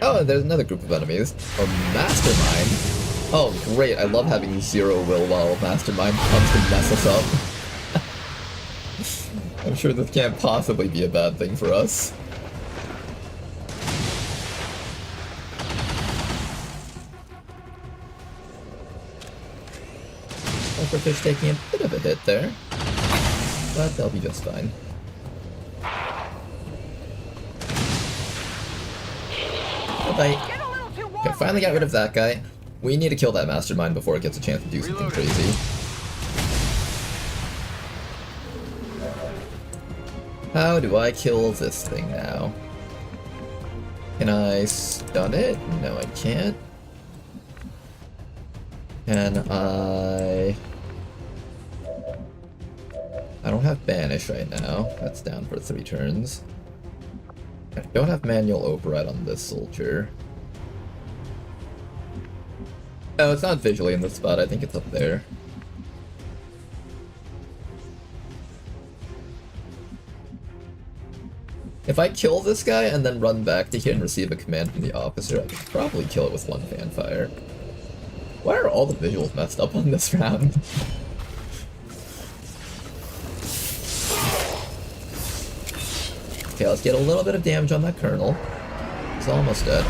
Oh, and there's another group of enemies. A mastermind. Oh, great. I love having zero will while mastermind comes to mess us up. I'm sure this can't possibly be a bad thing for us. Pufferfish taking a bit of a hit there, but they'll be just fine. Bye. Okay, finally got rid of that guy. We need to kill that mastermind before it gets a chance to do something crazy. How do I kill this thing now? Can I stun it? No, I can't. Can I don't have banish right now. That's down for 3 turns. I don't have manual override on this soldier. Oh, it's not visually in this spot. I think it's up there. If I kill this guy and then run back to here and receive a command from the officer, I could probably kill it with 1 fanfire. Why are all the visuals messed up on this round? Okay, let's get a little bit of damage on that colonel. He's almost dead.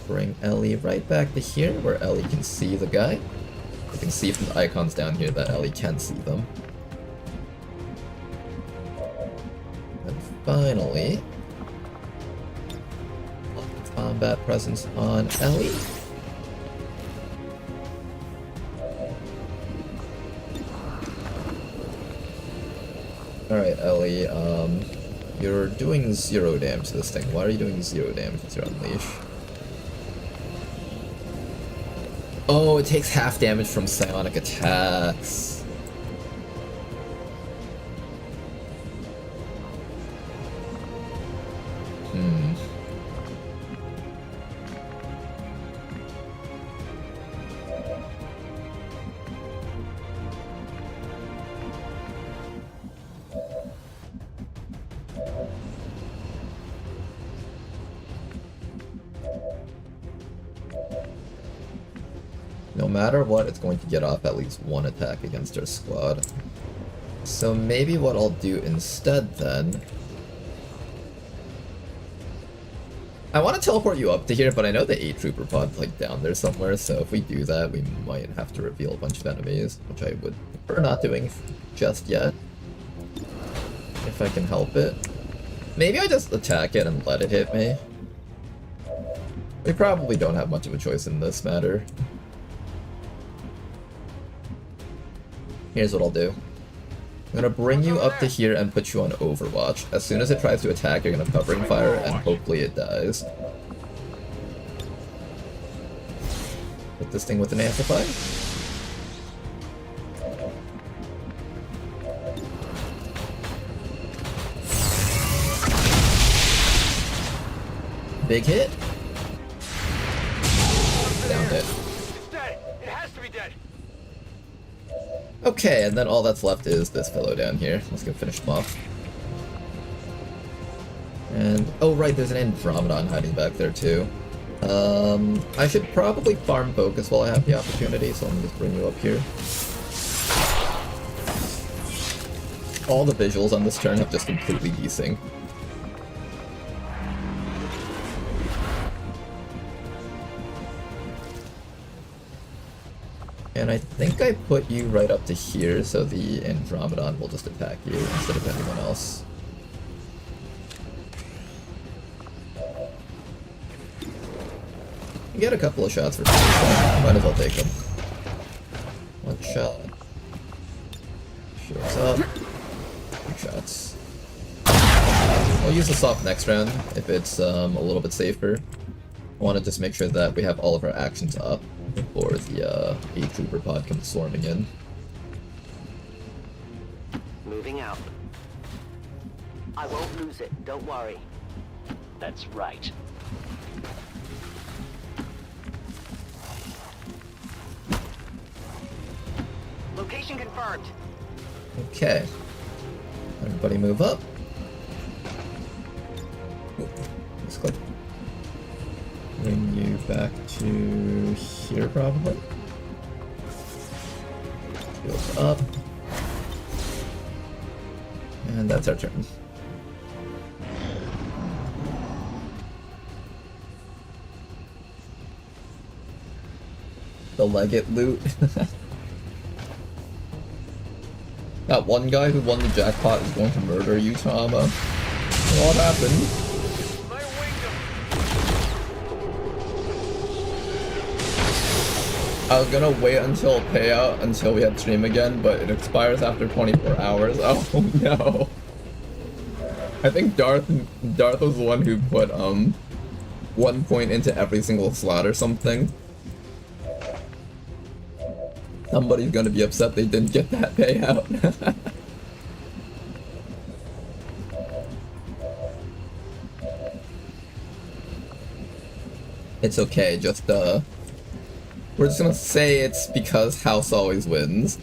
Bring Ellie right back to here, where Ellie can see the guy. You can see from the icons down here that Ellie can see them. And finally, combat presence on Ellie. Alright, Ellie, you're doing 0 damage to this thing. Why are you doing 0 damage with your unleash? Oh, it takes half damage from psionic attacks. No matter what, it's going to get off at least 1 attack against our squad. So maybe what I'll do instead then... I want to teleport you up to here, but I know the 8 trooper pod's like down there somewhere, so if we do that, we might have to reveal a bunch of enemies, which I would prefer not doing just yet. If I can help it. Maybe I just attack it and let it hit me. We probably don't have much of a choice in this matter. Here's what I'll do. I'm gonna bring you up to here and put you on Overwatch. As soon as it tries to attack, you're gonna covering fire, and hopefully it dies. Hit this thing with an amplify. Big hit. Downed it. It has to be dead. Okay, and then all that's left is this fellow down here. Let's go finish him off. And, oh right, there's an Andromedon hiding back there too. I should probably farm focus while I have the opportunity, so let me just bring you up here. All the visuals on this turn have just completely desynced. And I think I put you right up to here, so the Andromedon will just attack you instead of anyone else. You get a couple of shots for 2 shots. Might as well take them. 1 shot. Shields up. 2 shots. I'll use the soft next round if it's a little bit safer. I want to just make sure that we have all of our actions up before the 8 trooper pod comes swarming in. Moving out. I won't lose it, don't worry. That's right. Location confirmed. Okay. Everybody move up. Let's click. Bring you back to here, probably. Shields up. And that's our turn. The Legate loot. That one guy who won the jackpot is going to murder you, Tama. What happened? My winged I was gonna wait until payout until we had stream again, but it expires after 24 hours. Oh no. I think Darth was the one who put 1 point into every single slot or something. Somebody's gonna be upset they didn't get that payout. It's okay, just we're just gonna say it's because House always wins.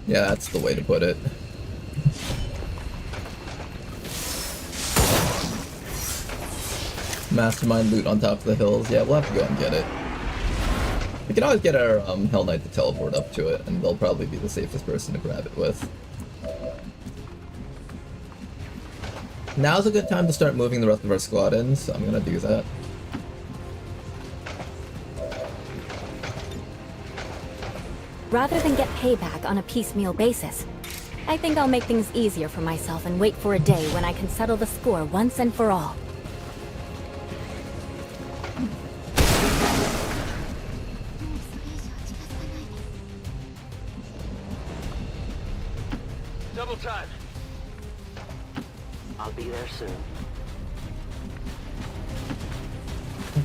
Yeah, that's the way to put it. Mastermind loot on top of the hills. Yeah, we'll have to go and get it. We can always get our Hell Knight to teleport up to it, and they'll probably be the safest person to grab it with. Now's a good time to start moving the rest of our squad in, so I'm gonna do that. Rather than get payback on a piecemeal basis, I think I'll make things easier for myself and wait for a day when I can settle the score once and for all. double time. I'll be there soon.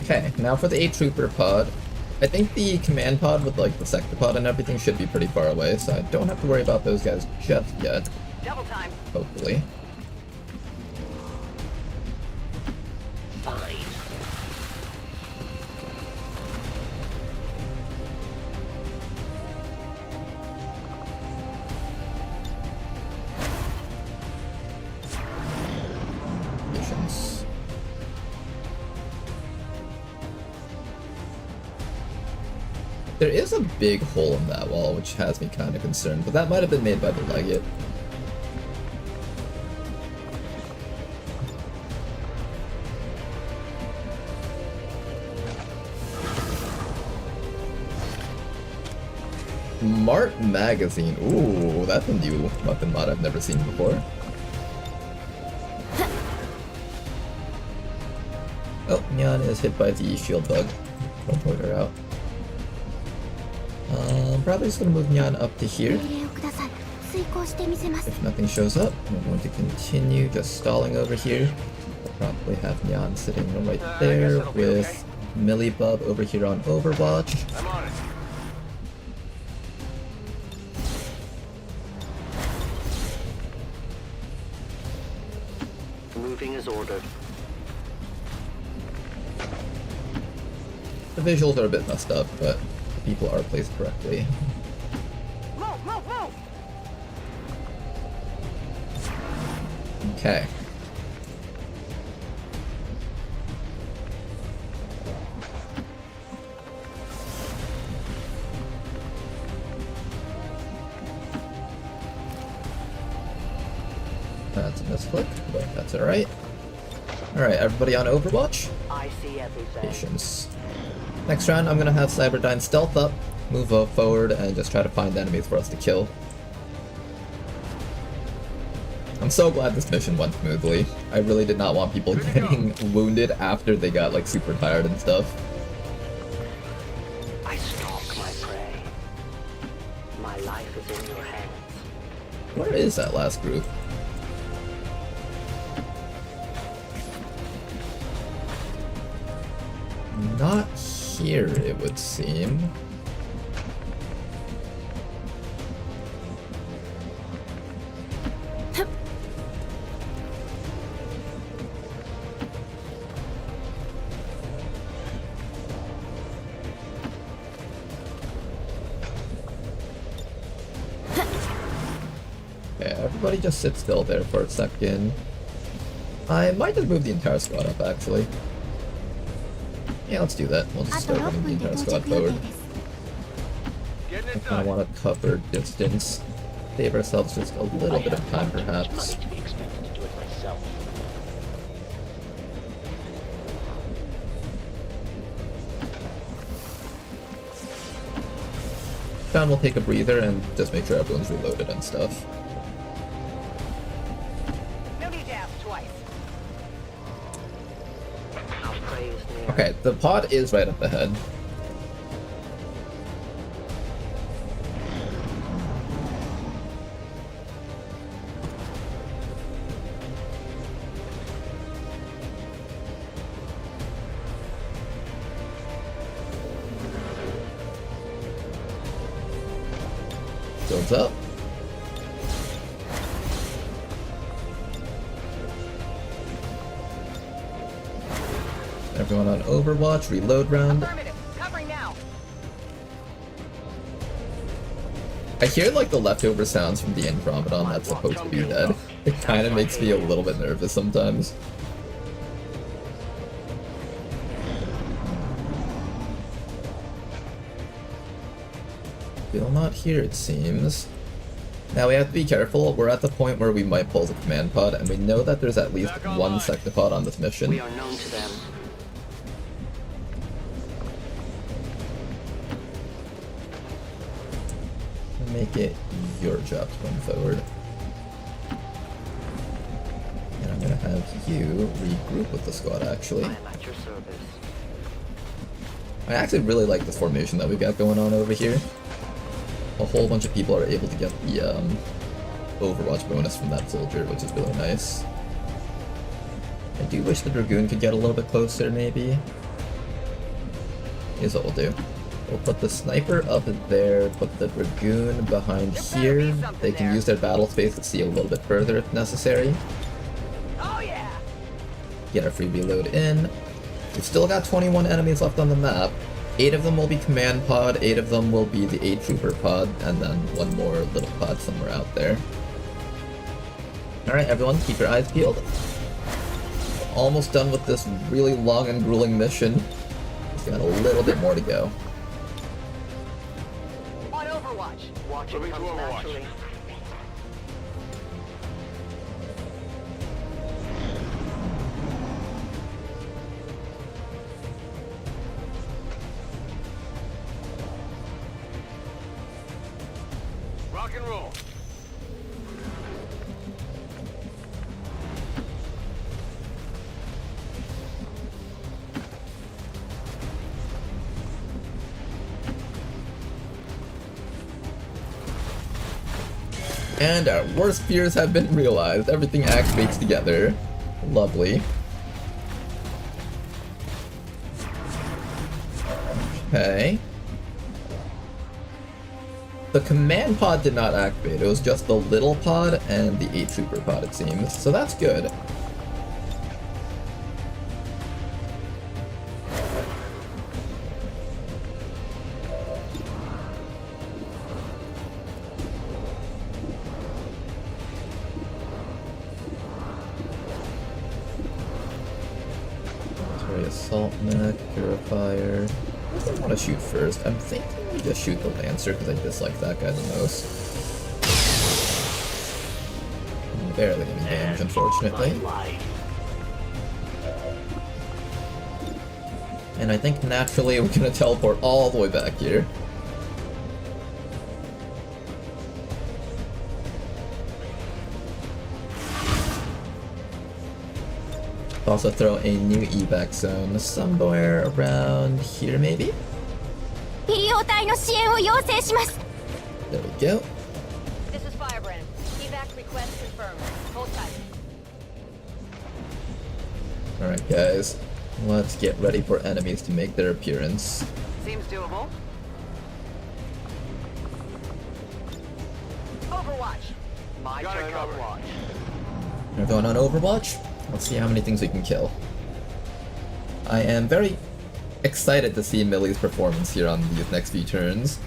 Okay, now for the 8 trooper pod. I think the command pod with like the sector pod and everything should be pretty far away, so I don't have to worry about those guys just yet. Double time. Hopefully. Fine. Patience. There is a big hole in that wall, which has me kind of concerned, but that might have been made by the Legate. Mart magazine. Ooh, that's a new weapon mod I've never seen before. Oh, Nyan is hit by the shield bug. Don't put her out. Probably just gonna move Nyan up to here. If nothing shows up, I'm going to continue just stalling over here. I'll probably have Nyan sitting right there with Millibub over here on Overwatch. I'm on it. Moving as ordered. The visuals are a bit messed up, but the people are placed correctly. Move, move, move! Okay. That's a misclick, but that's alright. Alright, everybody on Overwatch? I see everything. Patience. Next round, I'm gonna have Cyberdyne stealth up, move forward, and just try to find enemies for us to kill. I'm so glad this mission went smoothly. I really did not want people getting wounded after they got like super tired and stuff. I stalk my prey. My life is in your hands. Where is that last group? Not here, it would seem. Okay, everybody just sit still there for a second. I might just move the entire squad up, actually. Yeah, let's do that. We'll just start moving the entire squad forward. Getting I it kind of done. want to cover distance. Save ourselves just a little bit of time, perhaps. Money to be expected to do it myself. John will take a breather and just make sure everyone's reloaded and stuff. No need to ask twice. Our prey is near. Okay, the pod is right up ahead. Builds up. Everyone on Overwatch, reload round. Affirmative. Covering now. I hear like the leftover sounds from the Andromedon that's supposed to be dead. It kind of makes me a little bit nervous sometimes. Still not here, it seems. Now we have to be careful. We're at the point where we might pull the command pod, and we know that there's at least one sectopod on this mission. We are known to them. Make it your job to run forward. And I'm gonna have you regroup with the squad, actually. I am at your service. I actually really like this formation that we've got going on over here. A whole bunch of people are able to get the Overwatch bonus from that soldier, which is really nice. I do wish the Dragoon could get a little bit closer, maybe. Here's what we'll do. We'll put the sniper up there, put the Dragoon behind here. They can use their battle space to see a little bit further if necessary. Oh yeah. Get our free reload in. We've still got 21 enemies left on the map. 8 of them will be command pod, 8 of them will be the 8 trooper pod, and then one more little pod somewhere out there. Alright everyone, keep your eyes peeled. Almost done with this really long and grueling mission. Just got a little bit more to go. On Overwatch. Watching Moving to comes Overwatch. naturally. Rock and roll. And our worst fears have been realized. Everything activates together. Lovely. Okay. The command pod did not activate. It was just the little pod and the 8 trooper pod, it seems. So that's good. Assault mech, purifier. What do I want to shoot first? I'm thinking we just shoot the Lancer because I dislike that guy the most. Barely any damage, unfortunately. And I think naturally we're gonna teleport all the way back here. Also throw a new evac zone somewhere around here, maybe? PO 隊の支援を要請します There we go. This is Firebrand. Evac request confirmed. Hold tight. Alright guys, let's get ready for enemies to make their appearance. Seems doable. Overwatch. My Got it turn covered. on watch. We're going on Overwatch. Let's see how many things we can kill. I am very excited to see Millie's performance here on these next few turns.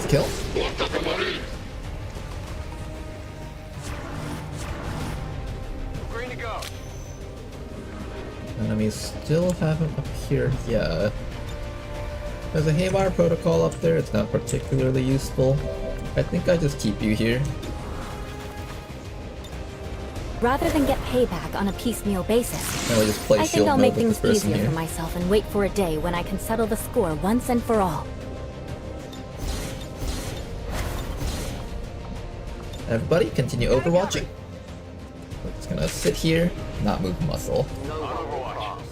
Nice kill. Green to go. Enemies still haven't appeared yet. There's a haywire protocol up there, it's not particularly useful. I think I just keep you here. Rather than get payback on a piecemeal basis, And we just play I shield think I'll mode make with this things person easier here. for myself and wait for a day when I can settle the score once and for all. Everybody, continue overwatching. We're just gonna sit here, not move a muscle. No one will Overwatch. cross.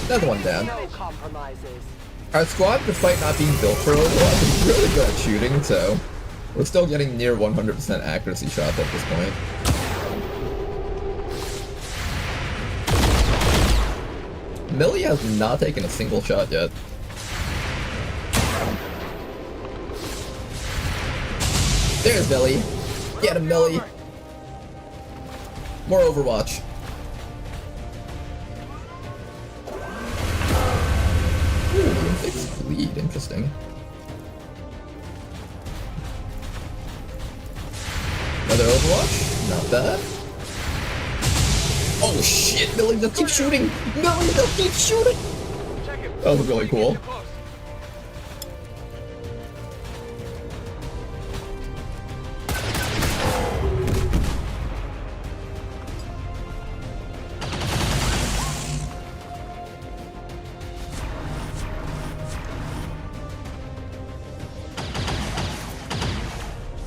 Another one down. No compromises. Our squad, despite not being built for Overwatch, is really good at shooting, so we're still getting near 100% accuracy shots at this point. Millie has not taken a single shot yet. There's Millie. Get him, Millie. More Overwatch. Ooh, fixed bleed. Interesting. Another Overwatch? Not bad. Oh shit, Millie, just keep shooting! Millie, just keep shooting! Check it. That was really cool. Get close.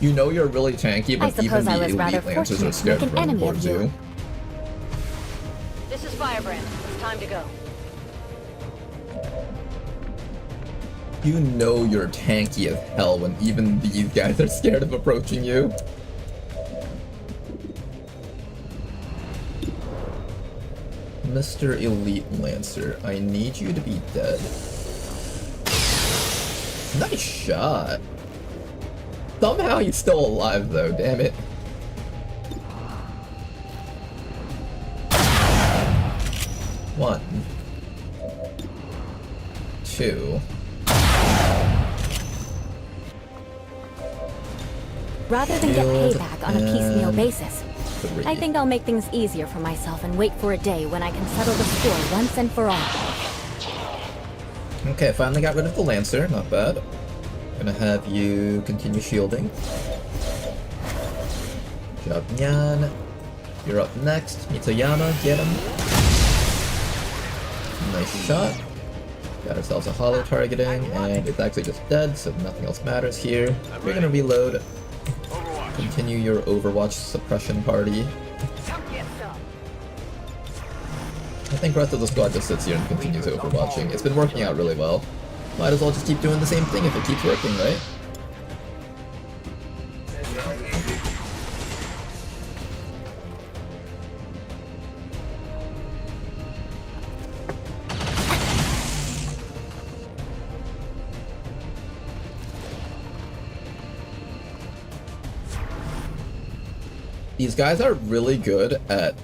You know you're really tanky, but I even suppose I the was rather elite lancers fortunate are to scared make of an running enemy of towards you. you. This is Firebrand. It's time to go. You know you're tanky as hell when even these guys are scared of approaching you. Mr. Elite Lancer, I need you to be dead. Nice shot. Somehow he's still alive though, damn it. One. Two. Rather than get Shield payback on a piecemeal and basis, Three. I think I'll make things easier for myself and wait for a day when I can settle the score once and for all. Okay, finally got rid of the Lancer, not bad. Gonna have you continue shielding. Job Nyan. You're up next. Mitoyama, get him. Nice shot. Got ourselves a hollow targeting, and it's actually just dead, so nothing else matters here. We're gonna reload. Overwatch. Continue your Overwatch suppression party. Come get some. I think the rest of the squad just sits here and continues overwatching. It's been working out really well. Might as well just keep doing the same thing if it keeps working, right? These guys are really good at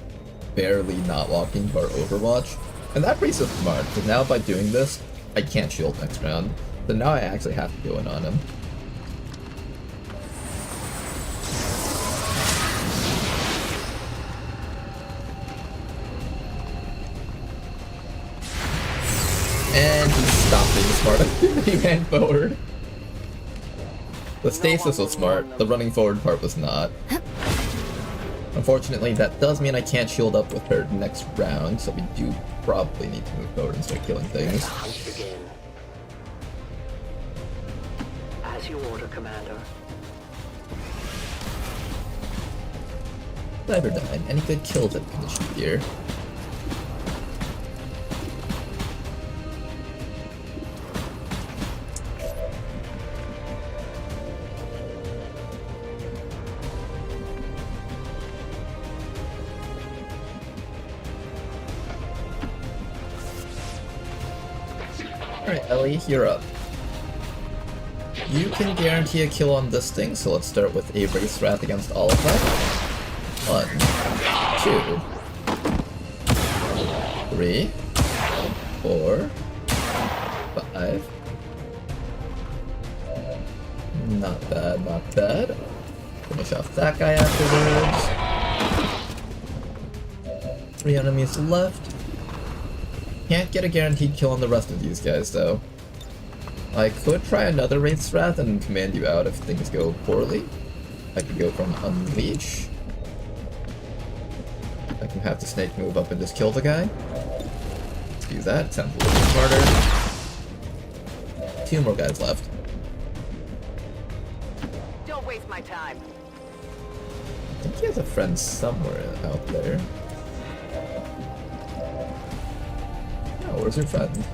barely not walking for Overwatch, and that priest is smart, because now by doing this, I can't shield next round, so now I actually have to go in on him. And he stopped being smart. He ran forward. The stasis was smart, the running forward part was not. Unfortunately, that does mean I can't shield up with her next round, so we do probably need to move forward and start killing things. Hunt begin. As you order, Commander. Cyberdyne, any good kills at condition here? Alright, Ellie, you're up. You can guarantee a kill on this thing, so let's start with a Race Wrath against all of them. 1, 2, 3, 4, 5. Not bad, not bad. Finish off that guy afterwards. 3 enemies left. Can't get a guaranteed kill on the rest of these guys though. I could try another Wraith's Wrath and command you out if things go poorly. I could go from Unleash. I can have the snake move up and just kill the guy. Let's do that, sounds a little smarter. 2 more guys left. Don't waste my time. I think he has a friend somewhere out there. Oh, where's your friend?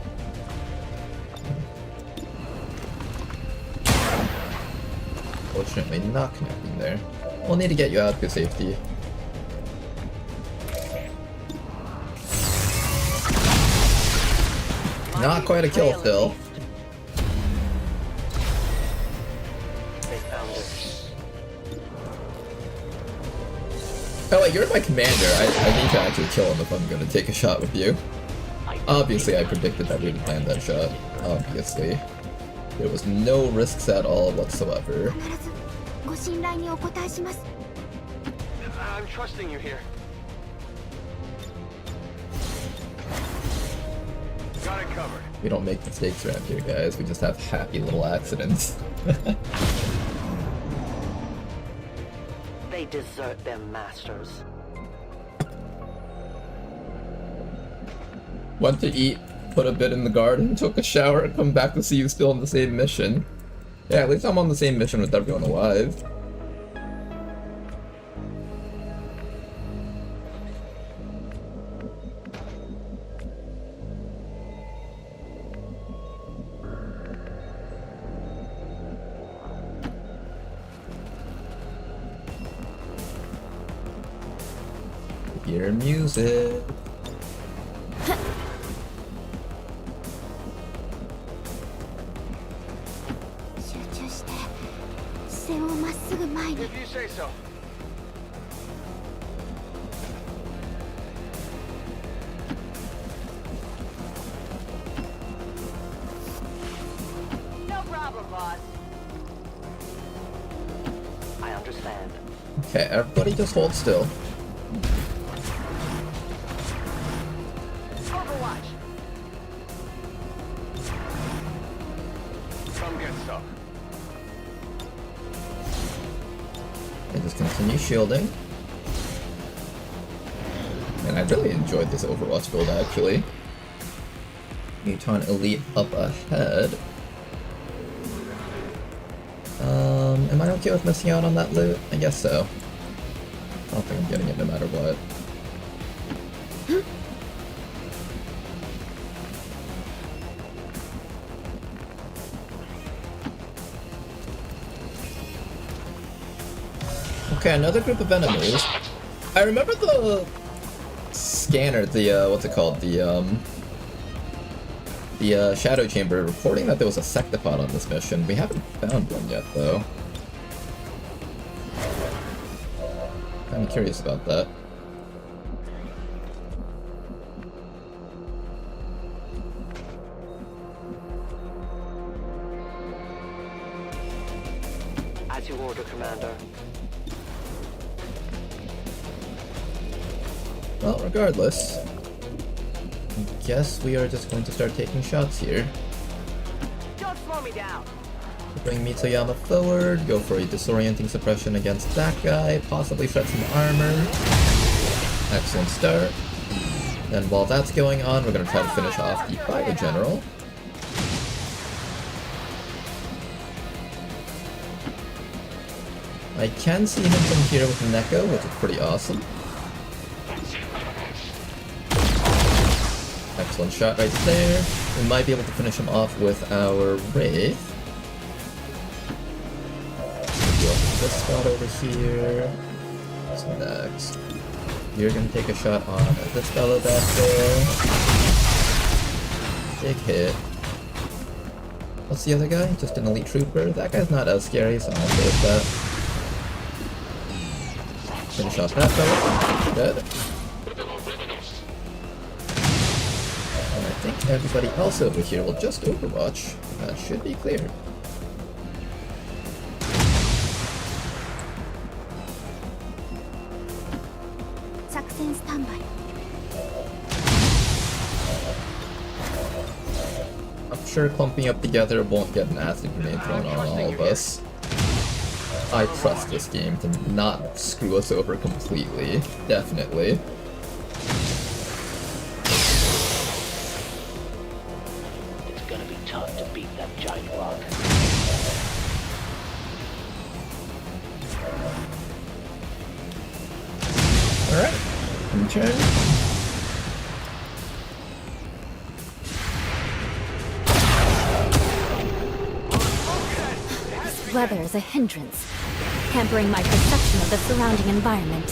Fortunately, not connecting there. We'll need to get you out to safety. Not quite a kill still. They found it. Oh wait, you're my commander. I need to actually kill him if I'm gonna take a shot with you. Obviously, I predicted that we would land that shot. Obviously. There was no risks at all whatsoever. 必ずご信頼にお応えします。 I'm trusting you here. Got it covered. We don't make mistakes around here, guys. We just have happy little accidents. They desert their masters. Went to eat, put a bit in the garden, took a shower, and come back to see you still on the same mission. Yeah, at least I'm on the same mission with everyone alive. Hear music. If you say so. No problem, boss. I understand. Okay, everybody just hold still. Overwatch. Come get some. And just continue shielding. And I really enjoyed this Overwatch build actually. Muton Elite up ahead. Am I okay with missing out on that loot? I guess so. I don't think I'm getting it no matter what. Okay, another group of enemies. I remember the scanner, the what's it called? The shadow chamber reporting that there was a sectopod on this mission. We haven't found one yet, though. I'm curious about that. As you order, Commander. Well, regardless, I guess we are just going to start taking shots here. Don't slow me down. Bring Mitsuyama forward, go for a disorienting suppression against that guy, possibly shred some armor. Excellent start. Then while that's going on, we're going to try to finish off the Bio General. I can see him from here with Neko, which is pretty awesome. Excellent shot right there. We might be able to finish him off with our Wraith. Go up to this spot over here. What's next? You're gonna take a shot on this fellow back there. Big hit. What's the other guy? Just an elite trooper? That guy's not as scary, so I'm okay with that. Finish off that fella. Dead. And I think everybody else over here will just overwatch. That should be clear. Sakusen standby. I'm sure clumping up together won't get an acid grenade thrown on all of us. I trust this game to not screw us over completely. Definitely. It's gonna be tough to beat that giant rock. Alright. Return. This weather is a hindrance, hampering my perception of the surrounding environment.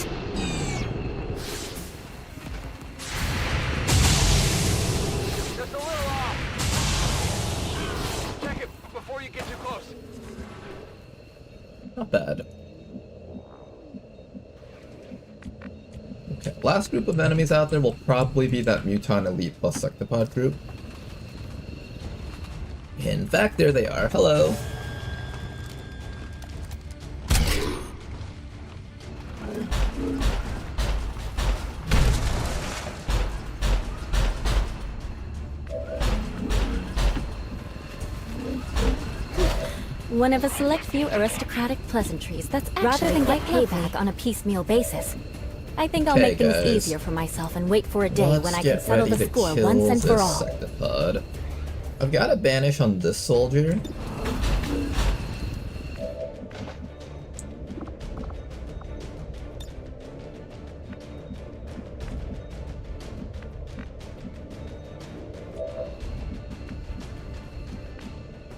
Just a little off. Check it before you get too close. Not bad. Okay, last group of enemies out there will probably be that Muton Elite plus Sectopod group. In fact, there they are. Hello. One of a select few aristocratic pleasantries that's rather than get payback on a piecemeal basis. I think I'll Okay, make things guys. easier for myself and wait for a day when Let's I can get settle ready the to score kill once and for this all. Sectopod. I've got a banish on this soldier.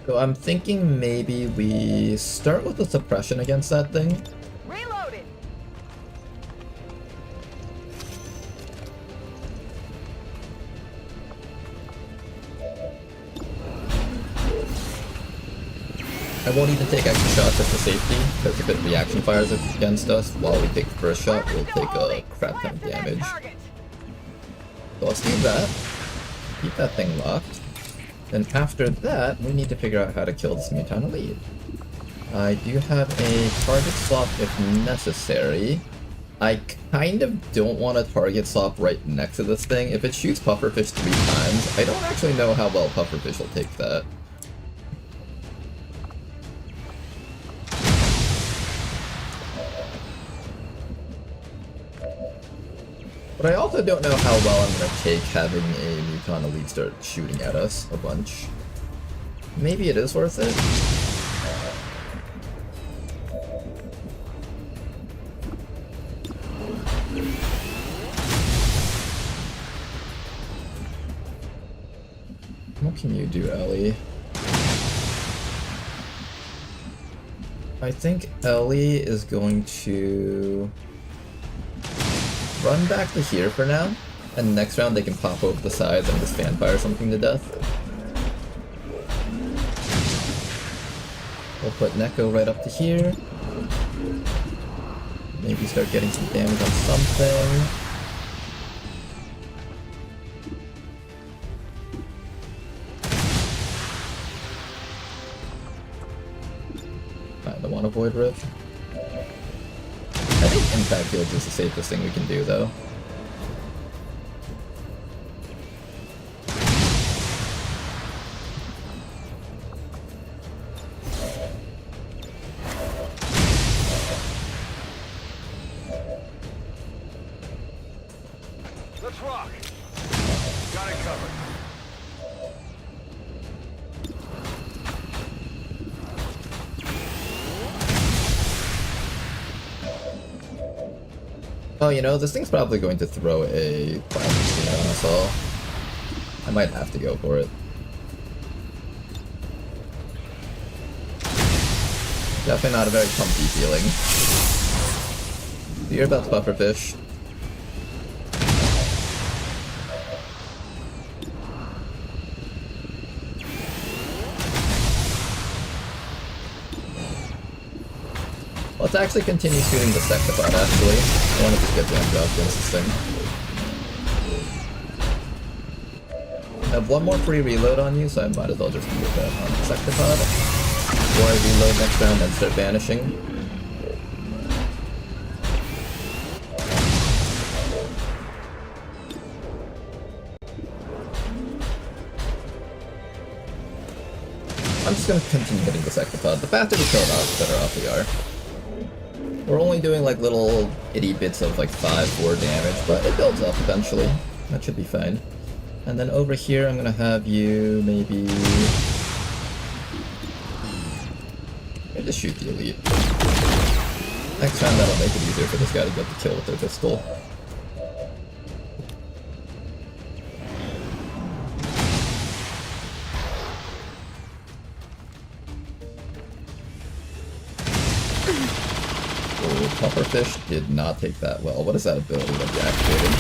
So I'm thinking maybe we start with the suppression against that thing. Reloaded. I won't even take extra shots just for safety, because if it reaction fires against us while we take the first shot, we'll take a crap ton of damage. So let's do that. Keep that thing locked. Then after that, we need to figure out how to kill this Muton Elite. I do have a target swap if necessary. I kind of don't want a target swap right next to this thing. If it shoots pufferfish 3 times, I don't actually know how well pufferfish will take that. But I also don't know how well I'm going to take having a Muton Elite start shooting at us a bunch. Maybe it is worth it. What can you do, Ellie? I think Ellie is going to run back to here for now, and next round they can pop over the sides and just fan fire something to death. We'll put Neko right up to here. Maybe start getting some damage on something. I don't want to avoid Rift. I think Impact Field is the safest thing we can do, though. Let's rock. Got it covered. Oh, you know, this thing's probably going to throw a plasma screen on us all. I might have to go for it. Definitely not a very comfy feeling. So you're about to pufferfish. Let's actually continue shooting the Sectopod, actually. I want to just get jammed up against this thing. I have one more free reload on you, so I might as well just use that on the Sectopod. Before I reload next round and start vanishing. I'm just gonna continue hitting the Sectopod. The faster we kill it off, the better off we are. We're only doing like little itty bits of like 5-4 damage, but it builds up eventually. That should be fine. And then over here I'm gonna have you maybe just shoot the elite. Next time that'll make it easier for this guy to get the kill with their pistol. Pufferfish did not take that well. What is that ability that he activated?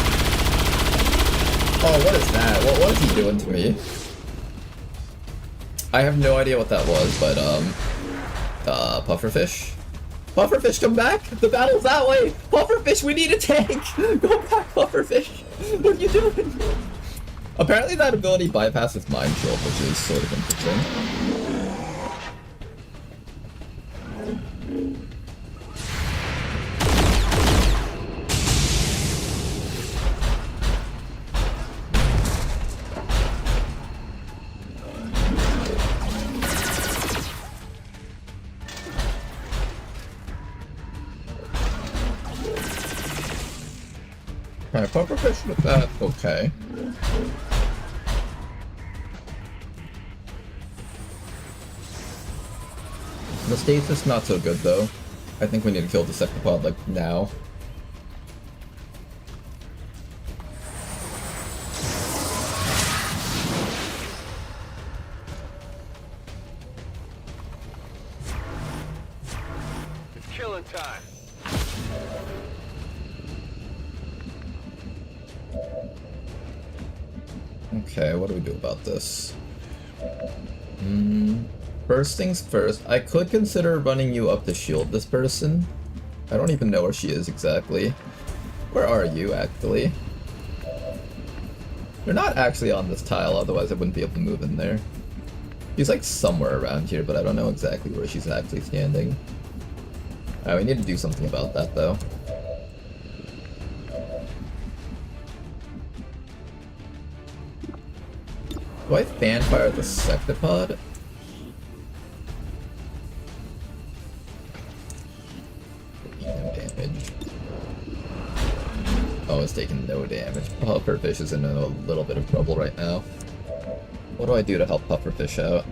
Oh, what is that? What is he doing to me? I have no idea what that was, but Pufferfish? Pufferfish, come back! The battle's that way! Pufferfish, we need a tank! Go back, Pufferfish! What are you doing? Apparently that ability bypasses Mind Shield, which is sort of interesting. Alright, Pufferfish with that, okay. The stasis not so good though. I think we need to kill the Sectopod like now. It's killing time. Okay, what do we do about this? First things first, I could consider running you up to shield this person. I don't even know where she is exactly. Where are you, actually? You're not actually on this tile, otherwise I wouldn't be able to move in there. She's like somewhere around here, but I don't know exactly where she's actually standing. Alright, we need to do something about that, though. Do I fanfire the Sectopod? No damage. Oh, it's taking no damage. Pufferfish is in a little bit of trouble right now. What do I do to help Pufferfish out?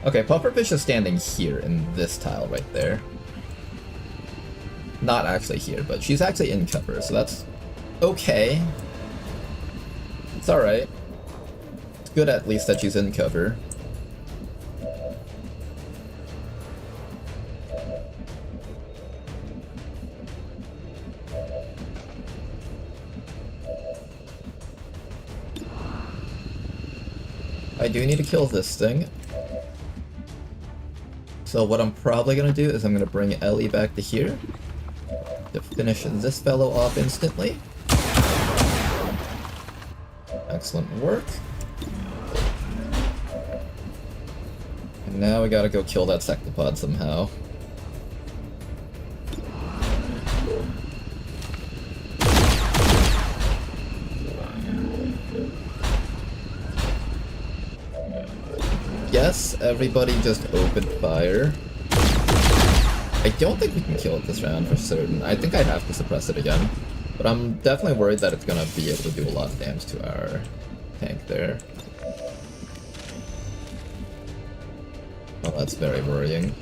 Okay, Pufferfish is standing here in this tile right there. Not actually here, but she's actually in cover, so that's okay. It's alright. It's good at least that she's in cover. I do need to kill this thing. So what I'm probably gonna do is I'm gonna bring Ellie back to here to finish this fellow off instantly. Excellent work. And now we gotta go kill that Sectopod somehow. Yes, everybody just opened fire. I don't think we can kill it this round for certain. I think I'd have to suppress it again. But I'm definitely worried that it's gonna be able to do a lot of damage to our tank there. Oh, that's very worrying.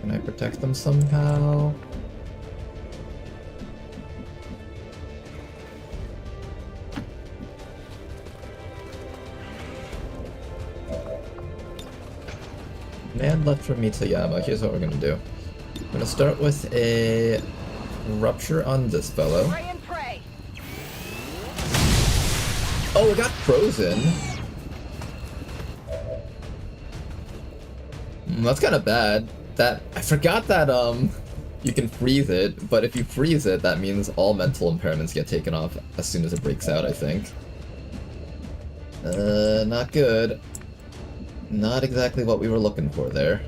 Can I protect them somehow? Man left for Mitsuyama. Here's what we're gonna do. I'm gonna start with a rupture on this fellow. Pray and pray. Oh, it got frozen. That's kind of bad. I forgot that you can freeze it, but if you freeze it, that means all mental impairments get taken off as soon as it breaks out, I think. Not good. Not exactly what we were looking for there.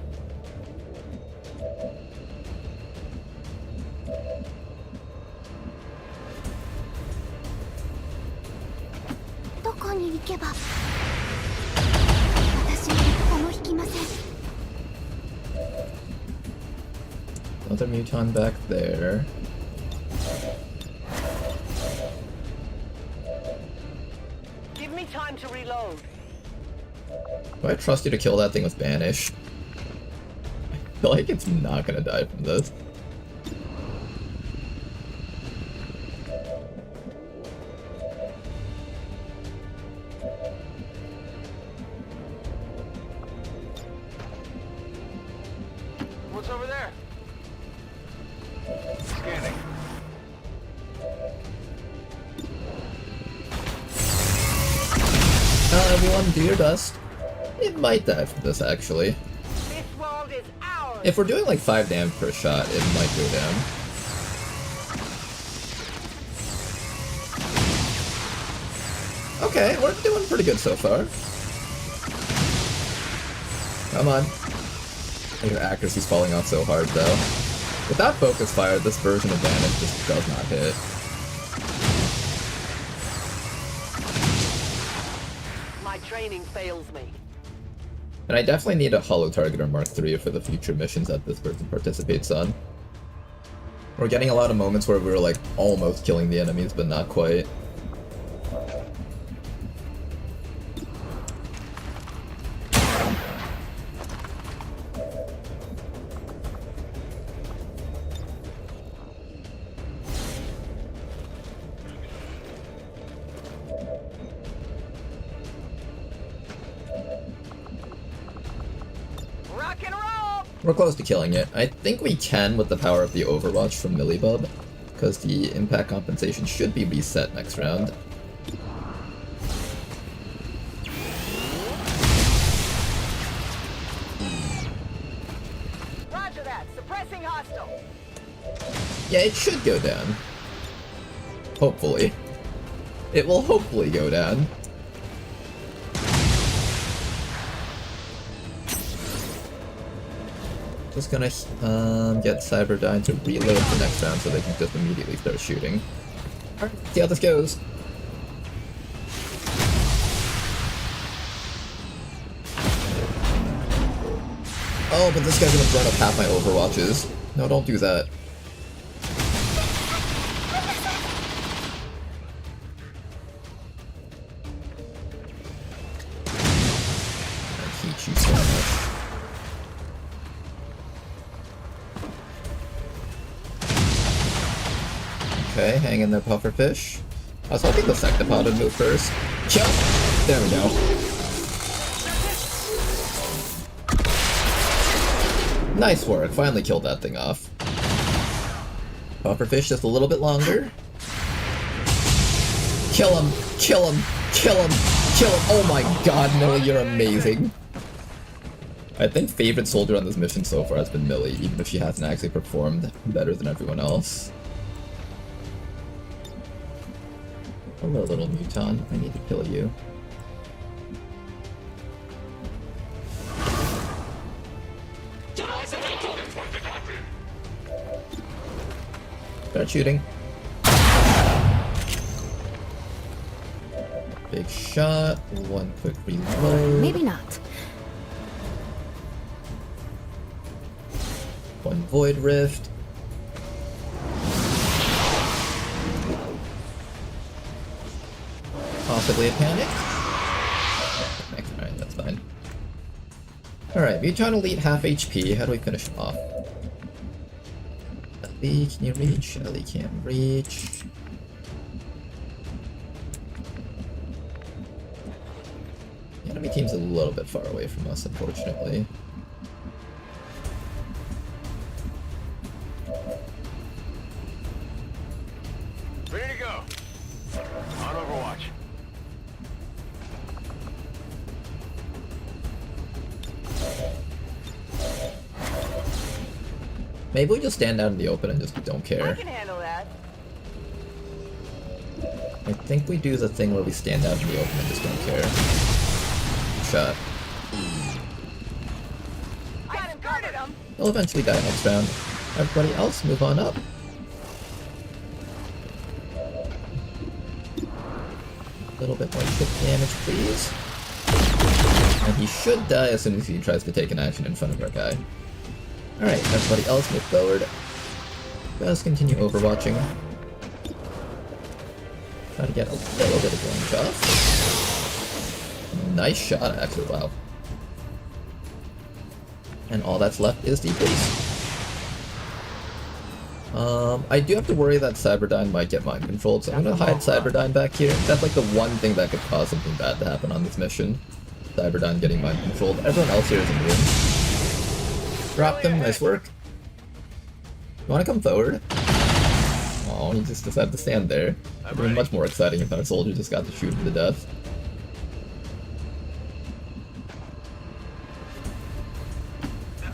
Another Muton back there. Give me time to reload. Do I trust you to kill that thing with Banish? I feel like it's not gonna die from this. What's over there? Scanning. Everyone, do your best. It might die from this, actually. This world is ours. If we're doing like 5 damage per shot, it might go down. Okay, we're doing pretty good so far. Come on. Your accuracy's falling off so hard, though. Without focus fire, this version of damage just does not hit. My training fails me. And I definitely need a Hollow Targeter Mark III for the future missions that this person participates on. We're getting a lot of moments where we were like almost killing the enemies, but not quite. Rock and roll! We're close to killing it. I think we can with the power of the Overwatch from Millibub, because the impact compensation should be reset next round. Roger that. Suppressing hostile. Yeah, it should go down. Hopefully. It will hopefully go down. Just gonna get Cyberdyne to reload for next round so they can just immediately start shooting. Alright, see how this goes. Oh, but this guy's gonna burn up half my Overwatches. No, don't do that. I hate you so much. Okay, hang in there, pufferfish. I was hoping the Sectopod would move first. Jump! There we go. Nice work, finally killed that thing off. Pufferfish just a little bit longer. Kill him! Kill him! Kill him! Kill him! Oh my god, Millie, you're amazing. I think favorite soldier on this mission so far has been Millie, even if she hasn't actually performed better than everyone else. Hello, little Muton. I need to kill you. Start shooting. Big shot. One quick reload. Maybe not. One Void Rift. Possibly a panic? Alright, that's fine. Alright, Muton Elite half HP. How do we finish him off? Ellie, can you reach? Ellie can't reach. The enemy team's a little bit far away from us, unfortunately. Ready to go. On Overwatch. Maybe we just stand out in the open and just don't I care. can handle that. I think we do the thing where we stand out in the open and just don't care. Shot. I skirted him. He'll eventually die next round. Everybody else, move on up. A little bit more quick damage, please. And he should die as soon as he tries to take an action in front of our guy. Alright, everybody else move forward. Just continue overwatching. Try to get a little bit of range off. Nice shot, actually, wow. And all that's left is decrease. I do have to worry that Cyberdyne might get mind controlled, so I'm gonna hide Cyberdyne back here. That's like the one thing that could cause something bad to happen on this mission. Cyberdyne getting mind controlled. Everyone else here is immune. Drop them, nice work. You wanna come forward? Oh, he just decided to stand there. It would have been much more exciting if our soldier just got to shoot him to death.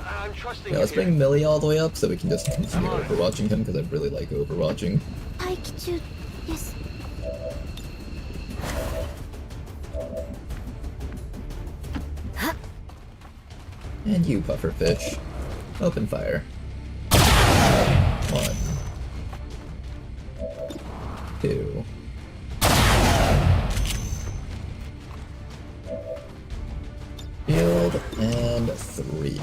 I'm trusting Yeah, let's you here. bring Millie all the way up so we can just continue overwatching him, because I really like overwatching. 待機中です。 And you, pufferfish. Open fire. 1, 2. Field, and 3.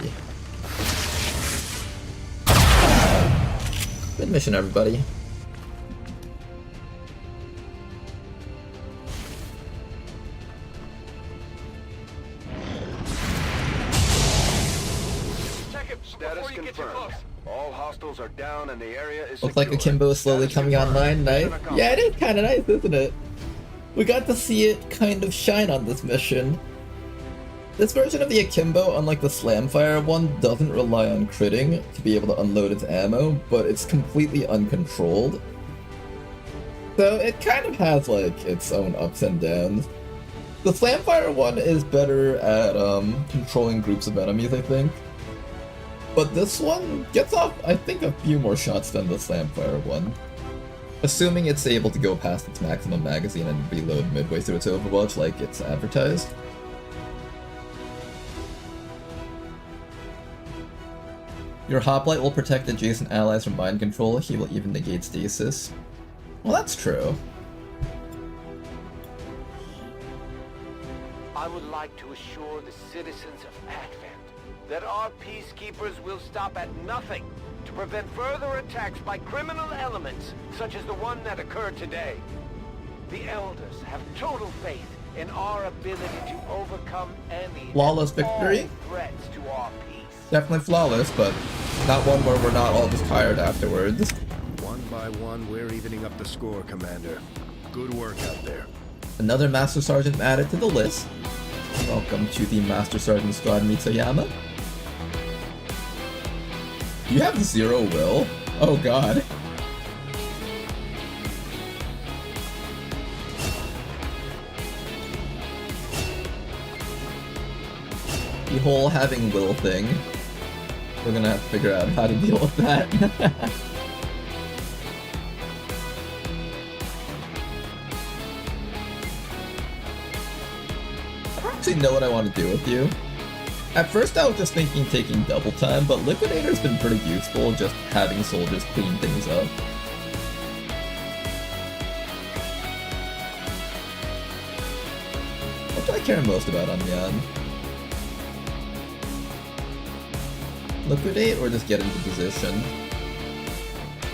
Good mission, everybody. Check it Status before you get too confirmed. close. All hostiles are down and the area is Looks like secure. Akimbo is slowly Status coming confirmed. online. Nice. Mission accomplished. Yeah, it is kind of nice, isn't it? We got to see it kind of shine on this mission. This version of the Akimbo, unlike the Slamfire one, doesn't rely on critting to be able to unload its ammo, but it's completely uncontrolled. So it kind of has, like, its own ups and downs. The Slamfire one is better at controlling groups of enemies, I think. But this one gets off, I think, a few more shots than the Slamfire one. Assuming it's able to go past its maximum magazine and reload midway through its Overwatch like it's advertised. Your hoplite will protect adjacent allies from mind control. He will even negate stasis. Well, that's true. I would like to assure the citizens of Advent that our peacekeepers will stop at nothing to prevent further attacks by criminal elements such as the one that occurred today. The Elders have total faith in our ability to overcome any and Flawless victory? all threats to our peace. Definitely flawless, but not one where we're not all just tired afterwards. One by one, we're evening up the score, Commander. Good work out there. Another Master Sergeant added to the list. Welcome to the Master Sergeant Squad, Mitsuyama. You have 0 will? Oh god. The whole having will thing. We're gonna have to figure out how to deal with that. I don't actually know what I want to do with you. At first I was just thinking taking double time, but Liquidator's been pretty useful, just having soldiers clean things up. What do I care most about on Yan? Liquidate or just get into position?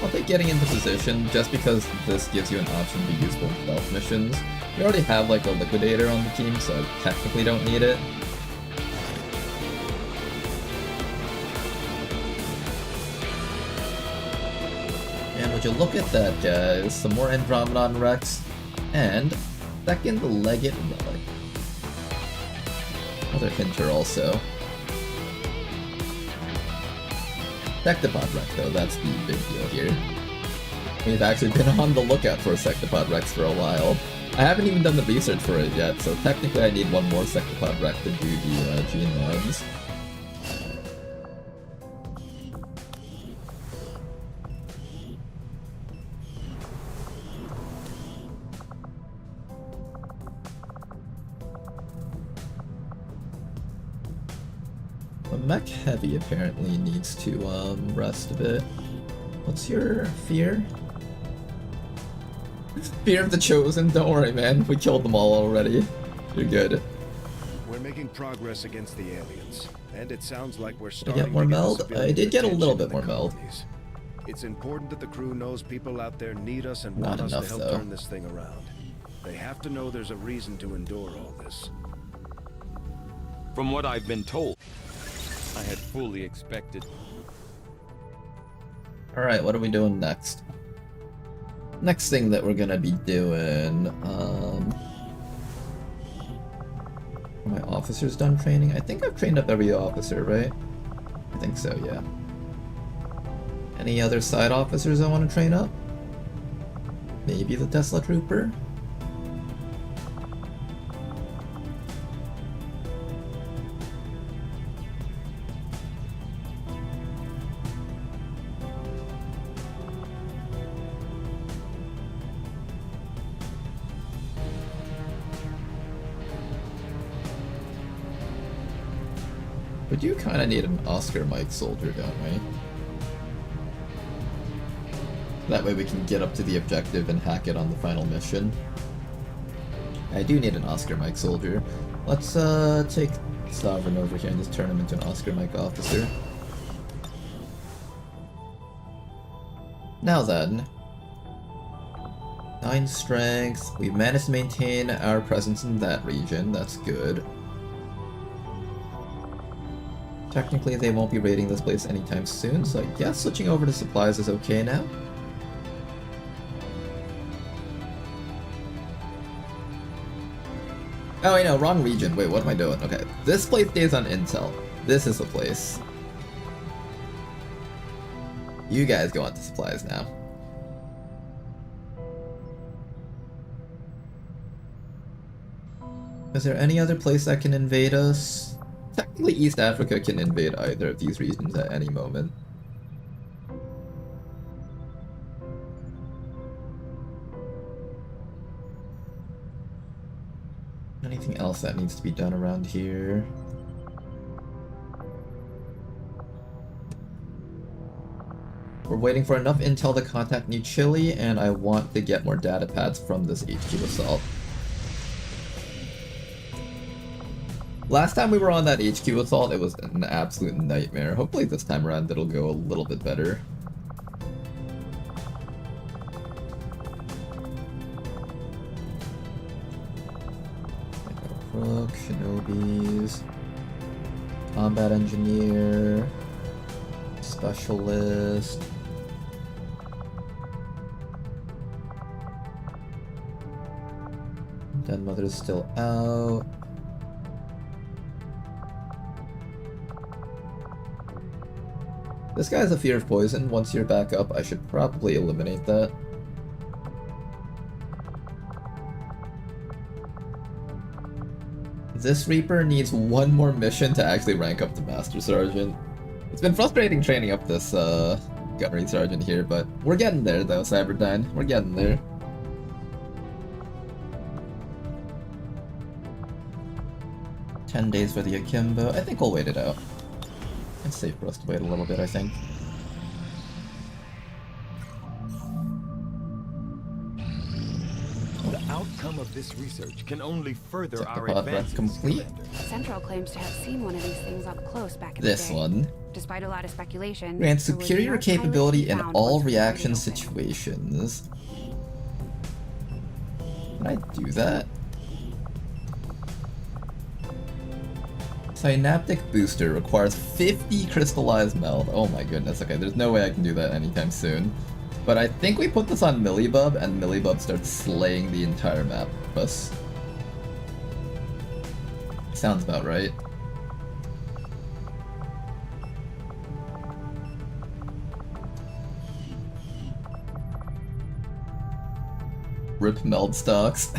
I'll take getting into position just because this gives you an option to be useful in stealth missions. We already have like a Liquidator on the team, so I technically don't need it. And would you look at that, guys? Some more Andromedon Rex, and second Legate Relic. Another Hinter also. Sectopod Rex though, that's the big deal here. We've actually been on the lookout for a Sectopod Rex for a while. I haven't even done the research for it yet, so technically I need one more Sectopod Rex to do the gene logs. A mech heavy apparently needs to rest a bit. What's your fear? Fear of the Chosen? Don't worry, man. We killed them all already. You're good. We're making progress against the aliens, and it sounds like we're Did I starting get more to get meld? civilian I did get a little attention bit more in the meld. colonies. It's important that the crew knows people out there need us and Not want us to enough, help though. turn this thing around. They have to know there's a reason to endure all this. From what I've been told, I had fully expected. Alright, what are we doing next? Next thing that we're gonna be doing, are my officers done training? I think I've trained up every officer, right? I think so, yeah. Any other side officers I want to train up? Maybe the Tesla Trooper? We do kind of need an Oscar Mike soldier, don't we? That way we can get up to the objective and hack it on the final mission. I do need an Oscar Mike soldier. Let's take Sovereign over here and just turn him into an Oscar Mike officer. Now then. 9 strength. We've managed to maintain our presence in that region. That's good. Technically, they won't be raiding this place anytime soon, so I guess switching over to supplies is okay now. Oh, wait, no, wrong region. Wait, what am I doing? Okay, this place stays on intel. This is the place. You guys go on to supplies now. Is there any other place that can invade us? Technically, East Africa can invade either of these regions at any moment. Anything else that needs to be done around here? We're waiting for enough intel to contact New Chile, and I want to get more data pads from this HQ assault. Last time we were on that HQ assault, it was an absolute nightmare. Hopefully this time around it'll go a little bit better. Rook, Shinobis, Combat Engineer, Specialist. Den Mother's still out. This guy has a fear of poison. Once you're back up, I should probably eliminate that. This Reaper needs one more mission to actually rank up to Master Sergeant. It's been frustrating training up this Gunnery Sergeant here, but we're getting there though, Cyberdyne. We're getting there. $10 for the Akimbo. I think we'll wait it out. It's safe for us to wait a little bit, I think. The outcome of this research can only further our Pod rep advances. complete. Central claims to have seen one of these things up close back in This the day. one. Despite a lot of speculation, Grants there was superior no capability pilot in found all once the reaction target opened. situations. Can I do that? Synaptic booster requires 50 crystallized meld. Oh my goodness, okay, there's no way I can do that anytime soon. But I think we put this on Millibub, and Millibub starts slaying the entire map for us. Sounds about right. Rip meld stocks.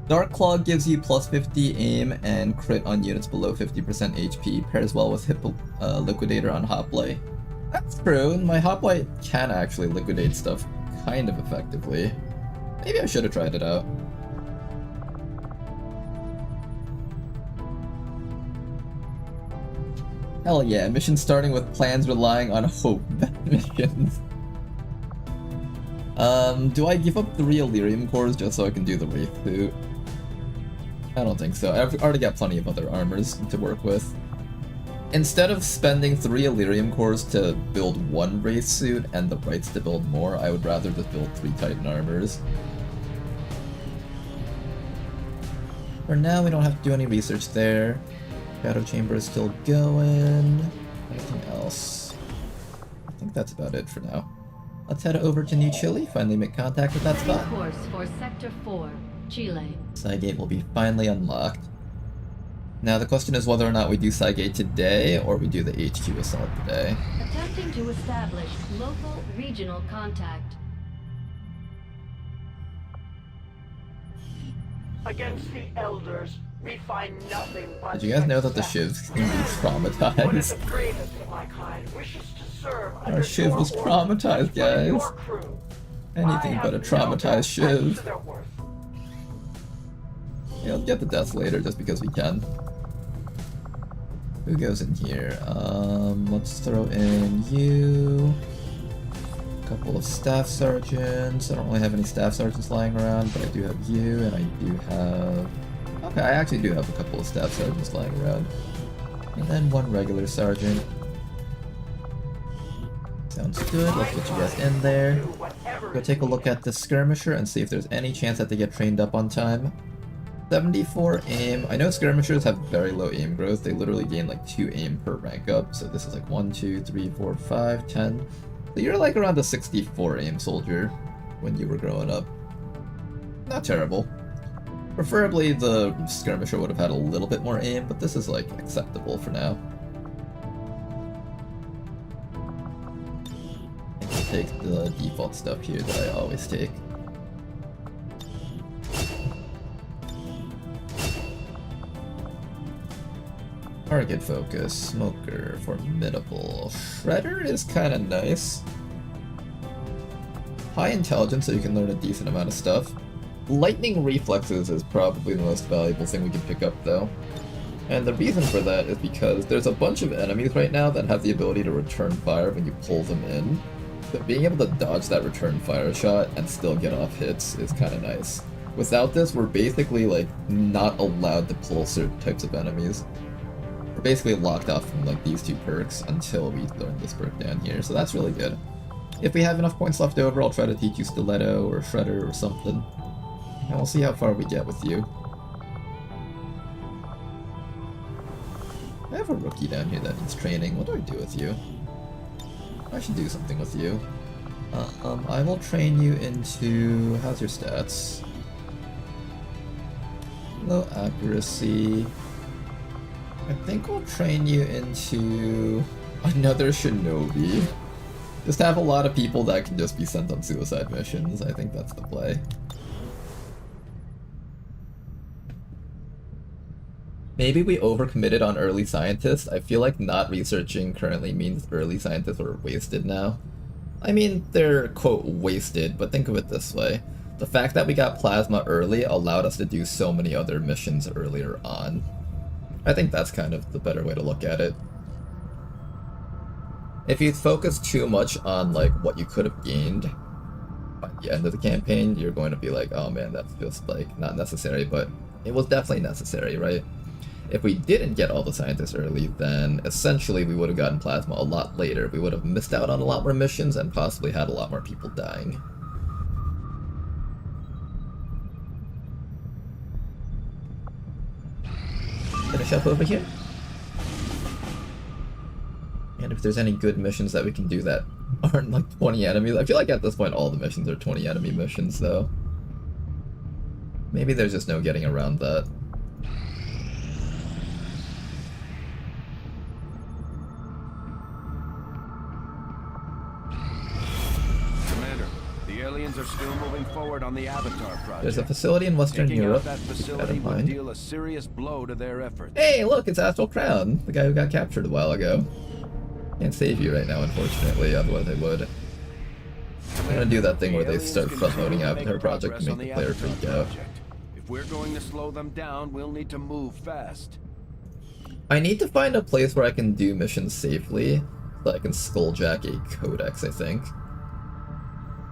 Dark Claw gives you plus 50 aim and crit on units below 50% HP, pairs well with Liquidator on Hoplite. That's true, my Hoplite can actually liquidate stuff kind of effectively. Maybe I should have tried it out. Hell yeah, missions starting with plans relying on hope. Missions. Do I give up 3 Illyrium cores just so I can do the Wraith suit? I don't think so. I've already got plenty of other armors to work with. Instead of spending 3 Illyrium cores to build 1 Wraith suit and the rights to build more, I would rather just build 3 Titan armors. For now, we don't have to do any research there. Shadow Chamber is still going. Anything else? I think that's about it for now. Let's head over to New Chile, finally make contact with that spot. Course for Sector 4, Chile. Cygate will be finally unlocked. Now the question is whether or not we do Cygate today, or we do the HQ assault today. Attempting to establish local regional contact. Against the elders, we find nothing but Did you guys know that the Shivs can be traumatized? Our Shiv was traumatized, guys. Anything but a traumatized Shiv. Yeah, let's get the deaths later just because we can. Who goes in here? Let's throw in you. A couple of staff sergeants. I don't really have any staff sergeants lying around, but I do have you, and I do have... Okay, I actually do have a couple of staff sergeants lying around. And then 1 regular sergeant. Sounds good, let's get you guys in there. Go take a look at the skirmisher and see if there's any chance that they get trained up on time. 74 aim. I know skirmishers have very low aim growth. They literally gain like 2 aim per rank up. So this is like 1, 2, 3, 4, 5, 10. So you're like around a 64 aim soldier when you were growing up. Not terrible. Preferably the skirmisher would have had a little bit more aim, but this is like acceptable for now. I think I'll take the default stuff here that I always take. Target focus, smoker, formidable. Shredder is kind of nice. High intelligence so you can learn a decent amount of stuff. Lightning reflexes is probably the most valuable thing we can pick up though. And the reason for that is because there's a bunch of enemies right now that have the ability to return fire when you pull them in. So being able to dodge that return fire shot and still get off hits is kind of nice. Without this, we're basically like not allowed to pull certain types of enemies. We're basically locked off from like these 2 perks until we learn this perk down here, so that's really good. If we have enough points left over, I'll try to teach you Stiletto or Shredder or something. And we'll see how far we get with you. I have a rookie down here that needs training. What do I do with you? I should do something with you. I will train you into... How's your stats? Low accuracy. I think we'll train you into another shinobi. Just have a lot of people that can just be sent on suicide missions. I think that's the play. Maybe we overcommitted on early scientists. I feel like not researching currently means early scientists are wasted now. I mean, they're, quote, wasted, but think of it this way. The fact that we got plasma early allowed us to do so many other missions earlier on. I think that's kind of the better way to look at it. If you focus too much on like what you could have gained by the end of the campaign, you're going to be like, oh man, that's just like not necessary, but it was definitely necessary, right? If we didn't get all the scientists early, then essentially we would have gotten plasma a lot later. We would have missed out on a lot more missions and possibly had a lot more people dying. Finish up over here. And if there's any good missions that we can do that aren't like 20 enemies, I feel like at this point all the missions are 20 enemy missions though. Maybe there's just no getting around that. Are still moving forward on the Avatar project. There's a facility in Western Europe. That facility would deal a serious blow to their efforts. Hey, look, it's Astral Crown, the guy who got captured a while ago. Can't save you right now, unfortunately, otherwise I would. I'm gonna do that thing where they start front-loading Avatar project to make the player freak out. If we're going to slow them down, we'll need to move fast. I need to find a place where I can do missions safely, so I can skulljack a codex, I think.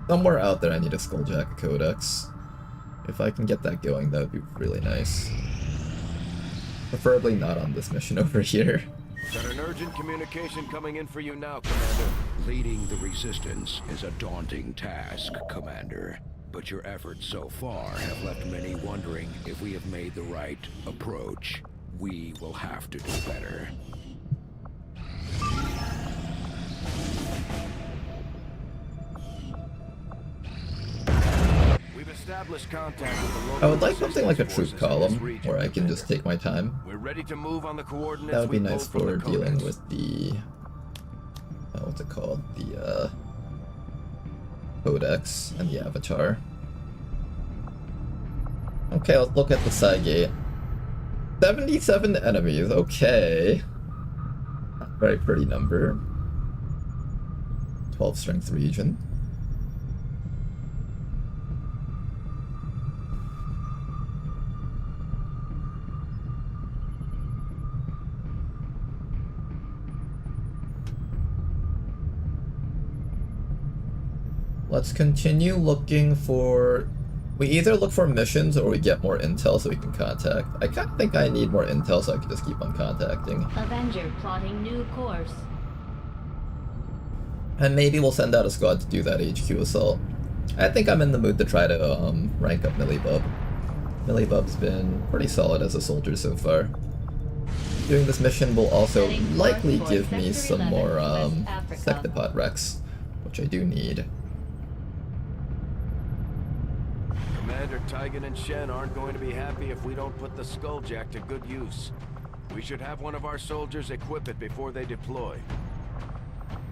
Somewhere out there I need to skulljack a codex. If I can get that going, that would be really nice. Preferably not on this mission over here. Got an urgent communication coming in for you now, Commander. Leading the Resistance is a daunting task, Commander. But your efforts so far have left many wondering if we have made the right approach. We will have to do better. We've established contact with the local I would like something like a troop resistance forces in this column, region, where I can just take my time. We're ready to move on the coordinates. That would be we nice pulled from for the dealing codex. with the... what's it called? The, Codex and the Avatar. Okay, let's look at the side gate. 77 enemies, okay. Not a very pretty number. 12 strength region. Let's continue looking for... We either look for missions or we get more intel so we can contact. I kind of think I need more intel so I can just keep on contacting. Avenger plotting new course. And maybe we'll send out a squad to do that HQ assault. I think I'm in the mood to try to rank up Millibub. Millibub's been pretty solid as a soldier so far. Doing this mission will also likely give me some more Sectopod Rex, which I do need. Commander Tygan and Shen aren't going to be happy if we don't put the Skulljack to good use. We should have one of our soldiers equip it before they deploy.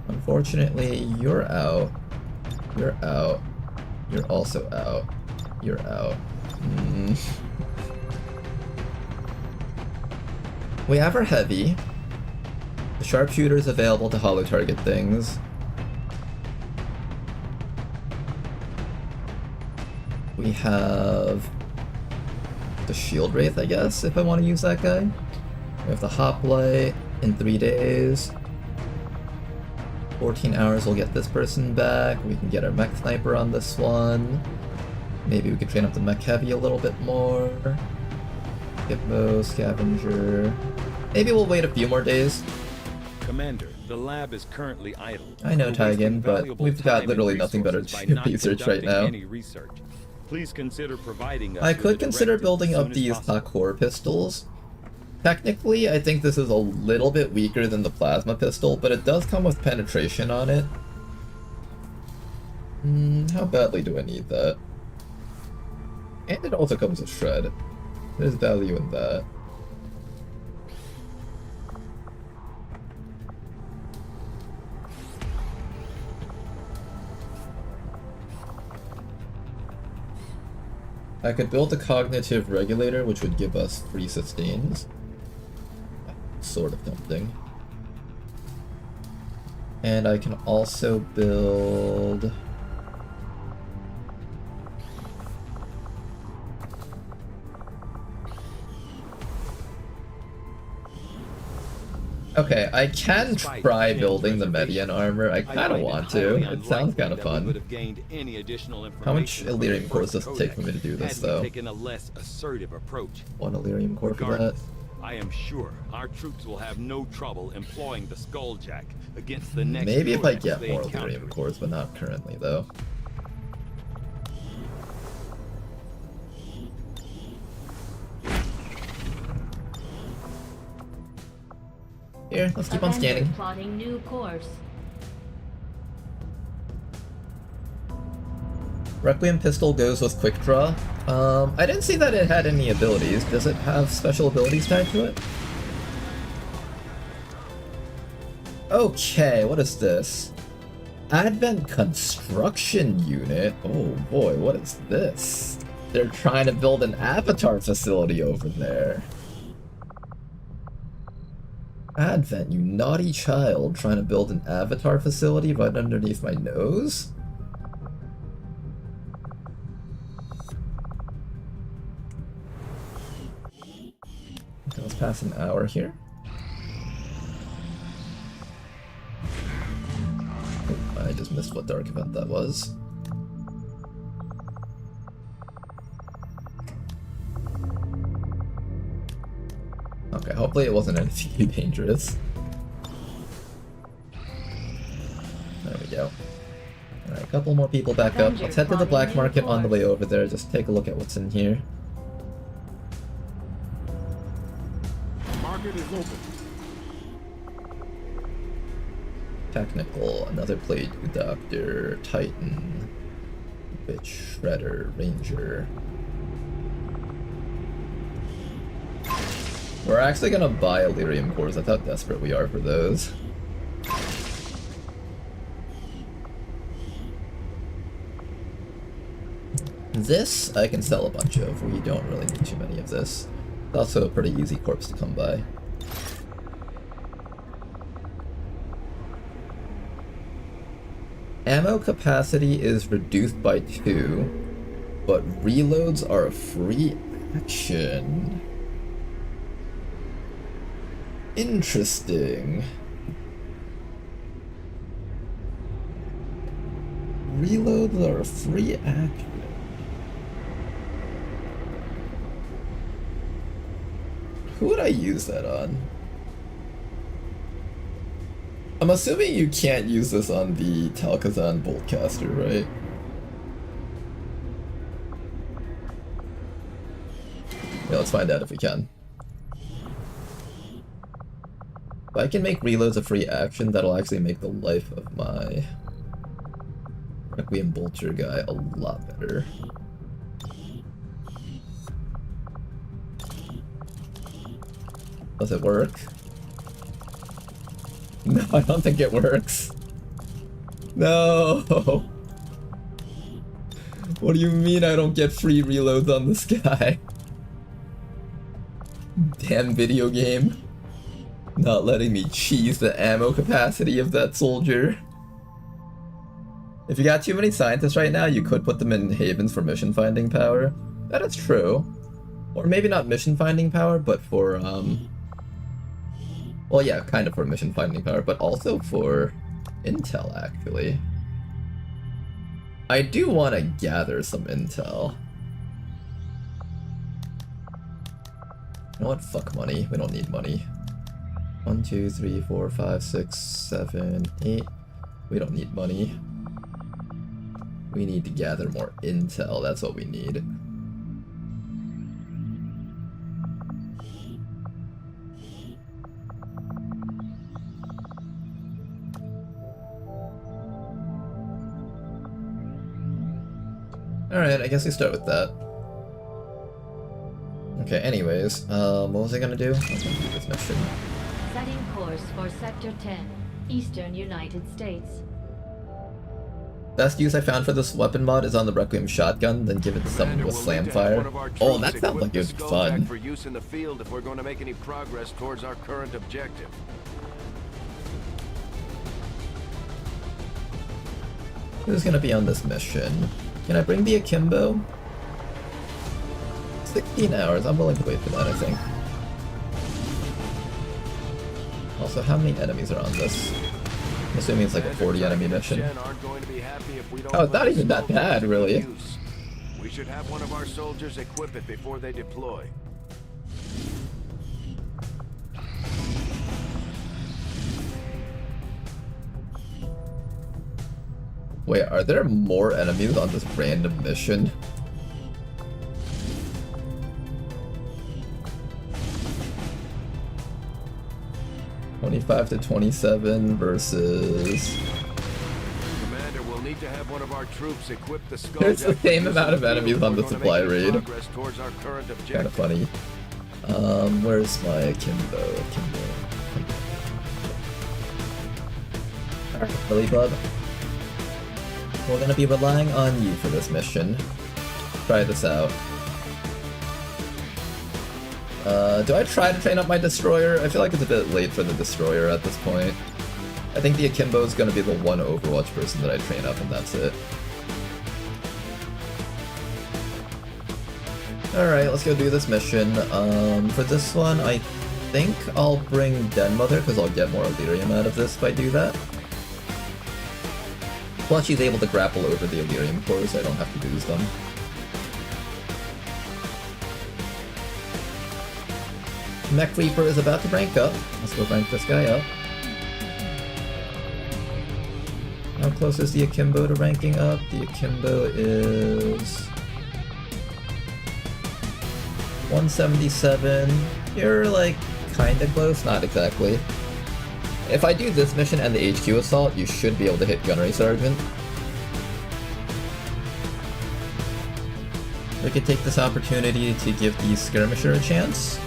Unfortunately, you're out. You're out. You're also out. You're out. We have our heavy. The sharpshooter is available to hollow target things. We have the shield wraith, I guess, if I want to use that guy. We have the hoplite in 3 days. 14 hours we'll get this person back. We can get our mech sniper on this one. Maybe we can train up the mech heavy a little bit more. Gitmo, scavenger. Maybe we'll wait a few more days. Commander, the lab is currently idle. I know, We're wasting Tygan, but valuable we've got time literally and nothing better to resources do by than not research right conducting now. any research. Please consider providing us I with could a consider directive building as up soon as these possible. Pakor pistols. Technically, I think this is a little bit weaker than the plasma pistol, but it does come with penetration on it. How badly do I need that? And it also comes with shred. There's value in that. I could build a cognitive regulator, which would give us free sustains. Sort of tempting. And I can also build... Okay, I can try building the Median armor. I kind of want to. It sounds kind of fun. How much Illyrium cores does it take for me to do this, though? Taken a less assertive approach. 1 Illyrium core for that. Regardless, I am sure our troops will have no trouble employing the Skulljack against the next. Maybe if I codex get they more encounter. Illyrium cores, but not currently, though. Here, let's keep on Avenger scanning. plotting new course. Requiem pistol goes with quick draw. I didn't see that it had any abilities. Does it have special abilities tied to it? Okay, what is this? Advent Construction Unit? Oh boy, what is this? They're trying to build an avatar facility over there. Advent, you naughty child, trying to build an avatar facility right underneath my nose? Okay, let's pass an hour here. just missed what dark event that was. Okay, hopefully it wasn't anything too dangerous. There we go. Alright, a couple more people back up. Let's head to the black market on the way over there, just take a look at what's in here. The market is open. Technical, another plate, Doctor, Titan, Bitch, Shredder, Ranger. We're actually gonna buy Elerium cores. That's how desperate we are for those. This I can sell a bunch of. We don't really need too many of this. It's also a pretty easy corpse to come by. Ammo capacity is reduced by 2, but reloads are a free action. Interesting. Reloads are a free action. Who would I use that on? I'm assuming you can't use this on the Talkazan Boltcaster, right? Yeah, let's find out if we can. If I can make reloads a free action, that'll actually make the life of my Requiem Bolter guy a lot better. Does it work? No, I don't think it works. No! What do you mean I don't get free reloads on this guy? Damn video game. Not letting me cheese the ammo capacity of that soldier. If you got too many scientists right now, you could put them in havens for mission finding power. That is true. Or maybe not mission finding power, but for, well, yeah, kind of for mission finding power, but also for intel, actually. I do want to gather some intel. You know what? Fuck money. We don't need money. 1, 2, 3, 4, 5, 6, 7, 8. We don't need money. We need to gather more intel. That's what we need. Alright, I guess we start with that. Okay, anyways, what was I gonna do? I was gonna do this mission. Setting course for Sector 10, Eastern United States. Best use I found for this weapon mod is on the Requiem shotgun, then give it to someone with slam fire. Oh, that sounds like it was fun. For use in the field if we're going to make any progress towards our current objective. Who's gonna be on this mission? Can I bring the Akimbo? 16 hours. I'm willing to wait for that, I think. Also, how many enemies are on this? I'm assuming it's like a 40 enemy mission. Oh, it's not even that bad, really. We should have one of our soldiers equip it before they deploy. Wait, are there more enemies on this random mission? (25 to 27) versus... Commander, we'll need to have one of our troops equip the skull. There's the same amount of enemies on the supply raid. Kind of funny. Where's my Akimbo? Alright, Billy Bub. We're gonna be relying on you for this mission. Try this out. Do I try to train up my destroyer? I feel like it's a bit late for the destroyer at this point. I think the Akimbo is gonna be the one Overwatch person that I train up, and that's it. Alright, let's go do this mission. For this one, I think I'll bring Den Mother, because I'll get more Elerium out of this if I do that. Plus she's able to grapple over the Illyrium core, so I don't have to lose them. Mech Reaper is about to rank up. Let's go rank this guy up. How close is the Akimbo to ranking up? The Akimbo is 177. You're like kinda close, not exactly. If I do this mission and the HQ assault, you should be able to hit Gunnery Sergeant. We could take this opportunity to give the Skirmisher a chance.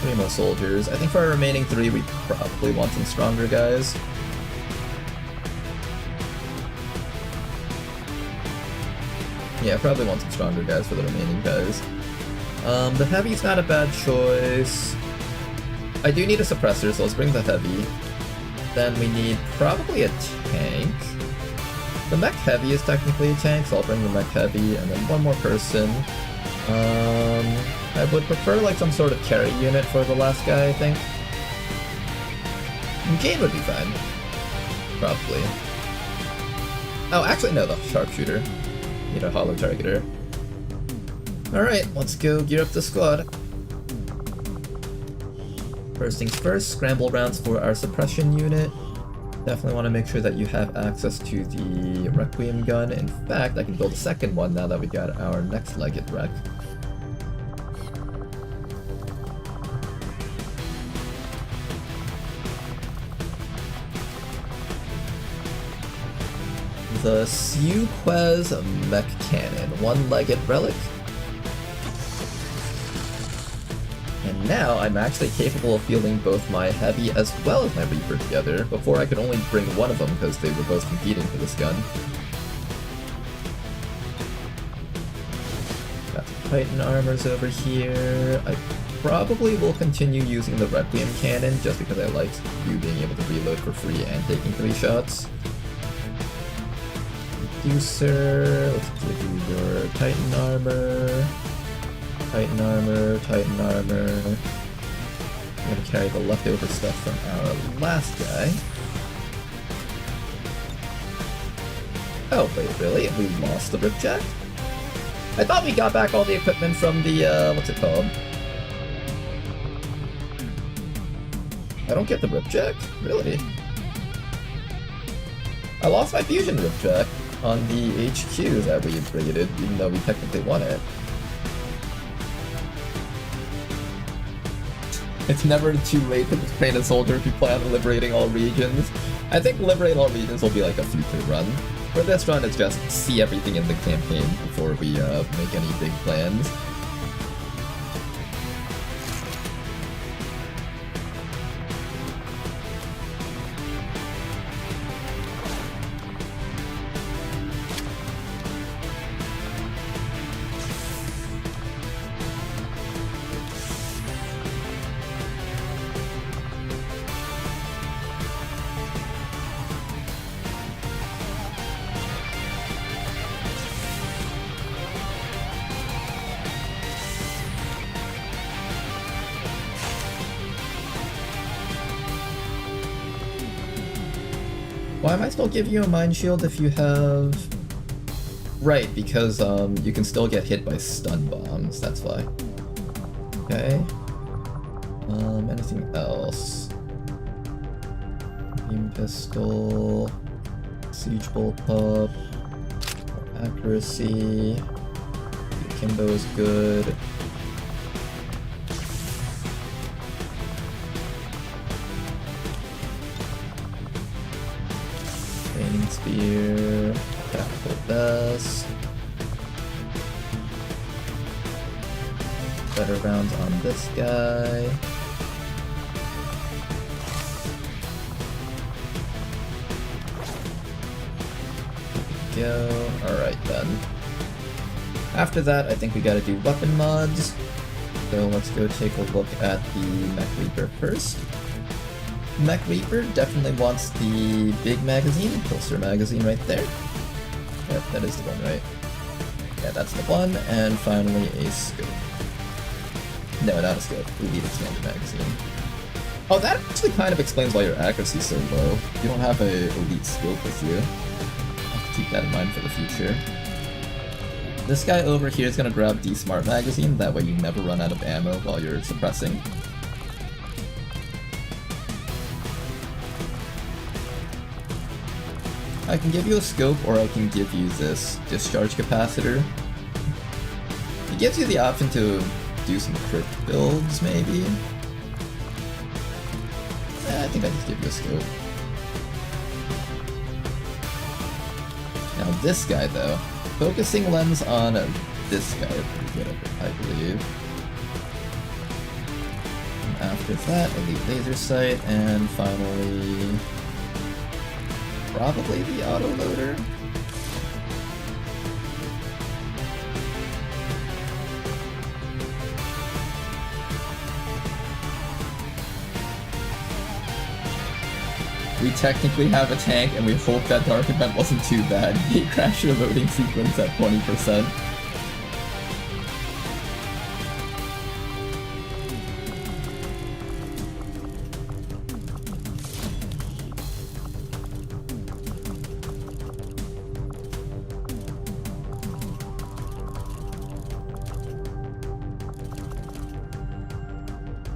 3 more soldiers. I think for our remaining 3, we probably want some stronger guys. Yeah, probably want some stronger guys for the remaining guys. The Heavy's not a bad choice. I do need a suppressor, so let's bring the Heavy. Then we need probably a tank. The Mech Heavy is technically a tank, so I'll bring the Mech Heavy, and then one more person. I would prefer like some sort of carry unit for the last guy, I think. And Jane would be fine. Probably. Oh, actually no, the Sharpshooter. Need a Hollow Targeter. Alright, let's go gear up the squad. First things first, scramble rounds for our suppression unit. Definitely want to make sure that you have access to the Requiem gun. In fact, I can build a second one now that we got our next Legged Wreck. The Suquez Mech Cannon, 1-legged relic. And now I'm actually capable of fielding both my Heavy as well as my Reaper together. Before I could only bring one of them because they were both competing for this gun. Got the Titan armors over here. I probably will continue using the Requiem cannon just because I like you being able to reload for free and taking 3 shots. Reducer, let's give you your Titan armor. Titan armor, Titan armor. I'm gonna carry the leftover stuff from our last guy. Oh, wait, really? We lost the Ripjack? I thought we got back all the equipment from the, what's it called? I don't get the Ripjack? Really? I lost my fusion Ripjack on the HQ that we raided, even though we technically won it. It's never too late to train a soldier if you plan on liberating all regions. I think liberating all regions will be like a future run. For this run, it's just see everything in the campaign before we make any big plans. Why am I still giving you a Mind Shield if you have... Right, because you can still get hit by stun bombs, that's why. Okay. Anything else? Beam Pistol... Siege Bullpup... Accuracy... The Akimbo is good. Spear, Tactical Vest. Better rounds on this guy. Go. Alright then. After that, I think we gotta do weapon mods. So let's go take a look at the Mech Reaper first. Mech Reaper definitely wants the big magazine, holster magazine right there. Yep, that is the one, right? Yeah, that's the one. And finally a scope. No, not a scope. We need a standard magazine. Oh, that actually kind of explains why your accuracy's so low. You don't have a elite scope with you. I'll have to keep that in mind for the future. This guy over here is gonna grab the smart magazine, that way you never run out of ammo while you're suppressing. I can give you a scope, or I can give you this discharge capacitor. It gives you the option to do some crit builds, maybe? I think I just give you a scope. Now this guy though, focusing lens on this guy is pretty good, I believe. And after that, elite laser sight, and finally, probably the autoloader. We technically have a tank, and we hope that Dark Event wasn't too bad. Gate Crasher loading sequence at 20%.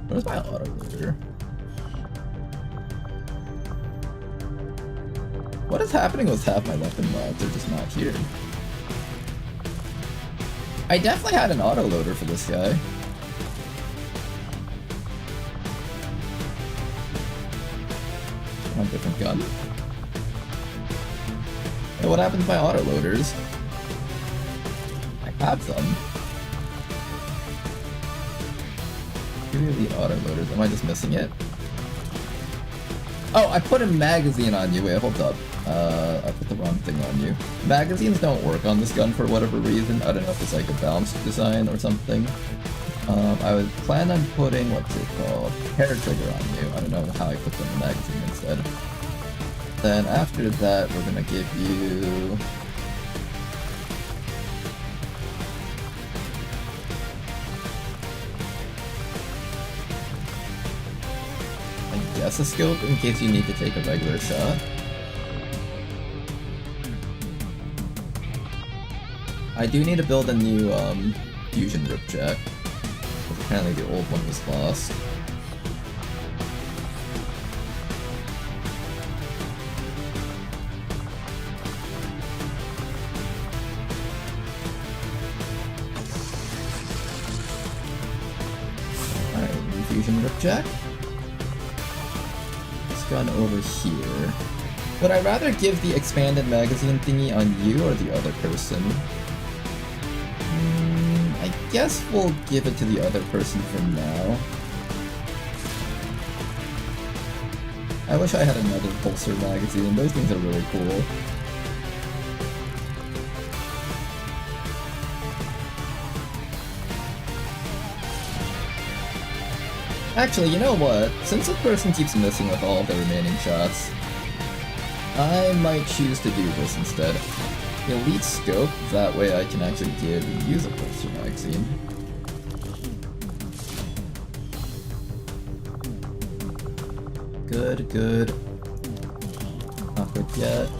Where's my autoloader? What is happening with half my weapon mods? They're just not here. I definitely had an autoloader for this guy. On a different gun. Hey, what happened to my autoloaders? I have them. Give me the autoloaders. Am I just missing it? Oh, I put a magazine on you. Wait, hold up. I put the wrong thing on you. Magazines don't work on this gun for whatever reason. I don't know if it's like a balanced design or something. I would plan on putting, what's it called? Hair trigger on you. I don't know how I put them in the magazine instead. Then after that, we're gonna give you... I guess a scope in case you need to take a regular shot. I do need to build a new fusion ripjack, because apparently the old one was lost. Alright, new fusion ripjack. This gun over here. Would I rather give the expanded magazine thingy on you or the other person? I guess we'll give it to the other person for now. I wish I had another pulsar magazine. Those things are really cool. Actually, you know what? Since the person keeps missing with all of the remaining shots, I might choose to do this instead. Elite scope, that way I can actually use a pulsar magazine. Good, good. Not quick yet.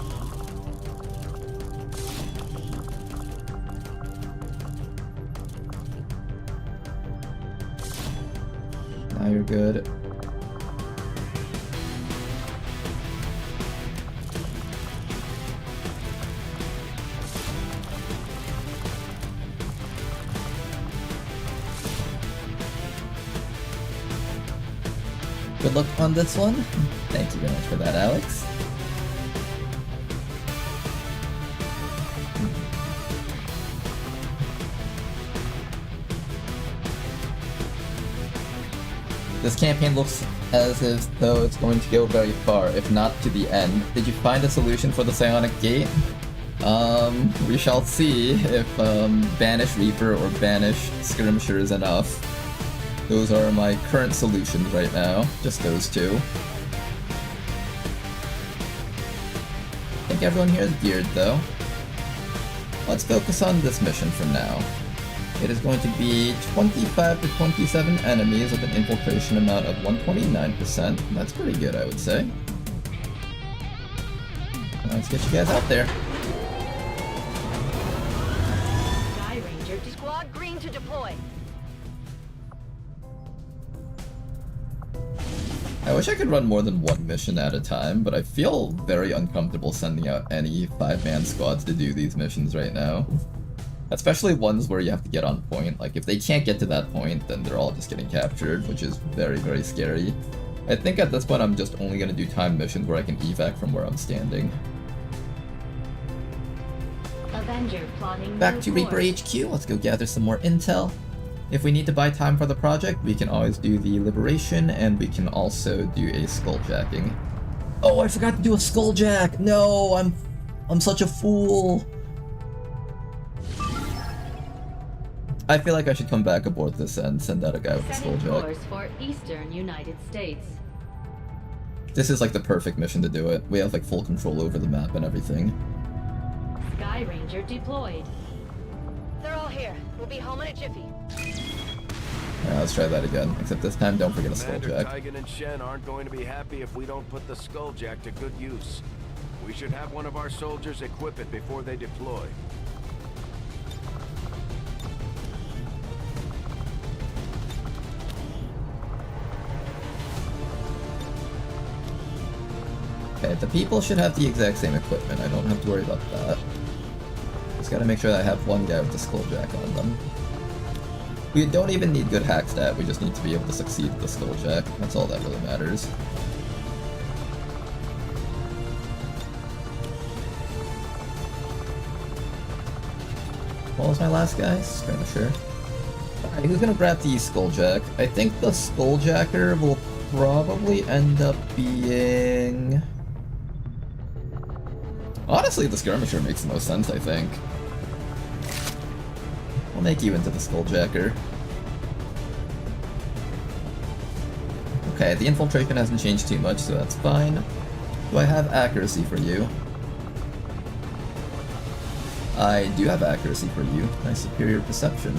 Now you're good. Good luck on this one. Thank you very much for that, Alex. This campaign looks as if though it's going to go very far, if not to the end. Did you find a solution for the Psionic Gate? We shall see if Banish Reaper or Banish Skirmisher is enough. Those are my current solutions right now, just those two. I think everyone here is geared though. Let's focus on this mission for now. It is going to be 25 to 27 enemies with an infiltration amount of 129%. That's pretty good, I would say. Let's get you guys out there. Sky Ranger Squad green to deploy. I wish I could run more than one mission at a time, but I feel very uncomfortable sending out any 5-man squads to do these missions right now. Especially ones where you have to get on point. Like, if they can't get to that point, then they're all just getting captured, which is very, very scary. I think at this point I'm just only going to do time missions where I can evac from where I'm standing. Avenger plotting Back new to Reaper course. HQ, let's go gather some more intel. If we need to buy time for the project, we can always do the Liberation, and we can also do a Skulljacking. Oh, I forgot to do a Skulljack! No, I'm such a fool! I feel like I should come back aboard this and send out a guy with a Setting Skulljack. course for Eastern United States. This is like the perfect mission to do it. We have like full control over the map and everything. Sky Ranger deployed. They're all here. We'll be home in a jiffy. Alright, let's try that again. Except this time, don't forget a Commander Skulljack. Tigan and Shen aren't going to be happy if we don't put the Skulljack to good use. We should have one of our soldiers equip it before they deploy. Okay, the people should have the exact same equipment. I don't have to worry about that. Just gotta make sure that I have one guy with the Skulljack on them. We don't even need good hack stat, we just need to be able to succeed with the Skulljack. That's all that really matters. What was my last guy? Skirmisher. Alright, who's gonna grab the Skulljack? I think the Skulljacker will probably end up being... Honestly, the Skirmisher makes the most sense, I think. I'll make you into the Skulljacker. Okay, the infiltration hasn't changed too much, so that's fine. Do I have accuracy for you? I do have accuracy for you. Nice superior perception.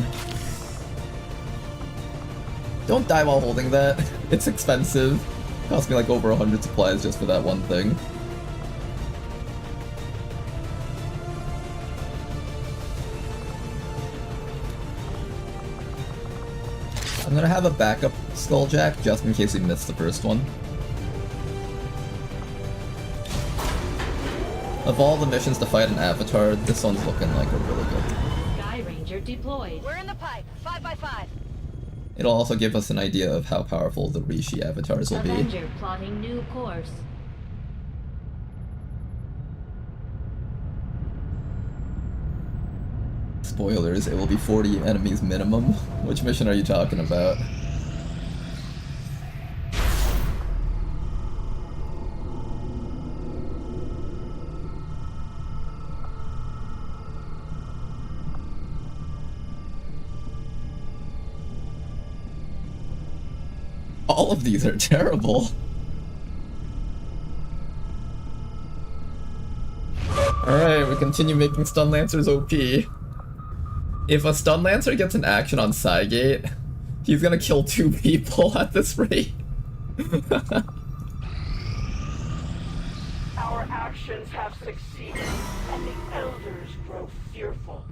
Don't die while holding that. It's expensive. Cost me like over 100 supplies just for that one thing. I'm gonna have a backup Skulljack just in case we miss the first one. Of all the missions to fight an avatar, this one's looking like a really good. Sky Ranger deployed. We're in the pipe. 5x5. It'll also give us an idea of how powerful the Rishi avatars will be. Avenger plotting new course. Spoilers, it will be 40 enemies minimum. Which mission are you talking about? All of these are terrible. Alright, we continue making Stun Lancers OP. If a Stun Lancer gets an action on Cygate, he's gonna kill 2 people at this rate. Our actions have succeeded, and the Elders grow fearful.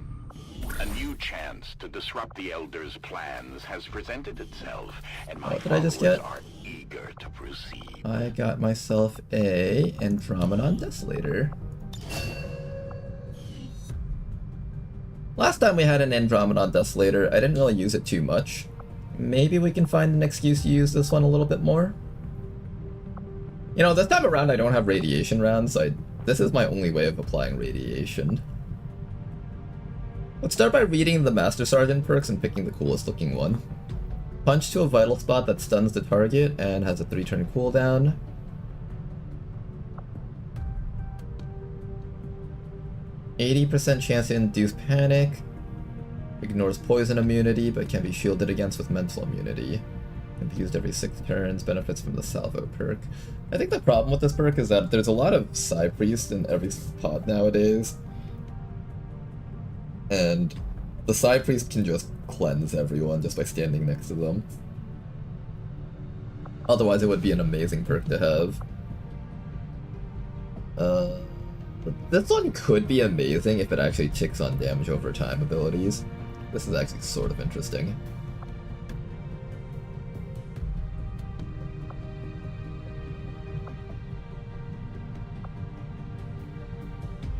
A new chance to disrupt the Elders' plans has presented itself, and my What did I just get? followers are eager to proceed. I got myself a Andromedon Desolator. Last time we had an Andromedon Desolator, I didn't really use it too much. Maybe we can find an excuse to use this one a little bit more. You know, this time around I don't have radiation rounds, this is my only way of applying radiation. Let's start by reading the Master Sergeant perks and picking the coolest looking one. Punch to a vital spot that stuns the target and has a 3-turn cooldown. %80 chance to induce panic. Ignores poison immunity, but can be shielded against with mental immunity. Can be used every 6 turns, benefits from the Salvo perk. I think the problem with this perk is that there's a lot of Psy Priest in every pod nowadays. And the Psy Priest can just cleanse everyone just by standing next to them. Otherwise, it would be an amazing perk to have. This one could be amazing if it actually ticks on damage over time abilities. This is actually sort of interesting.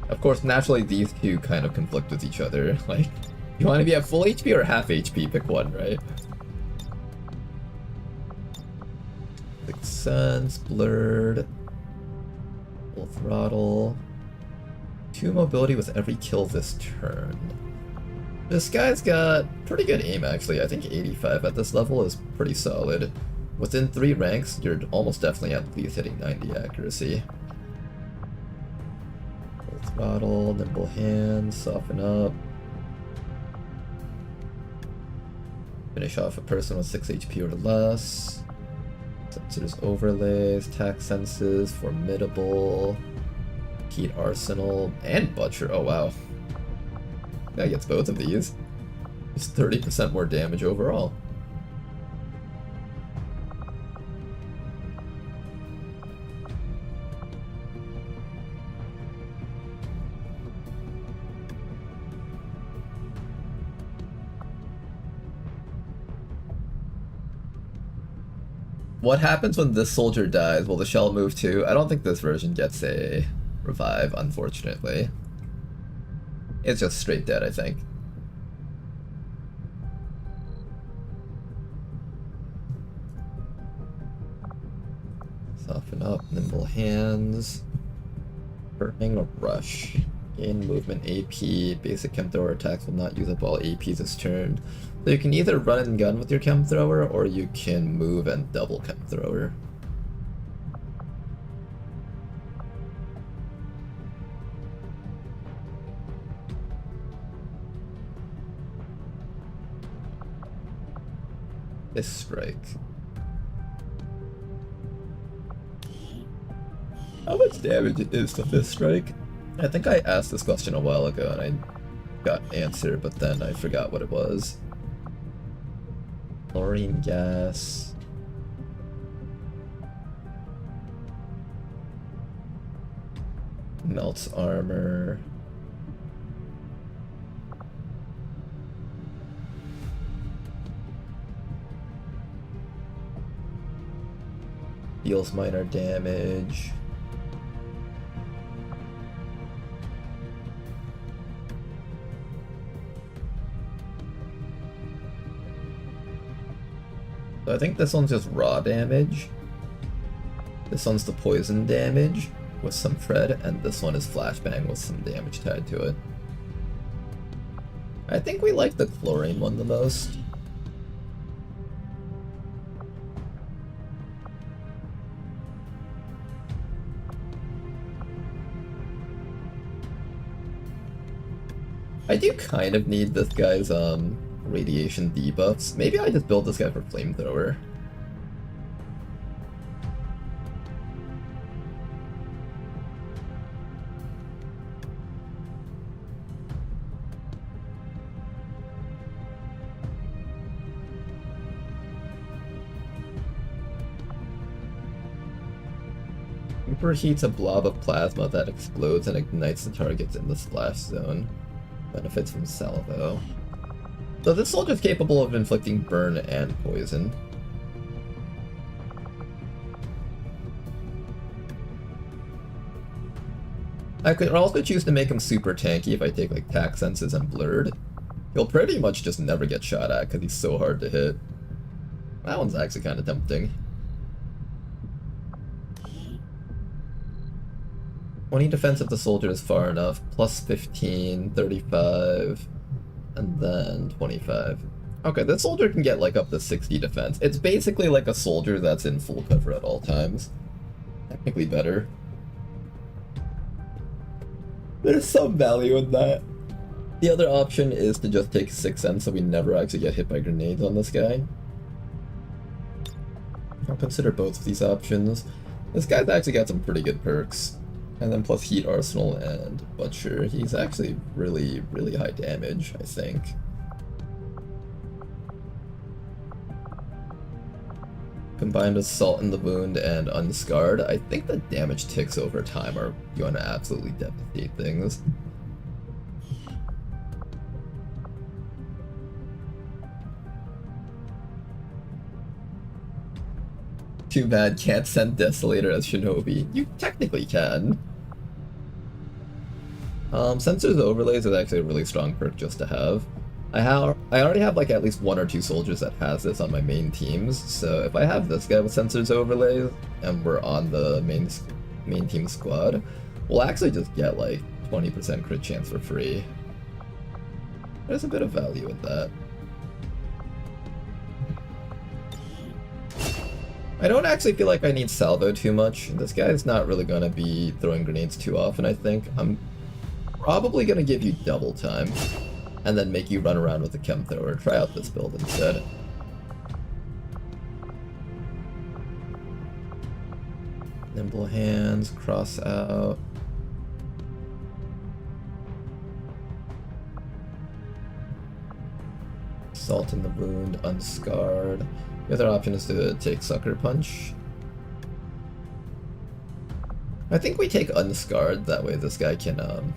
Of course, naturally, these two kind of conflict with each other. Like, you want to be at full HP or half HP? Pick one, right? Sixth Sense, Blurred, Full Throttle. 2 mobility with every kill this turn. This guy's got pretty good aim, actually. I think 85 at this level is pretty solid. Within 3 ranks, you're almost definitely at least hitting 90 accuracy. Full Throttle, Nimble Hands, Soften Up. Finish off a person with 6 HP or less. Sensors Overlays, Tax Senses, Formidable, Heat Arsenal, and Butcher. Oh wow. That gets both of these. It's 30% more damage overall. What happens when this soldier dies? Will the shell move too? I don't think this version gets a revive, unfortunately. It's just straight dead, I think. Soften Up, Nimble Hands, Burning or Rush. Gain movement AP, basic chem thrower attacks will not use up all AP this turn. So you can either run and gun with your chem thrower, or you can move and double chem thrower. This strike. How much damage is the fifth strike? I think I asked this question a while ago and I got an answer, but then I forgot what it was. Chlorine gas. Melts armor. Deals minor damage. So I think this one's just raw damage. This one's the poison damage with some tread, and this one is flashbang with some damage tied to it. I think we like the chlorine one the most. I do kind of need this guy's radiation debuffs. Maybe I just build this guy for flamethrower. Superheats a blob of plasma that explodes and ignites the targets in the splash zone. Benefits from salvo. So this soldier's capable of inflicting burn and poison. I could also choose to make him super tanky if I take like tack senses and blurred. He'll pretty much just never get shot at because he's so hard to hit. That one's actually kind of tempting. 20 defense if the soldier is far enough, plus 15, 35, and then 25. Okay, this soldier can get like up to 60 defense. It's basically like a soldier that's in full cover at all times. Technically better. There's some value in that. The other option is to just take 6 cents so we never actually get hit by grenades on this guy. I'll consider both of these options. This guy's actually got some pretty good perks. And then plus Heat Arsenal and Butcher. He's actually really, really high damage, I think. Combined with Salt in the Wound and Unscarred, I think the damage ticks over time are going to absolutely devastate things. Too bad, can't send Desolator as Shinobi. You technically can. Sensors Overlays is actually a really strong perk just to have. I already have like at least 1 or 2 soldiers that has this on my main teams, so if I have this guy with Sensors Overlays and we're on the main team squad, we'll actually just get like 20% crit chance for free. There's a bit of value in that. I don't actually feel like I need salvo too much. This guy's not really gonna be throwing grenades too often, I think. I'm probably gonna give you double time, and then make you run around with the chem thrower. Try out this build instead. Nimble hands, cross out. Salt in the Wound, Unscarred. The other option is to take Sucker Punch. I think we take Unscarred, that way this guy can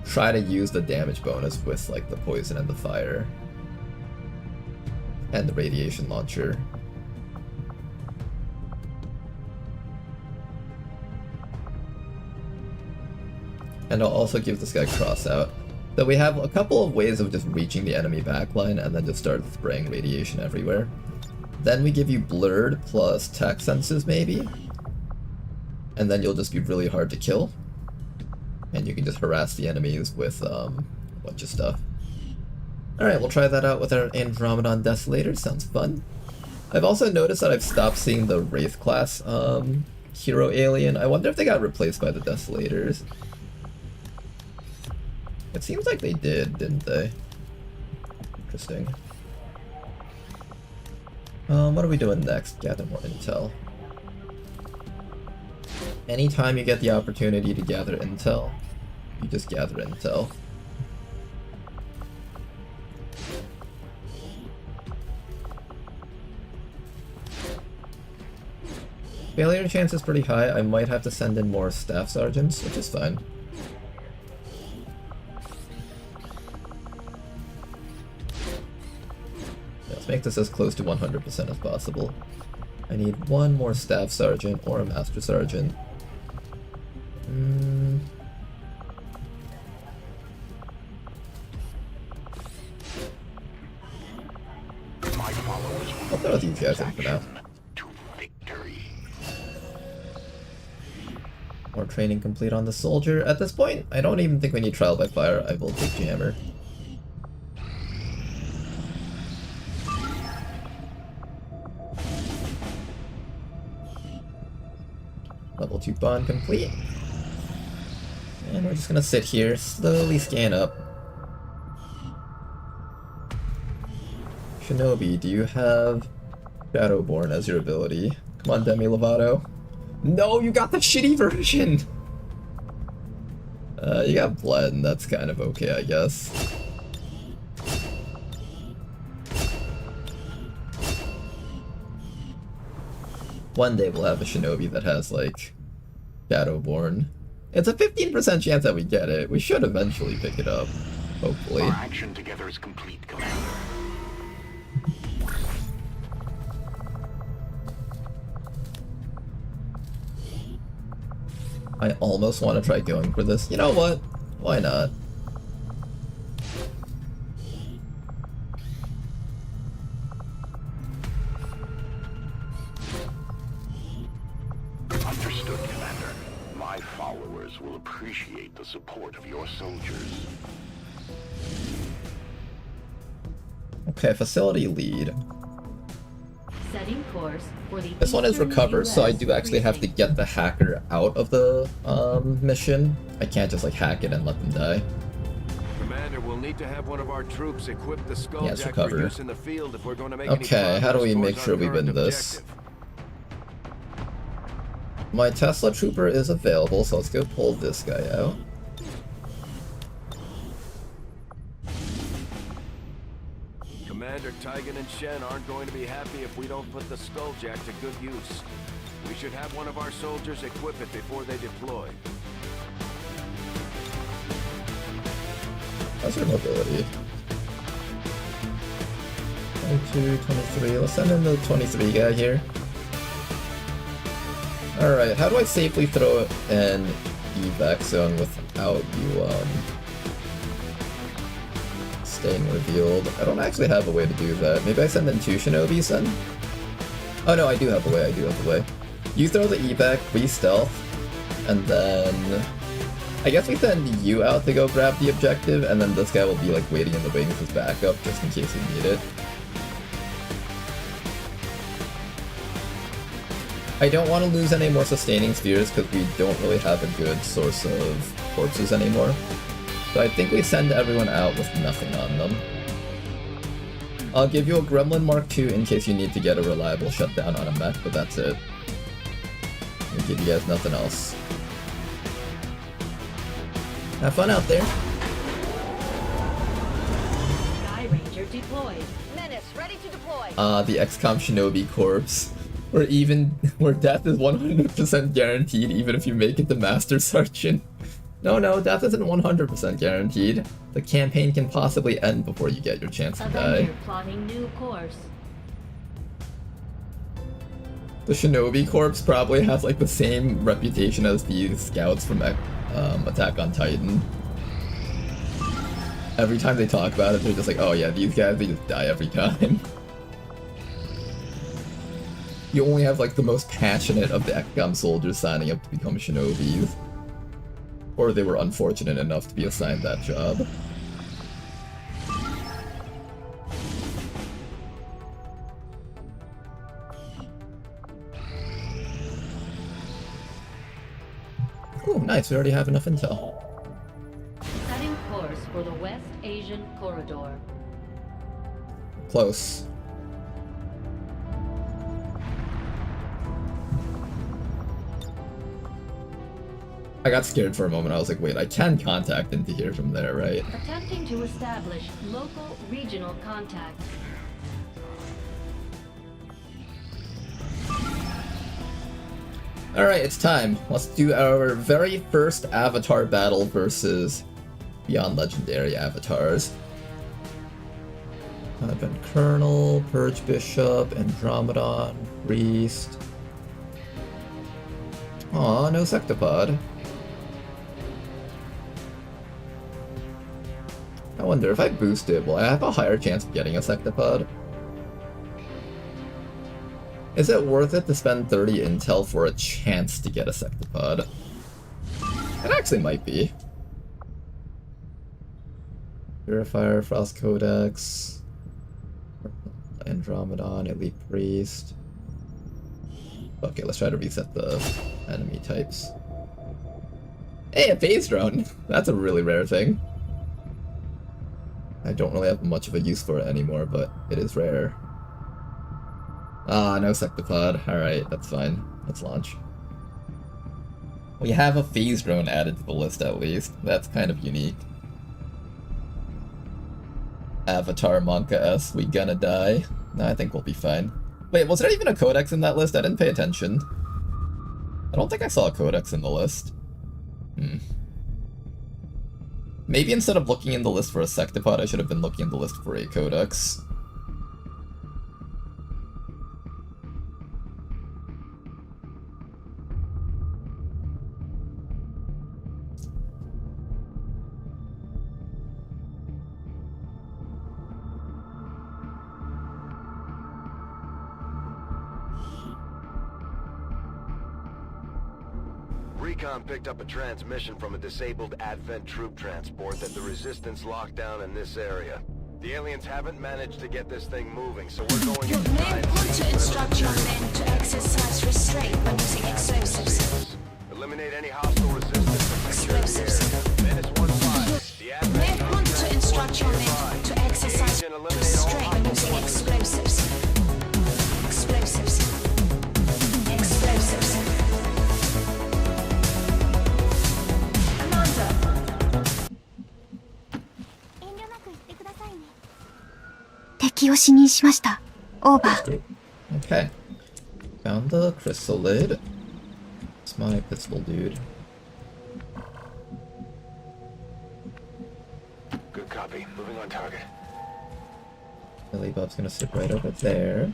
try to use the damage bonus with like the poison and the fire. And the radiation launcher. And I'll also give this guy Cross Out. So we have a couple of ways of just reaching the enemy backline and then just start spraying radiation everywhere. Then we give you Blurred plus Tac Senses maybe. And then you'll just be really hard to kill. And you can just harass the enemies with a bunch of stuff. Alright, we'll try that out with our Andromedon Desolator, sounds fun. I've also noticed that I've stopped seeing the Wraith class hero alien. I wonder if they got replaced by the Desolators. It seems like they did, didn't they? Interesting. What are we doing next? Gather more intel. Anytime you get the opportunity to gather intel, you just gather intel. Failure chance is pretty high. I might have to send in more staff sergeants, which is fine. Let's make this as close to 100% as possible. I need 1 more staff sergeant or a master sergeant. I'll throw these guys in for now. More training complete on the soldier. At this point, I don't even think we need trial by fire. I will take jammer. Level 2 bond complete. And we're just gonna sit here, slowly scan up. Shinobi, do you have Shadowborn as your ability? Come on, Demi Lovato. No, you got the shitty version! You got Blend, that's kind of okay, I guess. One day we'll have a Shinobi that has, like, Shadowborn. It's a 15% chance that we get it. We should eventually pick it up, hopefully. Our action together is complete, Commander. I almost want to try going for this. You know what? Why not? Understood, Commander. My followers will appreciate the support of your soldiers. Okay, facility lead. Setting course for the This one is Eastern recover, so I US do actually have to get the hacker out of the mission. I can't just like hack it and let them die. Commander, we'll need to have one of our troops equip the Skulljack for recover. use in the field if we're going to make Okay, how do we make sure we win this? My Tesla Trooper is available, so let's go pull this guy out. Commander, Tigan and Shen aren't going to be happy if we don't put the Skulljack to good use. We should have one of our soldiers equip it before they deploy. How's your mobility? 22, 23. Let's send in the 23 guy here. Alright, how do I safely throw an evac zone without you staying revealed? I don't actually have a way to do that. Maybe I send in 2 shinobis then? Oh no, I do have a way, You throw the evac, we stealth, and then I guess we send you out to go grab the objective, and then this guy will be like waiting in the wings as backup just in case we need it. I don't want to lose any more sustaining spheres because we don't really have a good source of corpses anymore. So I think we send everyone out with nothing on them. I'll give you a Gremlin Mark II in case you need to get a reliable shutdown on a mech, but that's it. I'll give you guys nothing else. Have fun out there. Sky Ranger deployed. Menace, ready to deploy. The XCOM Shinobi Corps. Where death is 100% guaranteed even if you make it to Master Sergeant. No, death isn't 100% guaranteed. The campaign can possibly end before you get your chance to die. Avenger plotting new course. The Shinobi Corps probably has like the same reputation as the scouts from Attack on Titan. Every time they talk about it, they're just like, oh yeah, these guys, they just die every time. You only have like the most passionate of the XCOM soldiers signing up to become Shinobis. Or they were unfortunate enough to be assigned that job. Ooh, nice, we already have enough intel. Setting course for the West Asian Corridor. Close. I got scared for a moment. I was like, wait, I can contact into here from there, right? Attempting to establish local regional contact. Alright, it's time. Let's do our very first Avatar battle versus Beyond Legendary Avatars. Advent Colonel, Purge Bishop, Andromedon, Priest. Aw, no Sectopod. I wonder if I boost it, will I have a higher chance of getting a Sectopod? Is it worth it to spend 30 intel for a chance to get a Sectopod? It actually might be. Purifier, Frost Codex, Andromedon, Elite Priest. Okay, let's try to reset the enemy types. Hey, a phase drone! That's a really rare thing. I don't really have much of a use for it anymore, but it is rare. Ah, no Sectopod. Alright, that's fine. Let's launch. We have a phase drone added to the list at least. That's kind of unique. Avatar Monka S, we gonna die. No, I think we'll be fine. Wait, was there even a codex in that list? I didn't pay attention. I don't think I saw a codex in the list. Maybe instead of looking in the list for a Sectopod, I should have been looking in the list for a codex. Recon picked up a transmission from a disabled Advent troop transport that the Resistance locked down in this area. The aliens haven't managed to get this thing moving, so we're going You may want to instruct your men to exercise restraint when using explosives. Eliminate any hostile resistance. Explosives. Menace 1-5. The You Advent may want to instruct your men to exercise restraint when using explosives. Explosives. Explosives. を視認しました。オーバー。 Okay. Found the chrysalid. It's my pistol, dude. Good copy. Moving on target. Billy Bob's gonna sit right over there.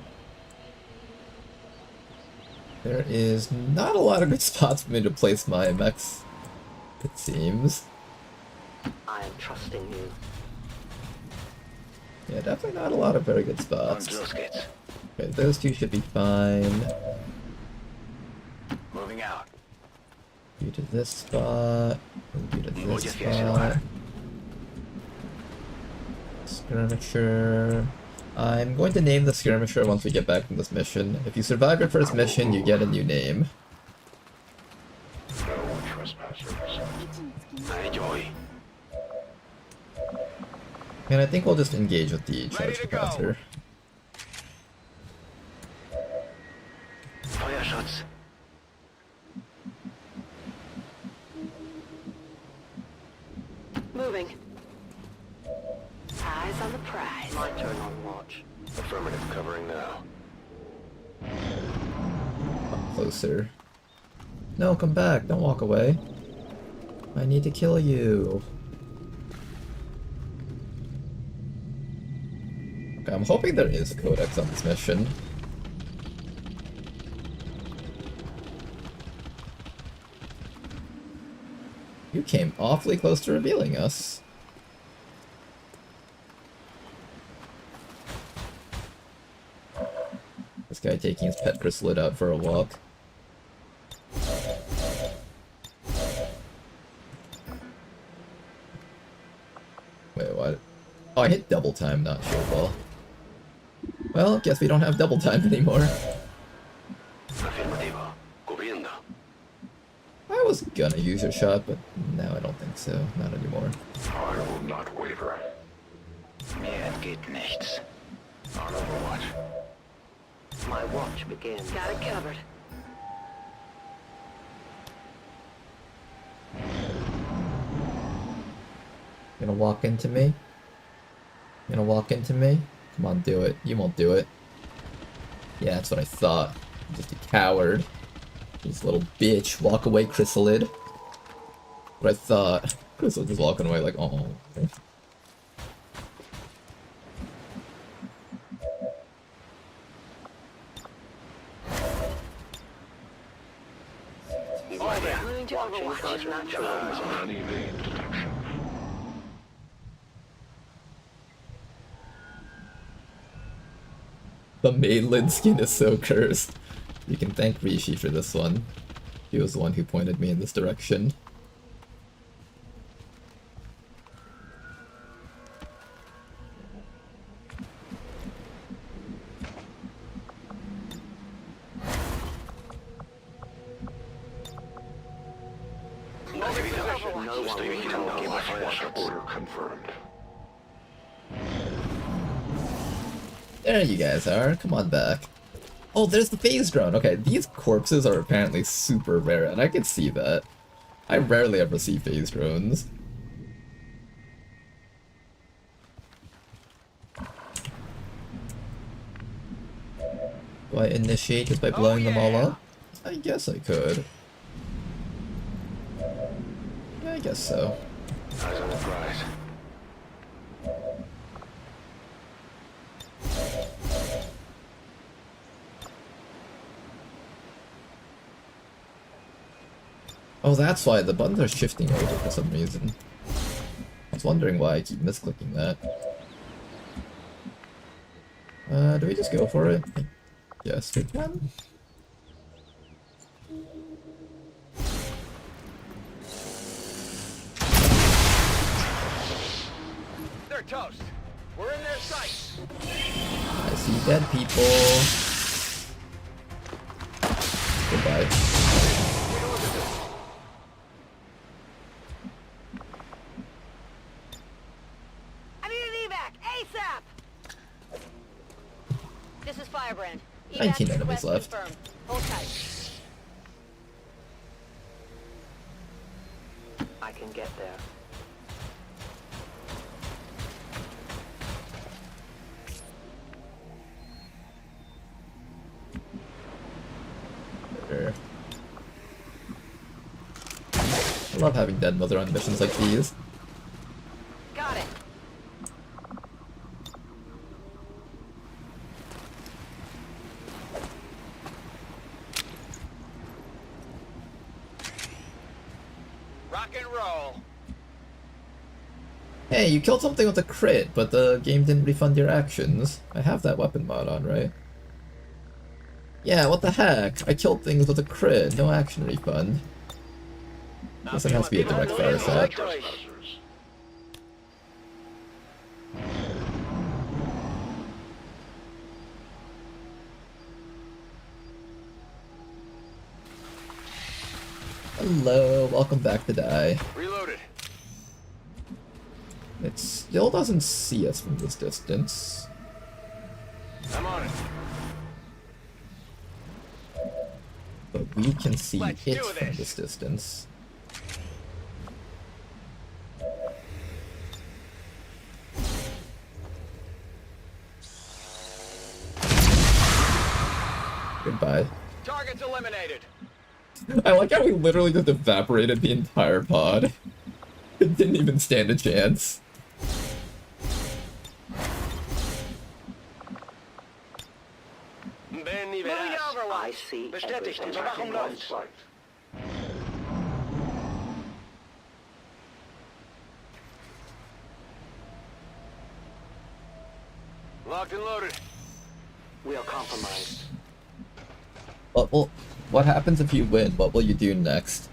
There is not a lot of good spots for me to place my mechs, it seems. I am trusting you. Yeah, definitely not a lot of very good spots. Okay, those two should be fine. Moving out. You to this spot. You to this spot. Skirmisher. I'm going to name the skirmisher once we get back from this mission. If you survive your first mission, you get a new name. No trespassers. And I think we'll just engage with the charge capacitor. Fire shots. Moving. Eyes on the prize. My turn on watch. Affirmative, covering now. Up closer. No, come back. Don't walk away. I need to kill you. Okay, I'm hoping there is a codex on this mission. You came awfully close to revealing us. This guy taking his pet chrysalid out for a walk. Wait, what? Oh, I hit double time, not shield ball. Well, guess we don't have double time anymore. I was gonna use your shot, but now I don't think so. Not anymore. I will not waver. Mir geht nichts. On Overwatch. My watch begins. Got it covered. Gonna walk into me? Gonna walk into me? Come on, do it. You won't do it. Yeah, that's what I thought. Just a coward. This little bitch. Walk away, chrysalid. What I thought. Chrysalid just walking away like, oh. The Maidland skin is so cursed. You can thank Rishi for this one. He was the one who pointed me in this direction. Order confirmed. There you guys are. Come on back. Oh, there's the phase drone. Okay, these corpses are apparently super rare, and I can see that. I rarely ever see phase drones. Do I initiate just by blowing them all up? I guess I could. Yeah, I guess so. Eyes on the prize. Oh, that's why the buttons are shifting over for some reason. I was wondering why I keep misclicking that. Do we just go for it? Yes, we can. They're toast. We're in their sights. I see dead people. Goodbye. I need an evac ASAP. This is Firebrand. 19 enemies left. Confirmed. Hold tight. I can get there. I love having Dead Mother on missions like these. Got it. Rock and roll. Hey, you killed something with a crit, but the game didn't refund your actions. I have that weapon mod on, right? Yeah, what the heck? I killed things with a crit, no action refund. Guess it has to be a direct fire shot. Hello, welcome back to Die. Reloaded. It still doesn't see us from this distance. I'm on it. But we can see Let's it do from this. this distance. Goodbye. Target's eliminated. I like how we literally just evaporated the entire pod. It didn't even stand a chance. Moving over, I see. Bestätigt, die Überwachung läuft. Locked and loaded. We are compromised. Well, what happens if you win? What will you do next?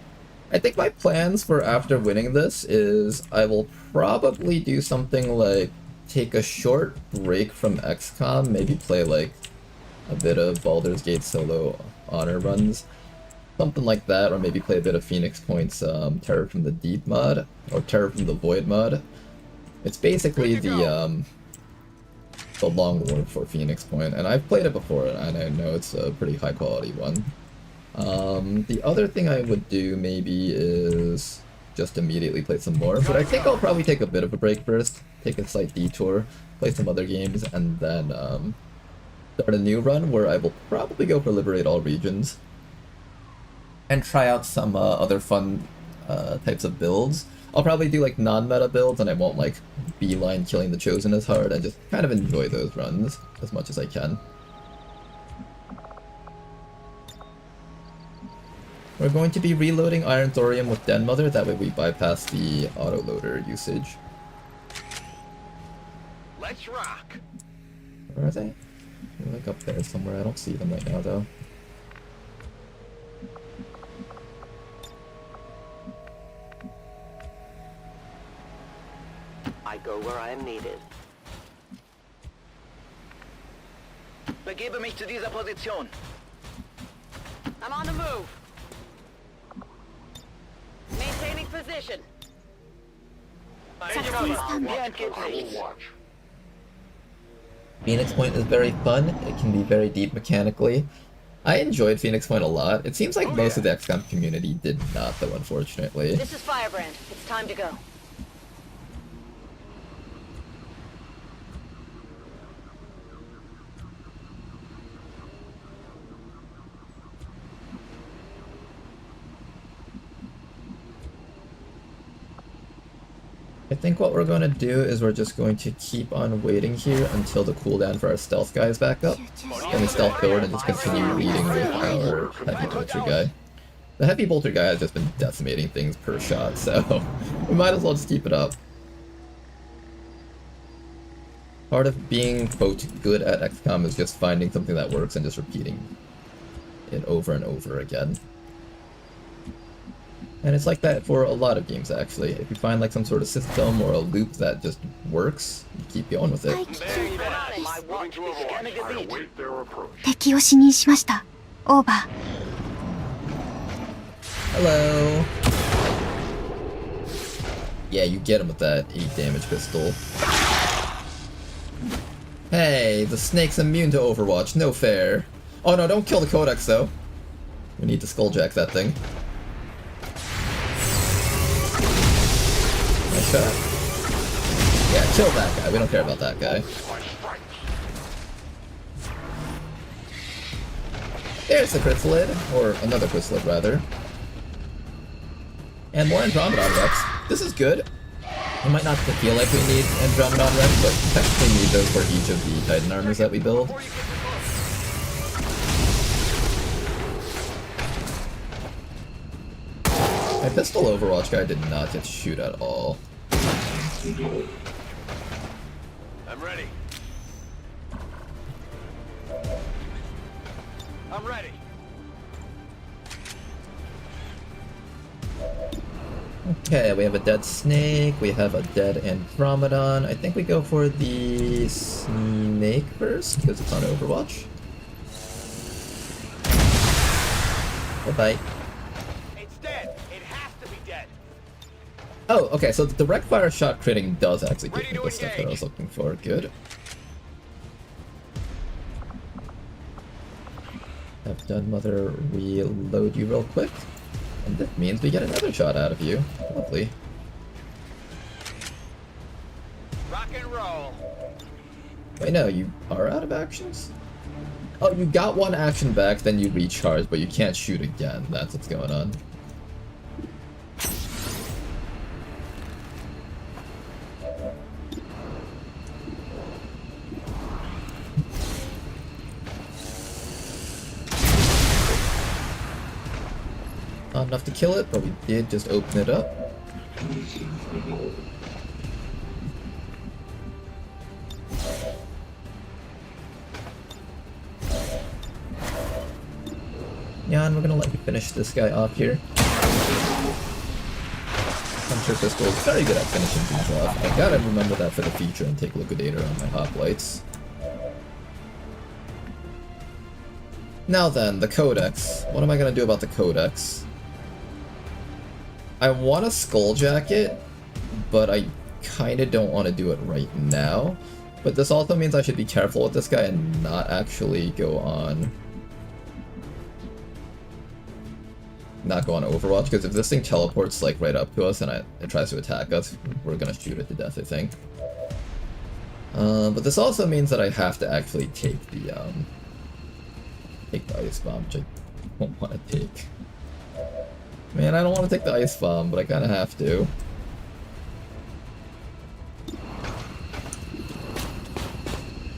I think my plans for after winning this is I will probably do something like take a short break from XCOM, maybe play like a bit of Baldur's Gate solo honor runs, something like that, or maybe play a bit of Phoenix Point's Terror from the Deep mod, or Terror from the Void mod. It's basically the Long War for Phoenix Point, and I've played it before, and I know it's a pretty high quality one. The other thing I would do maybe is just immediately play some more, but I think I'll probably take a bit of a break first, take a slight detour, play some other games, and then start a new run where I will probably go for Liberate All Regions and try out some other fun types of builds. I'll probably do like non-meta builds, and I won't like beeline killing the Chosen as hard. I just kind of enjoy those runs as much as I can. We're going to be reloading Iron Thorium with Den Mother, that way we bypass the autoloader usage. Let's rock. Where are they? They're like up there somewhere, I don't see them right now though. I go where I am needed. Begebe mich zu dieser Position. I'm on the move. Maintaining position. Phoenix Point is very fun, it can be very deep mechanically. I enjoyed Phoenix Point a lot. It seems like most of the XCOM community did not though, unfortunately. This is Firebrand. It's time to go. I think what we're going to do is we're just going to keep on waiting here until the cooldown for our stealth guy is back up. Then we stealth forward and just continue leading with our heavy bolter guy. The heavy bolter guy has just been decimating things per shot, so we might as well just keep it up. Part of being, quote, good at XCOM is just finding something that works and just repeating it over and over again. And it's like that for a lot of games, actually. If you find like some sort of system or a loop that just works, you keep going with it. 敵を視認しました。オーバー。 Hello. Yeah, you get him with that 8 damage pistol. Hey, the snake's immune to Overwatch, no fair. Oh no, don't kill the Codex though. We need to skulljack that thing. Nice shot. Yeah, kill that guy. We don't care about that guy. There's the chrysalid, or another chrysalid rather. And more Andromedon Rex. This is good. We might not feel like we need Andromedon Rex, but technically need those for each of the Titan armors that we build. My pistol Overwatch guy did not get shoot at all. I'm ready. I'm ready. Okay, we have a dead snake, we have a dead Andromedon. I think we go for the snake first, because it's on Overwatch. Bye-bye. It's dead. It has to be dead. Oh, okay, so the direct fire shot critting does actually give me the stuff that I was looking for. Good. Have done Mother reload you real quick. And that means we get another shot out of you. Lovely. Rock and roll. Wait, no, you are out of actions? Oh, you got one action back, then you recharge, but you can't shoot again. That's what's going on. Not enough to kill it, but we did just open it up. Yeah, and we're gonna let you finish this guy off here. Hunter Pistol is very good at finishing things off. I gotta remember that for the future and take Liquidator on my hoplites. Now then, the Codex. What am I gonna do about the Codex? I want a Skull Jacket, but I kinda don't want to do it right now. But this also means I should be careful with this guy and not actually go on... not go on Overwatch, because if this thing teleports like right up to us and it tries to attack us, we're gonna shoot it to death, I think. But this also means that I have to actually take the Ice Bomb, which I don't want to take. Man, I don't want to take the Ice Bomb, but I kind of have to.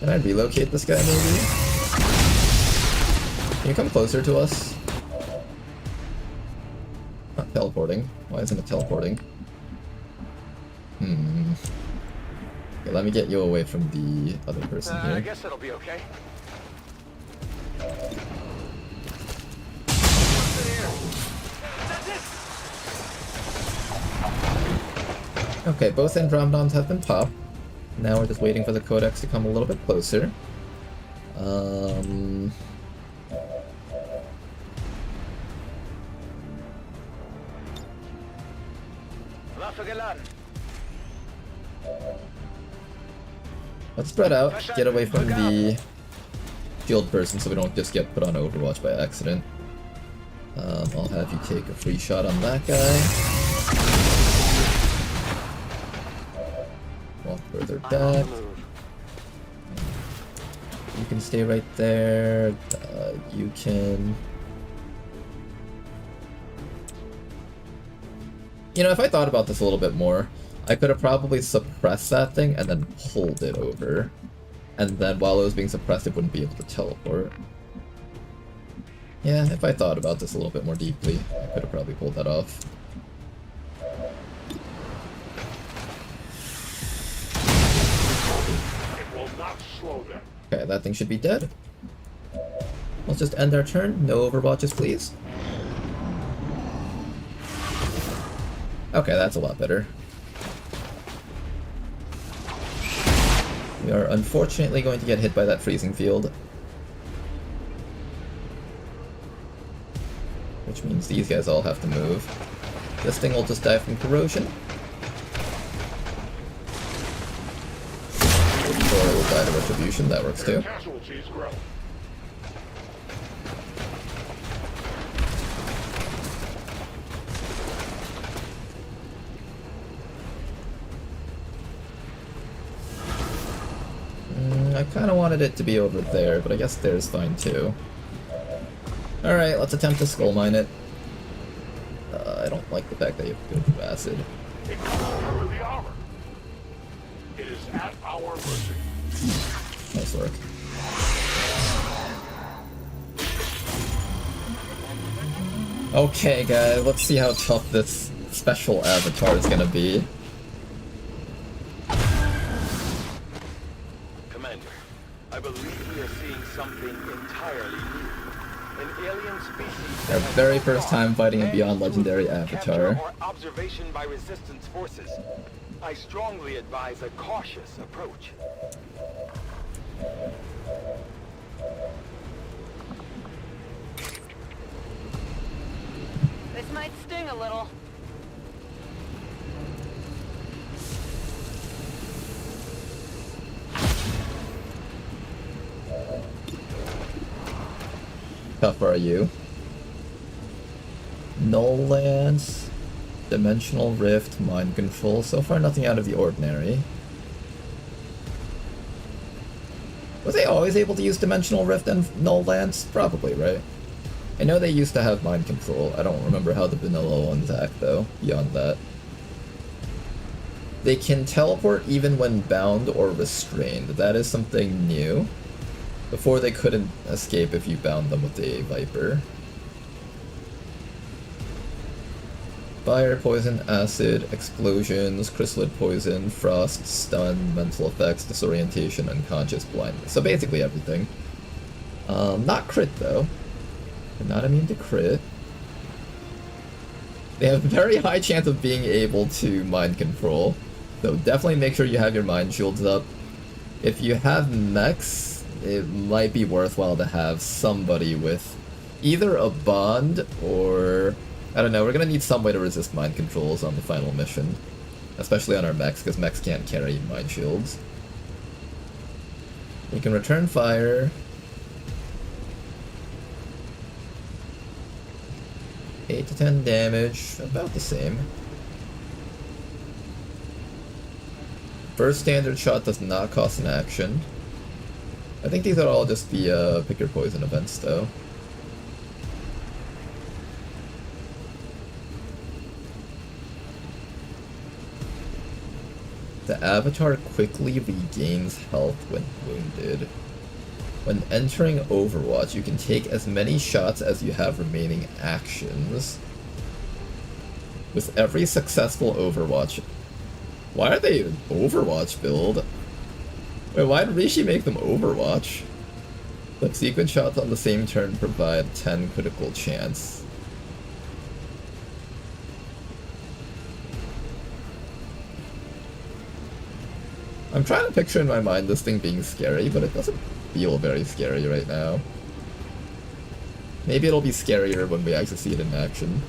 Can I relocate this guy, maybe? Can you come closer to us? Not teleporting. Why isn't it teleporting? Okay, let me get you away from the other person here. I guess it'll be okay. Okay, both Andromedons have been popped. Now we're just waiting for the Codex to come a little bit closer. Let's spread out, get away from the shield person so we don't just get put on Overwatch by accident. I'll have you take a free shot on that guy. Walk further back. You can stay right there. You can... You know, if I thought about this a little bit more, I could have probably suppressed that thing and then pulled it over. And then while it was being suppressed, it wouldn't be able to teleport. Yeah, if I thought about this a little bit more deeply, I could have probably pulled that off. Okay, that thing should be dead. Let's just end our turn. No Overwatches, please. Okay, that's a lot better. We are unfortunately going to get hit by that freezing field. Which means these guys all have to move. This thing will just die from corrosion. Or it will die to retribution, that works too. I kind of wanted it to be over there, but I guess there's fine too. Alright, let's attempt to skull mine it. I don't like the fact that you have to go through acid. It comes through the armor. It is at our mercy. Nice work. Okay, guys, let's see how tough this special avatar is gonna be. Commander, I believe we are seeing something entirely new. An alien species. Our very first time fighting a Beyond Legendary avatar. Capture or observation by resistance forces. I strongly advise a cautious approach. This might sting a little. Tough are you? Null Lance, Dimensional Rift, Mind Control. So far, nothing out of the ordinary. Was they always able to use Dimensional Rift and Null Lance? Probably, right? I know they used to have Mind Control. I don't remember how the vanilla ones act, though, beyond that. They can teleport even when bound or restrained. That is something new. Before, they couldn't escape if you bound them with a Viper. Fire, poison, acid, explosions, chrysalid poison, frost, stun, mental effects, disorientation, unconscious, blindness. So basically everything. Not crit, though. They're not immune to crit. They have a very high chance of being able to mind control. So definitely make sure you have your mind shields up. If you have mechs, it might be worthwhile to have somebody with either a bond or, I don't know, we're gonna need some way to resist mind controls on the final mission. Especially on our mechs, because mechs can't carry mind shields. You can return fire. 8 to 10 damage, about the same. First standard shot does not cost an action. I think these are all just the pick your poison events, though. The avatar quickly regains health when wounded. When entering Overwatch, you can take as many shots as you have remaining actions. With every successful Overwatch... Why are they an Overwatch build? Wait, why did Rishi make them Overwatch? Subsequent shots on the same turn provide 10 critical chance. I'm trying to picture in my mind this thing being scary, but it doesn't feel very scary right now. Maybe it'll be scarier when we actually see it in action.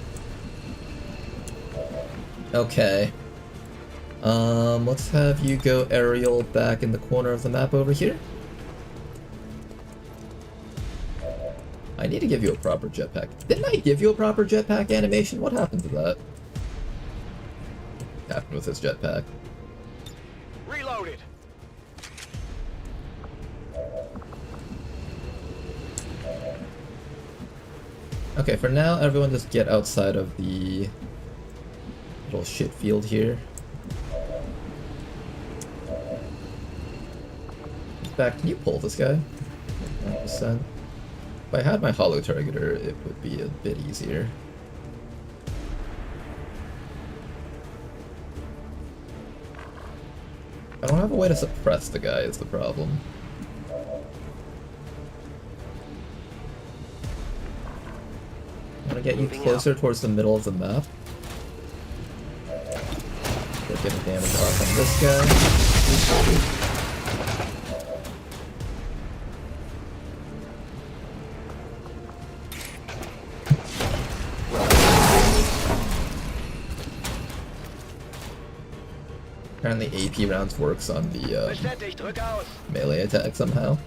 Okay. Let's have you go aerial back in the corner of the map over here. I need to give you a proper jetpack. Didn't I give you a proper jetpack animation? What happened to that? What happened with this jetpack? Reloaded. Okay, for now, everyone just get outside of the little shit field here. In fact, can you pull this guy? 100%. If I had my holo targeter, it would be a bit easier. I don't have a way to suppress the guy is the problem. I want to get you closer towards the middle of the map. Get getting damage off on this guy. Apparently AP rounds works on the melee attack somehow.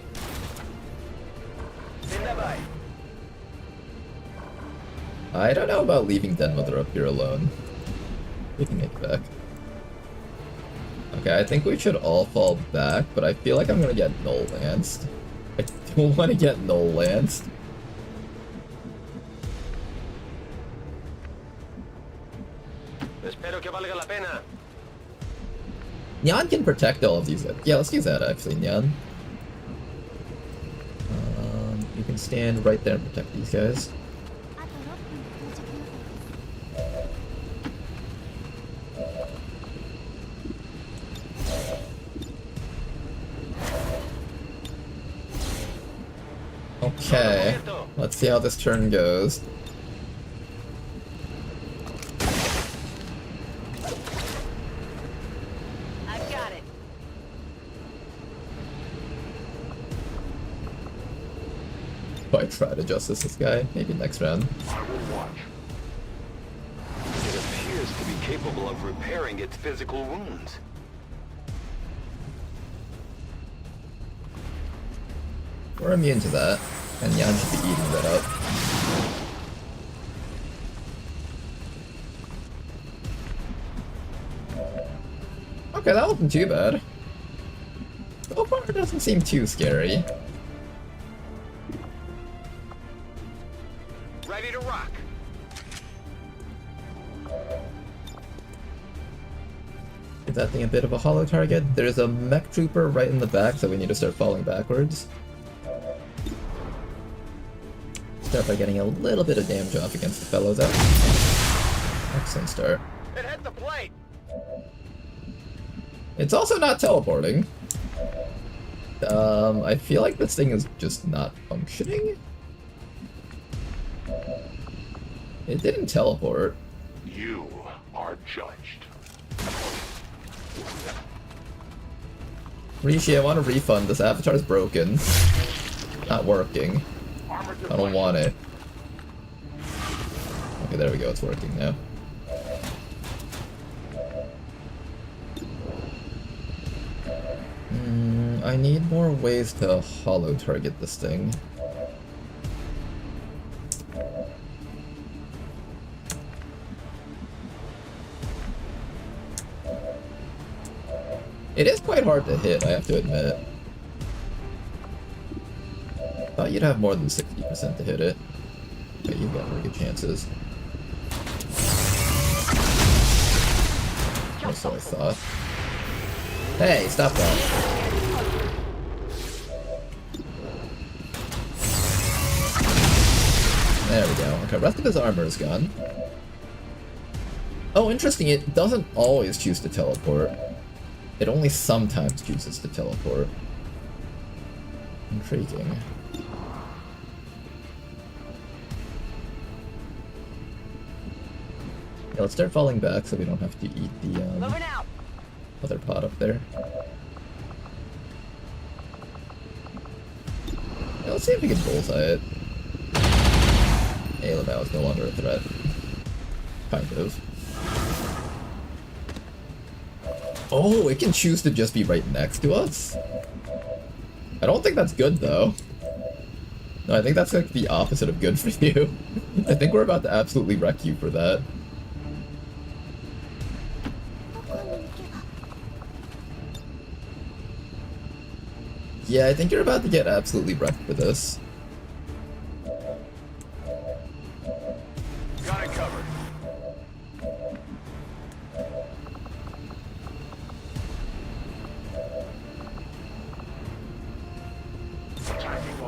I don't know about leaving Den Mother up here alone. We can make it back. Okay, I think we should all fall back, but I feel like I'm gonna get null lanced. I don't want to get null lanced. Espero que valga la pena. Nyan can protect all of these. Yeah, let's use that actually, Nyan. You can stand right there and protect these guys. Okay, let's see how this turn goes. I've got it. Might try to justice this guy, maybe next round. I will watch. It appears to be capable of repairing its physical wounds. We're immune to that, and Yan should be eating that up. Okay, that wasn't too bad. So far, it doesn't seem too scary. Ready to rock. Is that thing a bit of a hollow target? There's a mech trooper right in the back, so we need to start falling backwards. Start by getting a little bit of damage off against the fellows out. Excellent start. It hit the plate. It's also not teleporting. I feel like this thing is just not functioning. It didn't teleport. You are judged. Rishi, I want a refund. This avatar's broken. Not working. I don't want it. Okay, there we go. It's working now. I need more ways to hollow target this thing. It is quite hard to hit, I have to admit. Thought you'd have more than 60% to hit it, but you've got very good chances. Or so I thought. Hey, stop that. There we go. Okay, rest of his armor is gone. Oh, interesting, it doesn't always choose to teleport. It only sometimes chooses to teleport. Intriguing. Yeah, let's start falling back so we don't have to eat the other pot up there. Yeah, let's see if we can bullseye it. Hey, Lamau is no longer a threat. Kind of. Oh, it can choose to just be right next to us? I don't think that's good, though. No, I think that's like the opposite of good for you. I think we're about to absolutely wreck you for that. Yeah, I think you're about to get absolutely wrecked for this. Got it covered.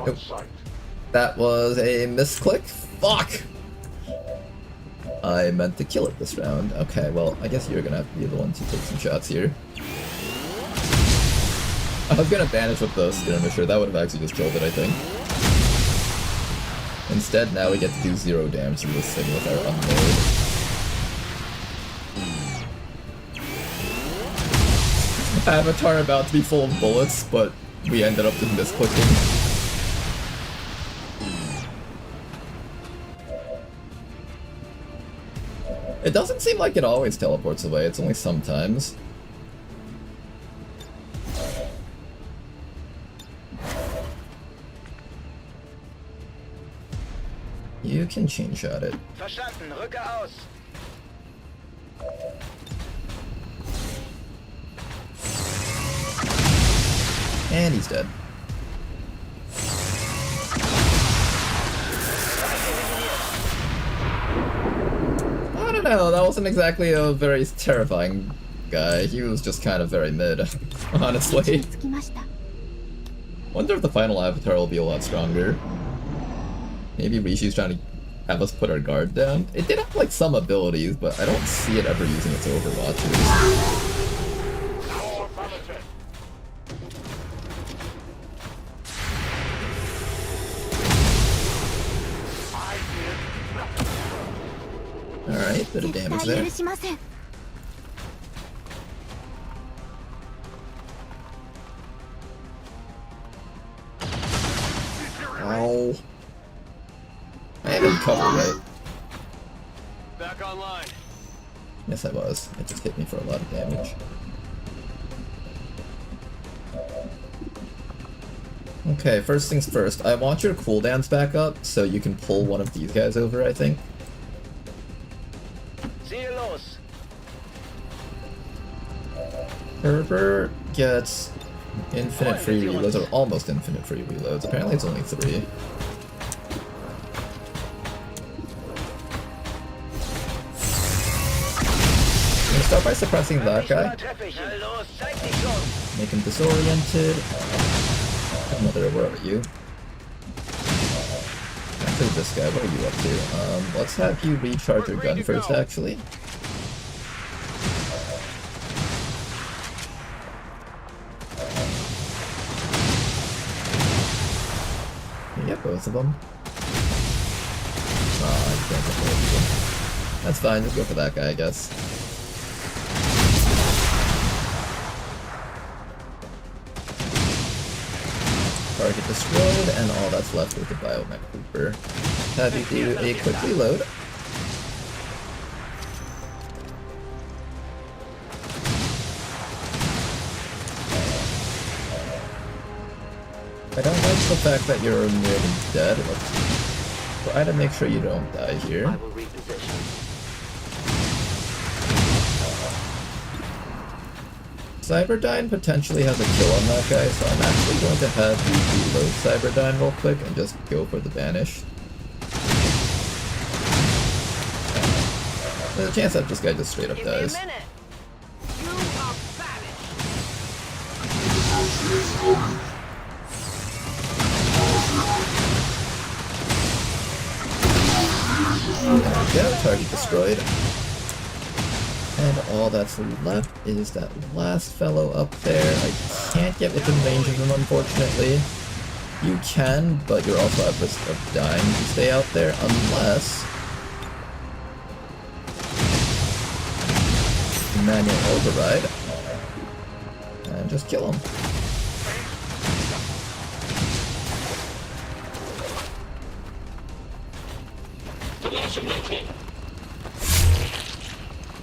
Nope. That was a misclick. Fuck! I meant to kill it this round. Okay, well, I guess you're gonna have to be the one to take some shots here. I was gonna banish with the skirmisher, that would have actually just killed it, I think. Instead, now we get to do 0 damage to this thing with our unload. Avatar about to be full of bullets, but we ended up just misclicking. It doesn't seem like it always teleports away, it's only sometimes. You can chain shot it. Verstanden, rücke aus. And he's dead. Not don't know, that wasn't exactly a very terrifying guy. He was just kind of very mid, honestly. Wonder if the final avatar will be a lot stronger. Maybe Rishi's trying to have us put our guard down. It did have like some abilities, but I don't see it ever using its Overwatchers. Alright, bit of damage there. Ow. I am in cover, right? Back online. Yes, I was. It just hit me for a lot of damage. Okay, first things first. I want your cooldowns back up so you can pull one of these guys over, I think. Cielos. Herbert gets infinite free reloads, or almost infinite free reloads. Apparently it's only 3. I'm gonna start by suppressing that guy. Make him disoriented. Mother, where are you? Actually, this guy, what are you up to? Let's have you recharge your gun first, actually. Can you get both of them? Oh, I can't get both of them. That's fine, just go for that guy, I guess. Target destroyed, and all that's left with the Biomech Cooper. Have you do a quick reload. I don't like the fact that you're nearly dead. Let's try to make sure you don't die here. I will reposition. Cyberdyne potentially has a kill on that guy, so I'm actually going to have you reload Cyberdyne real quick and just go for the banish. There's a chance that this guy just straight up dies. There we go, target destroyed. And all that's left is that last fellow up there. I can't get within range of him, unfortunately. You can, but you're also at risk of dying if you stay out there, unless manual override and just kill him.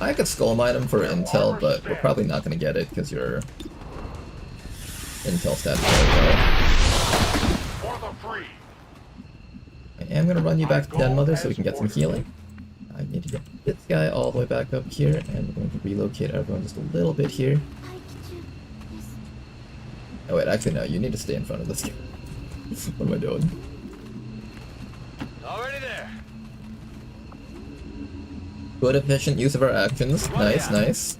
I could skull mine him for intel, but we're probably not going to get it because your intel stats are low. I am going to run you back to Den Mother so we can get some healing. I need to get this guy all the way back up here, and we're going to relocate everyone just a little bit here. Oh wait, actually no, you need to stay in front of this guy. What am I doing? Already there. Good efficient use of our actions. Nice, nice.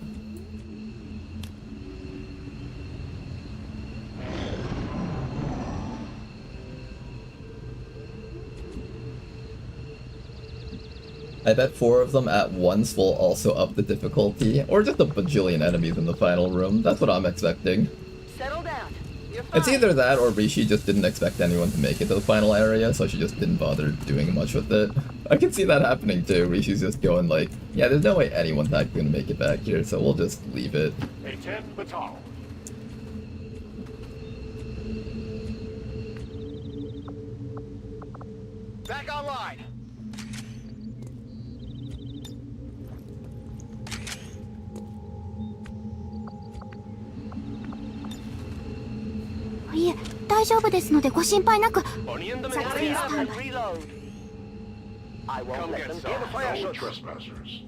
I bet 4 of them at once will also up the difficulty, or just a bajillion enemies in the final room. That's what I'm expecting. Settle down. You're fine. It's either that or Rishi just didn't expect anyone to make it to the final area, so she just didn't bother doing much with it. I can see that happening too. Rishi's just going like, yeah, there's no way anyone's actually gonna make it back here, so we'll just leave it. A 10 battalion. Back online.いえ、大丈夫ですのでご心配なく。 Poniendo me 作戦スタンバイ。 Reload. I won't Come let get them some. get a fire No shot. trespassers.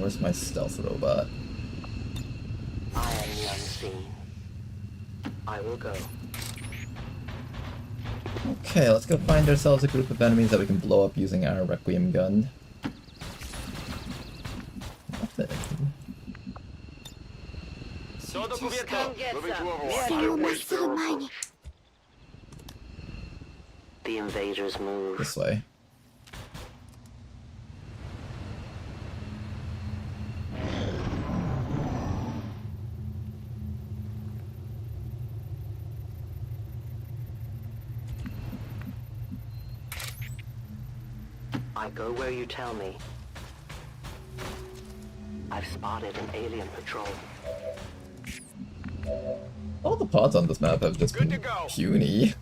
Where's my stealth robot? I am the unseen. I will go. Okay, let's go find ourselves a group of enemies that we can blow up using our Requiem gun. Nothing. The invaders move. This way. I go where you tell me. I've spotted an alien patrol. All the pods on this map have just been puny.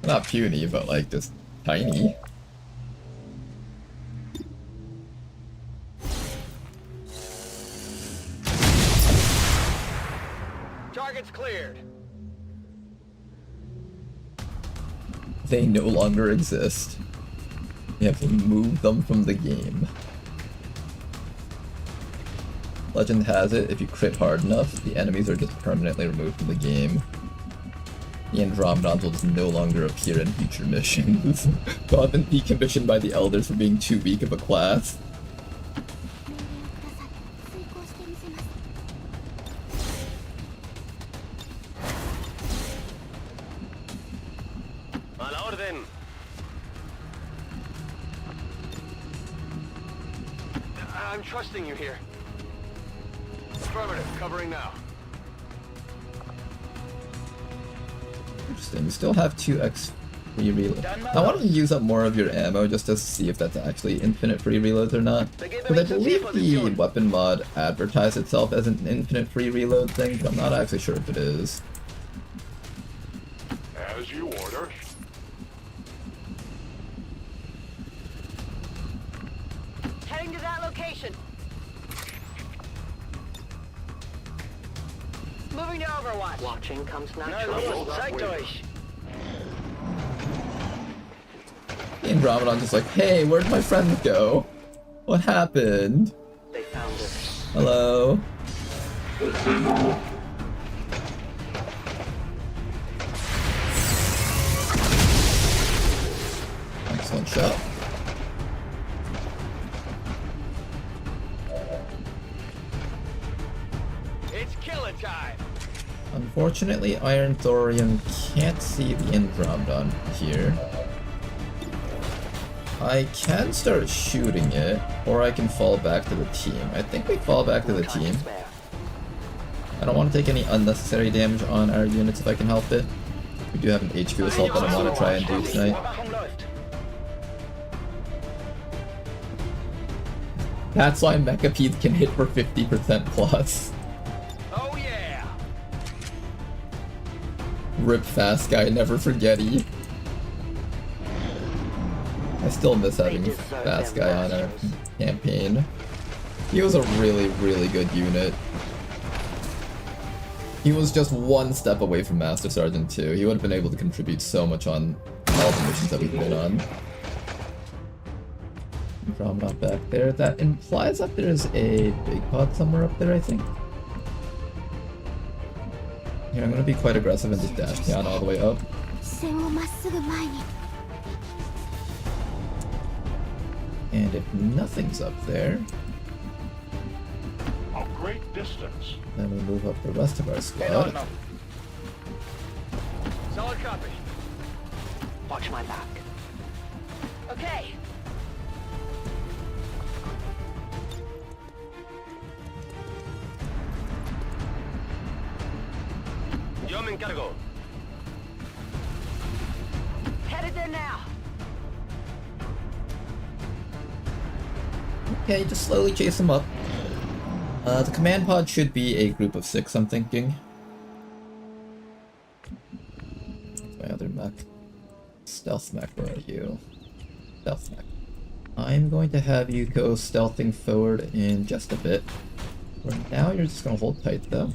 Not puny, but like just tiny. Target's cleared. They no longer exist. You have to move them from the game. Legend has it, if you crit hard enough, the enemies are just permanently removed from the game. The Andromedons will just no longer appear in future missions. They'll have been decommissioned by the Elders for being too weak of a class. I'm trusting you here. Affirmative, covering now. Interesting, you still have 2x free reload. I want to use up more of your ammo just to see if that's actually infinite free reloads or not. Because I believe the weapon mod advertised itself as an infinite free reload thing, but I'm not actually sure if it is. As you order. Heading to that location. Moving to Overwatch. Watching comes naturally. The Andromedon's just like, hey, where'd my friend go? What happened? They found us. Hello? Excellent shot. It's killing time. Unfortunately, Iron Thorium can't see the Andromedon here. I can start shooting it, or I can fall back to the team. I think we fall back to the team. I don't want to take any unnecessary damage on our units if I can help it. We do have an HQ assault that I want to try and do tonight. That's why Mechapedes can hit for 50% plus. Oh yeah! Rip Fast Guy, never forgetty. I still miss having Fast Guy on our campaign. He was a really, really good unit. He was just one step away from Master Sergeant too. He would have been able to contribute so much on all the missions that we've been on. Andromeda back there. That implies that there's a big pod somewhere up there, I think. Here, I'm gonna be quite aggressive and just dash down all the way up. And if nothing's up there, A great distance. then we move up the rest of our squad. Solid copy. Watch my back. Okay. Yo me encargo. Headed there now. Okay, just slowly chase him up. The command pod should be a group of 6, I'm thinking. My other mech. Stealth mech, where are you? Stealth mech. I'm going to have you go stealthing forward in just a bit. For now, you're just going to hold tight, though.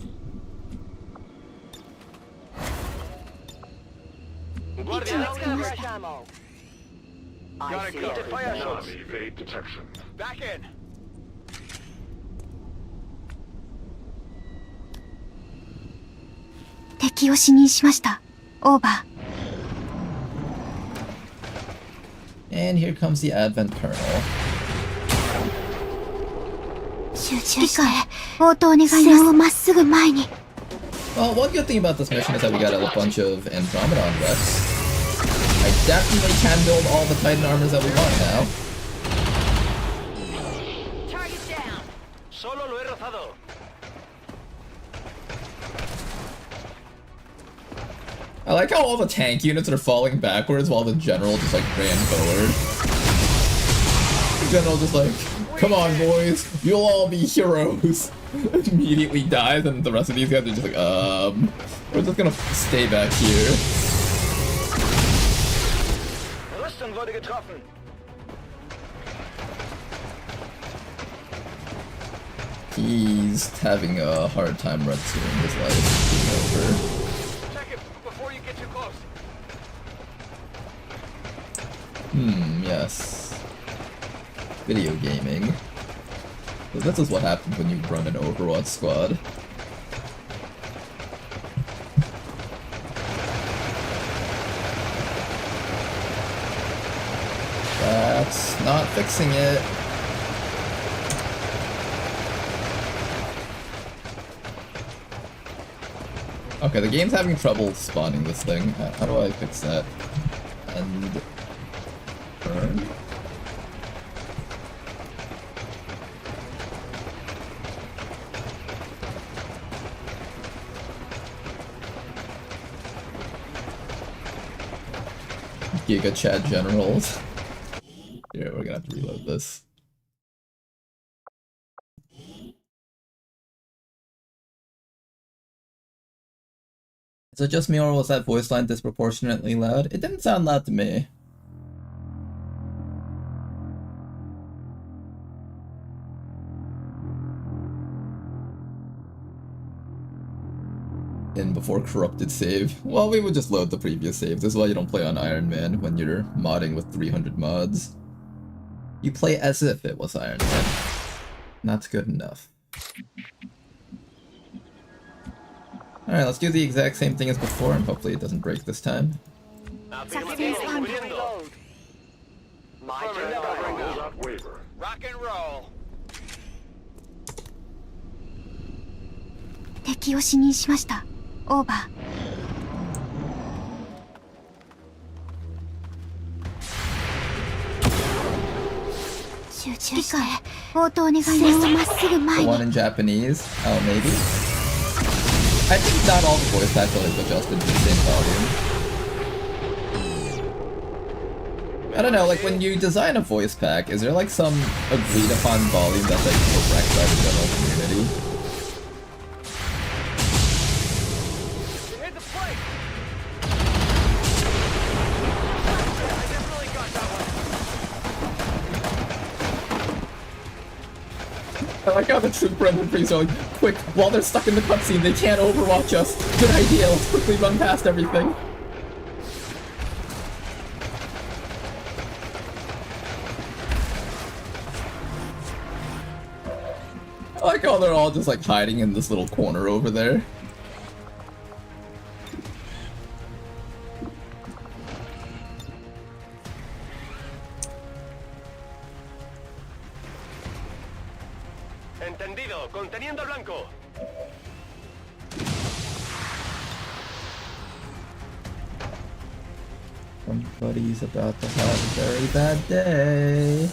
Got it covered. Non-evade detection. Back in. 敵を死認しました。オーバー。 And here comes the Advent Colonel. 集中して応答願います。視線をまっすぐ前に。 Well, one good thing about this mission is that we got a bunch of Andromedon reps. I definitely can build all the Titan armors that we want now. Target down. Solo lo he rozado. I like how all the tank units are falling backwards while the general just like ran forward. The general just like, come on boys, you'll all be heroes. Immediately dies, and the rest of these guys are just like, we're just gonna stay back here. Rüstung wurde getroffen. He's having a hard time rescuing his life being over. Check it before you get too close. Yes. Video gaming. So this is what happens when you run an Overwatch squad. That's not fixing it. Okay, the game's having trouble spawning this thing. How do I fix that? And burn. Giga Chat Generals. Here, we're gonna have to reload this. Is it just me, or was that voice line disproportionately loud? It didn't sound loud to me. In before corrupted save. Well, we would just load the previous save. This is why you don't play on Iron Man when you're modding with 300 mods. You play as if it was Iron Man. Not good enough. Alright, let's do the exact same thing as before, and hopefully it doesn't break this time. Rock and roll. 敵を死認しました。オーバー。集中して応答願います。視線をまっすぐ前 The に。 one in Japanese? Oh, maybe? I think not all the voice packs are adjusted to the same volume. I don't know, like when you design a voice pack, is there like some agreed upon volume that's like correct by the general community? I like how the trooper and the priest are like, quick, while they're stuck in the cutscene, they can't overwatch us. Good idea, let's quickly run past everything. I like how they're all just like hiding in this little corner over there. Entendido, conteniendo blanco. Somebody's about to have a very bad day.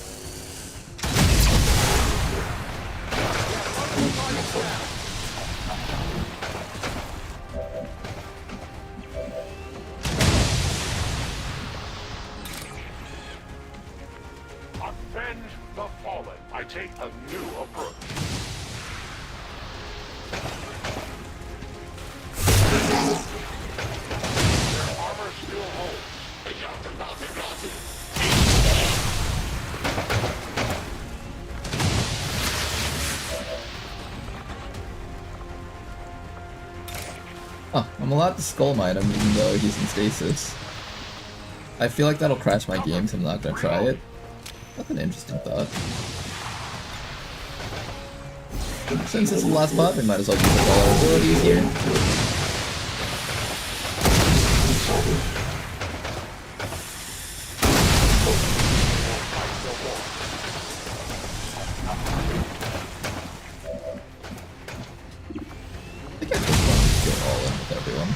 Avenge the fallen. I take a new approach. Their armor still holds. Oh, I'm allowed to skull mine him even though he's in stasis. I feel like that'll crash my game, so I'm not gonna try it. That's an interesting thought. Since this is the last mod, we might as well use all our abilities here. I think I just want to go all in with everyone.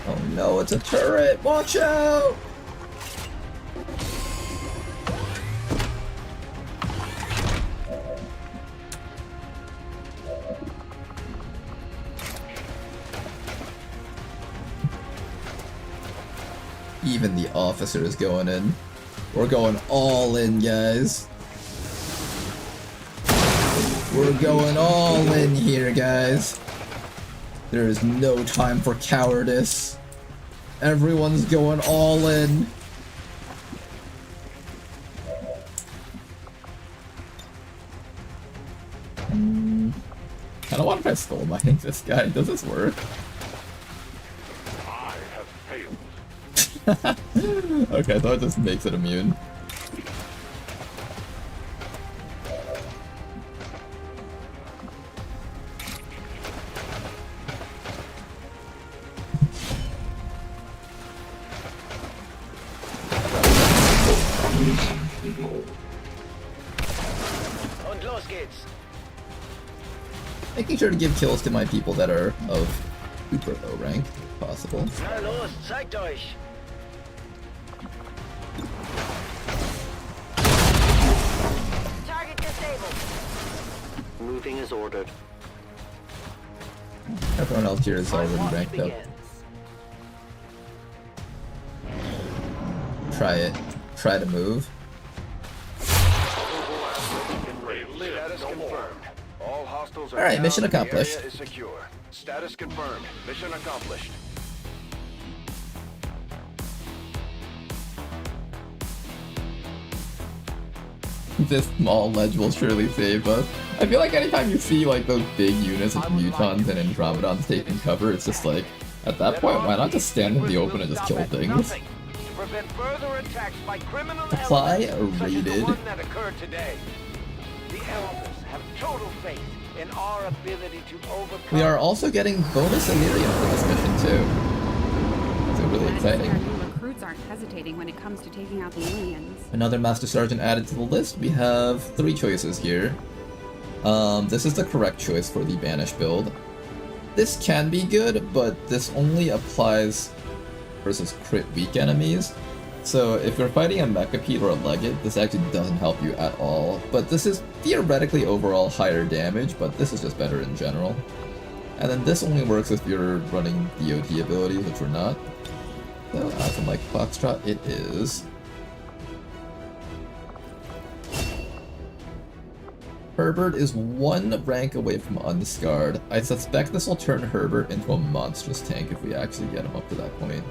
Oh no, it's a turret! Watch out! Even the officer is going in. We're going all in, guys. We're going all in here, guys. There is no time for cowardice. Everyone's going all in. I don't want to try skull mining this guy. Does this work? I have failed. Okay, I thought it just makes it immune. Und los geht's. Making sure to give kills to my people that are of super low rank, if possible. Na los, zeigt euch. Target disabled. Moving as ordered. Everyone else here is already ranked up. Try it. Try to move. Status confirmed. All hostiles are Alright, down. mission The accomplished. area is secure. Status confirmed. Mission accomplished. This small ledge will surely save us. I feel like anytime you see like those big units of mutons and Andromedons taking cover, it's just like, at that point, why not just stand in the open and just kill things? To prevent further attacks by criminal Supply elements such as the rated. one that occurred today. The elders have total faith in our ability to overcome. We are also getting bonus Illyrium for this mission too. It's really exciting. Our new recruits aren't hesitating when it comes to taking out the aliens. Another Master Sergeant added to the list. We have 3 choices here. This is the correct choice for the Banish build. This can be good, but this only applies versus crit weak enemies. So if you're fighting a Mechapede or a Legate, this actually doesn't help you at all. But this is theoretically overall higher damage, but this is just better in general. And then this only works if you're running DOT abilities, which we're not. So from like Foxtrot, it is. Herbert is 1 rank away from unscarred. I suspect this will turn Herbert into a monstrous tank if we actually get him up to that point.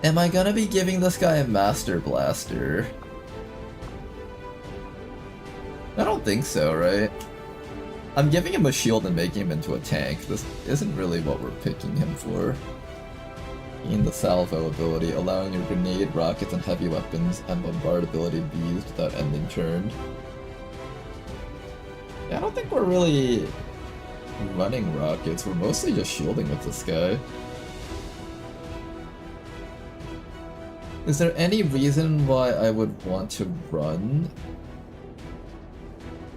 Am I gonna be giving this guy a Master Blaster? I don't think so, right? I'm giving him a shield and making him into a tank. This isn't really what we're picking him for. Gain the salvo ability, allowing your grenade, rockets, and heavy weapons and bombard ability to be used without ending turn. Yeah, I don't think we're really running rockets. We're mostly just shielding with this guy. Is there any reason why I would want to run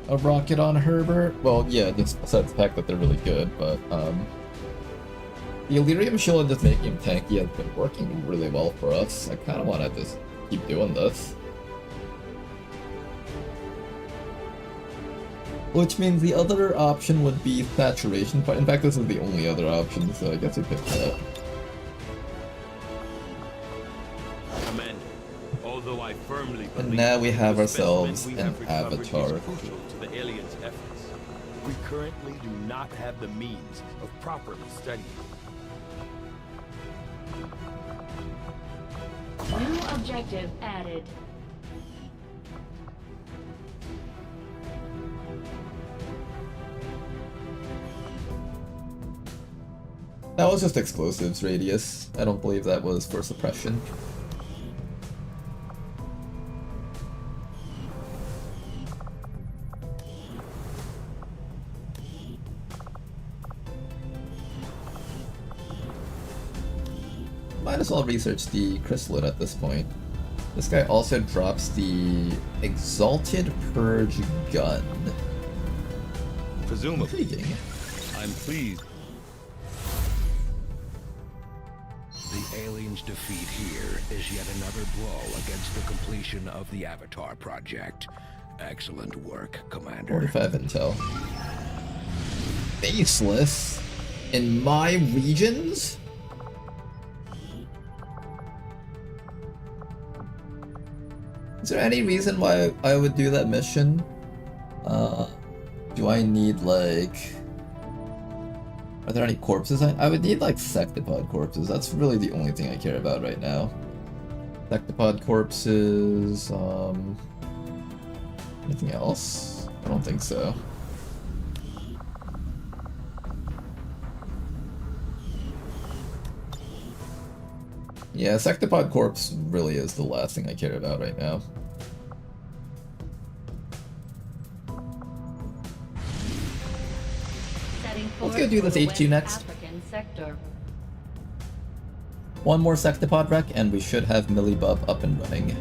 a rocket on Herbert? Well, yeah, just besides the fact that they're really good, but the Illyrium shield and just making him tanky has been working really well for us. I kind of want to just keep doing this. Which means the other option would be saturation fight. In fact, this is the only other option, so I guess we pick that. Commander, although I firmly And believe now we have the ourselves specimen we an have recovered is avatar. crucial to the aliens' efforts. We currently do not have the means of properly studying. New objective added. That was just explosives radius. I don't believe that was for suppression. Might as well research the crystalline at this point. This guy also drops the Exalted Purge gun. Presumably. Intriguing. I'm pleased. The aliens' defeat here is yet another blow against the completion of the Avatar project. Excellent work, Commander. 45 intel. Faceless? In my regions? Is there any reason why I would do that mission? Do I need, like... Are there any corpses? I would need, like, Sectopod corpses. That's really the only thing I care about right now. Sectopod corpses, anything else? I don't think so. Yeah, Sectopod corpse really is the last thing I care about right now. Let's go do this HQ next. African sector. One more Sectopod wreck, and we should have Millibub up and running.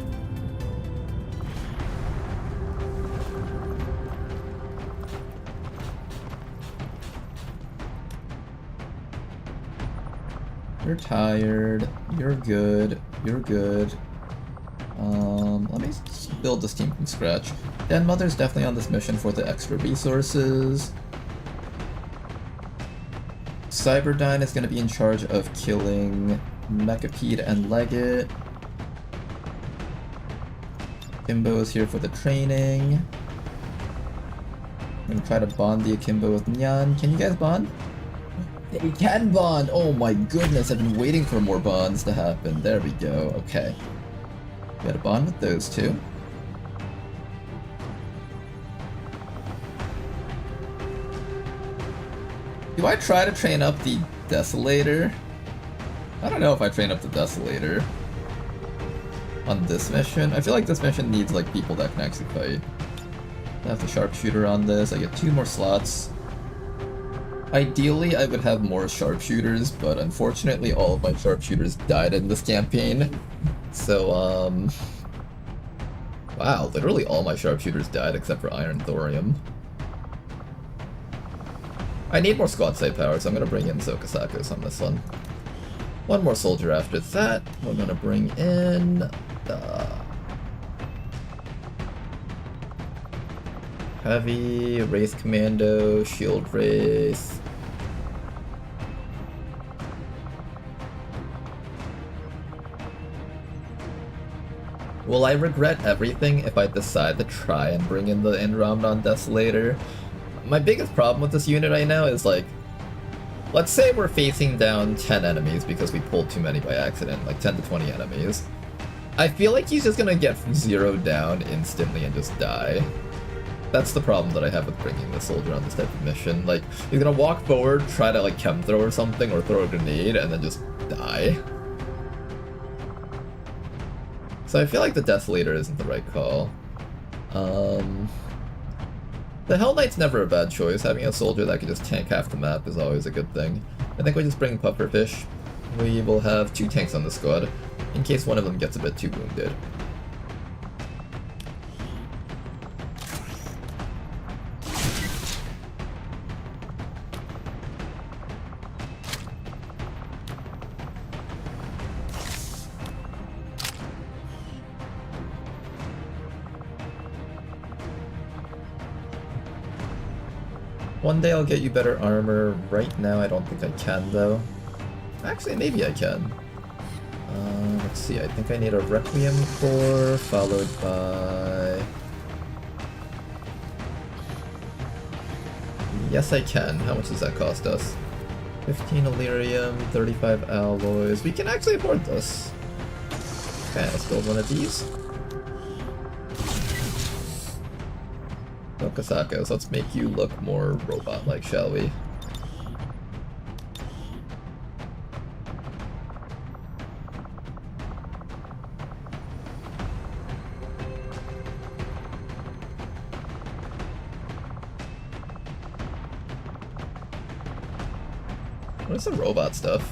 You're tired. You're good. You're good. Let me build this team from scratch. Den Mother's definitely on this mission for the extra resources. Cyberdyne is going to be in charge of killing Mechapede and Leggett. Akimbo is here for the training. I'm going to try to bond the Akimbo with Nyan. Can you guys bond? They can bond! Oh my goodness, I've been waiting for more bonds to happen. There we go. Okay. We got a bond with those two. Do I try to train up the Desolator? I don't know if I train up the Desolator on this mission. I feel like this mission needs like people that can actually fight. I have the Sharpshooter on this. I get 2 more slots. Ideally, I would have more Sharpshooters, but unfortunately all of my Sharpshooters died in this campaign. So, wow, literally all my Sharpshooters died except for Iron Thorium. I need more squad side power, so I'm gonna bring in Zokasakos on this one. One more soldier after that. We're gonna bring in Heavy, Wraith Commando, Shield Wraith. Will I regret everything if I decide to try and bring in the Andromedon Desolator? My biggest problem with this unit right now is, like, let's say we're facing down 10 enemies because we pulled too many by accident, like 10 to 20 enemies. I feel like he's just gonna get zeroed down instantly and just die. That's the problem that I have with bringing the soldier on this type of mission. Like, he's gonna walk forward, try to, like, chem throw or something, or throw a grenade, and then just die. So I feel like the Desolator isn't the right call. The Hell Knight's never a bad choice. Having a soldier that can just tank half the map is always a good thing. I think we just bring Pufferfish. We will have 2 tanks on the squad, in case one of them gets a bit too wounded. One day I'll get you better armor. Right now I don't think I can though. Actually, maybe I can. Let's see, I think I need a Requiem core, followed by... Yes, I can. How much does that cost us? 15 Illyrium, 35 alloys. We can actually afford this. Okay, let's build one of these. Okasakos, let's make you look more robot-like, shall we? What's the robot stuff?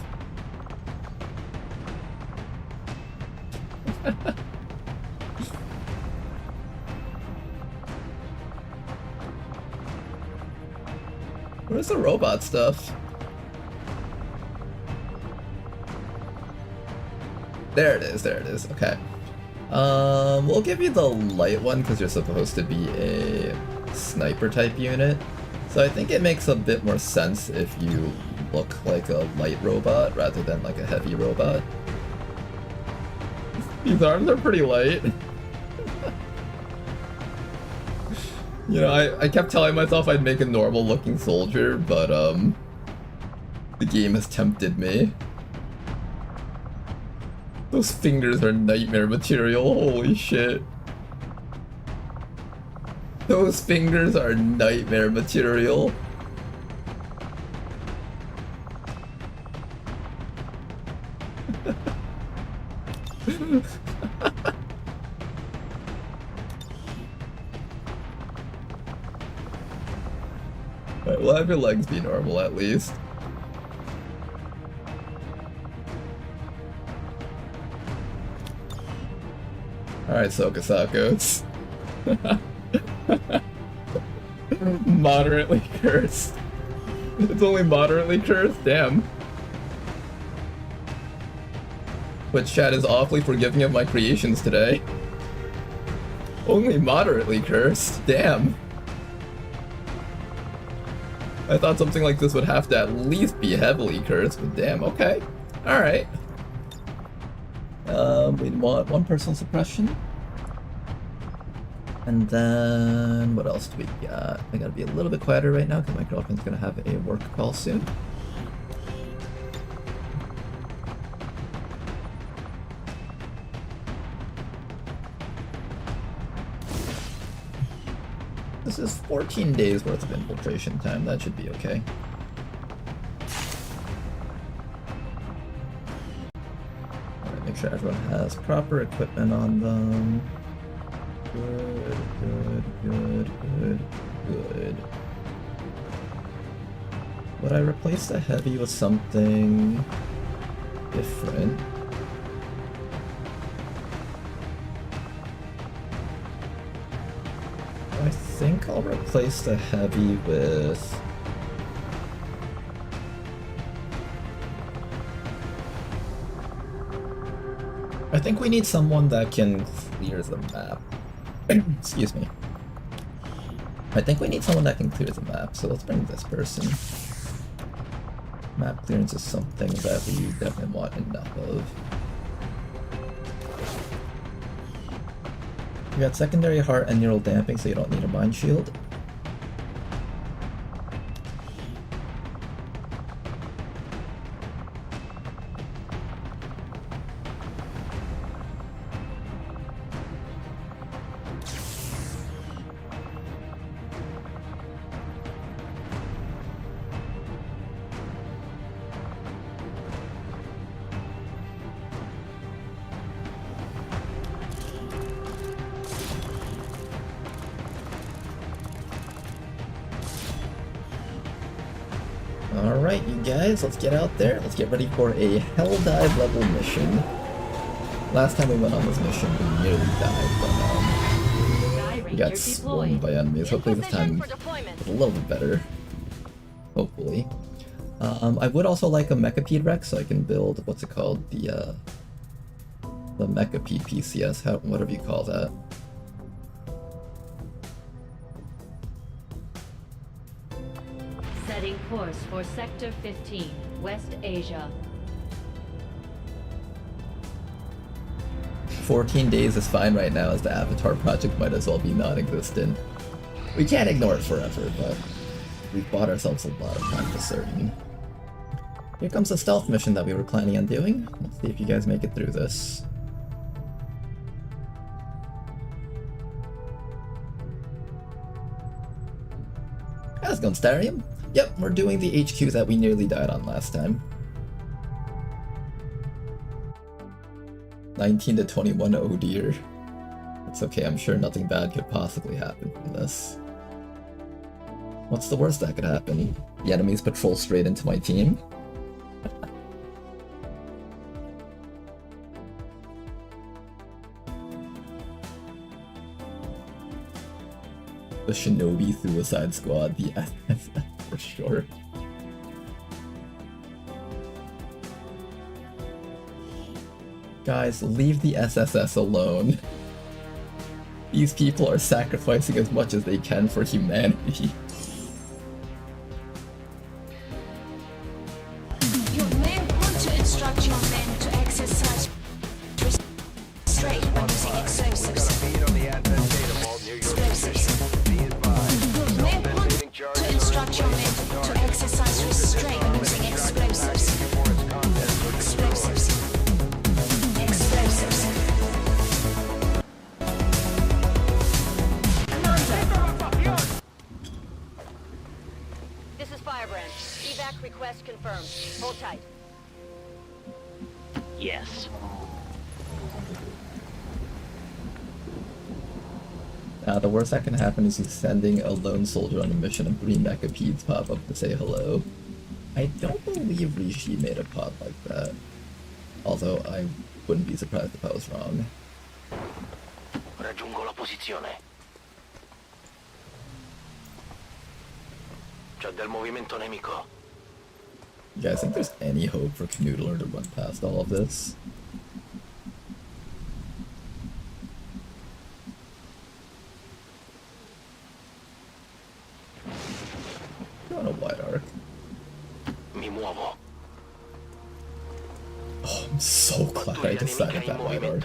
Where's the robot stuff? There it is, okay. We'll give you the light one because you're supposed to be a sniper type unit. So I think it makes a bit more sense if you look like a light robot rather than like a heavy robot. These arms are pretty light. You know, I kept telling myself I'd make a normal looking soldier, but the game has tempted me. Those fingers are nightmare material, holy shit. Those fingers are nightmare material. Alright, we'll have your legs be normal at least. Alright, Sokasakos. Moderately cursed. It's only moderately cursed? Damn. But chat is awfully forgiving of my creations today. Only moderately cursed? Damn. I thought something like this would have to at least be heavily cursed, but damn, okay. Alright. We want one personal suppression. And then, what else do we got? I gotta be a little bit quieter right now because my girlfriend's gonna have a work call soon. This is 14 days worth of infiltration time, that should be okay. Alright, make sure everyone has proper equipment on them. Good, good, good, good, good. Would I replace the heavy with something different? I think I'll replace the heavy with... I think we need someone that can clear the map. Excuse me. I think we need someone that can clear the map, so let's bring this person. Map clearance is something that we definitely want enough of. You got secondary heart and neural damping, so you don't need a mind shield. Alright, you guys, let's get out there. Let's get ready for a Helldive level mission. Last time we went on this mission, we nearly died, but we got swarmed by enemies. Hopefully this time it's a little bit better. Hopefully. I would also like a Mechapede Rex, so I can build, what's it called? The Mechapede PCS, whatever you call that. Setting course for Sector 15, West Asia. 14 days is fine right now, as the Avatar project might as well be non-existent. We can't ignore it forever, but we've bought ourselves a lot of time for certain. Here comes the stealth mission that we were planning on doing. Let's see if you guys make it through this. How's it going, Starium? Yep, we're doing the HQ that we nearly died on last time. 19 to 21, oh dear. It's okay, I'm sure nothing bad could possibly happen from this. What's the worst that could happen? The enemies patrol straight into my team? The Shinobi Suicide Squad, the SSS for sure. Guys, leave the SSS alone. These people are sacrificing as much as they can for humanity. You may want to instruct your men to exercise restraint when using explosives. Explosives. You may want to instruct your men to exercise restraint when using explosives. Explosives. Explosives. This is Firebrand. Evac request confirmed. Hold tight. Yes. The worst that can happen is you sending a lone soldier on a mission and green mechapedes pop up to say hello. I don't believe Rishi made a pod like that. Although I wouldn't be surprised if I was wrong. Raggiungo la posizione. C'è del movimento nemico. You guys think there's any hope for Canoodler to run past all of this? Go on a wide arc. Mi muovo. Oh, I'm so glad I decided that wide arc.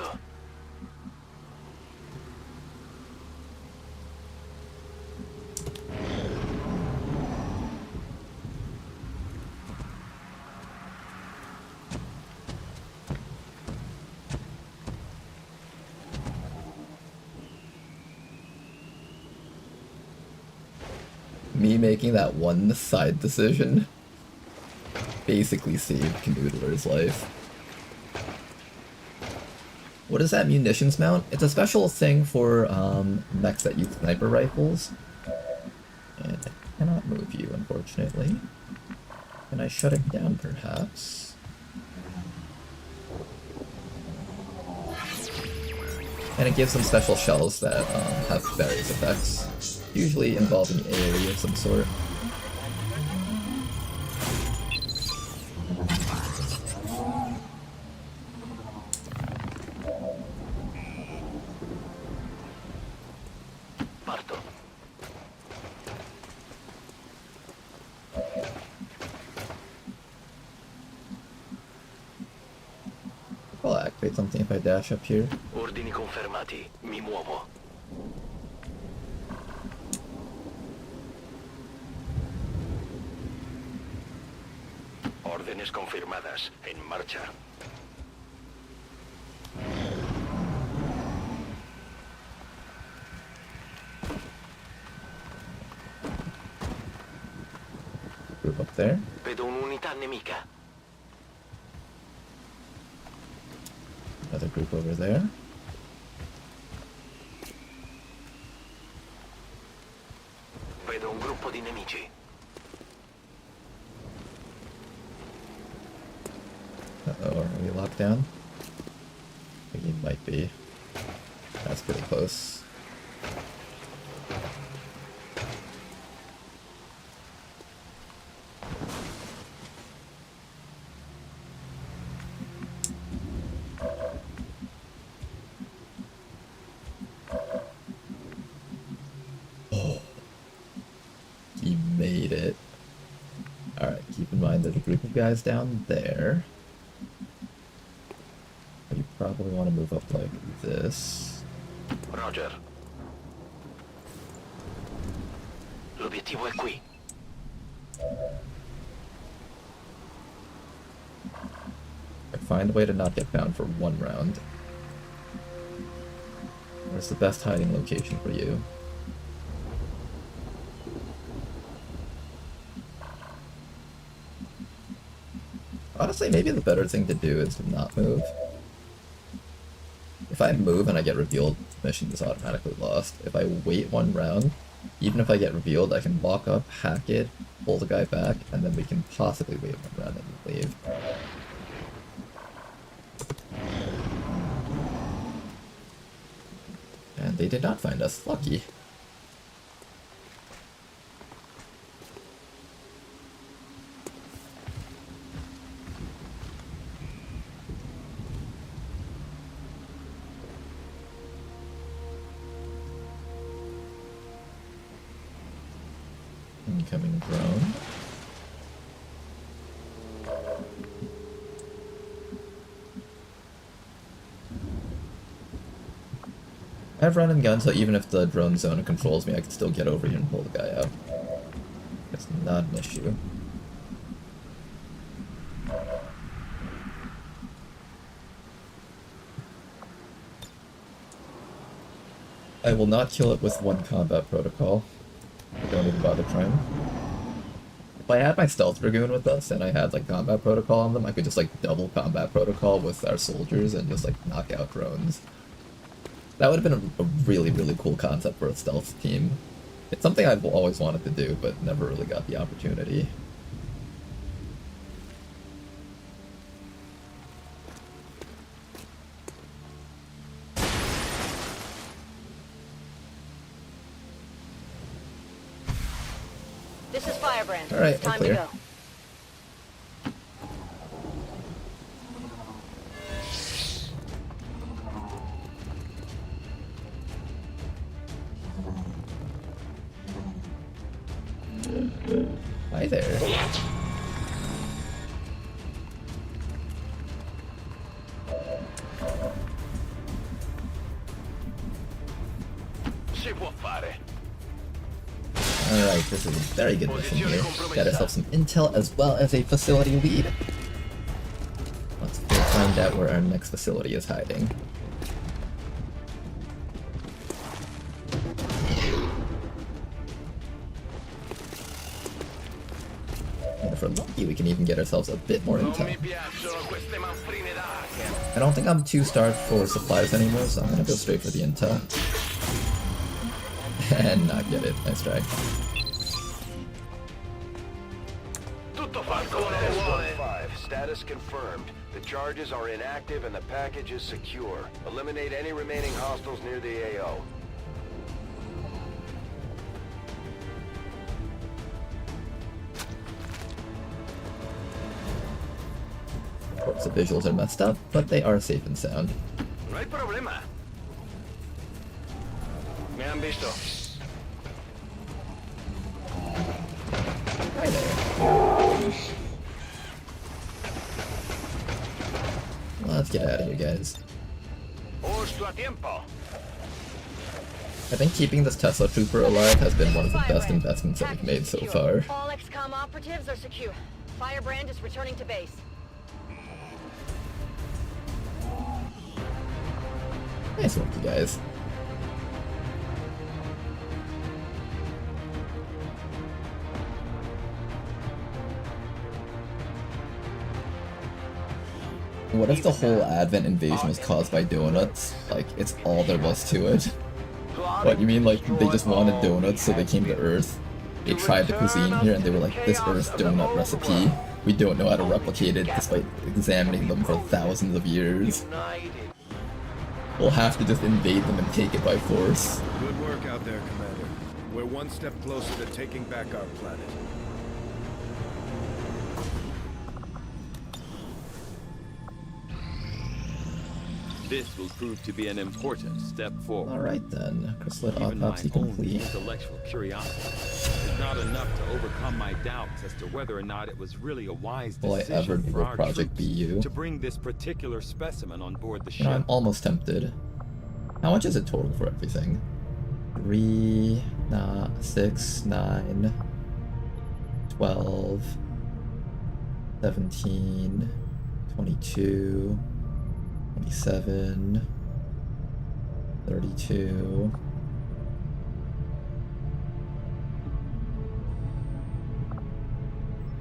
Me making that one side decision basically saved Canoodler's life. What is that munitions mount? It's a special thing for mechs that use sniper rifles. And I cannot move you, unfortunately. Can I shut it down, perhaps? And it gives some special shells that have various effects, usually involving AoE of some sort. Parto. I'll activate something if I dash up here. Ordini confermati. Mi muovo. Órdenes confirmadas. En marcha. Group up there. Vedo un'unità nemica. Another group over there. Vedo un gruppo di nemici. Uh-oh, are we locked down? I think he might be. That's pretty close. Oh, he made it. Alright, keep in mind there's a group of guys down there. You probably want to move up like this. Roger. L'obiettivo è qui. Find a way to not get found for one round. Where's the best hiding location for you? Honestly, maybe the better thing to do is to not move. If I move and I get revealed, the mission is automatically lost. If I wait one round, even if I get revealed, I can walk up, hack it, pull the guy back, and then we can possibly wait one round and leave. And they did not find us. Lucky. Incoming drone. I have run and gun, so even if the drone zone controls me, I can still get over here and pull the guy out. It's not an issue. I will not kill it with one combat protocol. I don't even bother trying. If I had my stealth dragoon with us and I had like combat protocol on them, I could just like double combat protocol with our soldiers and just like knock out drones. That would have been a really, really cool concept for a stealth team. It's something I've always wanted to do, but never really got the opportunity. This is Firebrand. All right, It's time we're to clear. go. Hi there. Si può fare. Alright, this is a very good mission here. Got ourselves some intel as well as a facility lead. Let's go find out where our next facility is hiding. And if we're lucky, we can even get ourselves a bit more intel. I don't think I'm too starved for supplies anymore, so I'm gonna go straight for the intel. And not get it. Nice try. Falcone 5, status confirmed. The charges are inactive and the package is secure. Eliminate any remaining hostiles near the AO. Of course, the visuals are messed up, but they are safe and sound. No hay problema. Me han visto. Hi there. Let's get out of here, guys. Justo a tiempo. I think keeping this Tesla Trooper alive has been one of the best investments that we've made so far. All XCOM operatives are secure. Firebrand is returning to base. Nice work, you guys. What if the whole Advent invasion was caused by donuts? Like, it's all there was to it. What, you mean like they just wanted donuts so they came to Earth? They tried the cuisine here and they were like, this Earth donut recipe, we don't know how to replicate it despite examining them for thousands of years. We'll have to just invade them and take it by force. Good work out there, Commander. We're one step closer to taking back our planet. This will prove to be an important step forward. Alright then, chrysalid Even autopsy my own complete. intellectual curiosity is not enough to overcome my doubts as to whether or not it was really a wise Will I decision ever for do a our Project troops BU? to bring this particular specimen on board the You know, I'm ship. almost tempted. How much is it total for everything? 3, 6, 9, 12, 17, 22, 27, 32.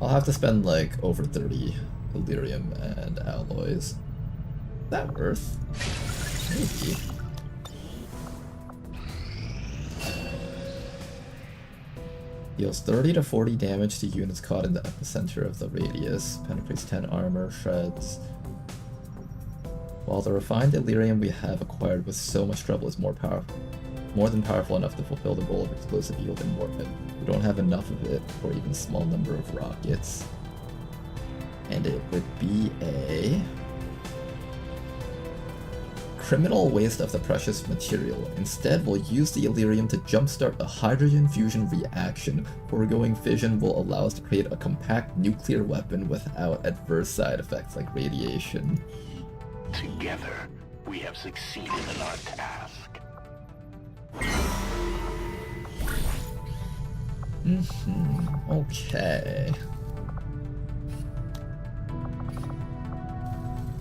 I'll have to spend like over 30 Illyrium and alloys. Is that worth? Maybe. Deals 30 to 40 damage to units caught in the epicenter of the radius. Penetrates 10 armor, shreds. While the refined Illyrium we have acquired with so much trouble is more than powerful enough to fulfill the role of explosive yield and warhead. We don't have enough of it for even a small number of rockets. And it would be a criminal waste of the precious material. Instead, we'll use the Elerium to jumpstart a hydrogen fusion reaction. Foregoing fission will allow us to create a compact nuclear weapon without adverse side effects like radiation. Together, we have succeeded in our task. Okay.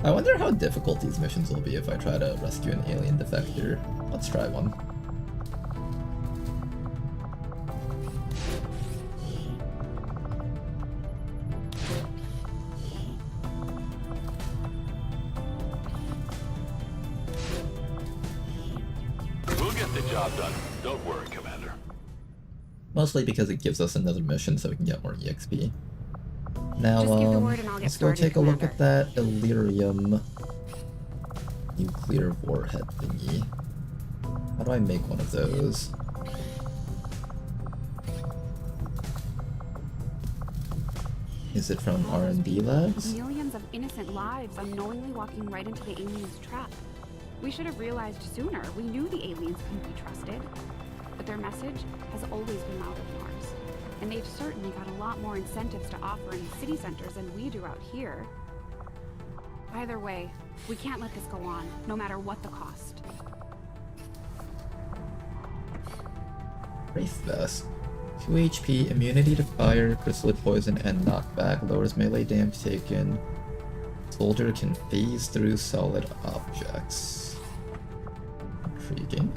I wonder how difficult these missions will be if I try to rescue an alien defector. Let's try one. We'll get the job done. Don't worry, Commander. Mostly because it gives us another mission so we can get more EXP. Now, Just give the word and I'll get let's go started, take a look Commander. at that Elerium nuclear warhead thingy. How do I make one of those? Is it from R&D labs? Millions of innocent lives unknowingly walking right into the aliens' trap. We should have realized sooner. We knew the aliens couldn't be trusted. But their message has always been out of Mars. And they've certainly got a lot more incentives to offer in the city centers than we do out here. Either way, we can't let this go on, no matter what the cost. Wraith Vest. 2 HP, immunity to fire, chrysalid poison, and knockback. Lowers melee damage taken. Soldier can phase through solid objects. Intriguing.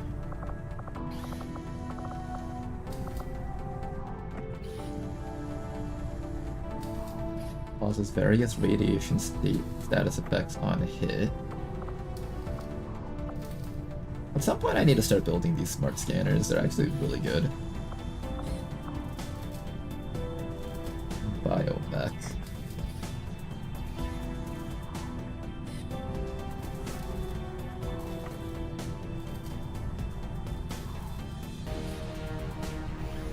Causes various radiation status effects on hit. At some point I need to start building these smart scanners. They're actually really good. Biomech.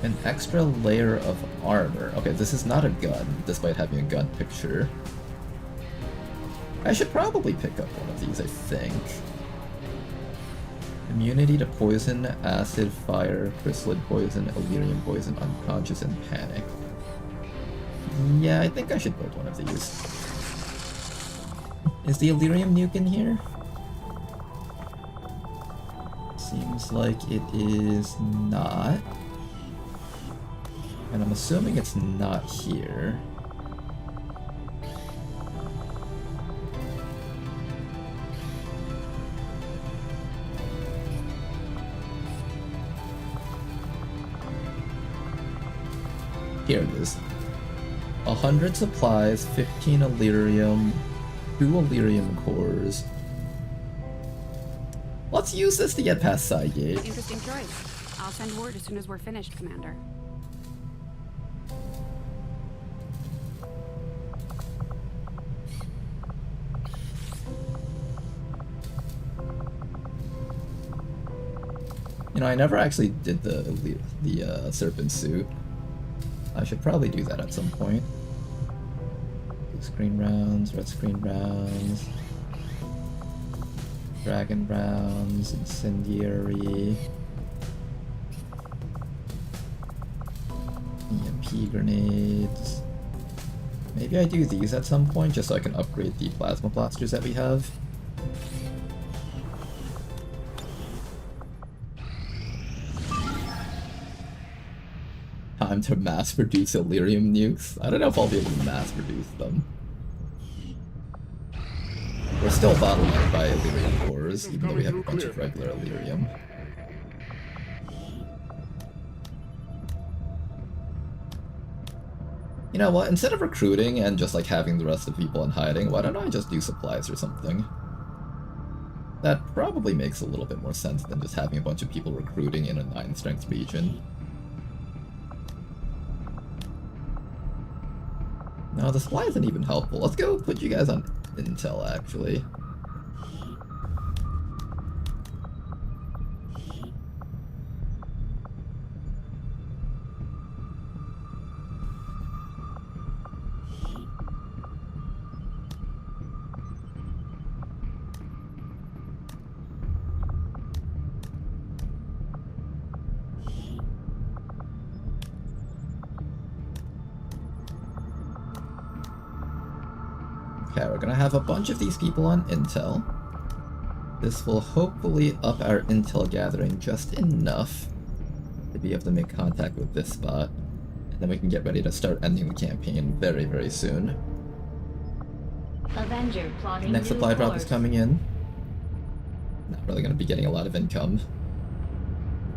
An extra layer of armor. Okay, this is not a gun, despite having a gun picture. I should probably pick up one of these, I think. Immunity to poison, acid, fire, chrysalid poison, Elerium poison, unconscious, and panic. Yeah, I think I should build one of these. Is the Elerium nuke in here? Seems like it is not. And I'm assuming it's not here. Here it is. 100 supplies, 15 Elerium, 2 Elerium cores. Let's use this to get past Cygate. Interesting choice. I'll send word as soon as we're finished, Commander. You know, I never actually did the serpent suit. I should probably do that at some point. Blue screen rounds, red screen rounds, dragon rounds, incendiary, EMP grenades. Maybe I do these at some point just so I can upgrade the plasma blasters that we have. Time to mass produce Elerium nukes. I don't know if I'll be able to mass produce them. We're still bottlenecked by Elerium cores, even though we have a bunch of regular Elerium. You know what, instead of recruiting and just like having the rest of the people in hiding, why don't I just do supplies or something? That probably makes a little bit more sense than just having a bunch of people recruiting in a 9 strength region. No, the supply isn't even helpful. Let's go put you guys on intel, actually. Okay, we're gonna have a bunch of these people on intel. This will hopefully up our intel gathering just enough to be able to make contact with this spot. And then we can get ready to start ending the campaign very, very soon. Avenger plotting Next new supply drop is course. coming in. Not really gonna be getting a lot of income.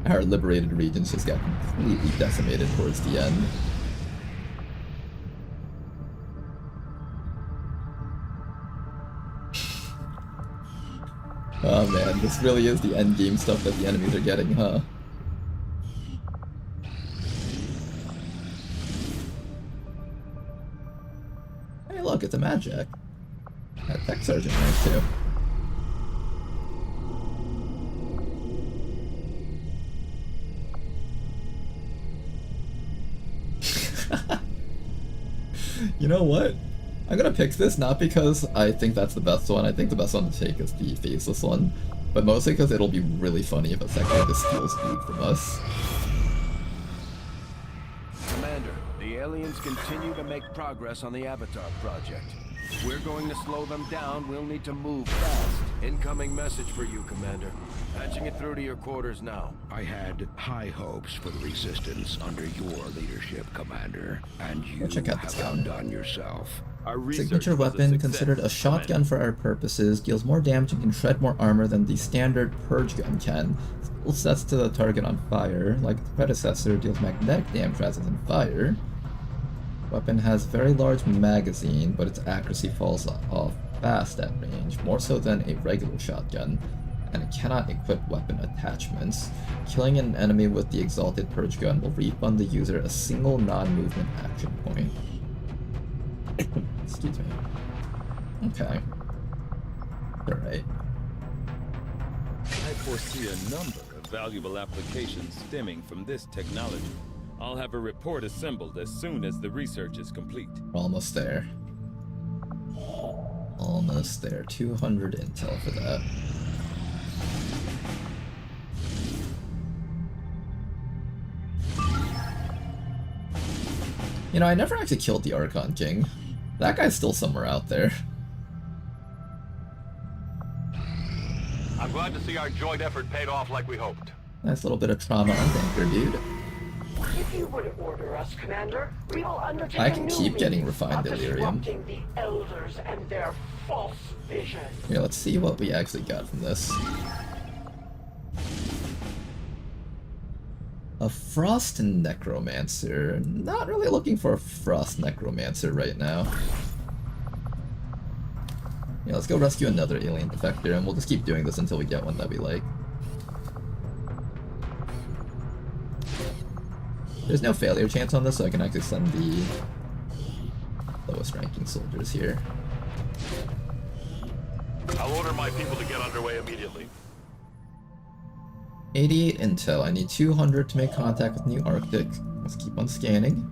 Our liberated regions just got completely decimated towards the end. Oh man, this really is the end game stuff that the enemies are getting, huh? Hey look, it's a Magic. That Tech Sergeant rank too. You know what? I'm gonna pick this not because I think that's the best one. I think the best one to take is the faceless one, but mostly because it'll be really funny if a sector just steals food from us. Commander, the aliens continue to make progress on the Avatar project. If we're going to slow them down, we'll need to move fast. Incoming message for you, Commander. Patching it through to your quarters now. I had high hopes for the Resistance under your leadership, Commander, and you check out have this gun. outdone yourself. Our research Signature was a weapon, success, considered a shotgun Commander. for our purposes, deals more damage and can shred more armor than the standard purge gun can. Still sets to the target on fire. Like its predecessor, deals magnetic damage rather than fire. Weapon has very large magazine, but its accuracy falls off fast at range, more so than a regular shotgun, and it cannot equip weapon attachments. Killing an enemy with the Exalted Purge Gun will refund the user a single non-movement action point. Excuse me. Okay. Alright. I foresee a number of valuable applications stemming from this technology. I'll have a report assembled as soon as the research is complete. Almost there. Almost there. 200 intel for that. You know, I never actually killed the Archon King. That guy's still somewhere out there. I'm glad to see our joint effort paid off like we hoped. Nice little bit of trauma on Banker, dude. If you would order us, Commander, we will undertake I a can new keep getting means refined of delirium. disrupting the Elders and their false vision. Here, let's see what we actually got from this. A Frost Necromancer. Not really looking for a Frost Necromancer right now. Yeah, let's go rescue another alien defector, and we'll just keep doing this until we get one that we like. There's no failure chance on this, so I can actually send the lowest ranking soldiers here. I'll order my people to get underway immediately. 88 intel. I need 200 to make contact with New Arctic. Let's keep on scanning.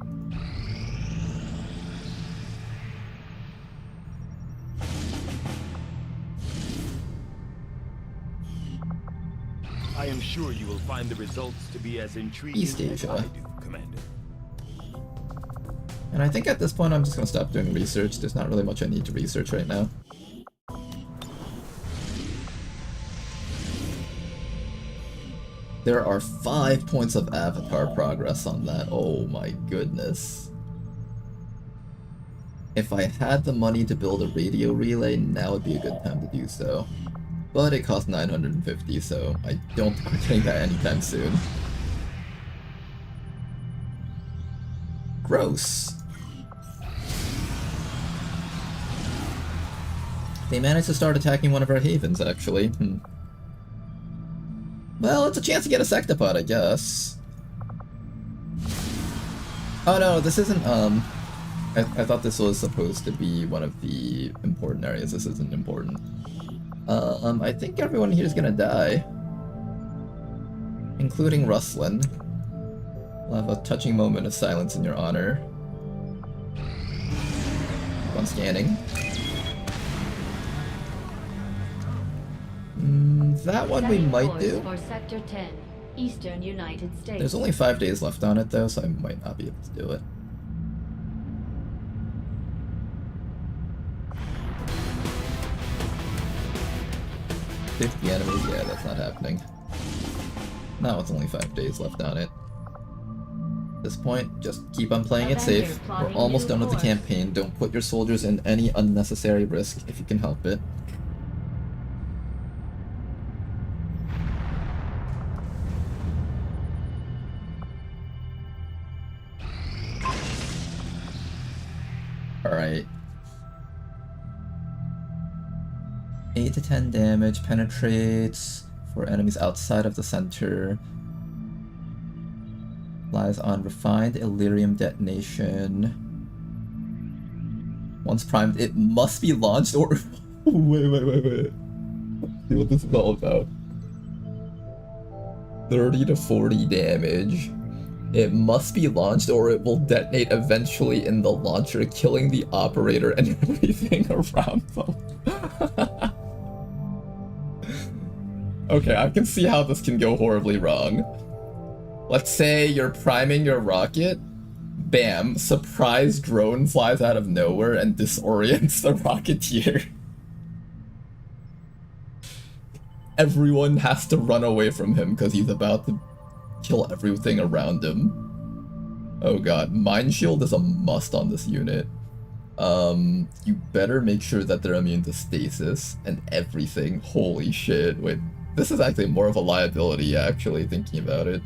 I am sure you will find the results to be as intriguing East as Asia. I do, Commander. And I think at this point I'm just gonna stop doing research. There's not really much I need to research right now. There are 5 points of Avatar progress on that. Oh my goodness. If I had the money to build a radio relay, now would be a good time to do so. But it costs 950, so I don't think we're getting that anytime soon. Gross. They managed to start attacking one of our havens, actually. Well, it's a chance to get a sectopod, I guess. Oh no, this isn't, I thought this was supposed to be one of the important areas. This isn't important. I think everyone here is gonna die. Including Rustlin. We'll have a touching moment of silence in your honor. Keep on scanning. That one we might do. For Sector 10, Eastern United States. There's only 5 days left on it though, so I might not be able to do it. 50 enemies? Yeah, that's not happening. Now it's only 5 days left on it. At this point, just keep on playing it safe. We're almost done with the campaign. Don't put your soldiers in any unnecessary risk if you can help it. Alright. 8 to 10 damage, penetrates for enemies outside of the center. Lies on refined Illyrium detonation. Once primed, it must be launched or... wait. See what this is all about. 30 to 40 damage. It must be launched or it will detonate eventually in the launcher, killing the operator and everything around them. Okay, I can see how this can go horribly wrong. Let's say you're priming your rocket, bam, surprise drone flies out of nowhere and disorients the Rocketeer. Everyone has to run away from him because he's about to kill everything around him. Oh god, Mind Shield is a must on this unit. You better make sure that they're immune to stasis and everything. Holy shit, wait. This is actually more of a liability, actually, thinking about it.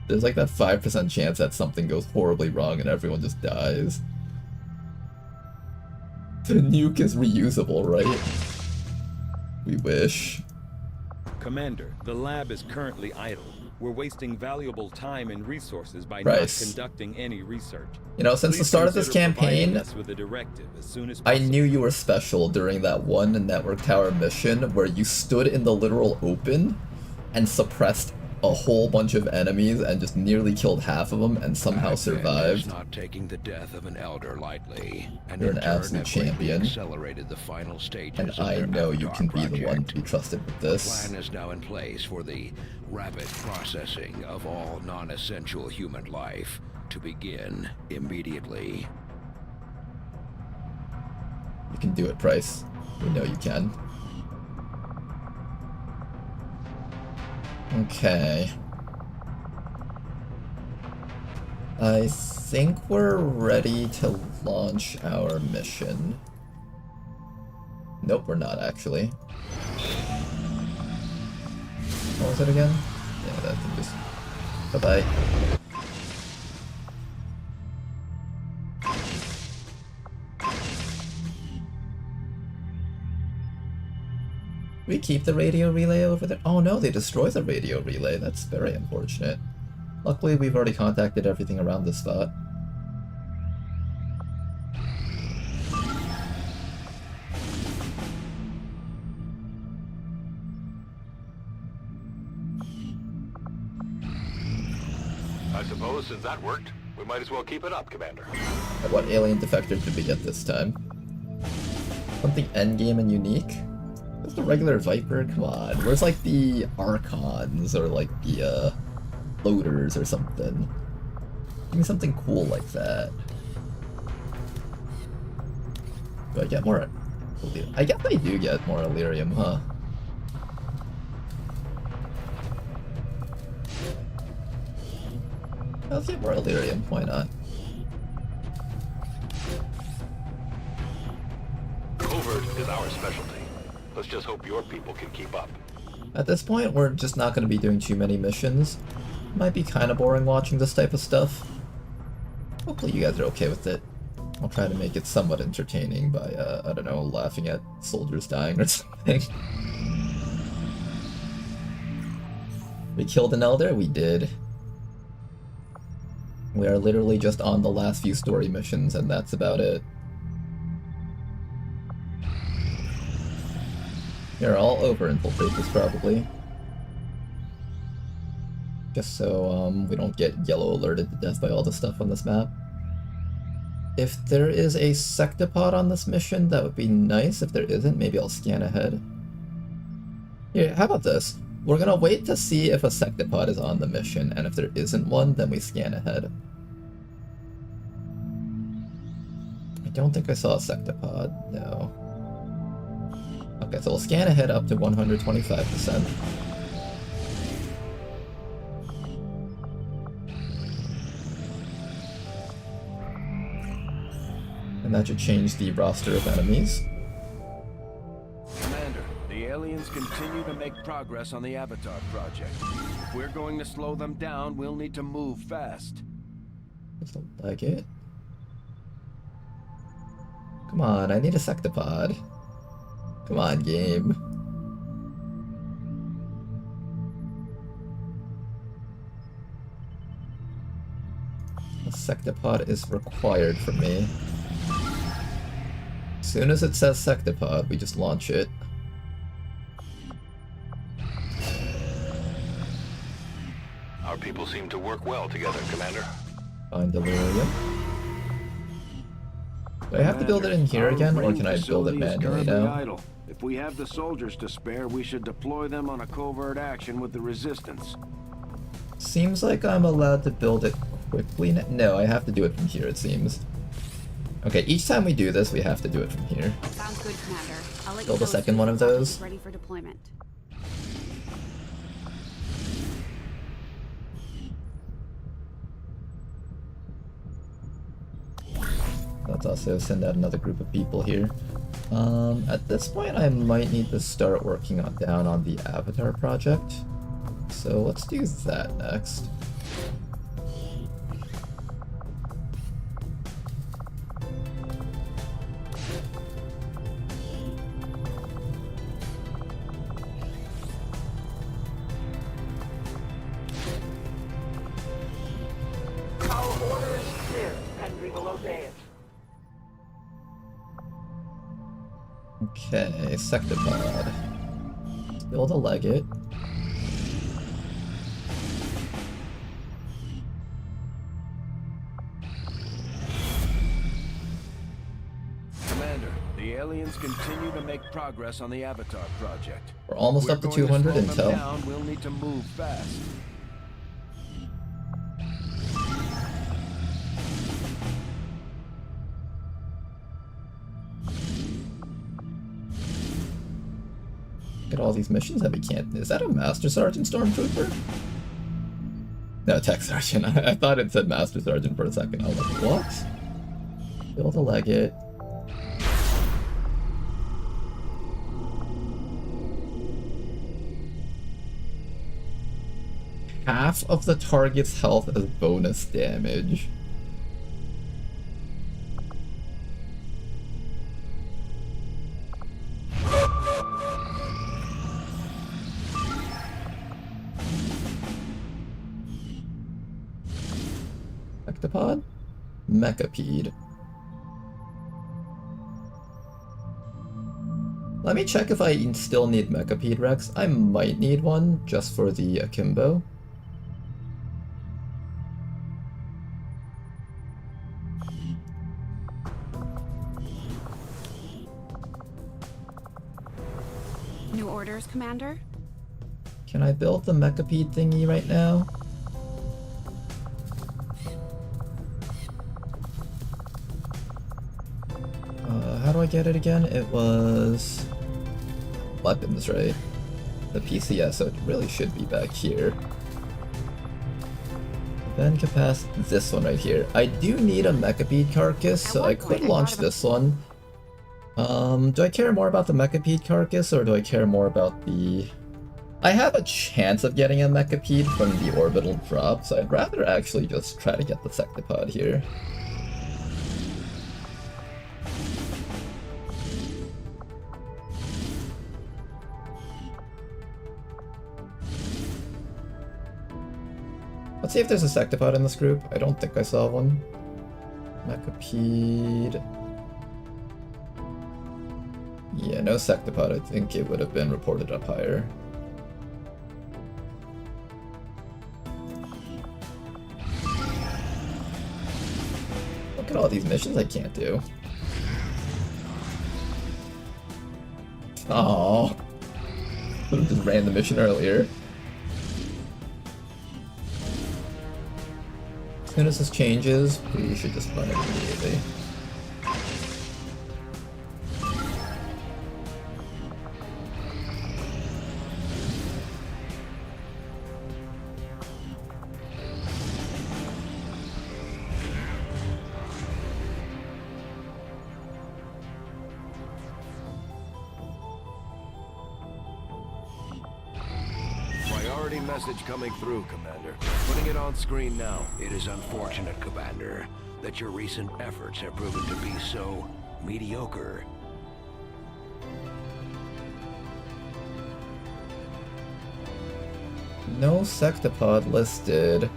There's like that 5% chance that something goes horribly wrong and everyone just dies. The nuke is reusable, right? We wish. Commander, the lab is currently idle. We're wasting valuable time and resources by Bryce. not conducting any research. You know, since the start of this campaign, us with a directive as soon as I knew you were special during that one network tower mission where you stood in the literal open and suppressed a whole bunch of enemies and just nearly killed half of them and somehow survived. Not taking the death of an elder lightly, and You're in an turn absolute have greatly champion. accelerated the final stages And of I their know you Avatar can be the one project. to be trusted with The this. plan is now in place for the rapid processing of all non-essential human life to begin immediately. You can do it, Price. We know you can. Okay. I think we're ready to launch our mission. Nope, we're not actually. What was it again? Yeah, that can just... Bye-bye. We keep the radio relay over there? Oh no, they destroy the radio relay. That's very unfortunate. Luckily, we've already contacted everything around this spot. I suppose since that worked, we might as well keep it up, Commander. And what alien defector did we get this time? Something endgame and unique? Where's the regular Viper? Come on. Where's like the Archons or like the Loaders or something? Give me something cool like that. Do I get more? I guess I do get more Illyrium, huh? Let's get more Illyrium, why not? Covert is our specialty. Let's just hope your people can keep up. At this point, we're just not going to be doing too many missions. Might be kind of boring watching this type of stuff. Hopefully you guys are okay with it. I'll try to make it somewhat entertaining by, I don't know, laughing at soldiers dying or something. We killed an elder? We did. We are literally just on the last few story missions, and that's about it. Here, I'll over-infiltrate this probably. Just so we don't get yellow alerted to death by all the stuff on this map. If there is a sectopod on this mission, that would be nice. If there isn't, maybe I'll scan ahead. Here, how about this? We're gonna wait to see if a sectopod is on the mission, and if there isn't one, then we scan ahead. I don't think I saw a sectopod, no. Okay, so we'll scan ahead up to 125%. And that should change the roster of enemies. Commander, the aliens continue to make progress on the Avatar project. If we're going to slow them down, we'll need to move fast. Just don't like it. Come on, I need a sectopod. Come on, game. A sectopod is required for me. As soon as it says sectopod, we just launch it. Our people seem to work well together, Commander. Find delirium. Do I have to build it in here again, or can I build it manually now? Idle. If we have the soldiers to spare, we should deploy them on a covert action with the resistance. Seems like I'm allowed to build it quickly. No, I have to do it from here, it seems. Okay, each time we do this, we have to do it from here. Sounds good, Commander. I'll let Build you a know second as one of soon as those. it's ready for deployment. Let's also send out another group of people here. At this point, I might need to start working down on the Avatar project. So let's do that next. Our order is clear, and we will obey it. Okay, sectopod. Build a legate. Commander, the aliens continue to make progress on the Avatar project. We're almost up to We're going 200 slow them intel. down, we'll need to move fast. Look at all these missions that we can't. Is that a Master Sergeant Stormtrooper? No, Tech Sergeant. I thought it said Master Sergeant for a second. I was like, what? Build a legate. Half of the target's health as bonus damage. Sectopod? Mechapede. Let me check if I still need Mechapede Rex. I might need one just for the Akimbo. New orders, Commander? Can I build the Mechapede thingy right now? How do I get it again? It was weapons, right? The PCS, so it really should be back here. Then capacity, this one right here. I do need a Mechapede carcass, so I could launch this one. Do I care more about the Mechapede carcass, or do I care more about the... I have a chance of getting a Mechapede from the orbital drop, so I'd rather actually just try to get the Sectopod here. Let's see if there's a Sectopod in this group. I don't think I saw one. Mechapede... Yeah, no Sectopod. I think it would have been reported up higher. Look at all these missions I can't do. Oh, could have just ran the mission earlier. As soon as this changes, we should just run it immediately. message coming through, Commander. Putting it on screen now. It is unfortunate, Commander, that your recent efforts have proven to be so mediocre. No sectopod listed.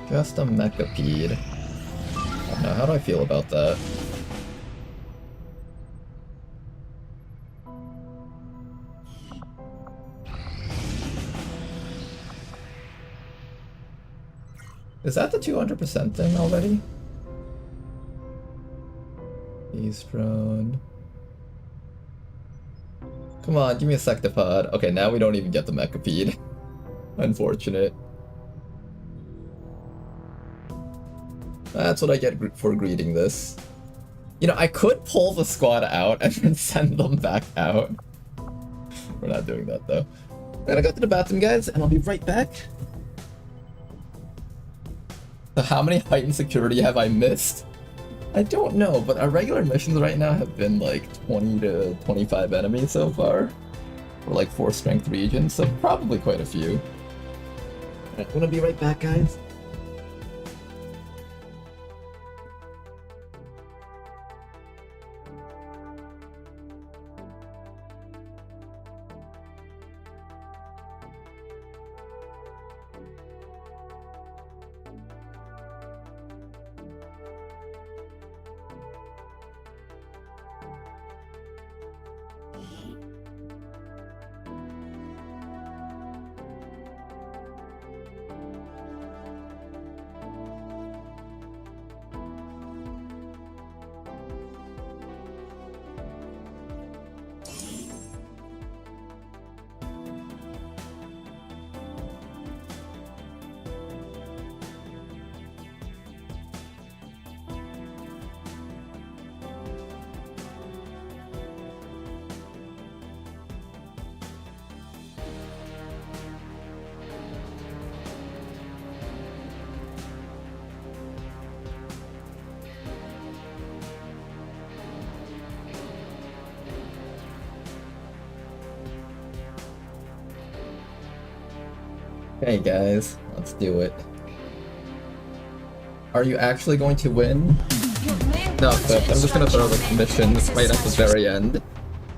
Just a mechapede. I don't know, how do I feel about that? Is that the 200% thing already? He's prone. Come on, give me a sectopod. Okay, now we don't even get the mechapede. Unfortunate. That's what I get for greeting this. You know, I could pull the squad out and then send them back out. We're not doing that though. I'm gonna go to the bathroom, guys, and I'll be right back. So how many heightened security have I missed? I don't know, but our regular missions right now have been like 20 to 25 enemies so far. For like 4 strength regions, so probably quite a few. I'm gonna be right back, guys. Hey guys, let's do it. Are you actually going to win? No, but I'm just gonna throw the missions right at the very end.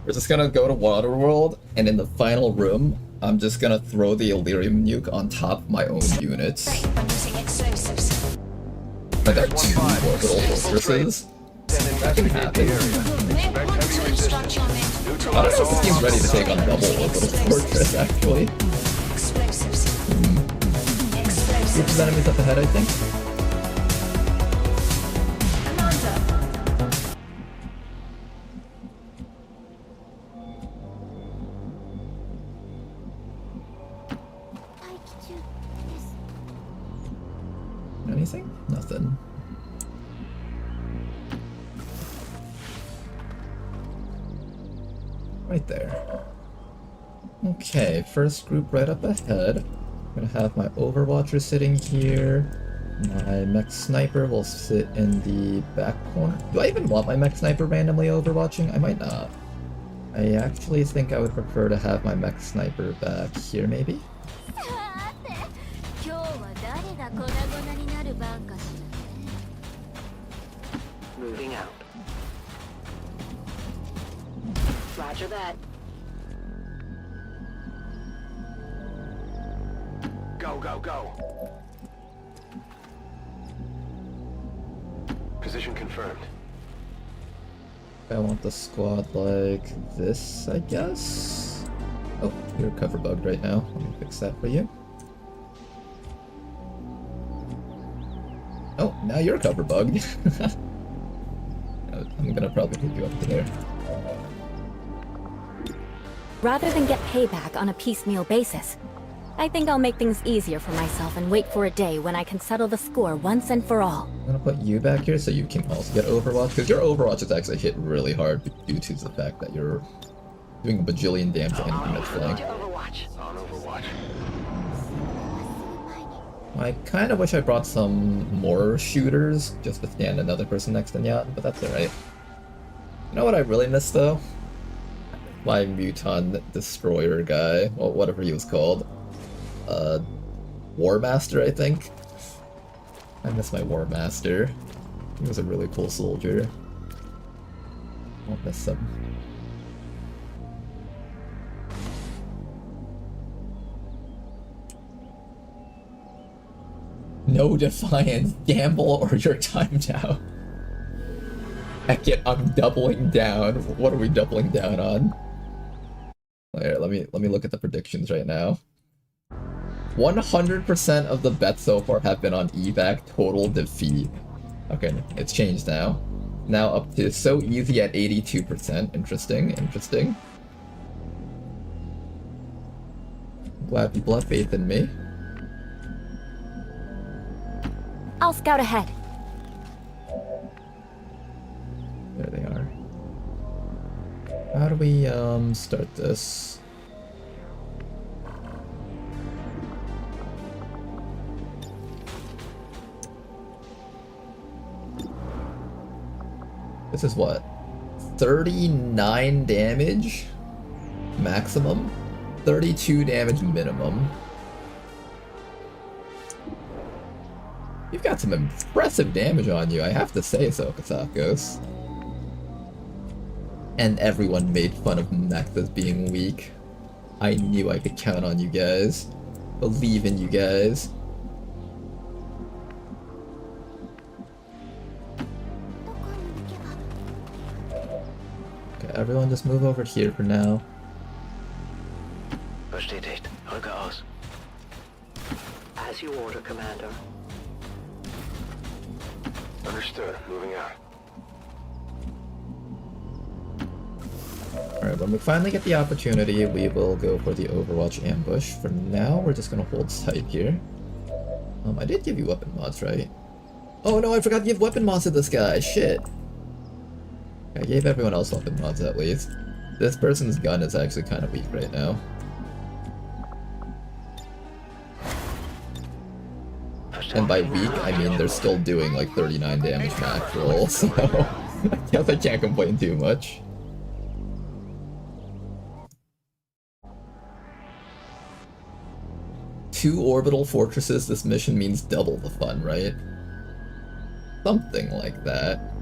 We're just gonna go to Waterworld, and in the final room, I'm just gonna throw the Illyrium nuke on top of my own units. I got 2 orbital fortresses. That can happen. I don't know if this game's ready to take on double orbital fortress, actually. Group of enemies up ahead, I think. Anything? Nothing. Right there. Okay, first group right up ahead. I'm gonna have my Overwatcher sitting here. My mech sniper will sit in the back corner. Do I even want my mech sniper randomly overwatching? I might not. I actually think I would prefer to have my mech sniper back here, maybe? Moving out. Roger that. Go, go, go. Position confirmed. I want the squad like this, I guess? Oh, you're cover bugged right now. Let me fix that for you. Oh, now you're cover bugged. I'm gonna probably put you up to there. Rather than get payback on a piecemeal basis, I think I'll make things easier for myself and wait for a day when I can settle the score once and for all. I'm gonna put you back here so you can also get Overwatch, because your Overwatch is actually hit really hard due to the fact that you're doing a bajillion damage to anything that's flying. On Overwatch. I kind of wish I brought some more shooters just to stand another person next to Nyat, but that's alright. You know what I really miss though? My Muton Destroyer guy, well, whatever he was called. War Master, I think? I miss my War Master. He was a really cool soldier. I'll miss him. No defiance, gamble, or you're timed out. Heck it, I'm doubling down. What are we doubling down on? Here, let me look at the predictions right now. 100% of the bets so far have been on evac total defeat. Okay, it's changed now. Now up to so easy at 82%. Interesting, interesting. Glad people have faith in me. I'll scout ahead. There they are. How do we start this? This is what? 39 damage maximum? 32 damage minimum. You've got some impressive damage on you, I have to say so, Kasakos. And everyone made fun of mechs as being weak. I knew I could count on you guys. Believe in you guys. Okay, everyone just move over here for now. Bestätigt. Rücke aus. As you order, Commander. Understood. Moving out. Alright, when we finally get the opportunity, we will go for the Overwatch ambush. For now, we're just gonna hold tight here. I did give you weapon mods, right? Oh no, I forgot to give weapon mods to this guy, shit! I gave everyone else weapon mods at least. This person's gun is actually kind of weak right now. And by weak, I mean they're still doing like 39 damage max roll, so I guess I can't complain too much. Two orbital fortresses, this mission means double the fun, right? Something like that.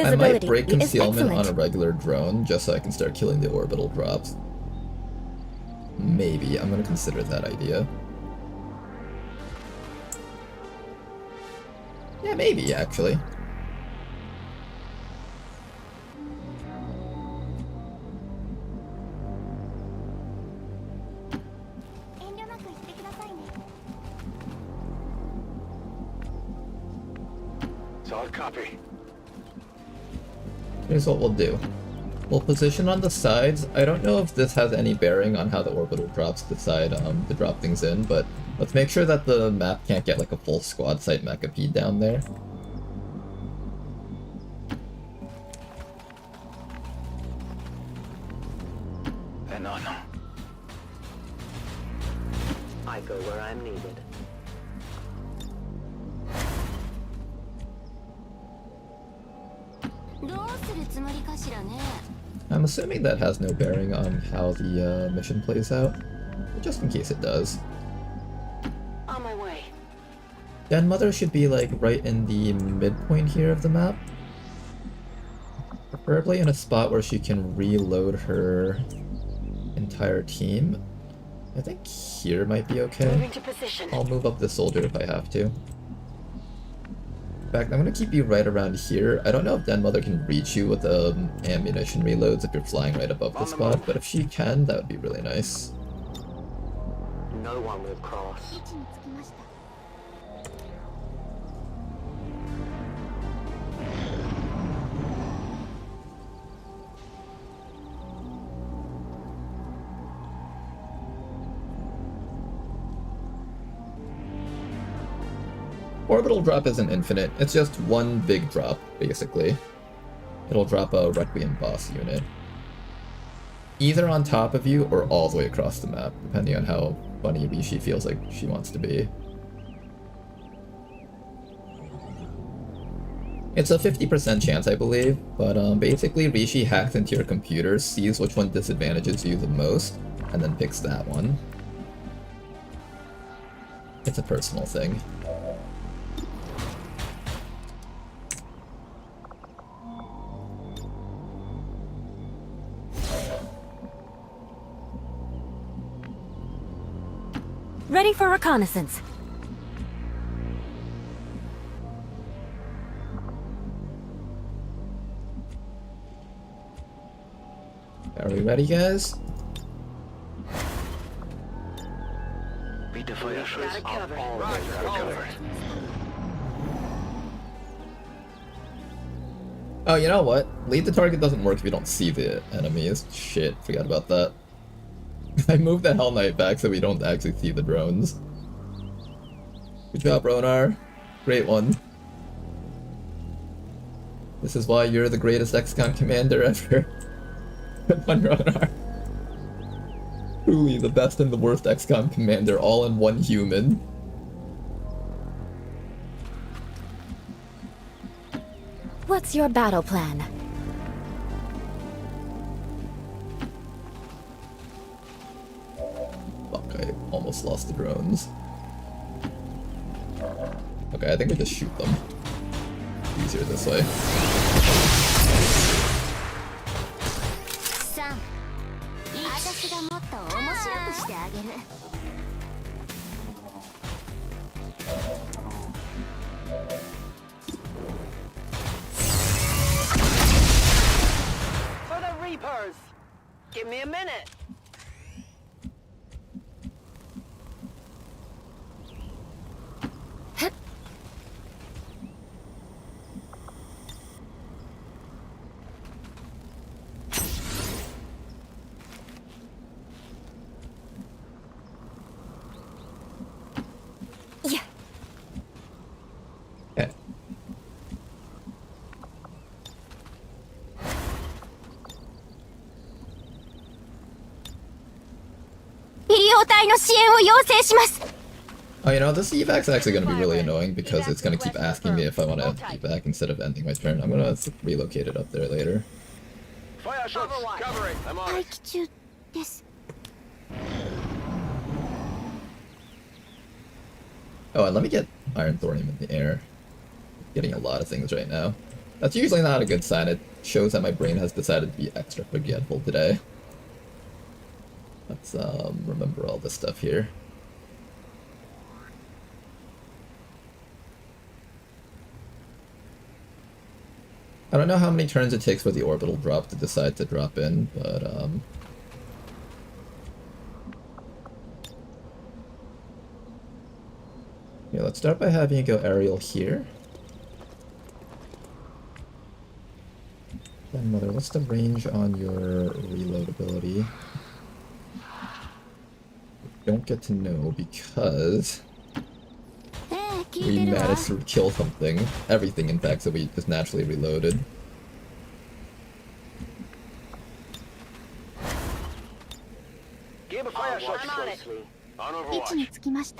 I might break concealment on a regular drone just so I can start killing the orbital drops. Maybe. I'm gonna consider that idea. Yeah, maybe, actually. Solid copy. Here's what we'll do. We'll position on the sides. I don't know if this has any bearing on how the orbital drops decide to drop things in, but let's make sure that the map can't get like a full squad site mechapede down there. I go where I'm needed. I'm assuming that has no bearing on how the mission plays out, but just in case it does. On my way. Den Mother should be like right in the midpoint here of the map. Preferably in a spot where she can reload her entire team. I think here might be okay. Moving to position. I'll move up the soldier if I have to. In fact, I'm gonna keep you right around here. I don't know if Den Mother can reach you with ammunition reloads if you're flying right above the spot, but if she can, that would be really nice. No one will cross. Orbital drop isn't infinite, it's just one big drop, basically. it'll drop a Requiem boss unit. Either on top of you or all the way across the map, depending on how funny Rishi feels like she wants to be. It's a 50% chance, I believe, but basically Rishi hacks into your computer, sees which one disadvantages you the most, and then picks that one. It's a personal thing. Ready for reconnaissance. Are we ready, guys? Beat the fire first. Cover. Oh, you know what? Lead the target doesn't work if you don't see the enemies. Shit, forgot about that. I moved the Hell Knight back so we don't actually see the drones. Good job, Ronar. Great one. This is why you're the greatest XCOM commander ever. One Ronar. Truly the best and the worst XCOM commander all in one human. What's your battle plan? Fuck, I almost lost the drones. Okay, I think we just shoot them. Easier this way. For the Reapers! Give me a minute! Yeah. Okay. Oh, you know, this evac's actually going to be really annoying because it's going to keep asking me if I want to evac instead of ending my turn. I'm going to relocate it up there later. Fire shots, cover it. I'm on it. Oh, and let me get Iron Thorium in the air. Getting a lot of things right now. That's usually not a good sign. It shows that my brain has decided to be extra forgetful today. Let's remember all this stuff here. I don't know how many turns it takes for the orbital drop to decide to drop in, but yeah, let's start by having you go aerial here. Then Mother, what's the range on your reload ability? Don't get to know because we managed to kill something. Everything, in fact, so we just naturally reloaded. Give a fire shot closely. On Overwatch.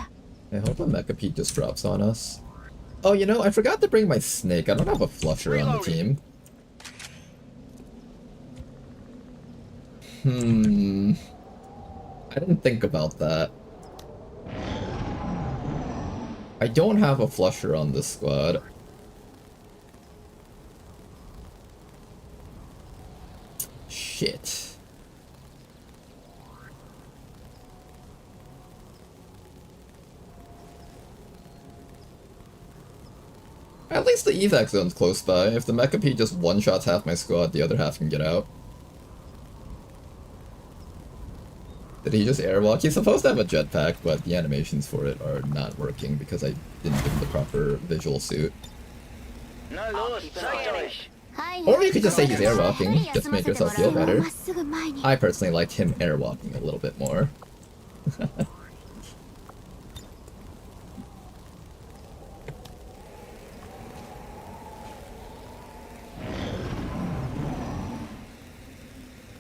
I hope a Mecha Pete just drops on us. Oh, you know, I forgot to bring my snake. I don't have a flusher on the team. I didn't think about that. I don't have a flusher on this squad. Shit. At least the evac zone's close by. If the Mecha P just one-shots half my squad, the other half can get out. Did he just airwalk? He's supposed to have a jetpack, but the animations for it are not working because I didn't give him the proper visual suit. Or you could just say he's airwalking, just to make yourself feel better. I personally liked him airwalking a little bit more.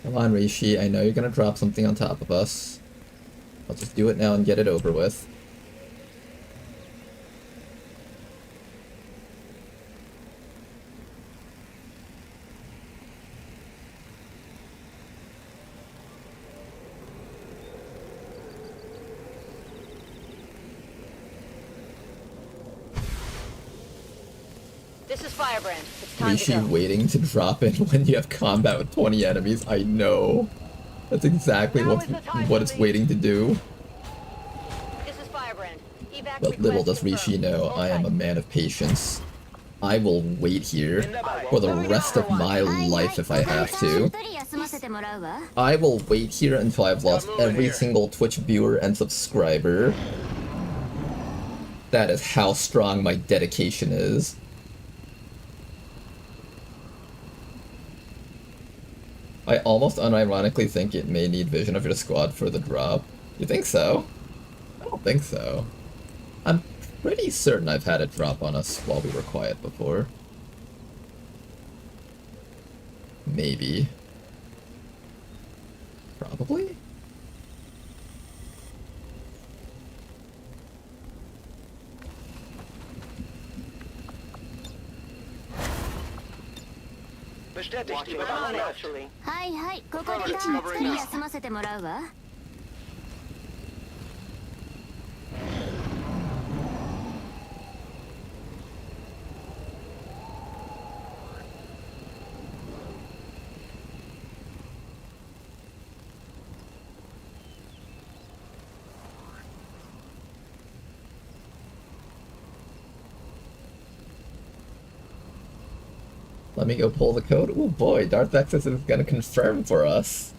Come on, Rishi, I know you're gonna drop something on top of us. I'll just do it now and get it over with. This is Firebrand. It's time Rishi to go. waiting to drop in when you have combat with 20 enemies. I know. That's exactly what it's waiting to do. This is Firebrand. Evac But little does request Rishi confirmed. know, I am a man of patience. I will wait here for the rest of my life if I have to. I will wait here until I've lost every single Twitch viewer and subscriber. That is how strong my dedication is. I almost unironically think it may need vision of your squad for the drop. You think so? I don't think so. I'm pretty certain I've had it drop on us while we were quiet before. Maybe. Probably? Bestätigt die Befehle naturally. はいはい、ここでターン作り休ませてもらうわ。Let me go pull the code. Oh boy, Darth Exodus is gonna confirm for us.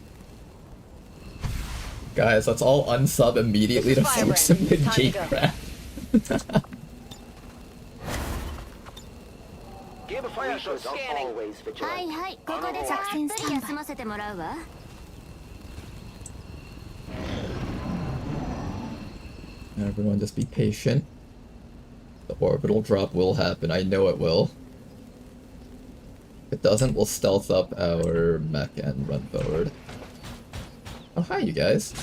Guys, let's all unsub immediately to force some mid-gate crap. Gebe Feuerschutz. Always はいはい、ここで作戦スタンバイ休ませてもらうわ。Everyone just be patient. The orbital drop will happen, I know it will. If it doesn't, we'll stealth up our mech and run forward. Oh, hi, you guys.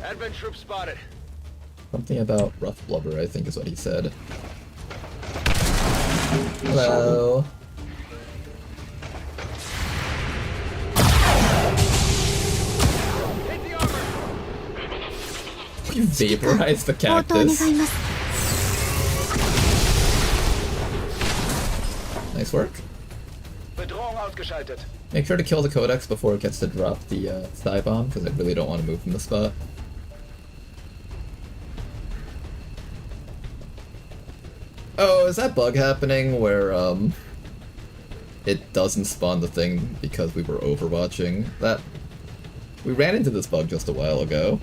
Advent troop spotted. Something about rough blubber, I think is what he said. Hello. You vaporized the cactus. Nice work. Bedrohung ausgeschaltet. Make sure to kill the Codex before it gets to drop the Sky Bomb, because I really don't want to move from the spot. Oh, is that bug happening where, it doesn't spawn the thing because we were overwatching? We ran into this bug just a while ago.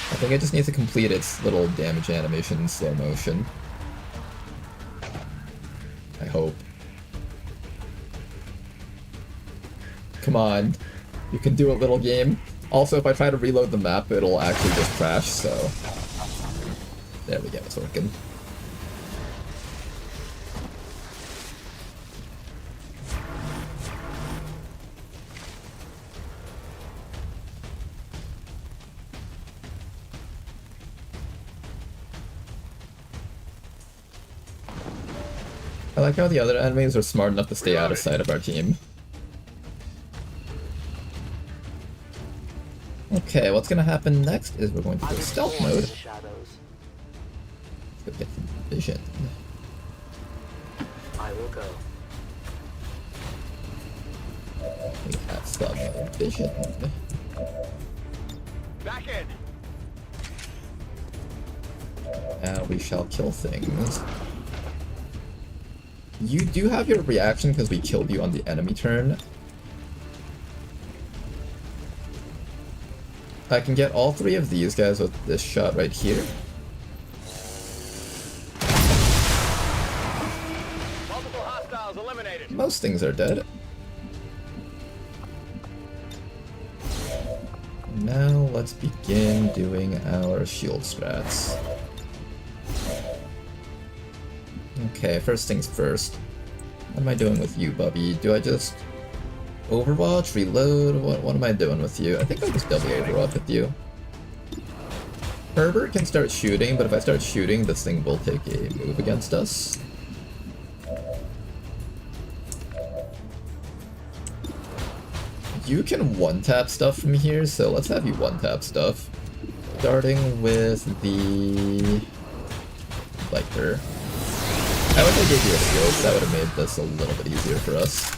I think it just needs to complete its little damage animation in slow motion. I hope. Come on. You can do it, little game. Also, if I try to reload the map, it'll actually just crash, so... There we go, it's working. I like how the other enemies are smart enough to stay out of sight of our team. Okay, what's gonna happen next is we're going to go stealth mode. Let's go get some vision. I will go. We have some vision. Back in. Now we shall kill things. You do have your reaction because we killed you on the enemy turn. I can get all three of these guys with this shot right here. Multiple hostiles eliminated. Most things are dead. Now let's begin doing our shield strats. Okay, first things first. What am I doing with you, Bubby? Do I just Overwatch, reload? What am I doing with you? I think I'll just double Overwatch with you. Herbert can start shooting, but if I start shooting, this thing will take a move against us. You can one-tap stuff from here, so let's have you one-tap stuff. Starting with the Viper. I wish I gave you a scope, that would have made this a little bit easier for us.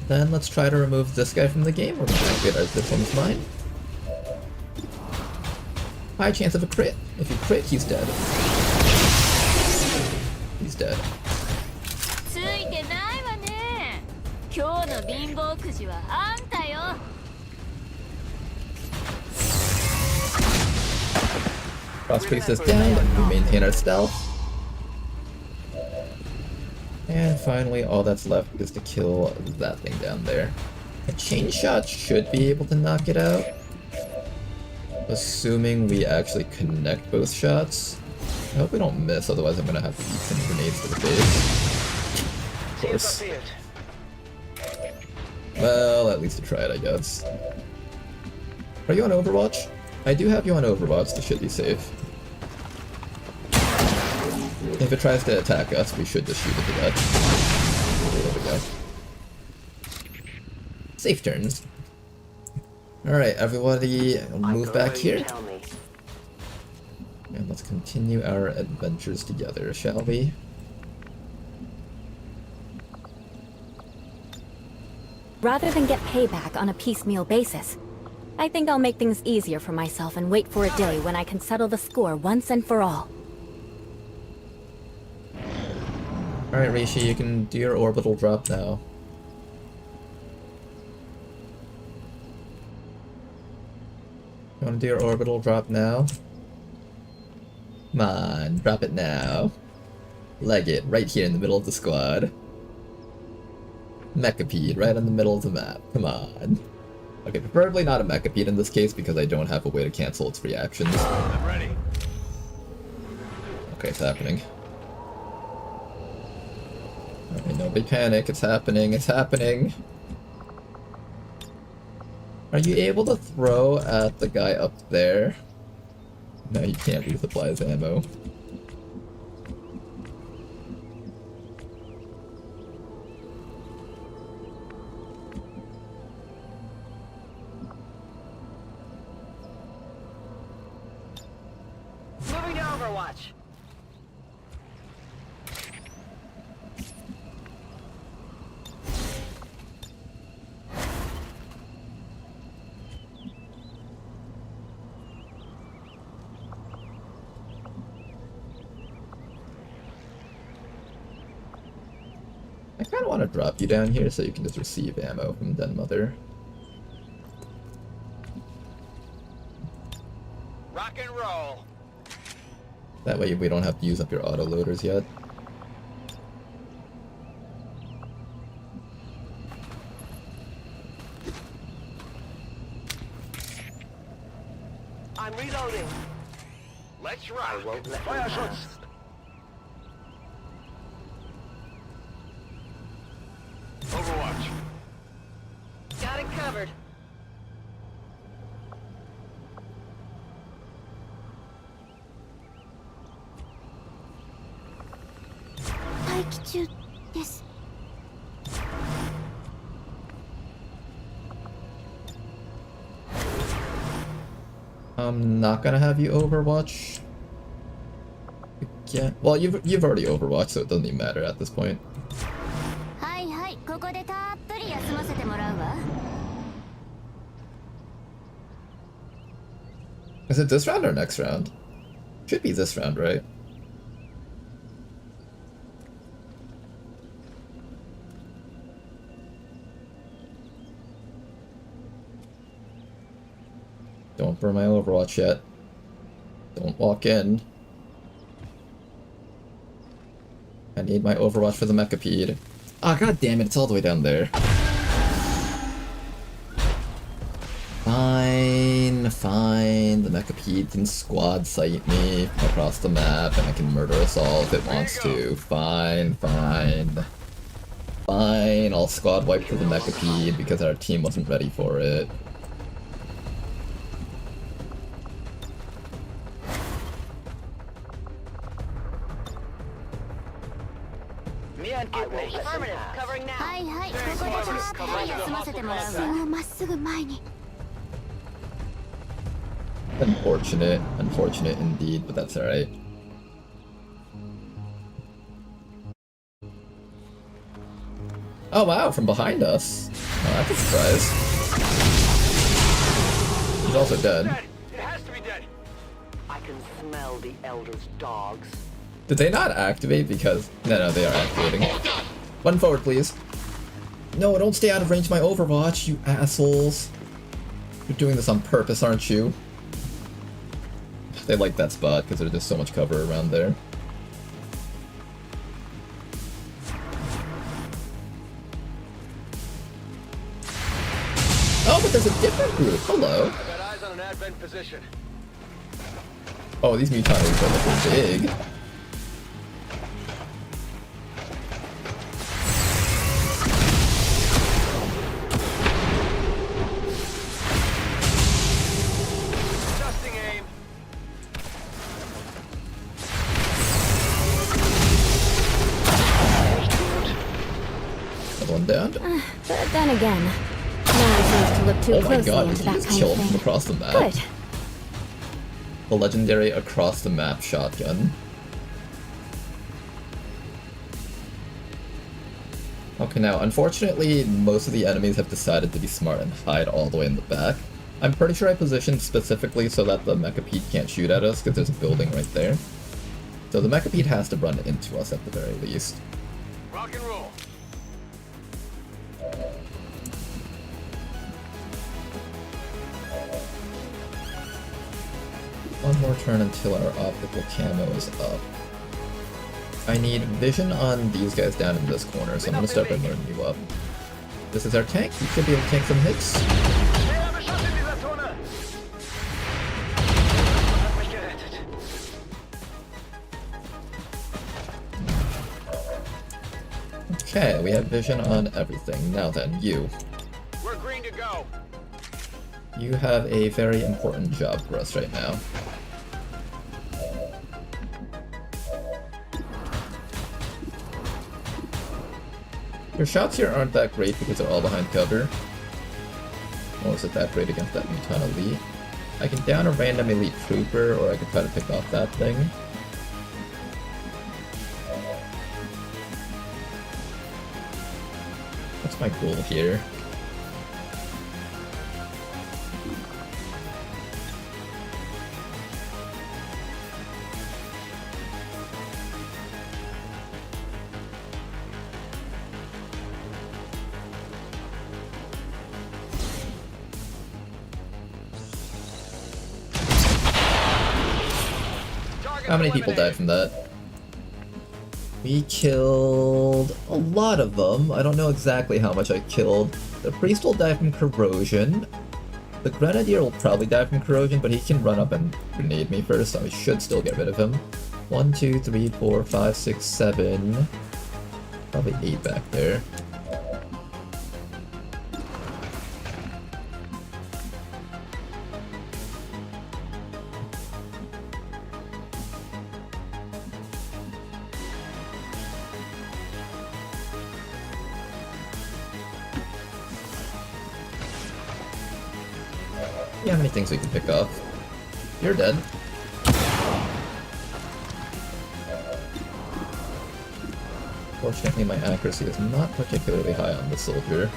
Then let's try to remove this guy from the game. We're gonna get this one's mine. High chance of a crit. If you crit, he's dead. He's dead. Cross Priest is down, and we maintain our stealth. And finally, all that's left is to kill that thing down there. A chain shot should be able to knock it out. Assuming we actually connect both shots. I hope we don't miss, otherwise I'm gonna have to eat some grenades to the base. Of course. Well, at least to try it, I guess. Are you on Overwatch? I do have you on Overwatch, so should be safe. If it tries to attack us, we should just shoot it to death. There we go. Safe turns. Alright, everybody move back here. And let's continue our adventures together, shall we? Rather than get payback on a piecemeal basis, I think I'll make things easier for myself and wait for a day when I can settle the score once and for all. Alright, Rishi, you can do your orbital drop now. You wanna do your orbital drop now? Come on, drop it now. Leg it, right here in the middle of the squad. Mechapede, right in the middle of the map. Come on. Okay, preferably not a Mechapede in this case because I don't have a way to cancel its reactions. I'm ready. Okay, it's happening. Okay, nobody panic, it's happening, it's happening. Are you able to throw at the guy up there? No, you can't resupply his ammo. Moving to Overwatch. I kind of want to drop you down here so you can just receive ammo from Den Mother. Rock and roll. That way we don't have to use up your autoloaders yet. I'm reloading. Let's rock. I won't let Fire you shots. pass. Overwatch. Got it covered. I'm not gonna have you Overwatch again. Well, you've already Overwatched, so it doesn't even matter at this point. Is it this round or next round? Should be this round, right? Don't burn my Overwatch yet. Don't walk in. I need my Overwatch for the Mechapede. Ah, god damn it, it's all the way down there. Fine, fine. The Mechapede can squad sight me across the map and it can murder us all if it wants to. Fine, fine. Fine, I'll squad wipe to the Mechapede because our team wasn't ready for it. Affirmative. Covering now. はいはい、ここでちょっと休ませてもらうわ。そのまっすぐ前に。 Unfortunate, unfortunate indeed, but that's alright. Oh wow, from behind us. Oh, that's a surprise. He's also dead. It has to be dead. I can smell the Elder's dogs. Did they not activate because... No, they are activating. Run forward, please. No, don't stay out of range of my Overwatch, you assholes. You're doing this on purpose, aren't you? They like that spot because there's just so much cover around there. Oh, but there's a different group. Hello. I got eyes on an advent position. Oh, these mutants are looking big. Adjusting aim. Another one down. But then again, no one seems to look too Oh my closely god, did into he that just kind kill of him from thing. across the map? Good. The legendary across the map shotgun. Okay, now, unfortunately, most of the enemies have decided to be smart and hide all the way in the back. I'm pretty sure I positioned specifically so that the Mechapede can't shoot at us, because there's a building right there. So the Mechapede has to run into us at the very least. Rock and roll. One more turn until our optical camo is up. I need vision on these guys down in this corner, so I'm gonna start by loading you up. This is our tank. You should be able to tank some hits. Okay, we have vision on everything. Now then, you. We're green to go. You have a very important job for us right now. Your shots here aren't that great because they're all behind cover. Nor is it that great against that Mutant Elite. I can down a random Elite Trooper, or I can try to pick off that thing. What's my goal here? How many people died from that? We killed a lot of them. I don't know exactly how much I killed. The priest will die from corrosion. The grenadier will probably die from corrosion, but he can run up and grenade me first, so I should still get rid of him. 1, 2, 3, 4, 5, 6, 7. Probably 8 back there. Yeah, how many things we can pick up? You're dead. Fortunately, my accuracy is not particularly high on this soldier.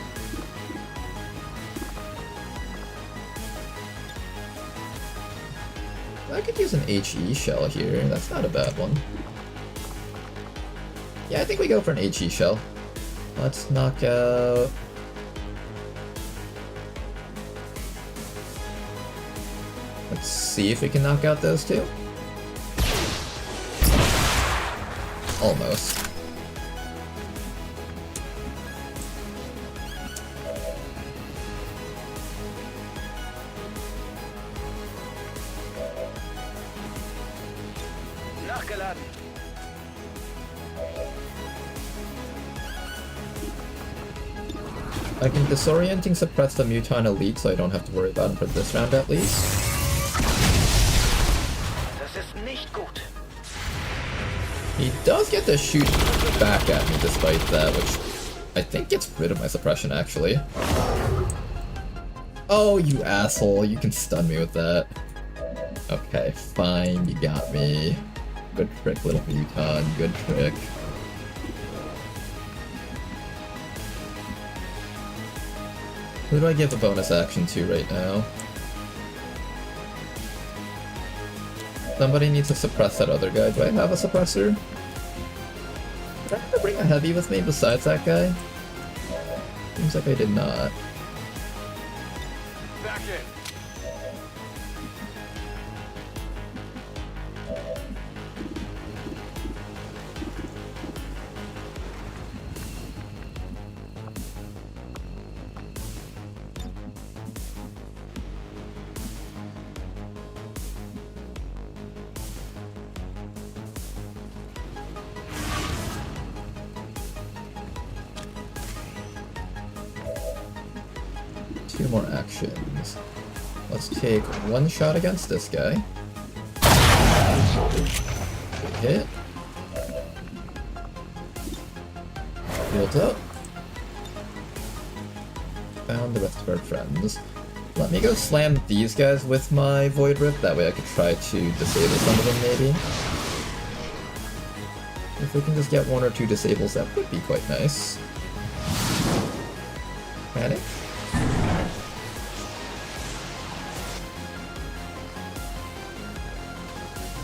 I could use an HE shell here. That's not a bad one. Yeah, I think we go for an HE shell. Let's knock out... Let's see if we can knock out those two. Almost. aufgeladen. I can disorienting suppress the Muton Elite so I don't have to worry about him for this round at least. Das ist nicht gut. He does get to shoot back at me despite that, which I think gets rid of my suppression actually. Oh, you asshole, you can stun me with that. Okay, fine, you got me. Good trick, little Muton, good trick. Who do I give a bonus action to right now? Somebody needs to suppress that other guy. Do I have a suppressor? Did I have to bring a heavy with me besides that guy? Seems like I did not. Back in. Two more actions. Let's take one shot against this guy. Hit. Healed up. Found the rest of our friends. Let me go slam these guys with my Void Rip, that way I could try to disable some of them maybe. If we can just get one or two disables, that would be quite nice. Panic.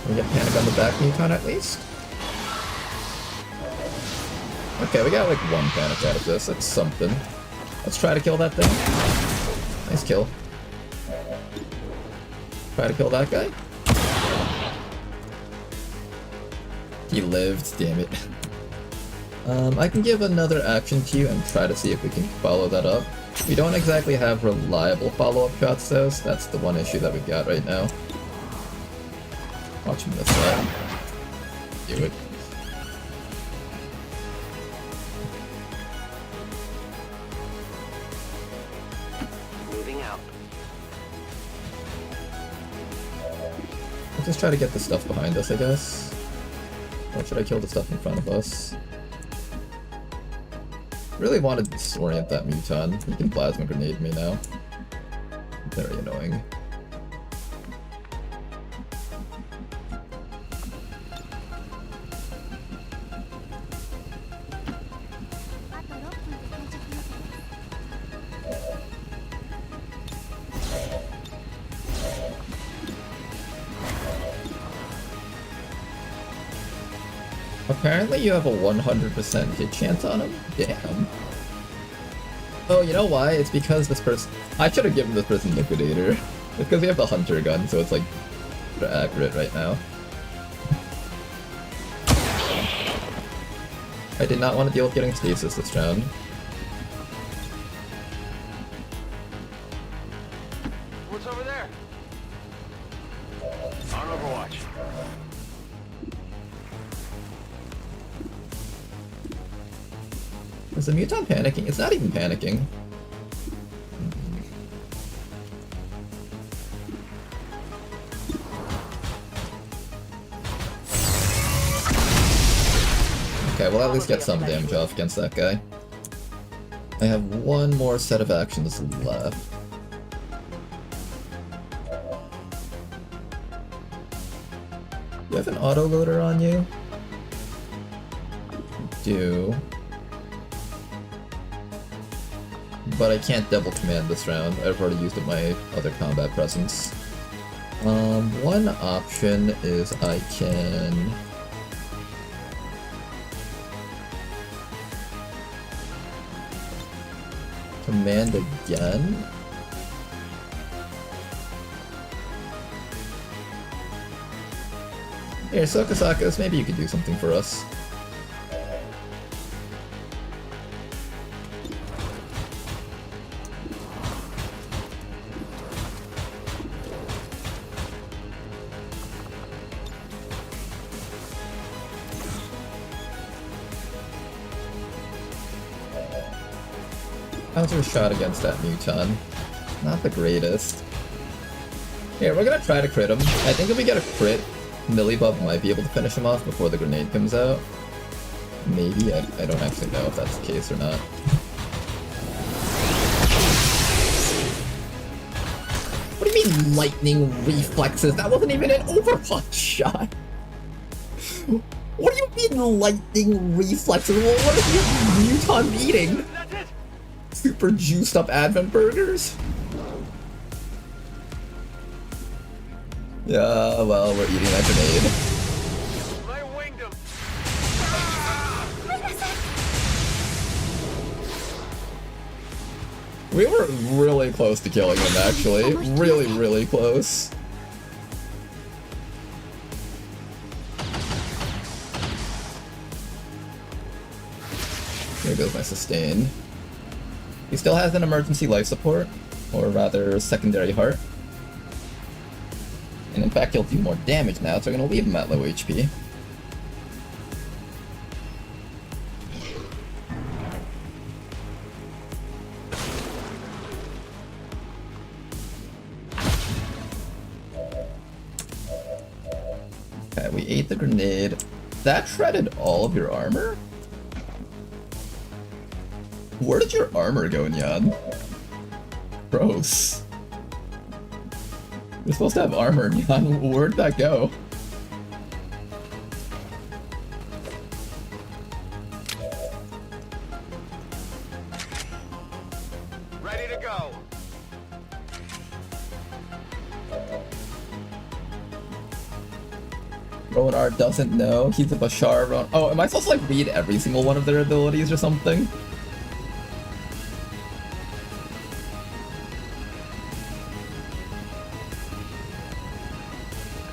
We get panic on the back Muton at least. Okay, we got like one panic out of this. That's something. Let's try to kill that thing. Nice kill. Try to kill that guy. He lived, damn it. I can give another action to you and try to see if we can follow that up. We don't exactly have reliable follow-up shots though, so that's the one issue that we've got right now. Watch him miss that. Do it. Moving out. Let's just try to get the stuff behind us, I guess. Or should I kill the stuff in front of us? Really wanted to disorient that Muton. He can plasma grenade me now. Very annoying. Apparently you have a 100% hit chance on him? Damn. Oh, you know why? It's because this person... I should have given this person Liquidator. It's because we have the Hunter gun, so it's like... accurate right now. I did not want to deal with getting stasis this round. What's over there? On Overwatch. Is the Muton panicking? It's not even panicking. Okay, we'll at least get some damage off against that guy. I have one more set of actions left. You have an autoloader on you? You do. But I can't double command this round. I've already used up my other combat presence. One option is I can... command again? Here, Sokasakas, maybe you could do something for us. How's your shot against that Muton? Not the greatest. Here, we're gonna try to crit him. I think if we get a crit, Millibub might be able to finish him off before the grenade comes out. Maybe, I don't actually know if that's the case or not. What do you mean lightning reflexes? That wasn't even an overwatch shot! What do you mean lightning reflexes? What is your Muton eating? Super juiced up Advent burgers? Yeah, well, we're eating that grenade. We were really close to killing him, actually. Really, really close. There goes my sustain. He still has an emergency life support, or rather, secondary heart. And in fact, he'll do more damage now, so we're gonna leave him at low HP. Okay, we ate the grenade. That shredded all of your armor? Where did your armor go, Nyan? Gross. You're supposed to have armor, Nyan. Where'd that go? Ready to go. Ronar doesn't know. He's a Bashar. Oh, am I supposed to like read every single one of their abilities or something?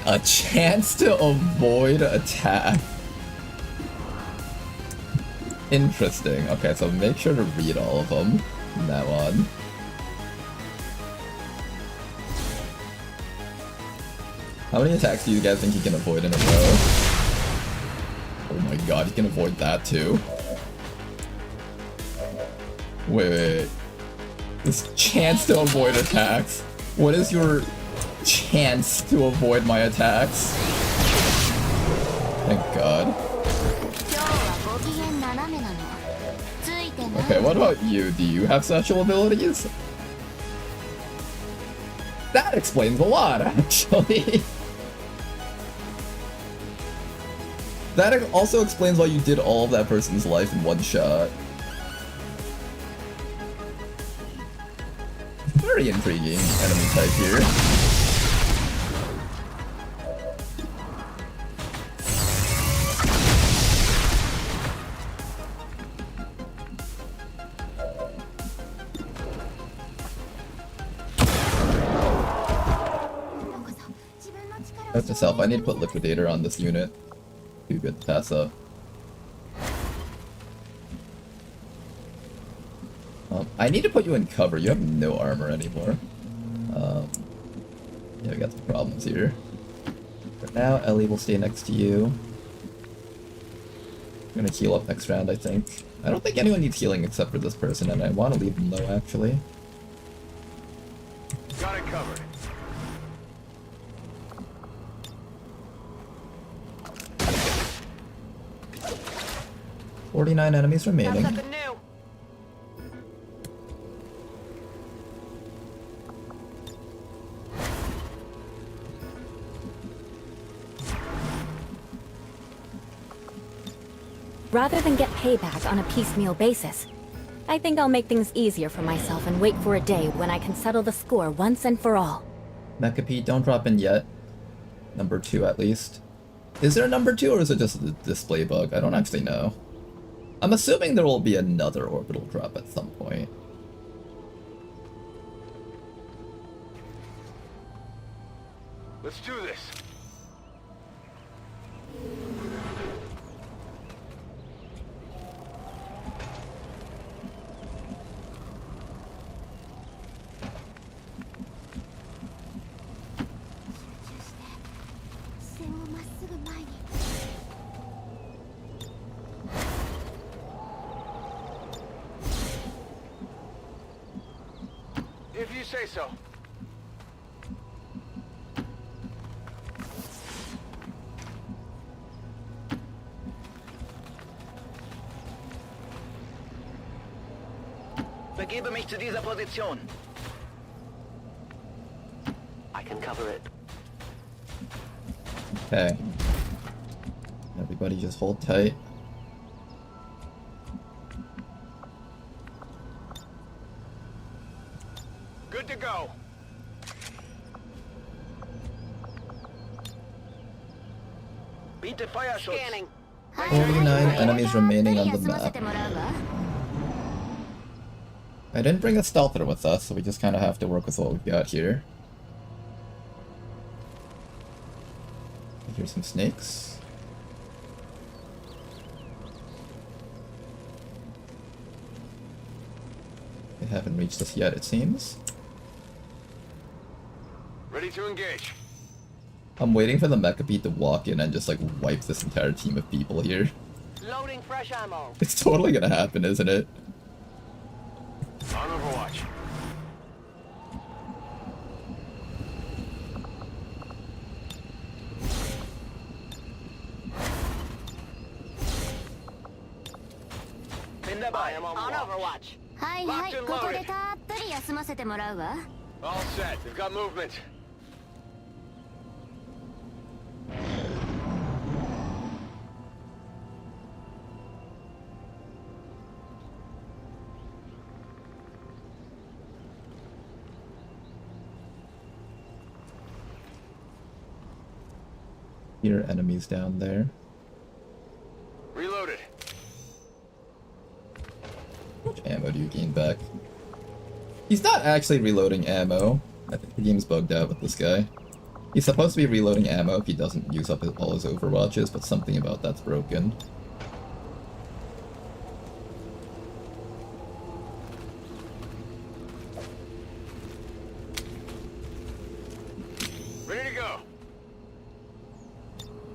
A chance to avoid attack. Interesting. Okay, so make sure to read all of them from now on. How many attacks do you guys think he can avoid in a row? Oh my god, he can avoid that too. Wait. This chance to avoid attacks. What is your chance to avoid my attacks? Thank god. Okay, what about you? Do you have special abilities? That explains a lot, actually. That also explains why you did all of that person's life in one shot. Very intriguing enemy type here. Note to self, I need to put Liquidator on this unit. Too good to pass up. I need to put you in cover. You have no armor anymore. Yeah, we got some problems here. For now, Ellie will stay next to you. I'm gonna heal up next round, I think. I don't think anyone needs healing except for this person, and I want to leave them low, actually. Got it covered. 49 enemies remaining. Rather than get payback on a piecemeal basis, I think I'll make things easier for myself and wait for a day when I can settle the score once and for all. Mecha Pete, don't drop in yet. Number 2 at least. Is there a number 2 or is it just a display bug? I don't actually know. I'm assuming there will be another orbital drop at some point. Let's do this. If you say so. Begebe mich zu dieser Position. I can cover it. Okay. Everybody just hold tight. Good to go. Biete Feuerschutz. Scanning. 49 enemies remaining on the map. I didn't bring a stealther with us, so we just kind of have to work with what we've got here. Here's some snakes. They haven't reached us yet, it seems. Ready to engage. I'm waiting for the mecha beat to walk in and just like wipe this entire team of people here. Loading fresh ammo. It's totally gonna happen, isn't it? On Overwatch. I am on Overwatch. はいはい、ここでたっぷり休ませてもらうわ。 All set. We've got movement. Here are enemies down there. Reloaded. How much ammo do you gain back? He's not actually reloading ammo. I think the game's bugged out with this guy. He's supposed to be reloading ammo if he doesn't use up all his overwatches, but something about that's broken. Ready to go.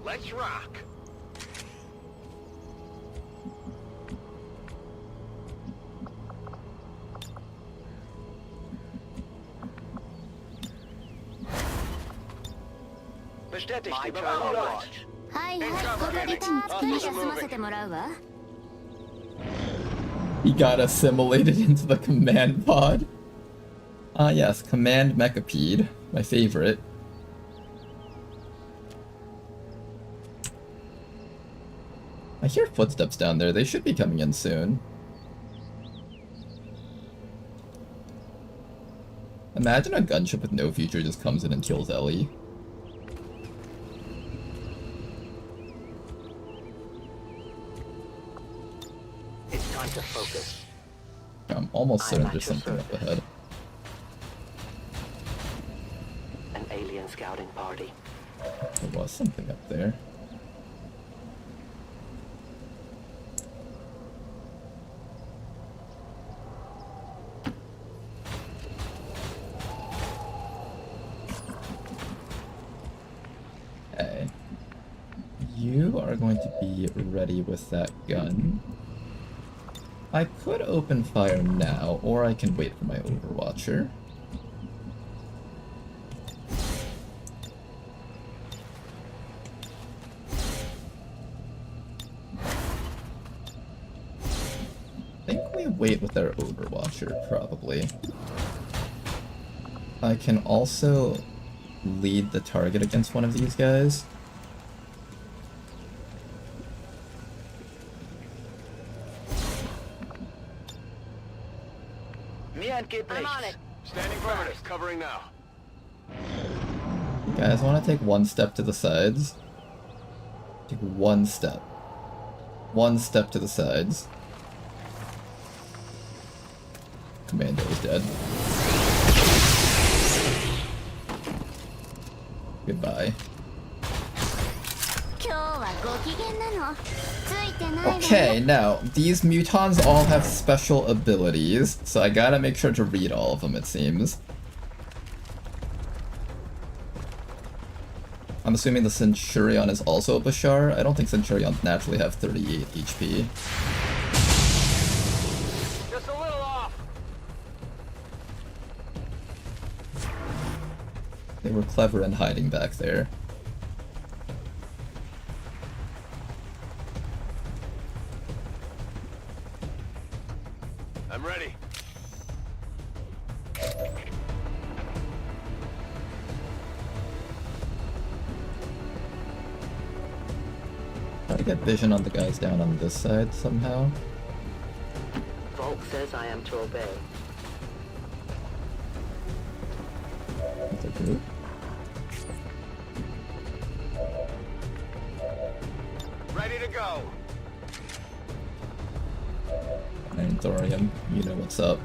Let's rock. Bestätigt die turn. Overwatch. はいはい、ここでたっぷり休ませてもらうわ。 He got assimilated into the command pod. Ah yes, command mechapede, my favorite. I hear footsteps down there, they should be coming in soon. Imagine a gunship with no future just comes in and kills Ellie. It's time to focus. I'm almost certain I'm at there's your something up service. ahead. An alien scouting party. There was something up there. Okay. You are going to be ready with that gun. I could open fire now, or I can wait for my Overwatcher. I think we wait with our Overwatcher, probably. I can also lead the target against one of these guys. I'm on it. Standing perimeter. Covering now. You guys want to take one step to the sides? Take one step. One step to the sides. Commando is dead. Goodbye. Okay, now, these mutons all have special abilities, so I gotta make sure to read all of them, it seems. I'm assuming the Centurion is also a Bashar. I don't think Centurions naturally have 38 HP. Just a little off. They were clever in hiding back there. I'm ready. Try to get vision on the guys down on this side somehow. Volk says I am to obey. That's a group. Ready to go. And thorium, you know what's up.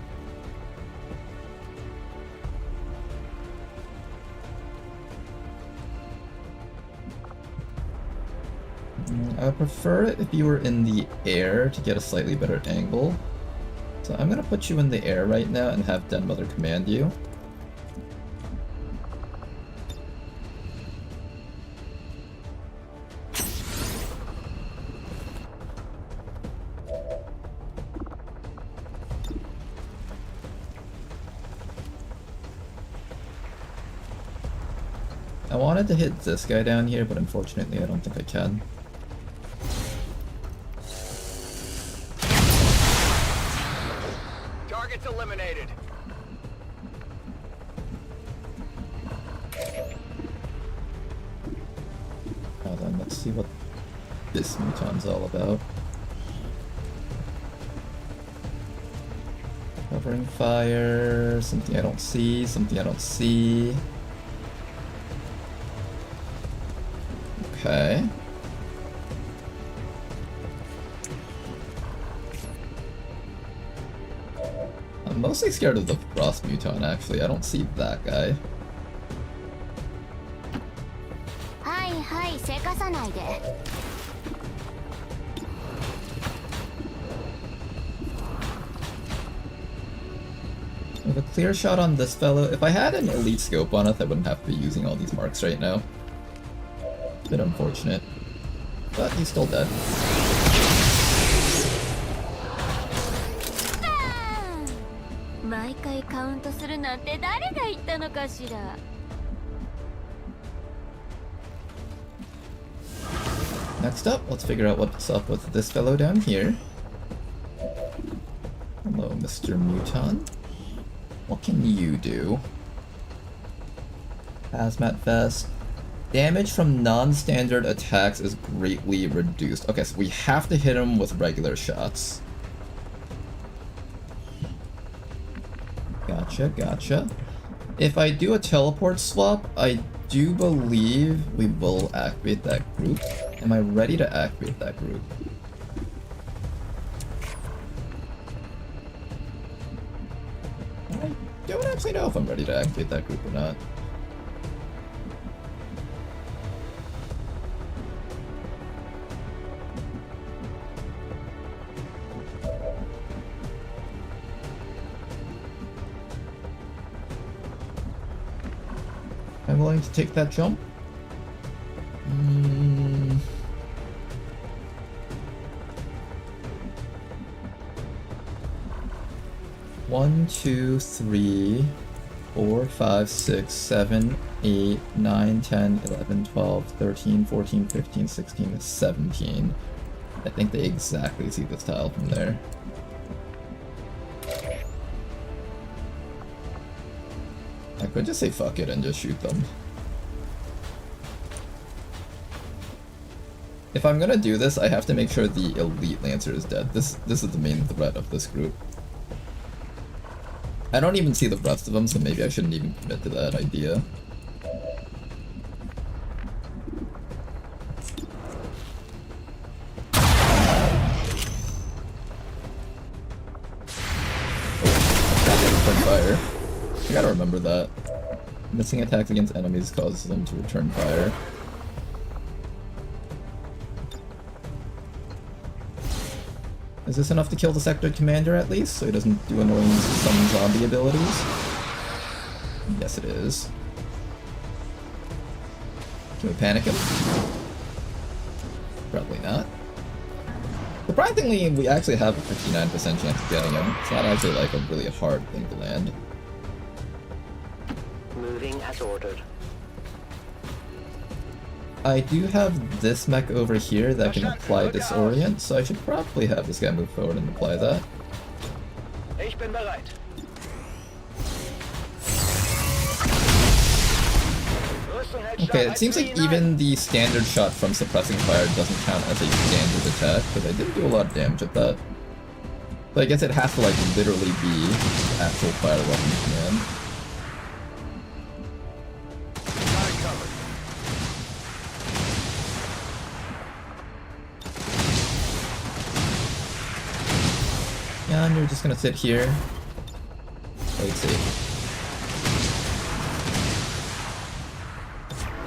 I would prefer it if you were in the air to get a slightly better angle. So I'm gonna put you in the air right now and have Den Mother command you. I wanted to hit this guy down here, but unfortunately I don't think I can. Target's eliminated. Now then, let's see what this muton's all about. Covering fire, something I don't see, something I don't see. Okay. I'm mostly scared of the Frost Muton, actually. I don't see that guy. With a clear shot on this fellow, if I had an elite scope on it, I wouldn't have to be using all these marks right now. A bit unfortunate. But he's still dead. Next up, let's figure out what's up with this fellow down here. Hello, Mr. Muton. What can you do? Hazmat vest. Damage from non-standard attacks is greatly reduced. Okay, so we have to hit him with regular shots. Gotcha, gotcha. If I do a teleport swap, I do believe we will activate that group. Am I ready to activate that group? I don't actually know if I'm ready to activate that group or not. I'm willing to take that jump. One, 2, 3, 4, 5, 6, 7, 8, 9, 10, 11, 12, 13, 14, 15, 16, 17. I think they exactly see this tile from there. I could just say fuck it and just shoot them. If I'm gonna do this, I have to make sure the elite lancer is dead. This is the main threat of this group. I don't even see the rest of them, so maybe I shouldn't even commit to that idea. Fire. I gotta remember that. Missing attacks against enemies causes them to return fire. Is this enough to kill the sector commander at least, so he doesn't do annoying some zombie abilities? Yes, it is. Can we panic him? Probably not. Surprisingly, we actually have a 59% chance of getting him. It's not actually like a really hard thing to land. Moving as ordered. I do have this mech over here that can apply Disorient, so I should probably have this guy move forward and apply that. Ich bin bereit. Okay, it seems like even the standard shot from suppressing fire doesn't count as a standard attack, because I didn't do a lot of damage at that. But I guess it has to like literally be actual fire weapon command. Got it covered. Yeah, and you're just gonna sit here. Play it safe.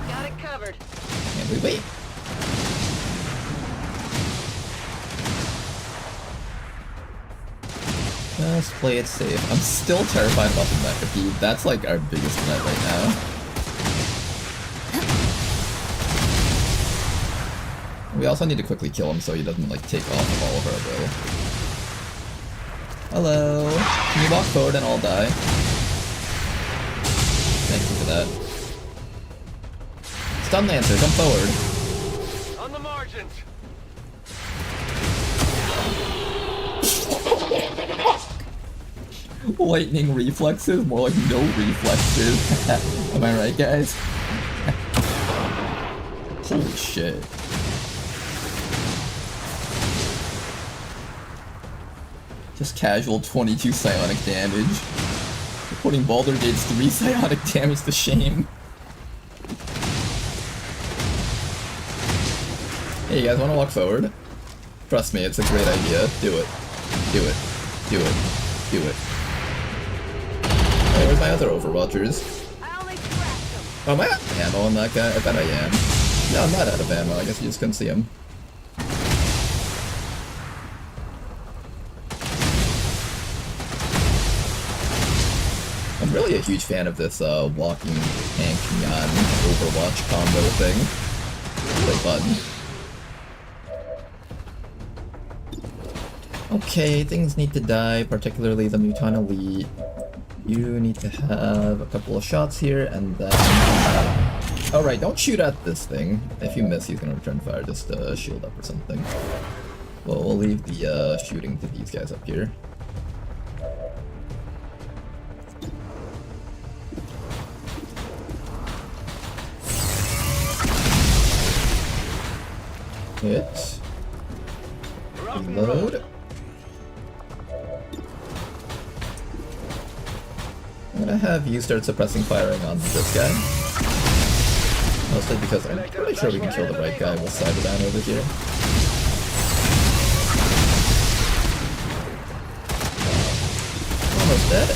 Got it covered. And we wait. Just play it safe. I'm still terrified about the Mecha. That's like our biggest threat right now. We also need to quickly kill him so he doesn't like take off of all of our will. Hello. Can you walk forward and I'll die? Thank you for that. Stun Lancer, come forward. On the margins. Lightning reflexes? More like no reflexes. Am I right, guys? Holy shit. Just casual 22 psionic damage. Putting Baldur Gate's 3 psionic damage to shame. Hey, you guys wanna walk forward? Trust me, it's a great idea. Do it. Do it. Do it. Do it. Hey, where's my other Overwatchers? Oh, am I out of ammo on that guy? I bet I am. No, I'm not out of ammo. I guess you just couldn't see him. I'm really a huge fan of this walking tank on Overwatch combo thing. Really fun. Okay, things need to die, particularly the Muton Elite. You need to have a couple of shots here, and then... Alright, don't shoot at this thing. If you miss, he's gonna return fire. Just shield up or something. Well, we'll leave the shooting to these guys up here. Hit. Reload. I'm gonna have you start suppressing firing on this guy. Mostly because I'm pretty sure we can kill the right guy with Cyberdyne over here. Almost dead.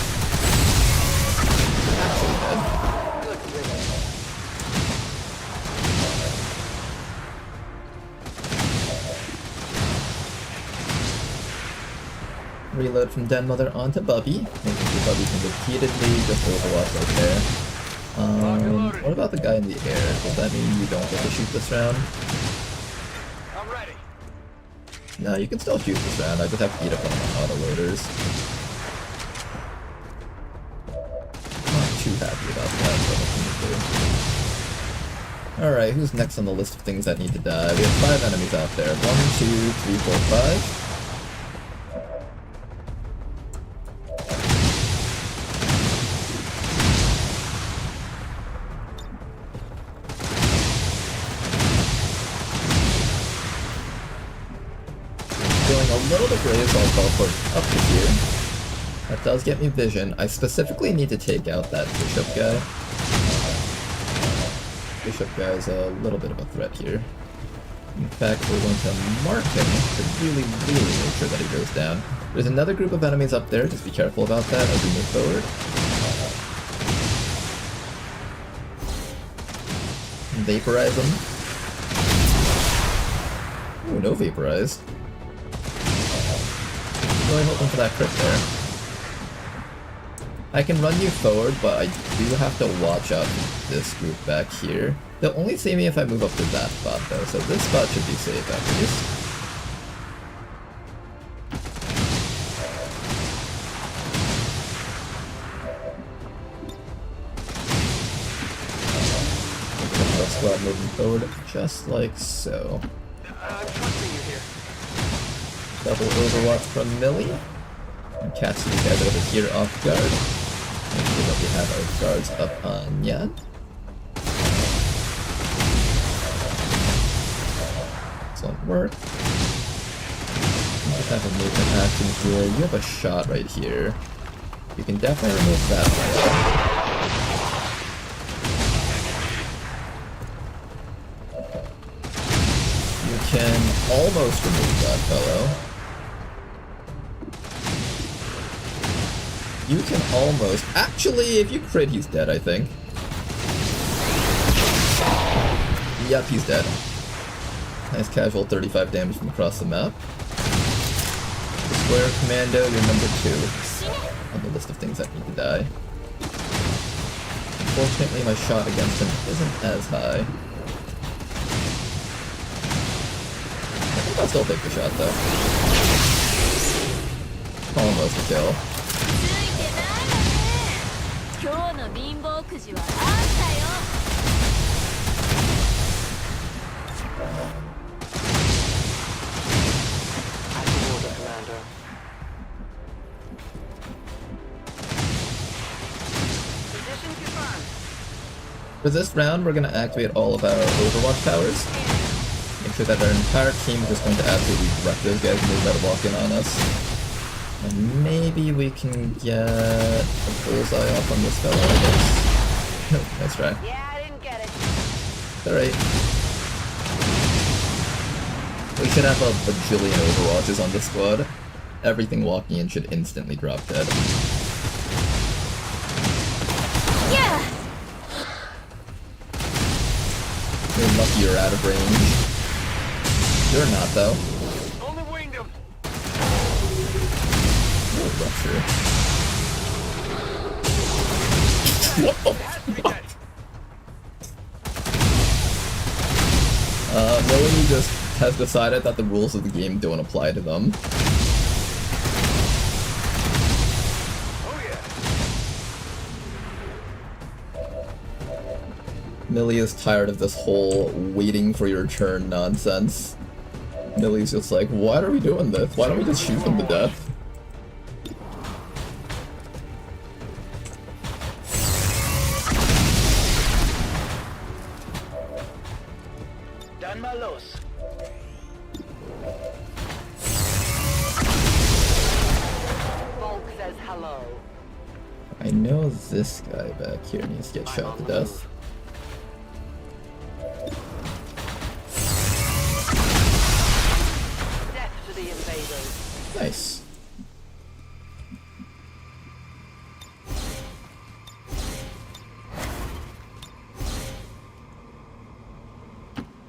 Actually dead. Reload from Den Mother onto Bubby. Making sure Bubby can repeatedly just overwatch right there. What about the guy in the air? Does that mean you don't get to shoot this round? I'm ready. No, you can still shoot this round. I just have to eat up on my auto-loaders. Not too happy about that, but what can you do? Alright, who's next on the list of things that need to die? We have 5 enemies out there. 1, 2, 3, 4, 5. A little bit gray, so I'll teleport up to here. That does get me vision. I specifically need to take out that bishop guy. Bishop guy is a little bit of a threat here. In fact, we're going to mark him to really make sure that he goes down. There's another group of enemies up there, just be careful about that as we move forward. Vaporize him. Ooh, no vaporized. Really hoping for that crit there. I can run you forward, but I do have to watch out for this group back here. They'll only see me if I move up to that spot though, so this spot should be safe at least. squad moving forward, just like so. I'm trusting you here. Double overwatch from Millie. And catch these guys over here off guard. Make sure that we have our guards up on Yan. Excellent work. You just have a movement action here. You have a shot right here. You can definitely remove that fellow. You can almost remove that fellow. You can almost... Actually, if you crit, he's dead, I think. Yep, he's dead. Nice casual 35 damage from across the map. Square Commando, you're number 2 on the list of things that need to die. Unfortunately, my shot against him isn't as high. I think I'll still take the shot, though. Almost a kill. For this round, we're going to activate all of our Overwatch powers. Make sure that our entire team is just going to absolutely wreck those guys when they try to walk in on us. And maybe we can get a bullseye off on this fella, I guess. Nice try. Yeah, I didn't get it. Alright. We should have a bajillion Overwatches on this squad. Everything walking in should instantly drop dead. Yeah! You're lucky you're out of range. You're not, though. Only winged him. Oh, rupture. What the fuck? Millie just has decided that the rules of the game don't apply to them. Millie is tired of this whole waiting for your turn nonsense. Millie's just like, why are we doing this? Why don't we just shoot them to death? Dan malos. Bulk says hello. I know this guy back here needs to get shot to death. Death to the invaders. Nice.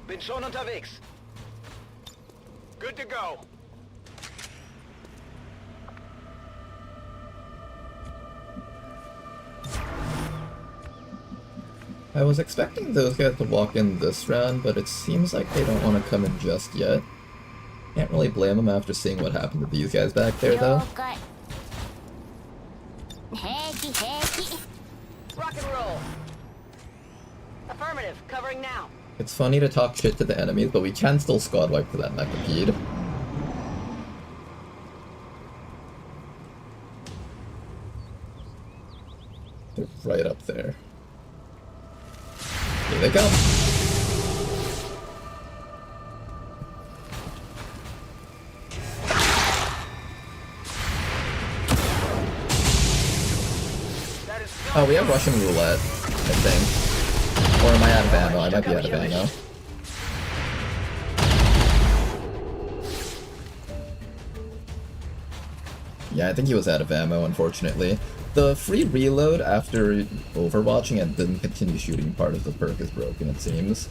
Bin schon unterwegs. Good to go. I was expecting those guys to walk in this round, but it seems like they don't want to come in just yet. Can't really blame them after seeing what happened to these guys back there, though. Rock and roll. Affirmative. Covering now. It's funny to talk shit to the enemies, but we can still squad wipe to that mechapede. They're right up there. Here they come! Oh, we have Russian roulette, I think. Or am I out of ammo? I might be out of ammo. Yeah, I think he was out of ammo, unfortunately. The free reload after overwatching and didn't continue shooting part of the perk is broken, it seems.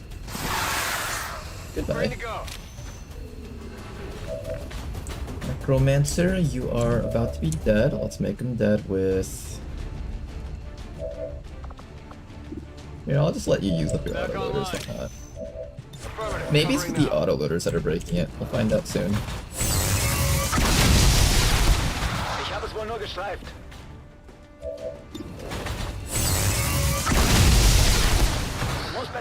Goodbye. Necromancer, you are about to be dead. Let's make him dead with... Yeah, I'll just let you use up your autoloaders, why not? Maybe it's the autoloaders that are breaking it. We'll find out soon. Ich habe es wohl nur gestreift.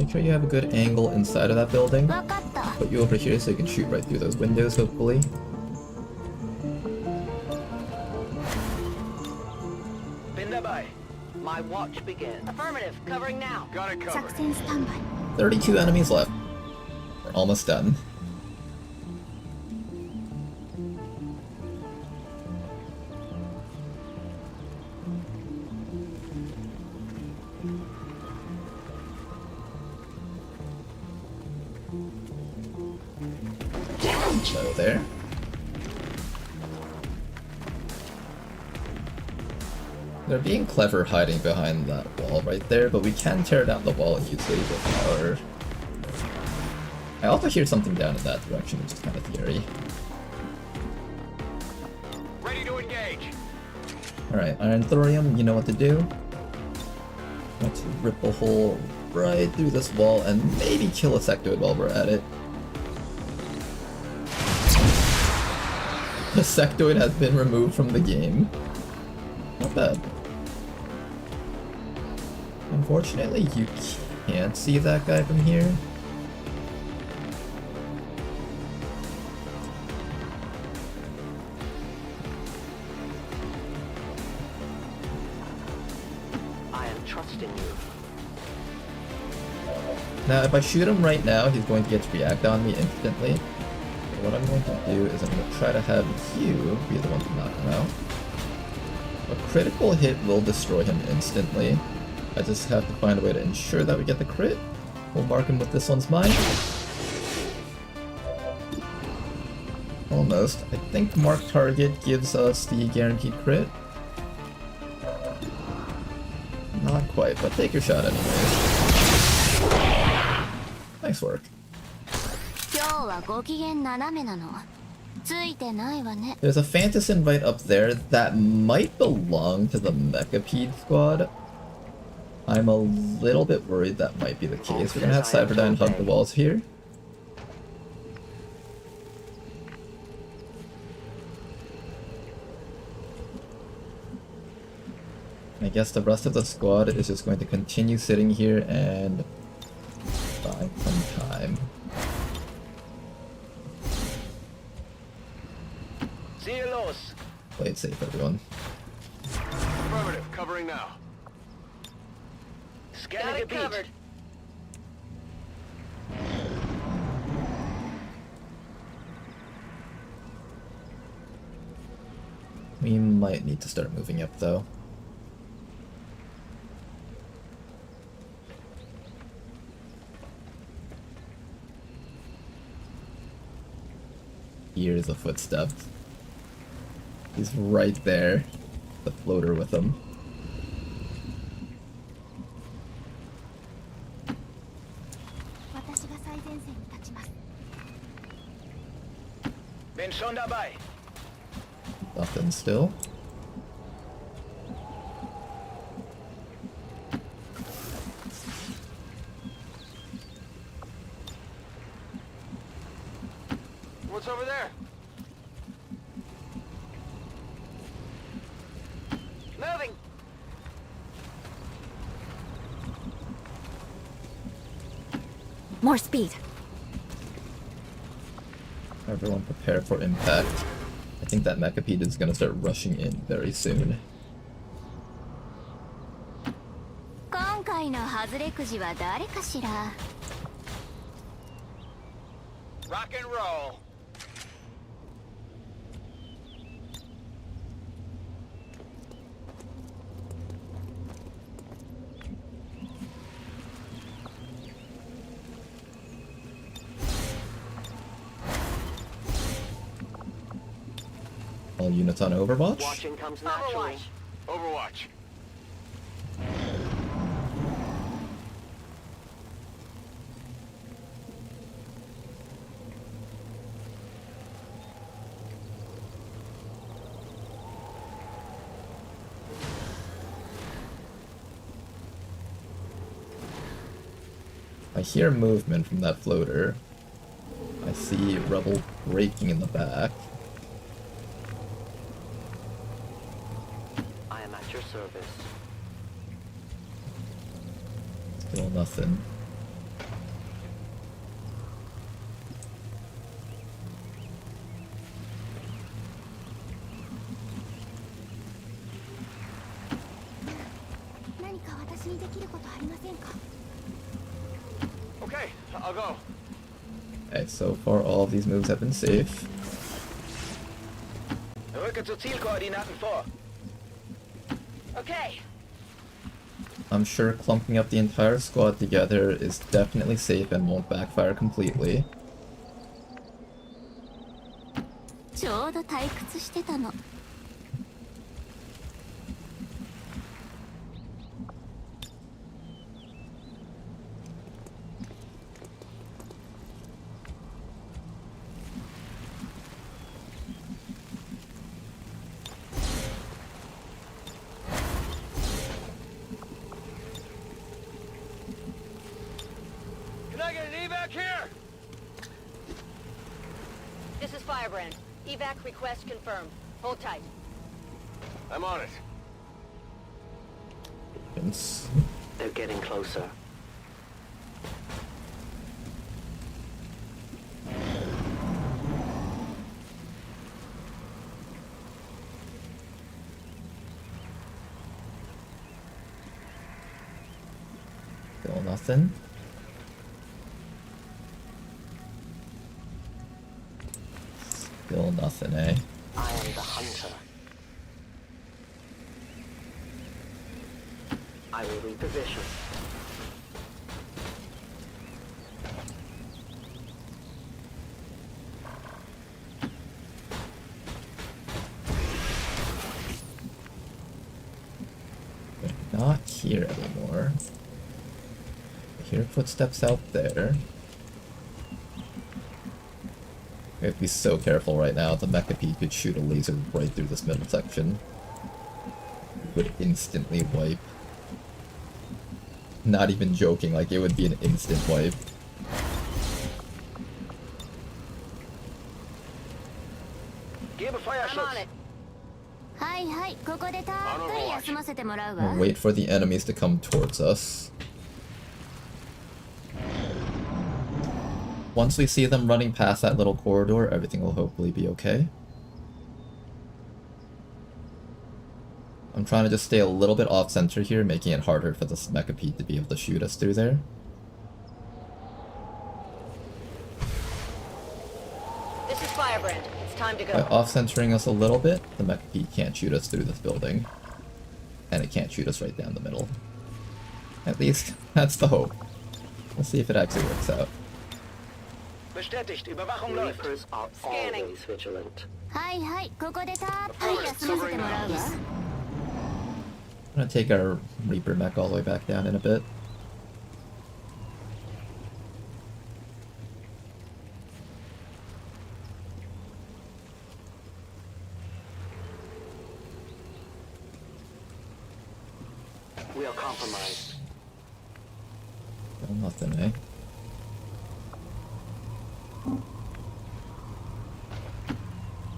Make sure you have a good angle inside of that building. Put you over here so you can shoot right through those windows, hopefully. Bindabai. My watch begins. Affirmative. Covering now. Got it covered. 32 enemies left. We're almost done. So there. They're being clever hiding behind that wall right there, but we can tear down the wall easily with our... I also hear something down in that direction, which is kind of theory. Ready to engage. Alright, Iron Thorium, you know what to do. Let's rip a hole right through this wall and maybe kill a sectoid while we're at it. The sectoid has been removed from the game. Not bad. Unfortunately, you can't see that guy from here. I am trusting you. Now, if I shoot him right now, he's going to get to react on me instantly. So what I'm going to do is I'm going to try to have you be the one to knock him out. A critical hit will destroy him instantly. I just have to find a way to ensure that we get the crit. We'll mark him with this one's mine. Almost. I think mark target gives us the guaranteed crit. Not quite, but take your shot anyways. Nice work. There's a Fantas invite up there that might belong to the Mechapede squad. I'm a little bit worried that might be the case. We're gonna have Cyberdyne hug the walls here. I guess the rest of the squad is just going to continue sitting here and buying some time. Cielos. Play it safe, everyone. Affirmative. Covering now. Scanning a beat. Covered. We might need to start moving up, though. Here's the footsteps. He's right there. The floater with him. Nothing still. What's over there? Moving. More speed. Everyone prepare for impact. I think that Mechapede is gonna start rushing in very soon. Rock and roll. All units on Overwatch. Watching comes naturally. Overwatch. I hear movement from that floater. I see rubble breaking in the back. I am at your service. Still nothing. Okay, I'll go. Okay, so far all of these moves have been safe. Rücke zu Zielkoordinaten vor. Okay. I'm sure clumping up the entire squad together is definitely safe and won't backfire completely. ちょうど退屈してたの。Can I get an evac here? This is Firebrand. Evac request confirmed. Hold tight. I'm on it. They're getting closer. Still nothing. Still nothing, eh? I am the hunter. I will reposition. They're not here anymore. I hear footsteps out there. We have to be so careful right now. The Mecha could shoot a laser right through this middle section. It would instantly wipe. Not even joking, like it would be an instant wipe. Gebe Feuerschutz. We'll wait for the enemies to come towards us. Once we see them running past that little corridor, everything will hopefully be okay. I'm trying to just stay a little bit off-center here, making it harder for this Mecha Pete to be able to shoot us through there. This is Firebrand. It's time to By go. off-centering us a little bit, the Mecha Pete can't shoot us through this building. And it can't shoot us right down the middle. At least, that's the hope. We'll see if it actually works out. Bestätigt, Überwachung läuft. Reapers are always vigilant. I'm gonna take our Reaper mech all the way back down in a bit. We are compromised. Well, nothing, eh?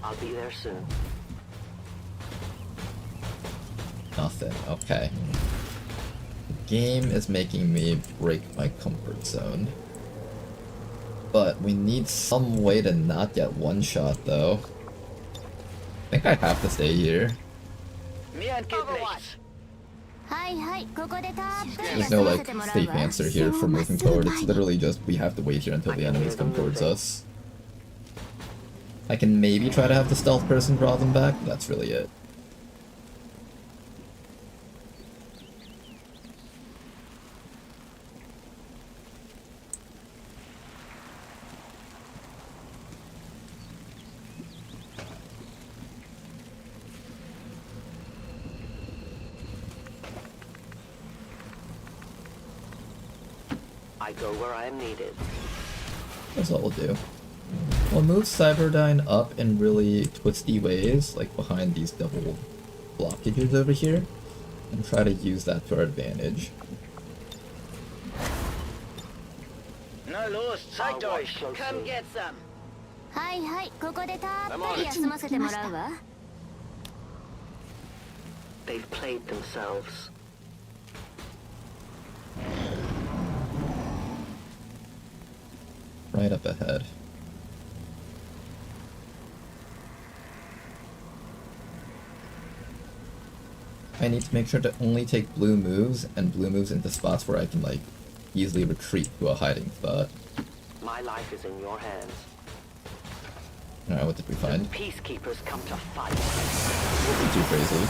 I'll be there soon. Nothing, okay. The game is making me break my comfort zone. But we need some way to not get one shot though. I think I have to stay here. Mir entgeht nichts. There's no like safe answer here for moving forward. It's literally just we have to wait here until the enemies come towards us. I can maybe try to have the stealth person draw them back, but that's really it. I go where I am needed. That's all we'll do. We'll move Cyberdyne up in really twisty ways, like behind these double blockages over here, and try to use that to our advantage. Na los, zeigt euch. Come get some. They've played themselves. Right up ahead. I need to make sure to only take blue moves, and blue moves into spots where I can, like, easily retreat to a hiding spot. My life is in your hands. Alright, what did we find? Peacekeepers come to fight. Nothing too crazy.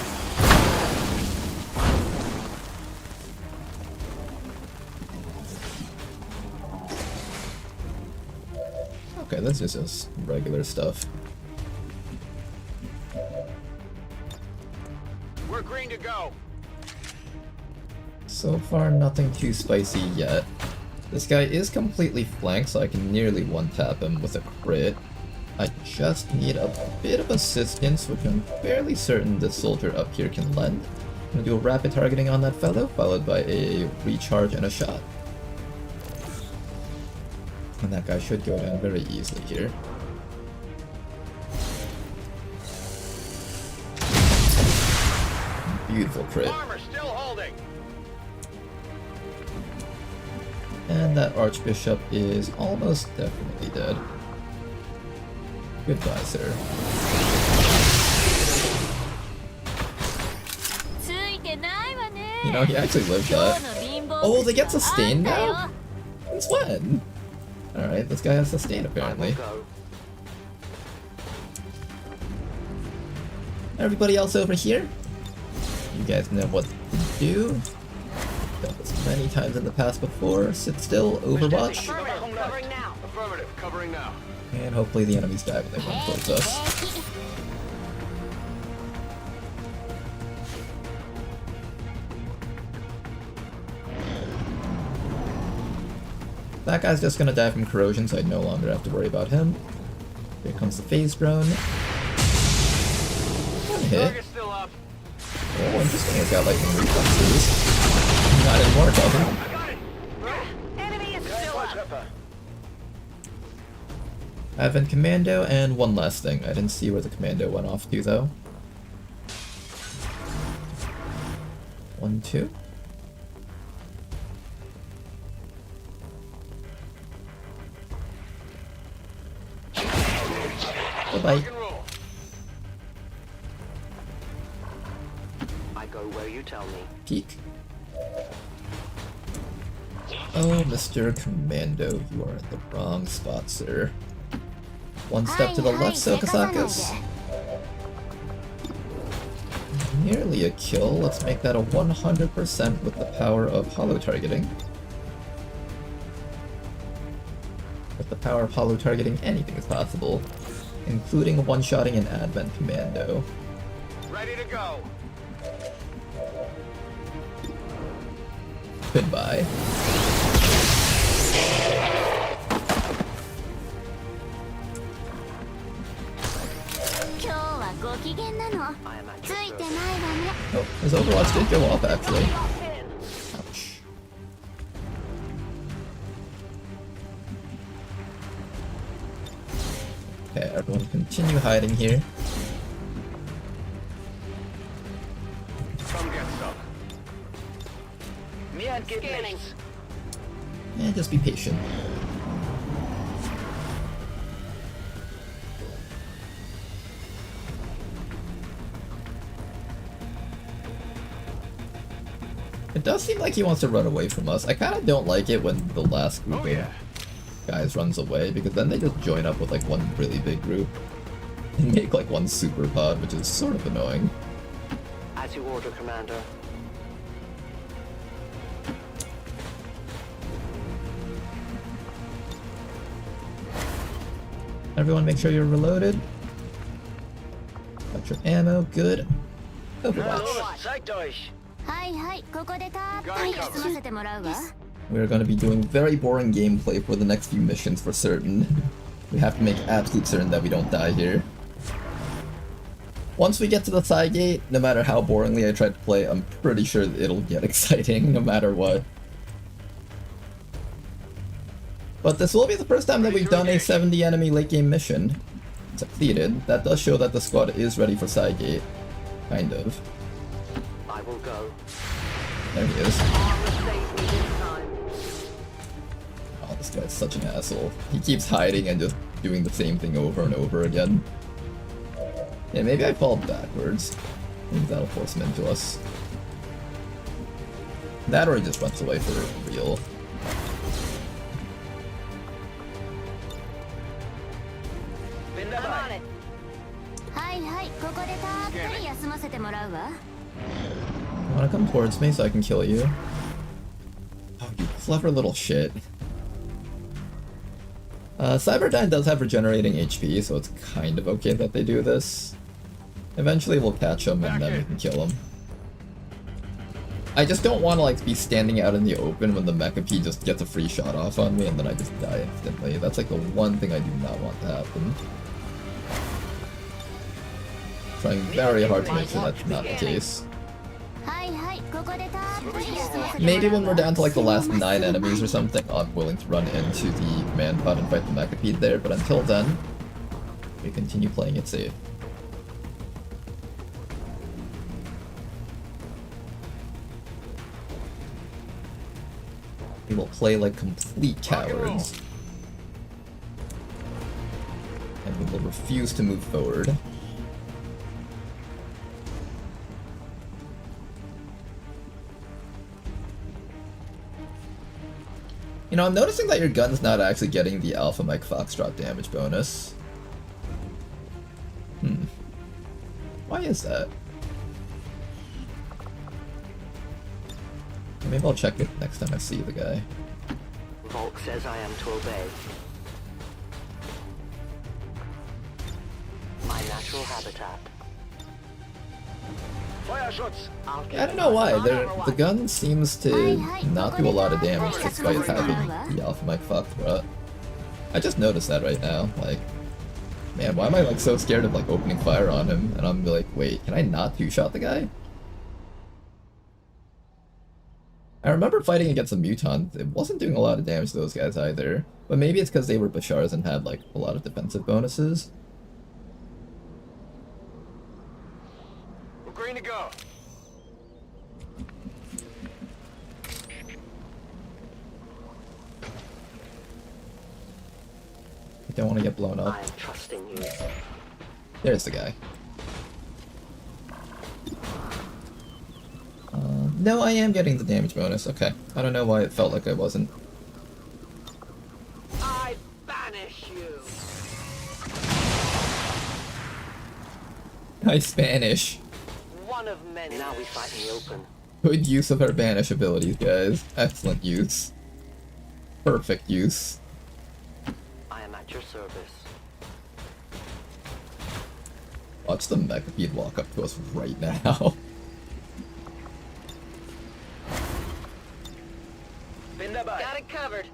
Okay, this is just regular stuff. We're green to go. So far, nothing too spicy yet. This guy is completely flanked, so I can nearly one-tap him with a crit. I just need a bit of assistance, which I'm fairly certain this soldier up here can lend. I'm gonna do a rapid targeting on that fellow, followed by a recharge and a shot. And that guy should go down very easily here. Beautiful crit. Armor still holding. And that Archbishop is almost definitely dead. Goodbye, sir. You know, he actually lived that. Oh, they get sustained now? Since when? Alright, this guy has sustained apparently. Everybody else over here? You guys know what to do. Done this many times in the past before. Sit still, Overwatch. Covering now. Affirmative, covering now. And hopefully the enemies die when they run towards us. That guy's just gonna die from corrosion, so I no longer have to worry about him. Here comes the phase drone. One hit. Oh, interesting, it's got lightning reflexes. Not anymore, it doesn't. Advent Commando, and one last thing. I didn't see where the commando went off to, though. 1, 2. Bye-bye. I go where you tell me. Peek. Oh, Mr. Commando, you are in the wrong spot, sir. One step to the left, Sokasakas. Nearly a kill. Let's make that a 100% with the power of hollow targeting. With the power of hollow targeting, anything is possible, including one-shotting an Advent Commando. Ready to go. Goodbye. Oh, his Overwatch did go off, actually. Ouch. Okay, everyone continue hiding here. Come get some. Scanning. And just be patient. It does seem like he wants to run away from us. I kind of don't like it when the last group of guys runs away, because then they just join up with like one really big group and make like one super pod, which is sort of annoying. As you order, Commander. Everyone make sure you're reloaded. Got your ammo, good. Overwatch. We're going to be doing very boring gameplay for the next few missions for certain. We have to make absolute certain that we don't die here. Once we get to the side gate, no matter how boringly I try to play, I'm pretty sure it'll get exciting no matter what. But this will be the first time that we've done a 70 enemy late game mission. Succeeded. That does show that the squad is ready for side gate. Kind of. I will go. There he is. Oh, this guy's such an asshole. He keeps hiding and just doing the same thing over and over again. Yeah, maybe I fall backwards. think that'll force him into us. That or he just runs away for real. I'm on it. Wanna come towards me so I can kill you? Oh, you clever little shit. Cyberdyne does have regenerating HP, so it's kind of okay that they do this. Eventually we'll catch him and then we can kill him. I just don't want to like be standing out in the open when the Mecha P just gets a free shot off on me and then I just die instantly. That's like the one thing I do not want to happen. Trying very hard to make sure that's not the case. Maybe when we're down to like the last 9 enemies or something, I'm willing to run into the command pod and fight the Mecha P there, but until then, we continue playing it safe. We will play like complete cowards. And we will refuse to move forward. You know, I'm noticing that your gun's not actually getting the Alpha Mike Foxtrot damage bonus. Why is that? Maybe I'll check it next time I see the guy. Volk says I am to obey. My natural habitat. I don't know why. The gun seems to not do a lot of damage despite having the Alpha Mike Foxtrot. I just noticed that right now. Like, man, why am I like so scared of like opening fire on him? And I'm like, wait, can I not two-shot the guy? I remember fighting against a mutant. It wasn't doing a lot of damage to those guys either. But maybe it's because they were Bashars and had like a lot of defensive bonuses. We're green to go. I don't want to get blown up. I am trusting you. There's the guy. No, I am getting the damage bonus. Okay. I don't know why it felt like I wasn't. I banish you. Nice Spanish. One of many. Now we fight in the open. Good use of our banish abilities, guys. Excellent use. Perfect use. I am at your service. Watch the Mecha Bead walk up to us right now. Got it covered.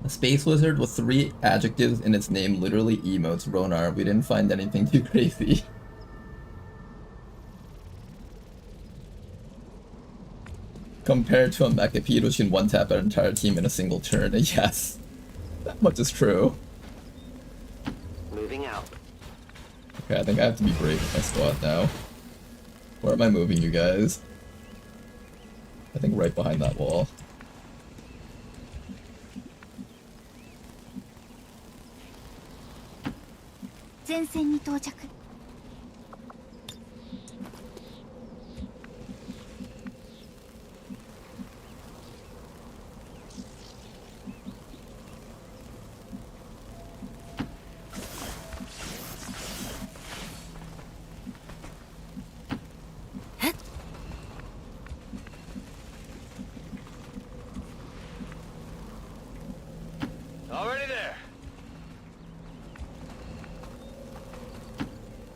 A space wizard with 3 adjectives in its name literally emotes Ronar. We didn't find anything too crazy. Compared to a Mechapede which can one-tap an entire team in a single turn, yes. That much is true. Moving out. Okay, I think I have to be brave with my squad now. Where am I moving, you guys? I think right behind that wall. Already there.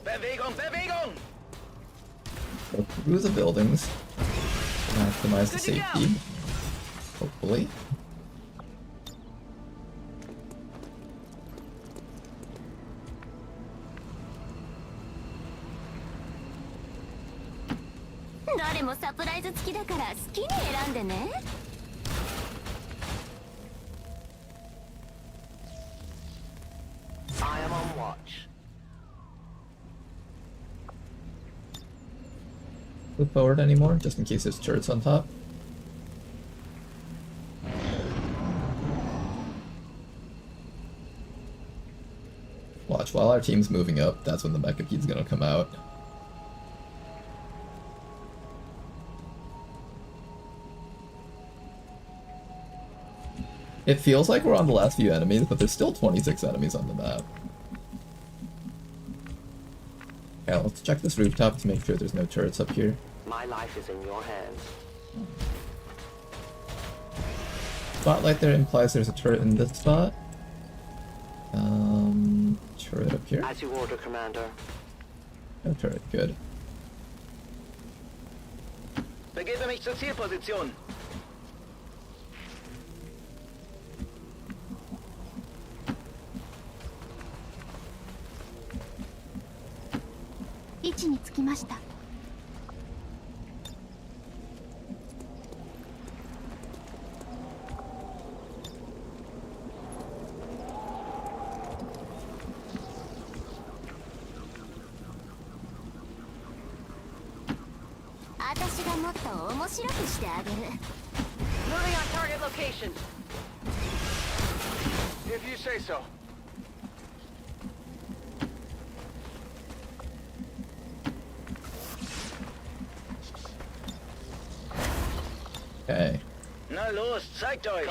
Bewegung, Bewegung! Go through the buildings. Maximize the safety. Hopefully. I am on watch. move forward anymore, just in case there's turrets on top. Watch, while our team's moving up, that's when the mechapede's gonna come out. It feels like we're on the last few enemies, but there's still 26 enemies on the map. Okay, let's check this rooftop to make sure there's no turrets up here. My life is in your hands. Spotlight there implies there's a turret in this spot. Turret up here? As you order, Commander. No turret, good. Begebe mich zur Zielposition. Moving on target location. If you say so. Okay. Na los, zeigt euch!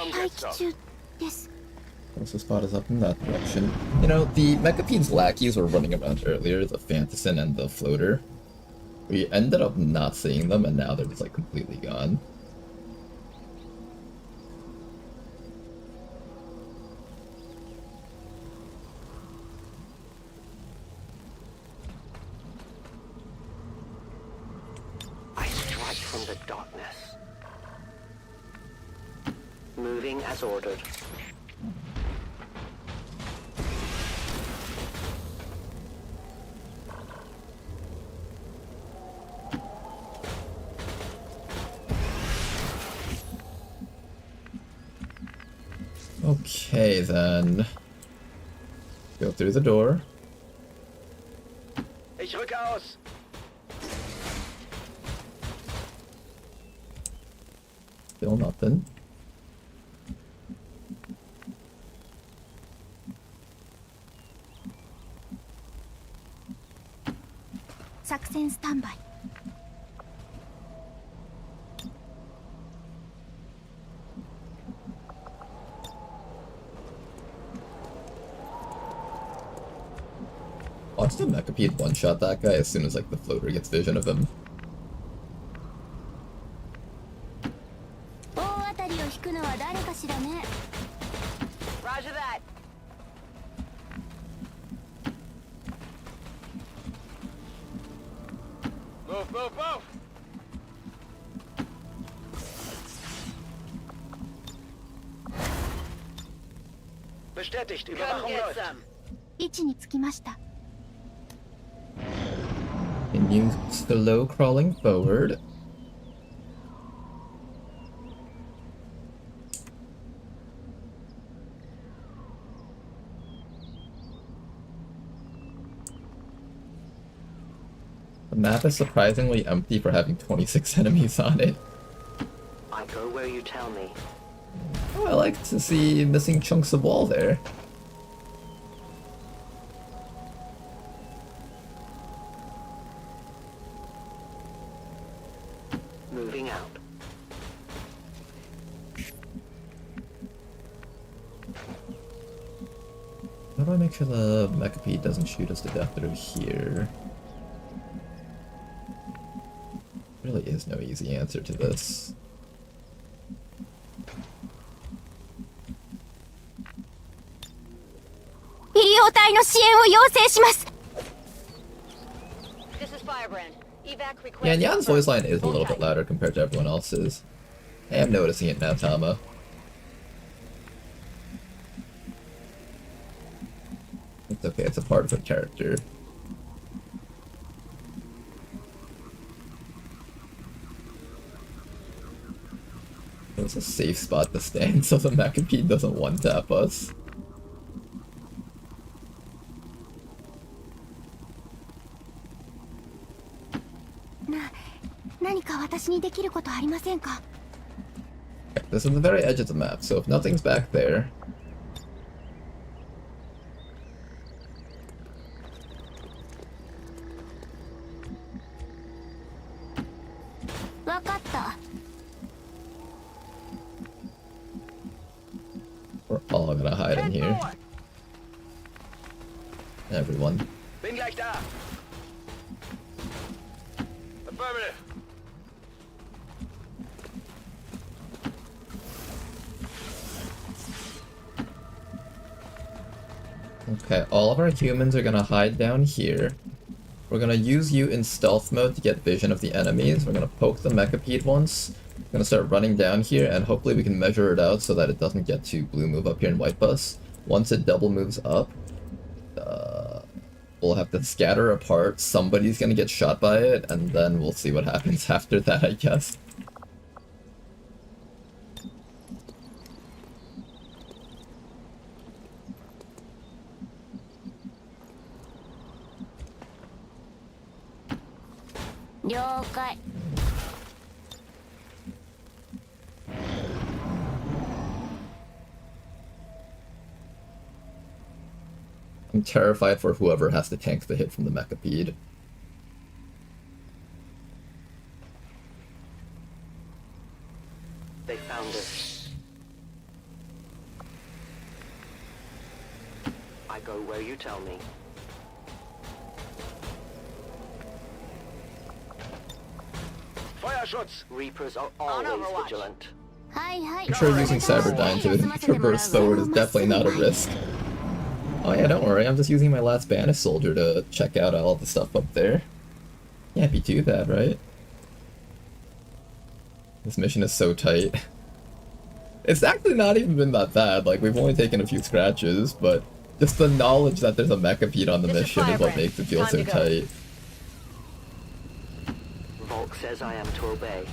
Closest spot is up in that direction. You know, the mechapede's lackeys were running around earlier, the Fantassin and the Floater. We ended up not seeing them, and now they're just like completely gone. I strike from the darkness. Moving as ordered. Okay, then. Go through the door. Ich rücke aus! Still nothing. Watch the mechapede one-shot that guy as soon as like the floater gets vision of him. Roger that. Move, move, move! Bestätigt, Come Überwachung get läuft. some. Continue slow crawling forward. The map is surprisingly empty for having 26 enemies on it. I go where you tell me. Oh, I like to see missing chunks of wall there. Moving out. How do I make sure the mechapede doesn't shoot us to death through here? Really is no easy answer to this. This is Firebrand. Evac request. Yeah, Nyan's voice line is a little bit louder compared to everyone else's. I am noticing it now, Tama. It's okay, it's a part of her character. It's a safe spot to stand so the mechapede doesn't one-tap us. ありませんか? This is the very edge of the map, so if nothing's back there... わかった。 We're all gonna hide in here. Everyone. Bin gleich da. Affirmative. Okay, all of our humans are gonna hide down here. We're gonna use you in stealth mode to get vision of the enemies. We're gonna poke the mechapede once. We're gonna start running down here, and hopefully we can measure it out so that it doesn't get to blue move up here and wipe us. Once it double moves up, we'll have to scatter apart. Somebody's gonna get shot by it, and then we'll see what happens after that, I guess. Yokai. I'm terrified for whoever has to tank the hit from the mechapede. They found us. I go where you tell me. Feuerschutz! Reapers are always vigilant. I'm sure using Cyberdyne to traverse forward is definitely not a risk. Oh yeah, don't worry, I'm just using my last Banished Soldier to check out all the stuff up there. Can't be too bad, right? This mission is so tight. It's actually not even been that bad, like we've only taken a few scratches, but just the knowledge that there's a mechapede on the mission is what makes it feel so tight. Volk says I am to obey.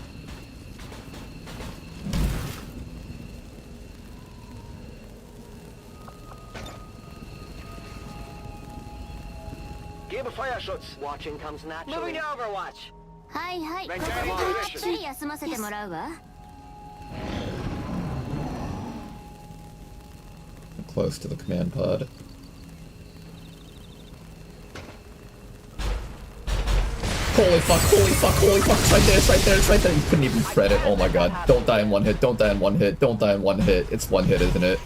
Gebe Feuerschutz. Watching comes naturally. Moving to Overwatch. はいはい。ここでMaintaining たっ position. ぷり休ませてもらうわ。 Close to the command pod. Holy fuck, holy fuck, holy fuck, it's right there, it's right there, it's right there. You couldn't even credit. Oh my god. Don't die in one hit, don't die in one hit, don't die in one hit. It's one hit, isn't it?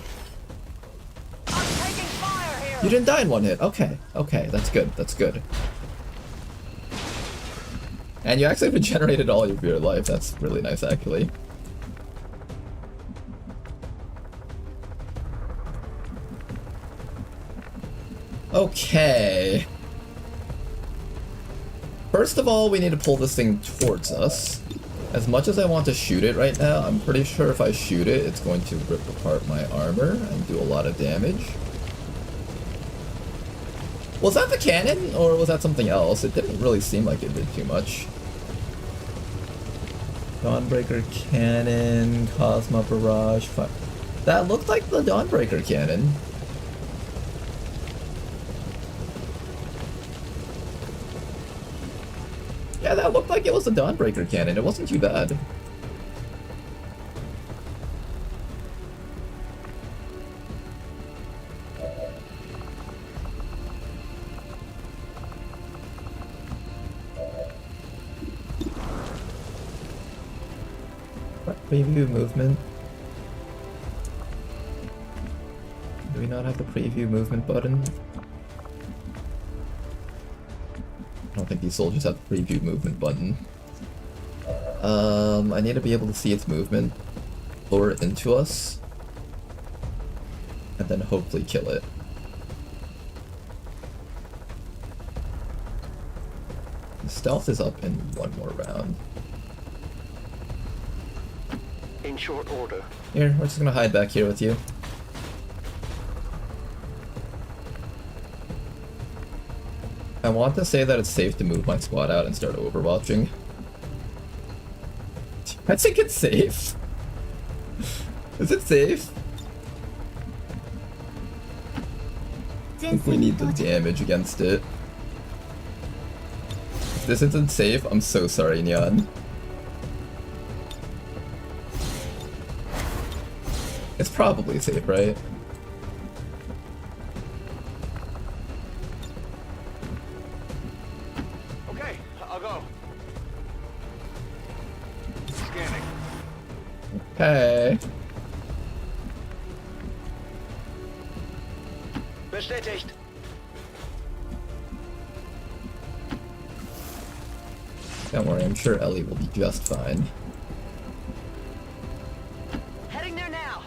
You didn't die in one hit. Okay, okay, that's good, that's good. And you actually regenerated all of your life. That's really nice, actually. Okay. First of all, we need to pull this thing towards us. As much as I want to shoot it right now, I'm pretty sure if I shoot it, it's going to rip apart my armor and do a lot of damage. Was that the cannon, or was that something else? It didn't really seem like it did too much. Dawnbreaker cannon, Cosmo barrage, that looked like the Dawnbreaker cannon. Yeah, that looked like it was the Dawnbreaker cannon. It wasn't too bad. Preview movement. Do we not have the preview movement button? I don't think these soldiers have the preview movement button. I need to be able to see its movement, lure it into us, and then hopefully kill it. Stealth is up in one more round. In short order. Here, we're just gonna hide back here with you. I want to say that it's safe to move my squad out and start overwatching. I think it's safe. Is it safe? I think we need the damage against it. If this isn't safe, I'm so sorry, Nyan. It's probably safe, right? Okay, I'll go. Scanning. Okay. Bestätigt. Don't worry, I'm sure Ellie will be just fine. Heading there now.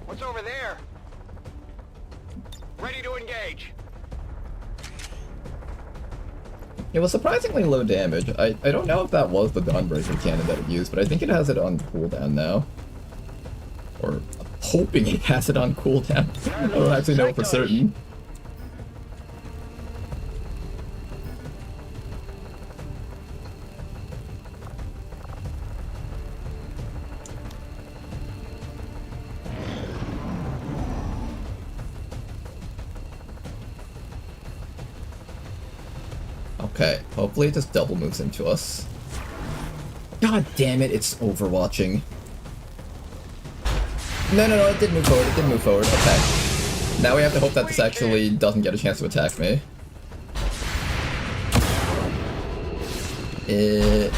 What's over there? Ready to engage. It was surprisingly low damage. I don't know if that was the Dawnbreaker cannon that it used, but I think it has it on cooldown now. Or I'm hoping it has it on cooldown. I don't actually know for certain. Okay, hopefully it just double moves into us. God damn it, it's overwatching. No, it did move forward, okay. Now we have to hope that this actually doesn't get a chance to attack me. It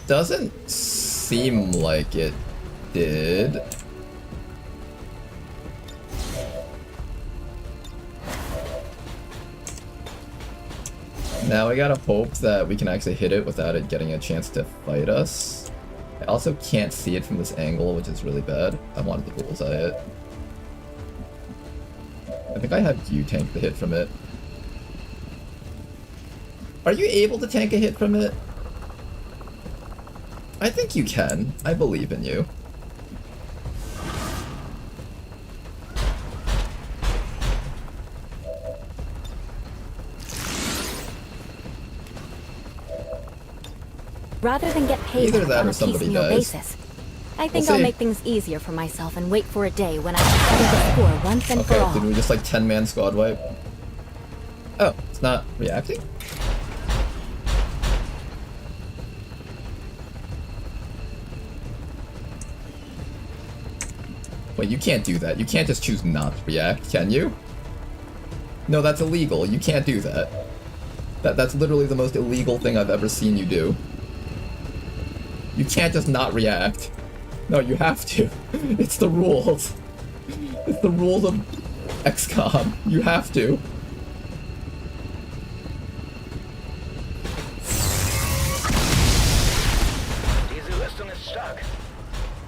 doesn't seem like it did. Now we gotta hope that we can actually hit it without it getting a chance to fight us. I also can't see it from this angle, which is really bad. I wanted to bullseye it. I think I have you tank the hit from it. Are you able to tank a hit from it? I think you can. I believe in you. Rather than get paid Either that on or a somebody piecemeal dies. basis, I think We'll I'll see. make things easier for myself and wait for a day when I can settle the score once and for Okay, all. did we just like 10-man squad wipe? Oh, it's not reacting? Wait, you can't do that. You can't just choose not to react, can you? No, that's illegal. You can't do that. That's literally the most illegal thing I've ever seen you do. You can't just not react. No, you have to. It's the rules. It's the rules of XCOM. You have to. Diese Rüstung ist stark.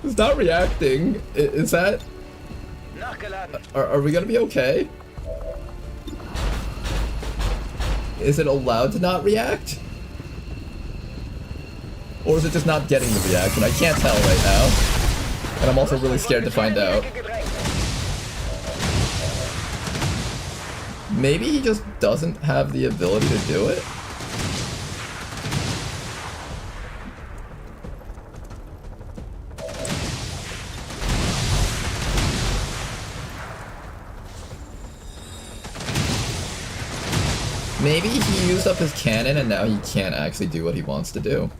It's not reacting. Is that... Nachgeladen. Are we gonna be okay? Is it allowed to not react? Or is it just not getting the reaction? I can't tell right now. And I'm also really scared to find out. Maybe he just doesn't have the ability to do it? Maybe he used up his cannon and now he can't actually do what he wants to do.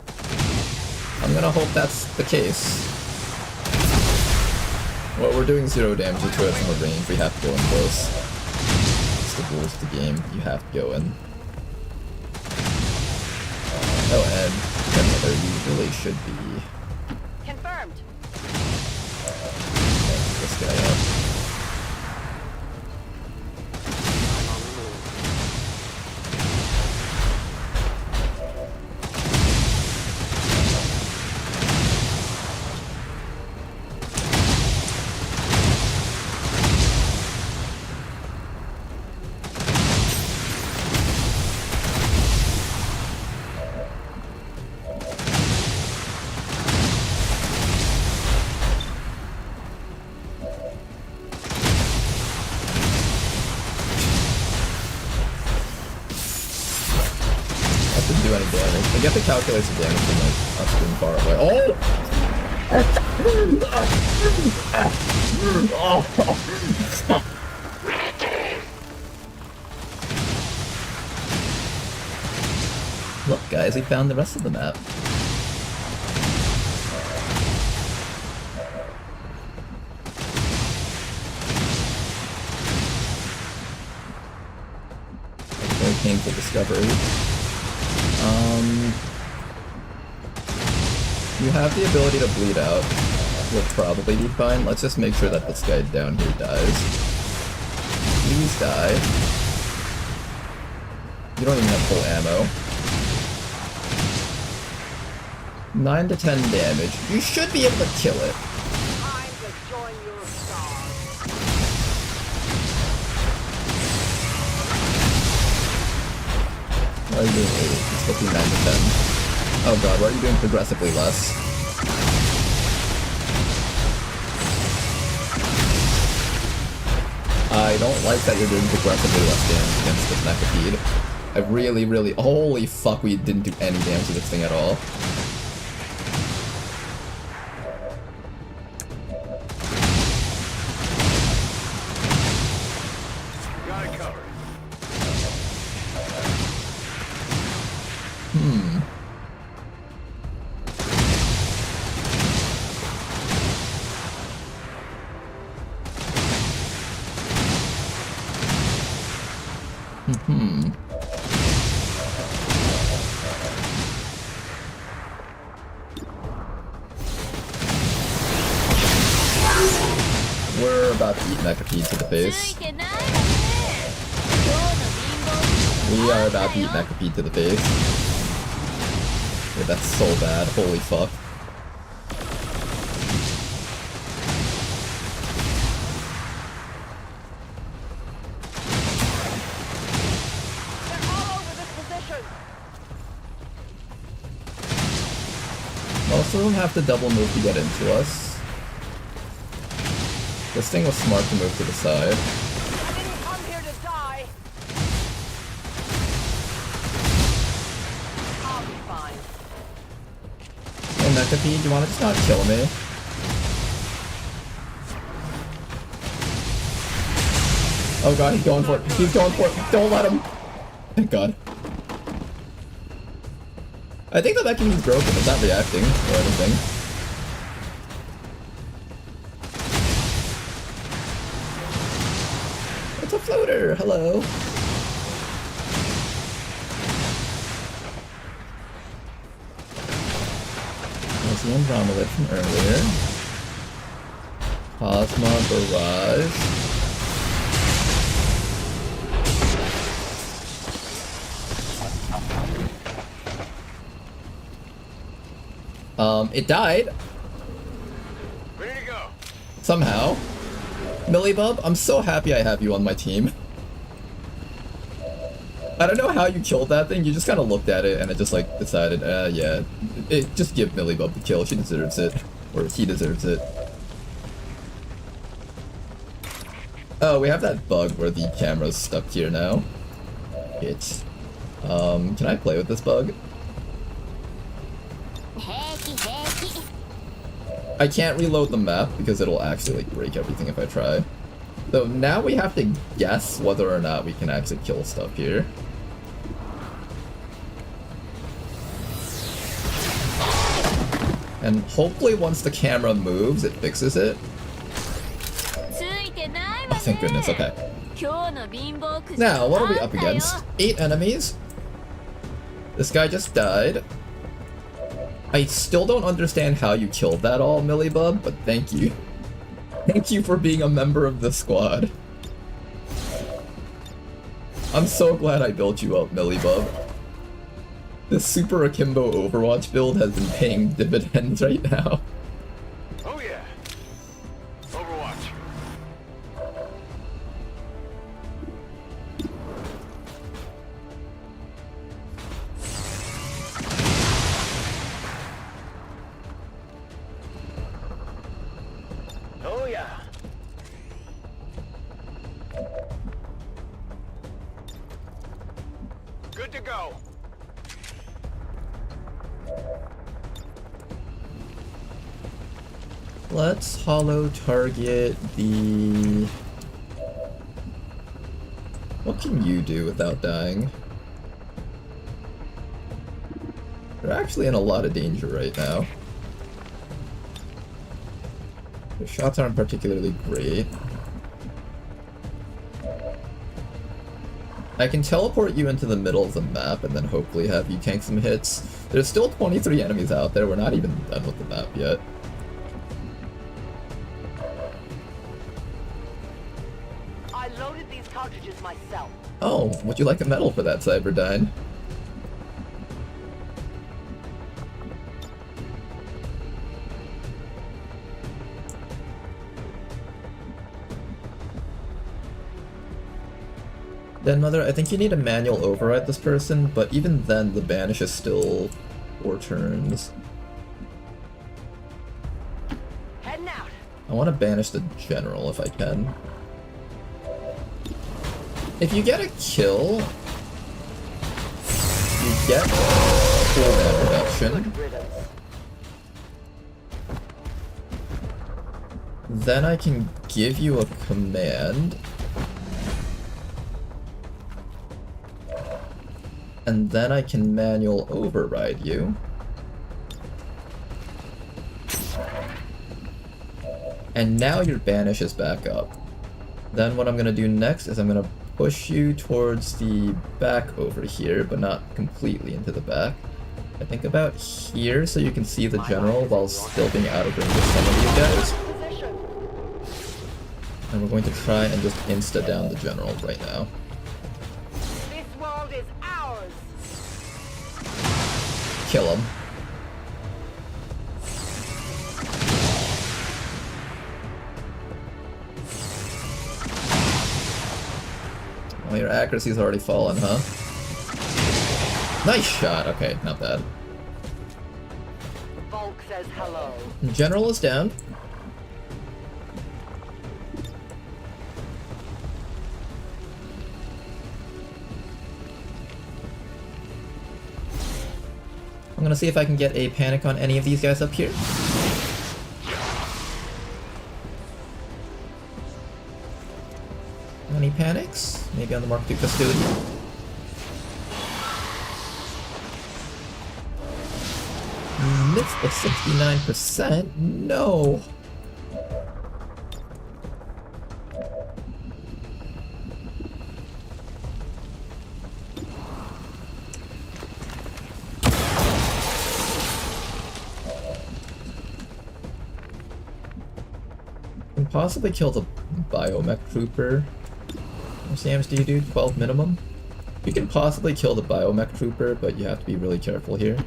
I'm gonna hope that's the case. Well, we're doing 0 damage to it from a range. We have to go in close. It's the rules of the game. You have to go in. Oh, and another usually should be... Confirmed. This guy up. That didn't do any damage. I get the calculates the damage from like us being far away. Oh! Look, guys, we found the rest of the map. Very painful discovery. You have the ability to bleed out. We'll probably be fine. Let's just make sure that this guy down here dies. Please die. You don't even have full ammo. 9 to 10 damage. You should be able to kill it. Why are you doing 8? It's supposed to be 9 to 10. Oh god, why are you doing progressively less? I don't like that you're doing progressively less damage against this Mechapede. I really... Holy fuck, we didn't do any damage to this thing at all. We're about to eat Mechapede to the face. We are about to eat Mechapede to the face. Yeah, that's so bad. Holy fuck. Most of them have to double move to get into us. This thing was smart to move to the side. I didn't come here to die. I'll be fine. Hey Mechapede, you wanna just not kill me? Oh god, he's going for it. He's going for it. Don't let him. Thank god. I think the Mechapede's broken. It's not reacting or anything. It's a floater. Hello. There's the Andromeda from earlier. Cosmo Barrage. It died. Ready to go. Somehow. Millibub, I'm so happy I have you on my team. I don't know how you killed that thing, you just kind of looked at it and it just like decided, yeah, just give Millibub the kill, she deserves it. Or he deserves it. Oh, we have that bug where the camera's stuck here now. Can I play with this bug? I can't reload the map because it'll actually like break everything if I try. So now we have to guess whether or not we can actually kill stuff here. And hopefully once the camera moves, it fixes it. Oh, thank goodness, okay. Now, what are we up against? 8 enemies. This guy just died. I still don't understand how you killed that all, Millibub, but thank you. Thank you for being a member of the squad. I'm so glad I built you up, Millibub. This Super Akimbo Overwatch build has been paying dividends right now. Oh yeah. Overwatch. Oh yeah. Good to go. Let's hollow target the... What can you do without dying? They're actually in a lot of danger right now. Their shots aren't particularly great. I can teleport you into the middle of the map and then hopefully have you tank some hits. There's still 23 enemies out there. We're not even done with the map yet. I loaded these cartridges myself. Oh, would you like a medal for that, Cyberdyne? Then, Mother, I think you need to manual override this person, but even then, the banish is still 4 turns. Heading out. I want to banish the general if I can. If you get a kill, you get cooldown reduction. Then I can give you a command. And then I can manual override you. And now your banish is back up. Then what I'm gonna do next is I'm gonna push you towards the back over here, but not completely into the back. I think about here so you can see the general while still being out of range of some of these guys. And we're going to try and just insta down the general right now. This world is ours. Kill him. Well, your accuracy's already fallen, huh? Nice shot. Okay, not bad. Volk says hello. General is down. I'm gonna see if I can get a panic on any of these guys up here. Any panics? Maybe on the Mark II Custodian. Missed the 69%? No! Can possibly kill the biomech trooper. How much damage do you do? 12 minimum? You can possibly kill the biomech trooper, but you have to be really careful here.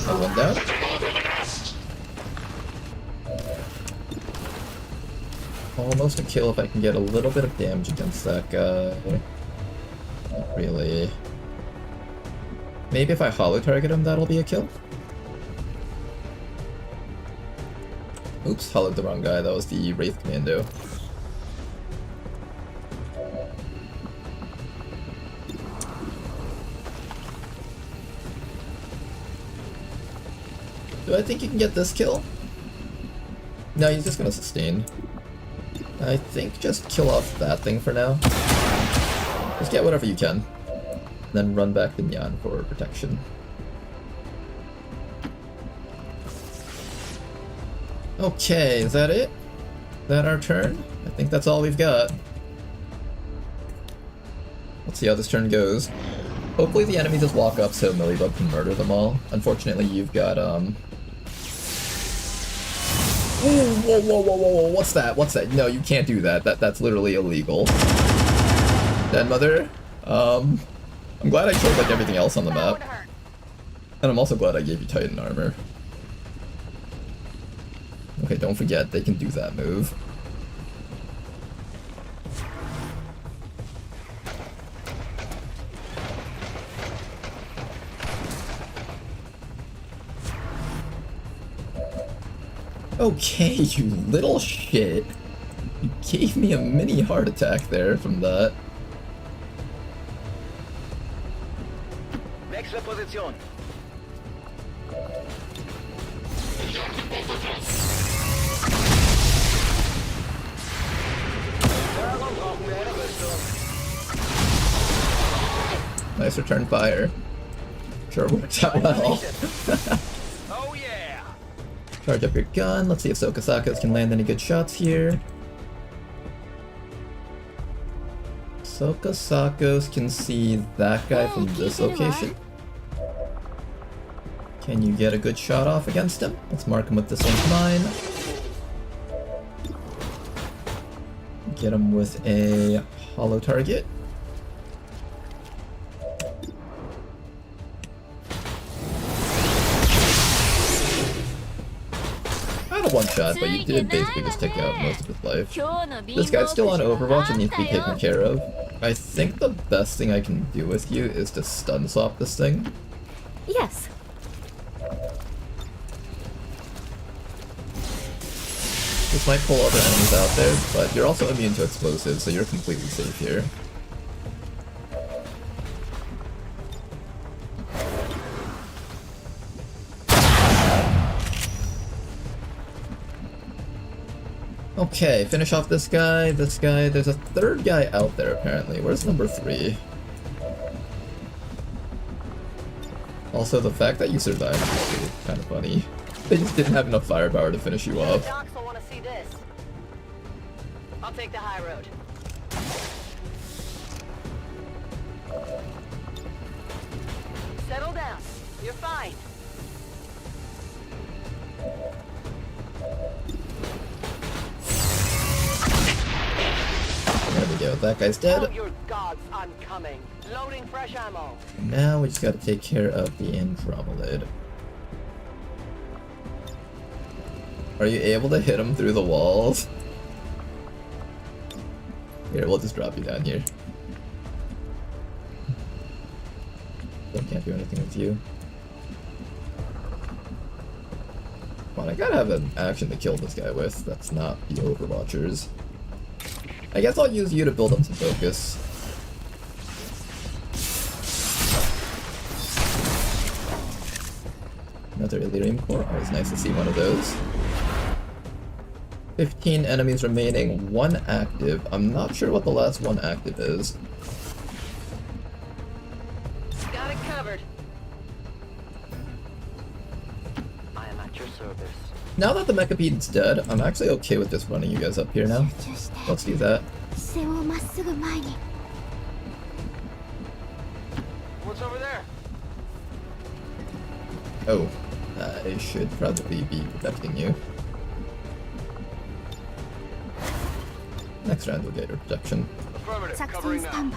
One down. Almost a kill if I can get a little bit of damage against that guy. Not really. Maybe if I hollow target him, that'll be a kill. Oops, hollowed the wrong guy. That was the Wraith Commando. Do I think you can get this kill? No, he's just gonna sustain. I think just kill off that thing for now. Just get whatever you can. Then run back the Nyan for protection. Okay, is that it? Is that our turn? I think that's all we've got. Let's see how this turn goes. Hopefully the enemies just walk up so Millibug can murder them all. Unfortunately, you've got, Ooh, whoa, whoa, whoa, whoa, whoa, what's that? What's that? No, you can't do that. That's literally illegal. Den Mother, I'm glad I killed like everything else on the map. And I'm also glad I gave you Titan armor. Okay, don't forget, they can do that move. Okay, you little shit. You gave me a mini heart attack there from that. Wechsle Position. Darum brauchen wir eine Rüstung. Nice return fire. Sure worked out well. Oh yeah. Charge up your gun. Let's see if Sokasakos can land any good shots here. Sokasakos can see that guy from this location. Can you get a good shot off against him? Let's mark him with this one's mine. Get him with a hollow target. Not a one shot, but you did basically just take out most of his life. This guy's still on Overwatch and needs to be taken care of. I think the best thing I can do with you is to stun swap this thing. Yes. This might pull other enemies out there, but you're also immune to explosives, so you're completely safe here. Okay, finish off this guy, this guy. There's a third guy out there apparently. Where's number 3? Also, the fact that you survived is really kind of funny. They just didn't have enough firepower to finish you off. Docs will want to see this. I'll take the high road. Settle down. You're fine. There we go, that guy's dead. Tell your gods I'm coming. Loading fresh ammo. Now we just gotta take care of the Andromelid. Are you able to hit him through the walls? Here, we'll just drop you down here. I can't do anything with you. Come on, I gotta have an action to kill this guy with. That's not the Overwatchers. I guess I'll use you to build up some focus. Another Illyrium core. Always nice to see one of those. 15 enemies remaining, 1 active. I'm not sure what the last one active is. Got it covered. I am at your service. Now that the Mechapede's dead, I'm actually okay with just running you guys up here now. Let's do that. What's over there? Oh, I should probably be protecting you. Next round we'll get your protection. Affirmative. Covering now.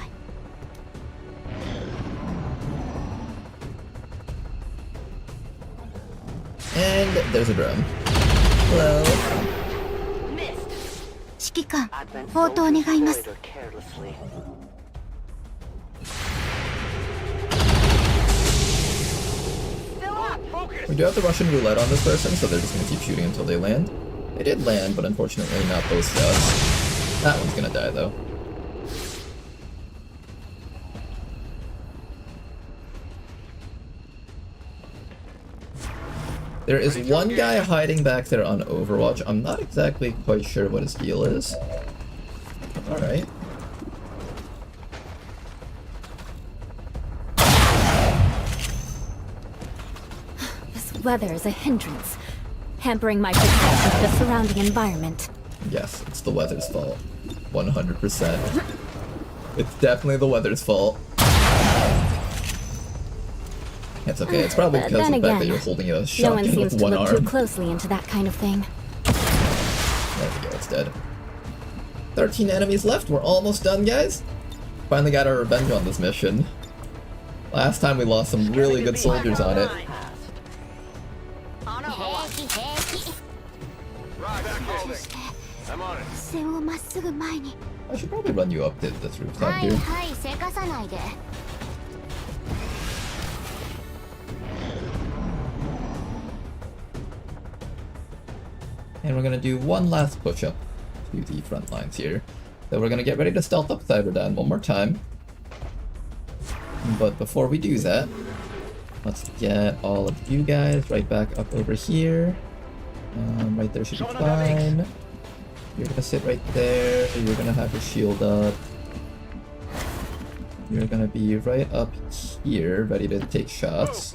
And there's a drone. Hello. Advent zones deployed or carelessly. We do have the Russian roulette on this person, so they're just gonna keep shooting until they land. They did land, but unfortunately not both shots. That one's gonna die though. There is one guy hiding back there on Overwatch. I'm not exactly quite sure what his deal is. Alright. This weather is a hindrance, hampering my perception of the surrounding environment. Yes, it's the weather's fault. 100%. It's definitely the weather's fault. It's okay, it's probably because of the fact that you're holding a shotgun no one seems with to one look arm. too closely into that kind of thing. There we go, it's dead. 13 enemies left, we're almost done, guys. Finally got our revenge on this mission. Last time we lost some really good soldiers on it. I'm on it. I should probably run you up to this rooftop here. And we're gonna do one last push-up to the front lines here. Then we're gonna get ready to stealth up Cyberdyne one more time. But before we do that, Let's get all of you guys right back up over here. Right there should be fine. You're gonna sit right there. You're gonna have your shield up. You're gonna be right up here, ready to take shots.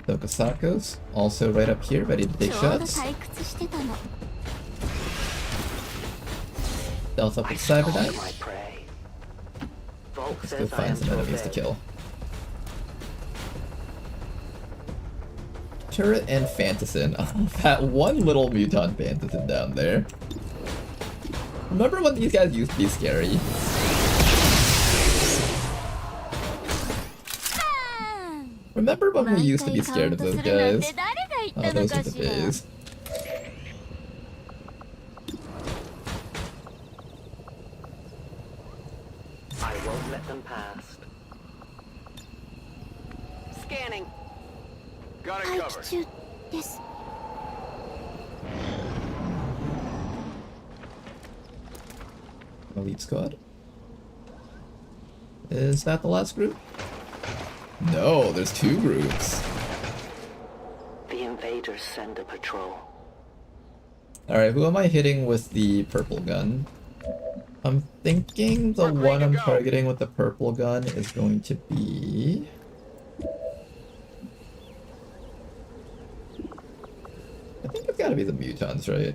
Tokusako's also right up here, ready to take shots. Stealth up with Cyberdyne. Let's go find some enemies to kill. Turret and Fantassin. That one little mutant Fantassin down there. Remember when these guys used to be scary? Remember when we used to be scared of those guys? Oh, those were the days. I won't let them past. Scanning. Got it covered. Elite squad. Is that the last group? No, there's 2 groups. The invaders send a patrol. Alright, who am I hitting with the purple gun? I'm thinking the one I'm targeting with the purple gun is going to be... I think it's gotta be the mutants, right?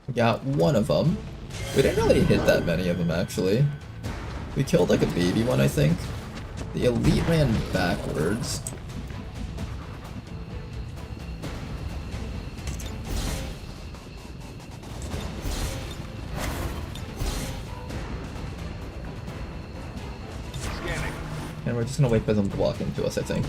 We got one of them. We didn't really hit that many of them, actually. We killed like a baby one, I think. The elite ran backwards. And we're just gonna wait for them to walk into us, I think.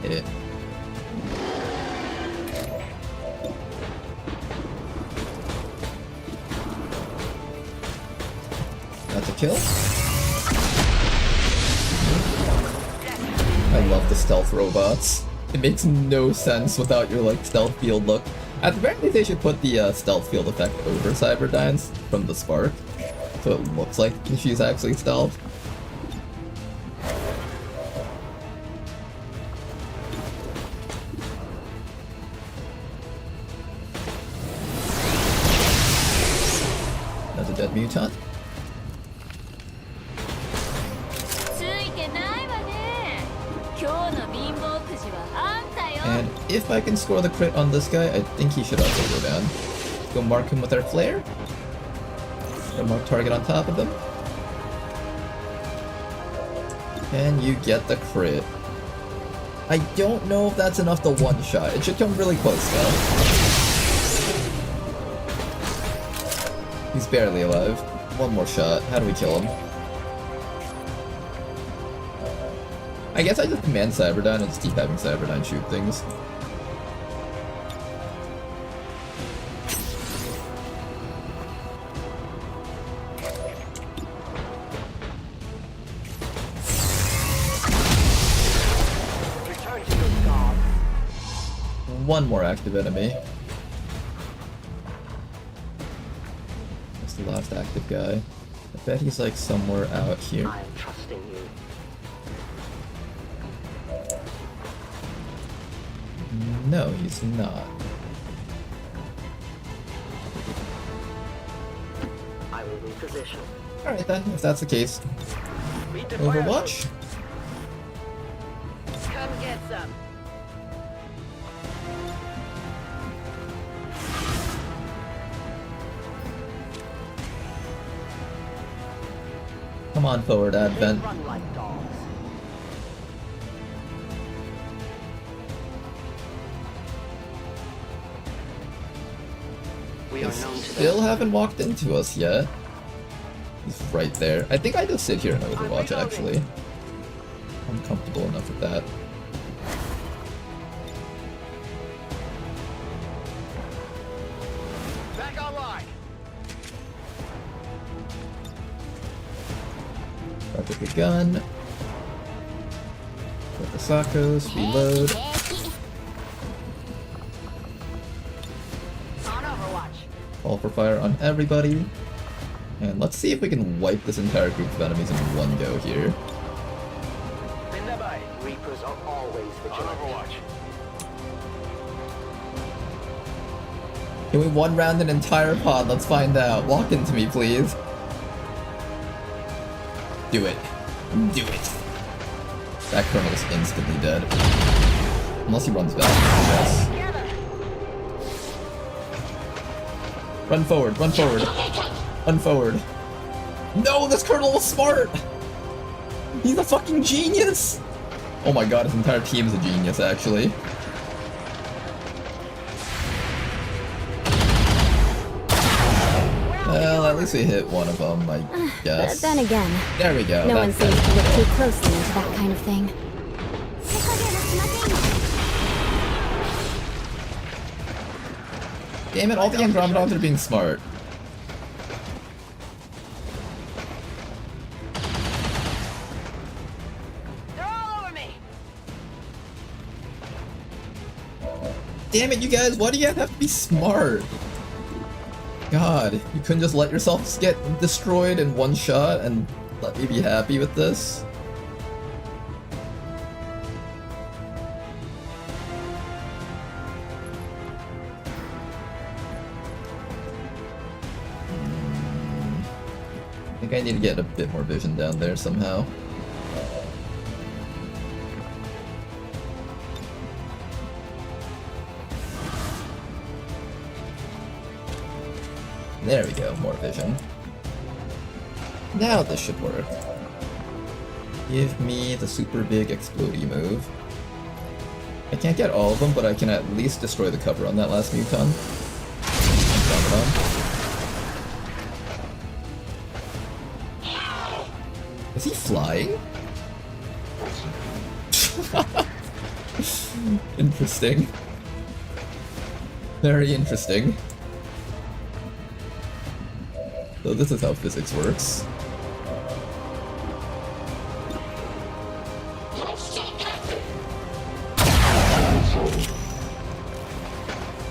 Hit it. That's a kill. I love the stealth robots. It makes no sense without your like stealth field look. At the very least, they should put the stealth field effect over Cyberdyne's from the spark, so it looks like she's actually stealth. That's a dead mutant. And if I can score the crit on this guy, I think he should also go down. Let's go mark him with our flare. Go mark target on top of him. And you get the crit. I don't know if that's enough to one-shot. It should come really close though. He's barely alive. One more shot. How do we kill him? I guess I just command Cyberdyne and just keep having Cyberdyne shoot things. One more active enemy. That's the last active guy. I bet he's like somewhere out here. I am trusting you. No, he's not. I will reposition. Alright then, if that's the case. Overwatch? Come get some. Come on forward, Advent. Run like dogs. We They are known to still haven't walked into us yet. He's right there. I think I just sit here and Overwatch, actually. I'm comfortable enough with that. Back online. Start with the gun. Put the Sakos, reload. On Overwatch. Call for fire on everybody. And let's see if we can wipe this entire group of enemies in one go here. Reapers are always vigilant. On Overwatch. Can we one round an entire pod? Let's find out. Walk into me, please. Do it. Do it. That colonel is instantly dead. Unless he runs back. Yes. Run forward, run forward. Run forward. No, this colonel was smart! He's a fucking genius! Oh my god, his entire team is a genius, actually. Well, at least we hit one of them, I guess. Then again, There we go. no one that's seems it. to look too closely into that kind of thing. Damn it, all the Andromedons are being smart. They're all over me. Damn it, you guys, why do you have to be smart? God, you couldn't just let yourselves get destroyed in one shot and let me be happy with this? I think I need to get a bit more vision down there somehow. There we go, more vision. Now this should work. Give me the super big explodey move. I can't get all of them, but I can at least destroy the cover on that last Muton. Is he flying? Interesting. Very interesting. So this is how physics works.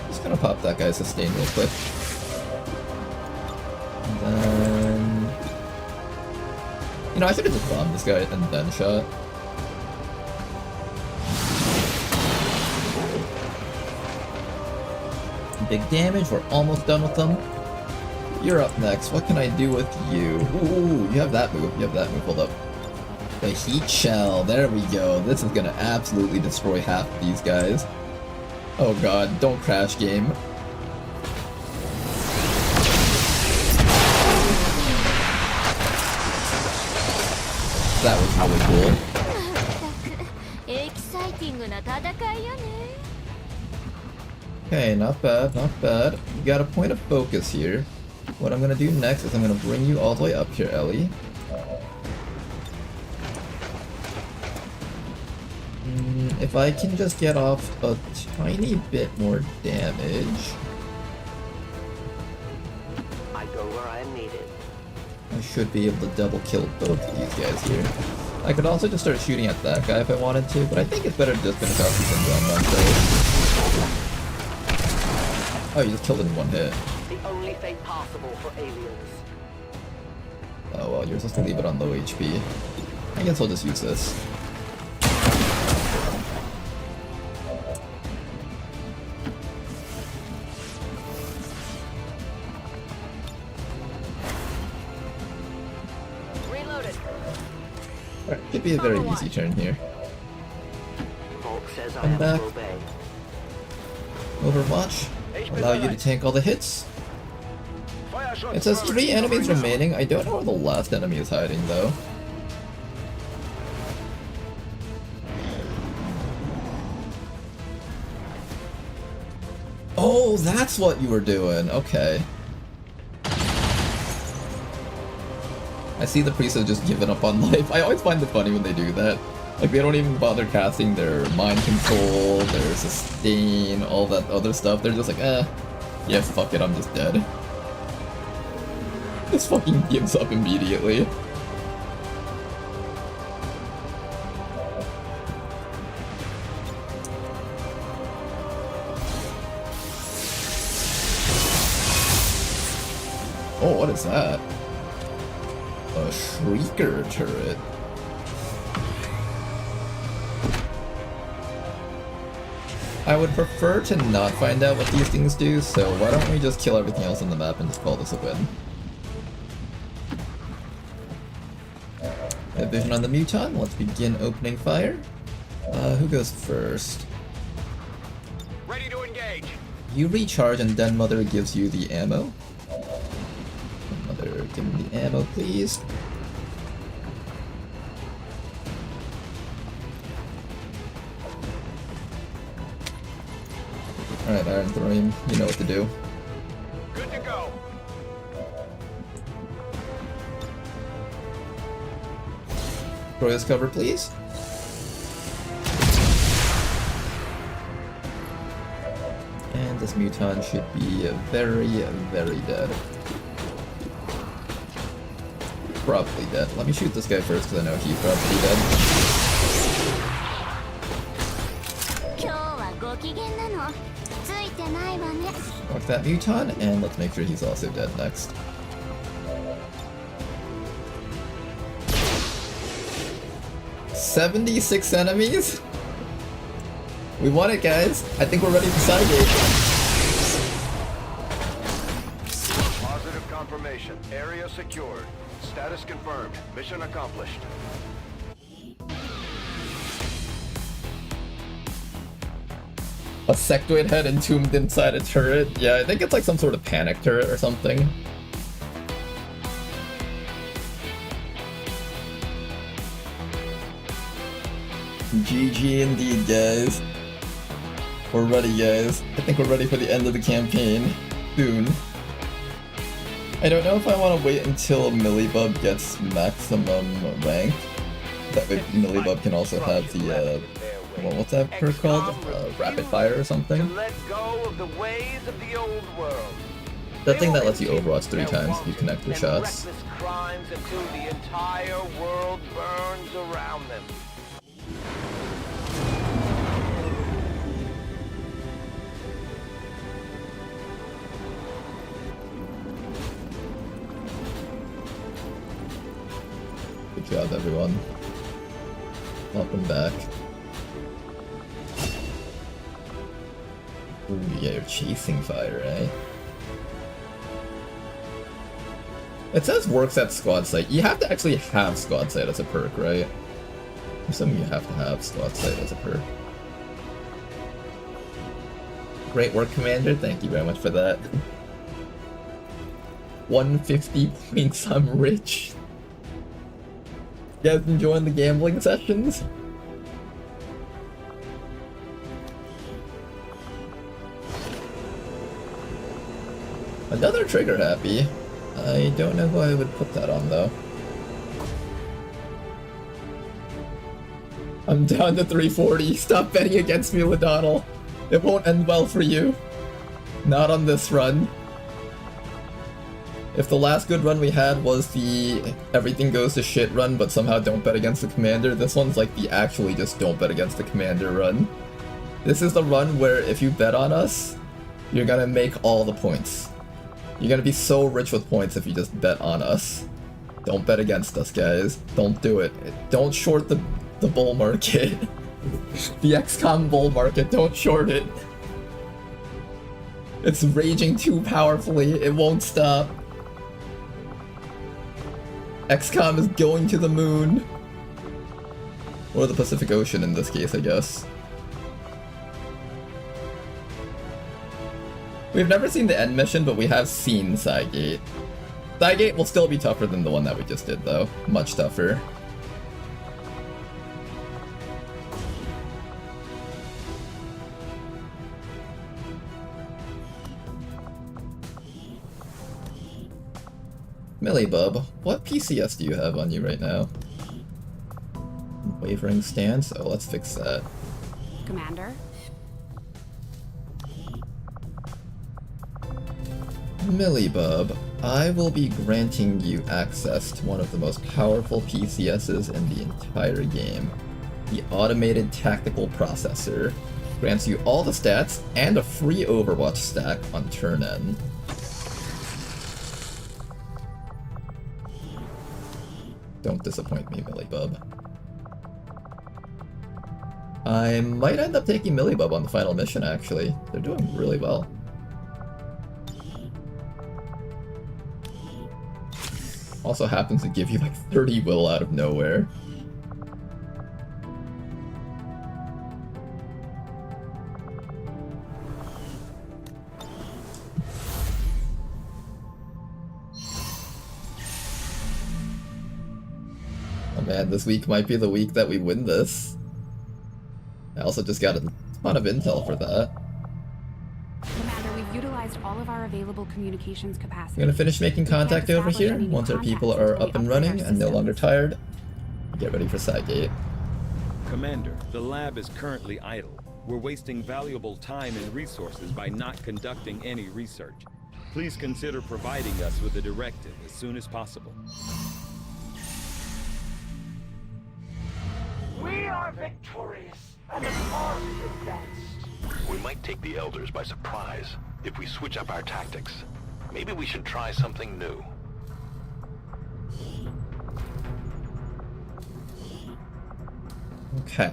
Just gonna pop that guy's sustain real quick. And then... You know, I should have just bombed this guy and then shot. Big damage, we're almost done with them. You're up next. What can I do with you? Ooh, you have that move. You have that move. Hold up. The heat shell. There we go. This is gonna absolutely destroy half of these guys. Oh god, don't crash, game. That was really cool. Okay, not bad, not bad. You got a point of focus here. What I'm gonna do next is I'm gonna bring you all the way up here, Ellie. If I can just get off a tiny bit more damage, I go where I am needed. I should be able to double kill both of these guys here. I could also just start shooting at that guy if I wanted to, but I think it's better to just finish off these Andromedons. Oh, you just killed it in one hit. The only fate possible for aliens. Oh well, you're supposed to leave it on low HP. I guess I'll just use this. Reloaded. Alright, should be a very easy turn here. Volk says I Come have back. to obey. Overwatch. Allow you to tank all the hits. It says 3 enemies remaining. I don't know where the last enemy is hiding though. Oh, that's what you were doing. Okay. I see the priests have just given up on life. I always find it funny when they do that. Like, they don't even bother casting their mind control, their sustain, all that other stuff. They're just like, yeah, fuck it, I'm just dead. Just fucking gives up immediately. Oh, what is that? A Shrieker turret. I would prefer to not find out what these things do, so why don't we just kill everything else on the map and just call this a win. Vision on the Muton, let's begin opening fire. Who goes first? Ready to engage. You recharge and Den Mother gives you the ammo. Mother, give me the ammo, please. Alright, Iron Throne, you know what to do. Good to go. Throw this cover, please. And this Muton should be very, very dead. Probably dead. Let me shoot this guy first because I know he's probably dead. Mark that Muton, and let's make sure he's also dead next. "76 enemies? We won it, guys. I think we're ready for side gate. Positive confirmation. Area secured. Status confirmed. Mission accomplished. A sectoid head entombed inside a turret. Yeah, I think it's like some sort of panic turret or something. GG indeed, guys. We're ready, guys. I think we're ready for the end of the campaign. Soon. I don't know if I want to wait until Millibub gets maximum rank. That way Millibub can also have the, well, what's that perk called? Rapid fire or something? To let go of the ways of the old world. That thing that lets you Overwatch 3 times if you connect your shots. Reckless crimes until the entire world burns around them. Good job, everyone. Welcome back. Ooh, yeah, you're chasing fire, eh? It says works at squad site. You have to actually have squad site as a perk, right? I'm assuming you have to have squad site as a perk. Great work, Commander. Thank you very much for that. 150 points, I'm rich. You guys enjoying the gambling sessions? Another trigger happy. I don't know who I would put that on though. I'm down to 340. Stop betting against me, Ladonnell. It won't end well for you. Not on this run. If the last good run we had was the everything goes to shit run, but somehow don't bet against the commander, this one's like the actually just don't bet against the commander run. This is the run where if you bet on us, you're gonna make all the points. You're gonna be so rich with points if you just bet on us. Don't bet against us, guys. Don't do it. Don't short the bull market. The XCOM bull market, don't short it. It's raging too powerfully, it won't stop. XCOM is going to the moon. Or the Pacific Ocean in this case, I guess. We've never seen the end mission, but we have seen Cygate. Cygate will still be tougher than the one that we just did, though. Much tougher. Millibub, what PCS do you have on you right now? Wavering stance? Oh, let's fix that. Commander? Millibub, I will be granting you access to one of the most powerful PCSs in the entire game. The Automated Tactical Processor grants you all the stats and a free Overwatch stack on turn end. Don't disappoint me, Millibub. I might end up taking Millibub on the final mission, actually. They're doing really well. Also happens to give you like 30 will out of nowhere. Oh man, this week might be the week that we win this. I also just got a ton of intel for that. Commander, we've utilized all of our available communications capacity. I'm gonna finish making contact over here. Once our people are up and running and no longer tired, get ready for Cygate. Commander, the lab is currently idle. We're wasting valuable time and resources by not conducting any research. Please consider providing us with a directive as soon as possible. We are victorious, and the cause is advanced. We might take the Elders by surprise if we switch up our tactics. Maybe we should try something new. Okay.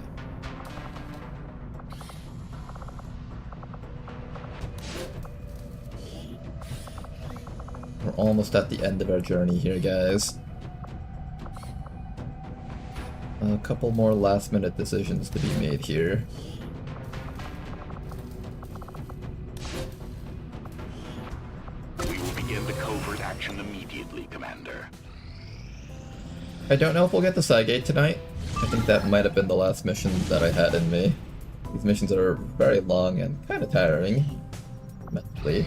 We're almost at the end of our journey here, guys. A couple more last-minute decisions to be made here. We will begin the covert action immediately, Commander. I don't know if we'll get the Cygate tonight. I think that might have been the last mission that I had in me. These missions are very long and kind of tiring, mentally.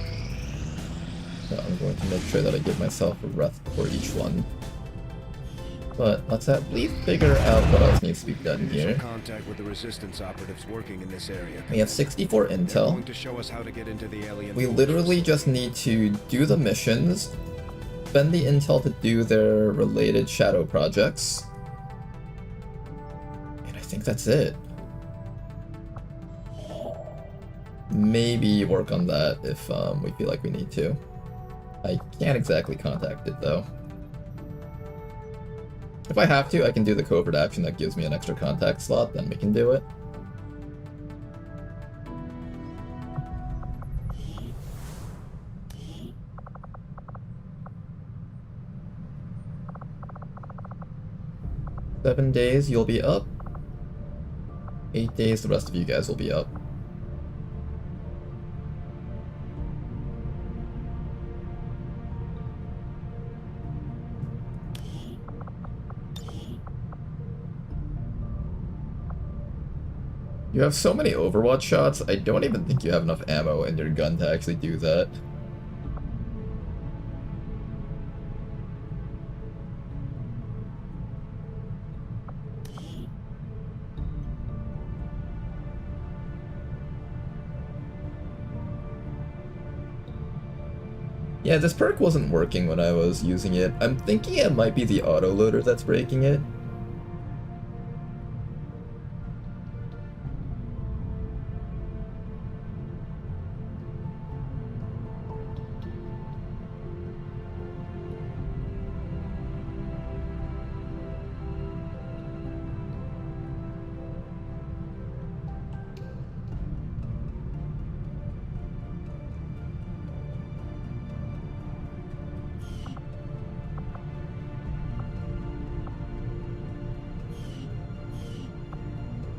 So I'm going to make sure that I give myself a rest for each one. But let's at least figure out what else needs to be done here. Contact with the resistance operatives working in this area. We have 64 They're intel. going to show us how to get into the alien We fortress. literally just need to do the missions, spend the intel to do their related shadow projects, and I think that's it. Maybe work on that if we feel like we need to. I can't exactly contact it though. If I have to, I can do the covert action that gives me an extra contact slot, then we can do it. "7 days, you'll be up. 8 days, the rest of you guys will be up." You have so many Overwatch shots, I don't even think you have enough ammo in your gun to actually do that. Yeah, this perk wasn't working when I was using it. I'm thinking it might be the autoloader that's breaking it.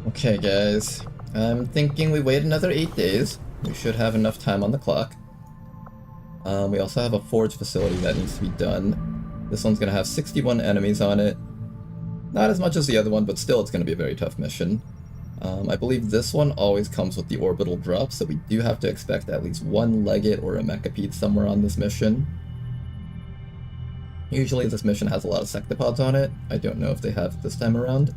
Okay guys, I'm thinking we wait another 8 days. We should have enough time on the clock. We also have a forge facility that needs to be done. This one's going to have 61 enemies on it. Not as much as the other one, but still it's going to be a very tough mission. I believe this one always comes with the orbital drop, so we do have to expect at least one Legate or a Mechapede somewhere on this mission. Usually this mission has a lot of sectopods on it. I don't know if they have this time around.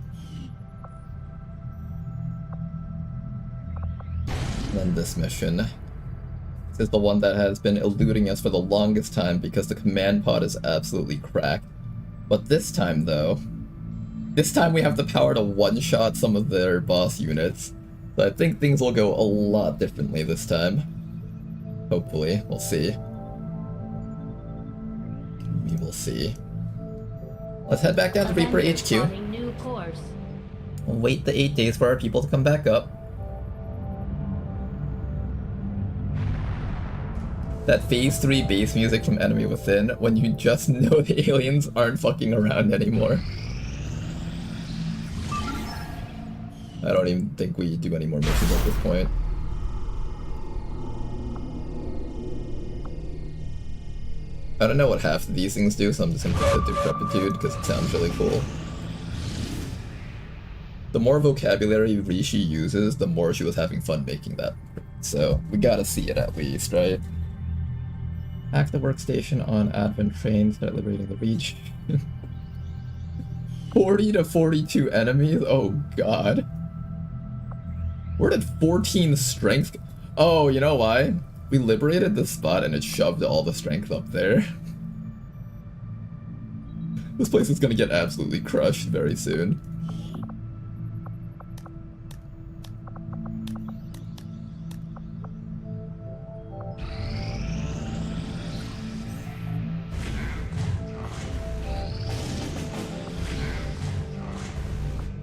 And then this mission. This is the one that has been eluding us for the longest time because the command pod is absolutely cracked. But this time though, this time we have the power to one-shot some of their boss units. So I think things will go a lot differently this time. Hopefully, we'll see. We will see. Let's head back down to Reaper HQ. New course. We'll wait the 8 days for our people to come back up. That Phase 3 bass music from Enemy Within, when you just know the aliens aren't fucking around anymore. I don't even think we do any more missions at this point. I don't know what half of these things do, so I'm just gonna put the Decrepitude because it sounds really cool. The more vocabulary Rishi uses, the more she was having fun making that. So we gotta see it at least, right? Hack the workstation on Advent train, start liberating the region. 40 to 42 enemies? Oh god. Where did 14 strength? Oh, you know why? We liberated this spot and it shoved all the strength up there. This place is gonna get absolutely crushed very soon.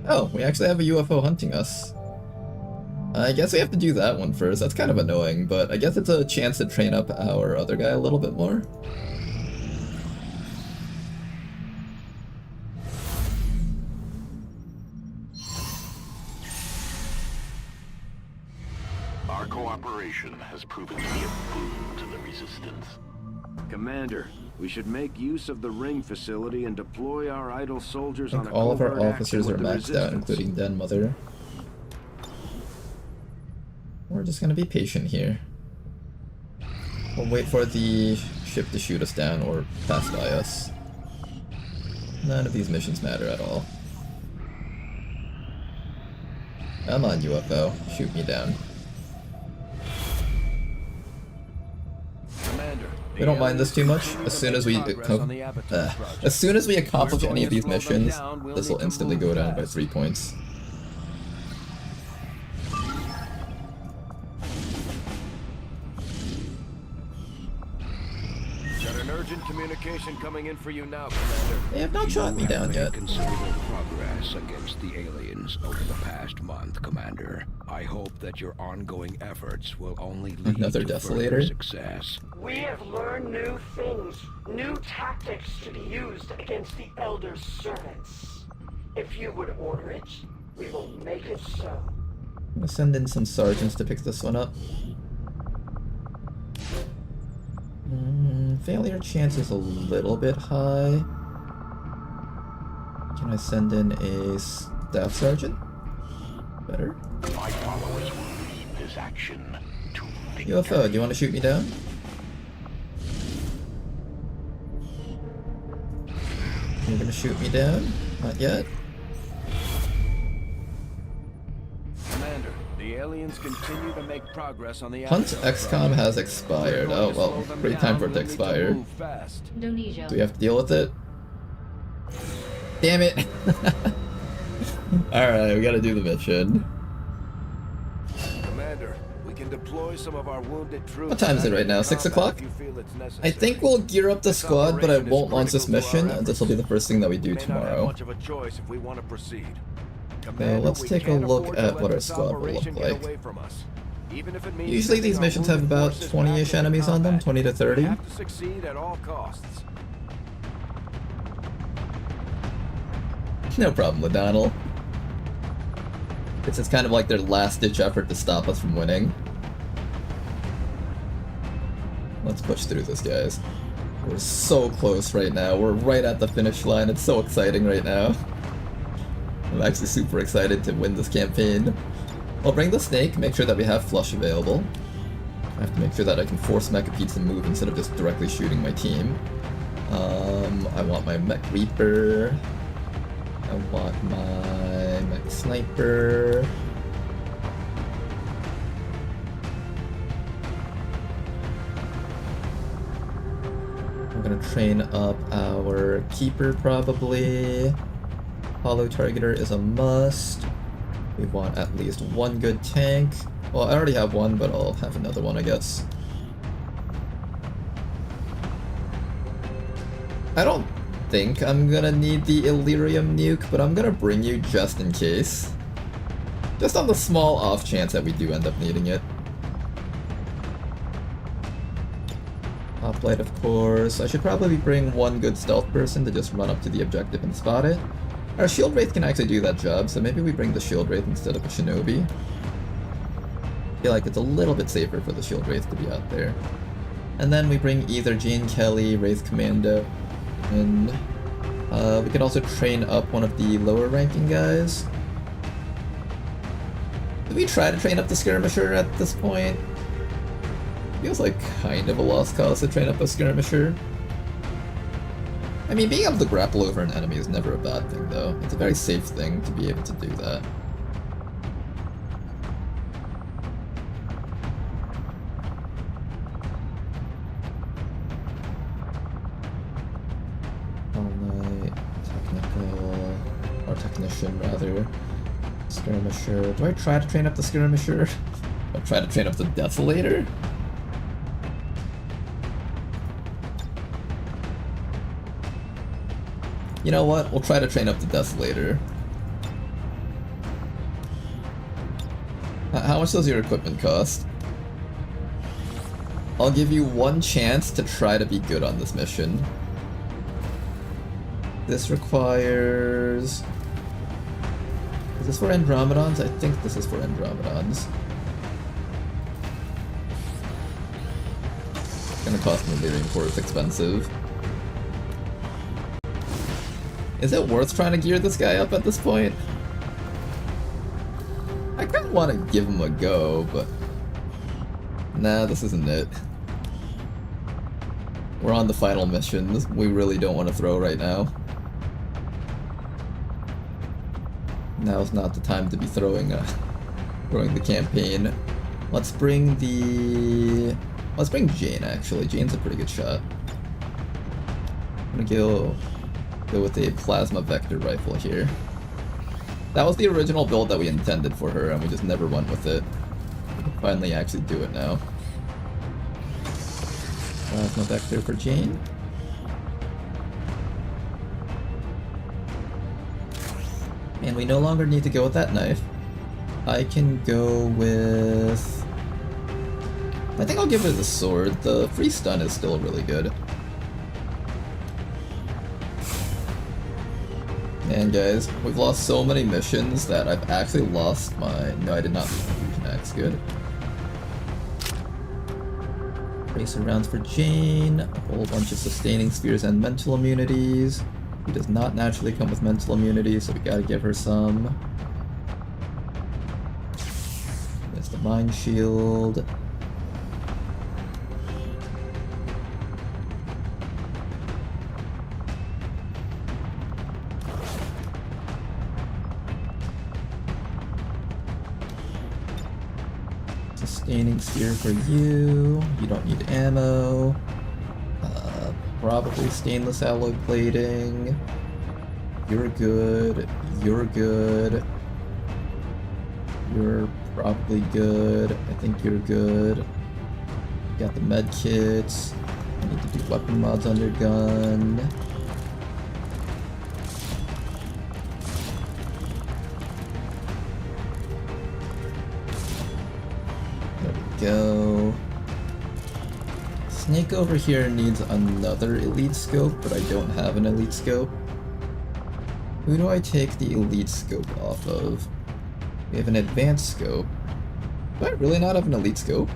Oh, we actually have a UFO hunting us. I guess we have to do that one first. That's kind of annoying, but I guess it's a chance to train up our other guy a little bit more. Our cooperation has proven to be a boon to the Resistance. Commander, we should make use of the ring facility and deploy our idle soldiers on a All of our covert officers are action with the maxed out, Resistance. including Den Mother. We're just gonna be patient here. We'll wait for the ship to shoot us down or pass by us. None of these missions matter at all. Come on, UFO. Shoot me down. Commander, We don't mind this too much. As soon as we accomplish any of these missions, this will instantly go down by 3 points. Got an urgent communication coming in for you now, Commander. They have not shot me down yet. Considerable progress against the aliens over the past month, Commander. I hope that your ongoing efforts will only lead Another to desolator? further success. We have learned new things, new tactics to be used against the Elder's servants. If you would order it, we will make it so. I'm gonna send in some sergeants to pick this one up. Failure chance is a little bit high. Can I send in a staff sergeant? Better. My followers will lead this action to victory. UFO, do you want to shoot me down? You're gonna shoot me down? Not yet. Commander, the aliens continue to make progress on the Hunt XCOM has expired. Oh well, great time for it to expire. Indonesia. Do we have to deal with it? Damn it! Alright, we gotta do the mission. Commander, we can deploy some of our wounded troops. What time is it right now? 6 o'clock? I think we'll gear up the squad, but I won't launch this mission. This will be the first thing that we do tomorrow. Much of a choice if we want to proceed. So let's take a look at what our squad will look like. Usually these missions have about 20-ish enemies on them, 20 to 30. We have to succeed at all costs. No problem, O'Donnell. This is kind of like their last-ditch effort to stop us from winning. Let's push through this, guys. We're so close right now. We're right at the finish line. It's so exciting right now. I'm actually super excited to win this campaign. I'll bring the snake, make sure that we have flush available. I have to make sure that I can force Mecha Pete to move instead of just directly shooting my team. I want my Mech Reaper. I want my Mech Sniper. I'm gonna train up our Keeper probably. Hollow Targeter is a must. We want at least one good tank. Well, I already have one, but I'll have another one, I guess. I don't think I'm gonna need the Illyrium nuke, but I'm gonna bring you just in case. Just on the small off chance that we do end up needing it. Hoplite, of course. I should probably bring one good stealth person to just run up to the objective and spot it. Our Shield Wraith can actually do that job, so maybe we bring the Shield Wraith instead of a Shinobi. I feel like it's a little bit safer for the Shield Wraith to be out there. And then we bring either Jane Kelly, Wraith Commando, and we can also train up one of the lower ranking guys. Did we try to train up the Skirmisher at this point? Feels like kind of a lost cause to train up a Skirmisher. I mean, being able to grapple over an enemy is never a bad thing, though. It's a very safe thing to be able to do that. Technician, rather. Skirmisher. Do I try to train up the Skirmisher? I'll try to train up the Desolator? You know what? We'll try to train up the Desolator. How much does your equipment cost? I'll give you one chance to try to be good on this mission. This requires... Is this for Andromedons? I think this is for Andromedons. It's gonna cost me Lyrium Core, it's expensive. Is it worth trying to gear this guy up at this point? I kinda wanna give him a go, but... Nah, this isn't it. We're on the final mission. We really don't want to throw right now. Now's not the time to be throwing the campaign. Let's bring Jane, actually. Jane's a pretty good shot. I'm gonna go with a plasma vector rifle here. That was the original build that we intended for her, and we just never went with it. We can finally actually do it now. Plasma vector for Jane. And we no longer need to go with that knife. I can go with... I think I'll give it the sword. The free stun is still really good. And guys, we've lost so many missions that I've actually lost my... No, I did not lose my fusion axe. Good. Racer rounds for Jane. A whole bunch of sustaining spheres and mental immunities. Who does not naturally come with mental immunity, so we gotta give her some. There's the Mind Shield. Sustaining sphere for you. You don't need ammo. Probably stainless alloy plating. You're good. You're good. You're probably good. I think you're good. Got the med kits. I need to do weapon mods on your gun. There we go. Snake over here needs another elite scope, but I don't have an elite scope. Who do I take the elite scope off of? We have an advanced scope. Do I really not have an elite scope?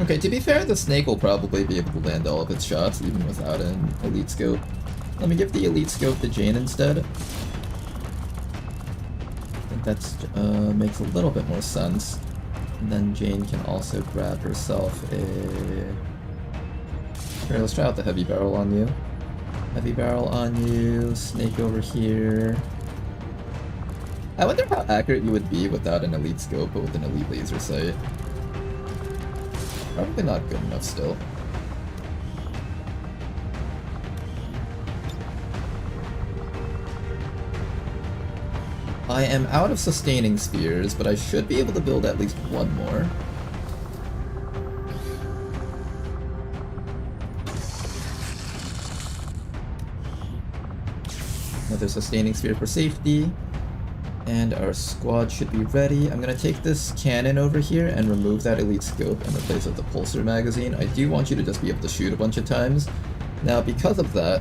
Okay, to be fair, the snake will probably be able to land all of its shots even without an elite scope. Let me give the elite scope to Jane instead. That makes a little bit more sense. And then Jane can also grab herself a... Here, let's try out the heavy barrel on you. Heavy barrel on you, snake over here. I wonder how accurate you would be without an elite scope, but with an elite laser sight. Probably not good enough still. I am out of sustaining spheres, but I should be able to build at least one more. Another sustaining sphere for safety. And our squad should be ready. I'm gonna take this cannon over here and remove that elite scope and replace it with the pulsar magazine. I do want you to just be able to shoot a bunch of times. Now, because of that,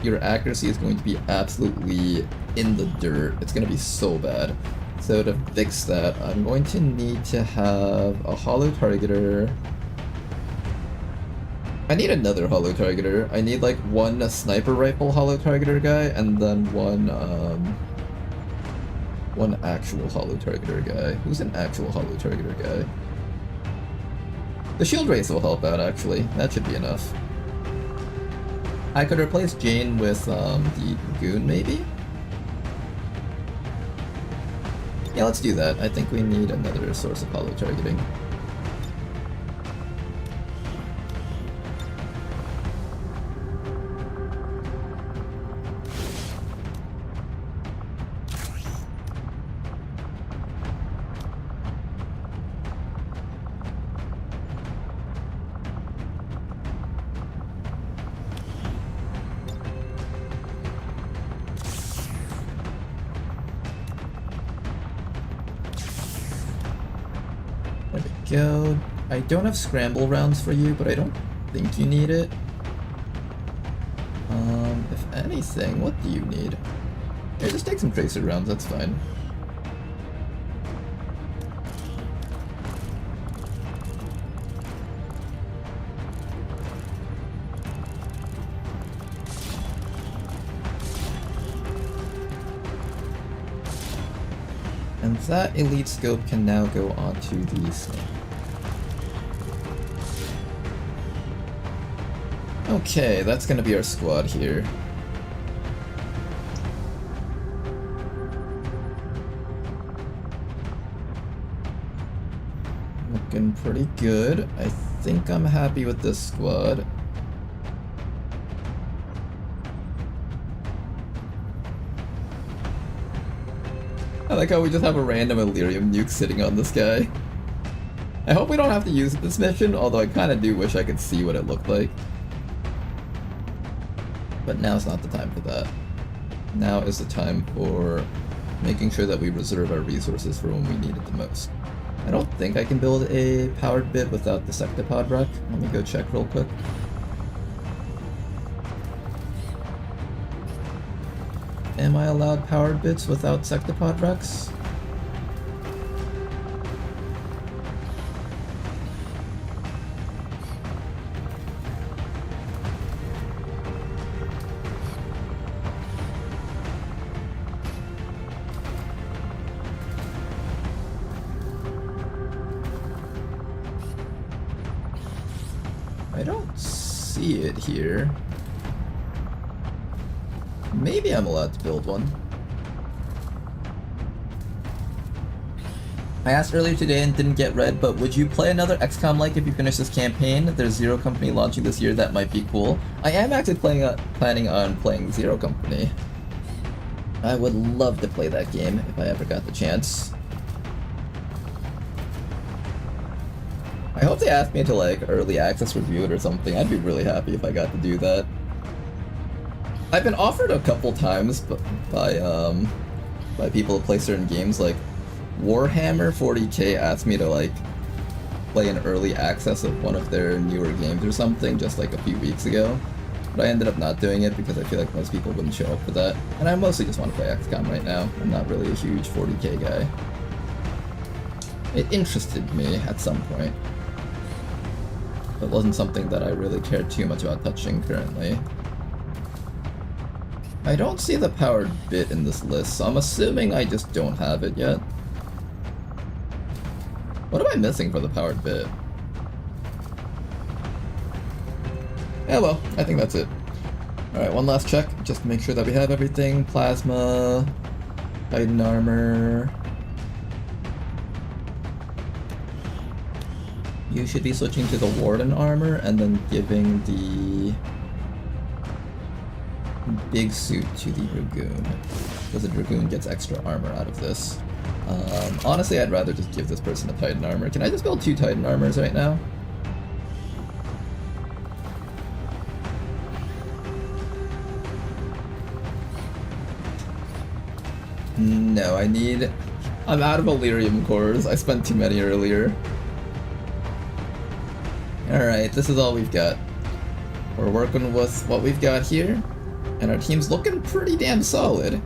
your accuracy is going to be absolutely in the dirt. It's gonna be so bad. So to fix that, I'm going to need to have a hollow targeter. I need another hollow targeter. I need like one sniper rifle hollow targeter guy, and then one actual hollow targeter guy. Who's an actual hollow targeter guy? The shield race will help out, actually. That should be enough. I could replace Jane with the Goon, maybe? Yeah, let's do that. I think we need another source of hollow targeting. Go. I don't have scramble rounds for you, but I don't think you need it. If anything, what do you need? Here, just take some tracer rounds, that's fine. And that elite scope can now go onto the snake. Okay, that's gonna be our squad here. Looking pretty good. I think I'm happy with this squad. I like how we just have a random Illyrium nuke sitting on this guy. I hope we don't have to use this mission, although I kinda do wish I could see what it looked like. But now's not the time for that. Now is the time for making sure that we reserve our resources for when we need it the most. I don't think I can build a powered bit without the Sectopod wreck. Let me go check real quick. Am I allowed powered bits without Sectopod wrecks? I don't see it here. Maybe I'm allowed to build one. I asked earlier today and didn't get read, but would you play another XCOM like if you finish this campaign? There's Zero Company launching this year, that might be cool. I am actually planning on playing Zero Company. I would love to play that game if I ever got the chance. I hope they ask me to like early access review it or something. I'd be really happy if I got to do that. I've been offered a couple times by people who play certain games, like Warhammer 40k asked me to like play an early access of one of their newer games or something just like a few weeks ago. But I ended up not doing it because I feel like most people wouldn't show up for that. And I mostly just want to play XCOM right now. I'm not really a huge 40k guy. It interested me at some point. But wasn't something that I really cared too much about touching currently. I don't see the powered bit in this list, so I'm assuming I just don't have it yet. What am I missing for the powered bit? Yeah, well, I think that's it. Alright, one last check, just to make sure that we have everything. Plasma, Titan armor. You should be switching to the Warden armor and then giving the big suit to the Dragoon, because the Dragoon gets extra armor out of this. Honestly, I'd rather just give this person a Titan armor. Can I just build 2 Titan armors right now? No, I'm out of Illyrium cores. I spent too many earlier. Alright, this is all we've got. We're working with what we've got here, and our team's looking pretty damn solid.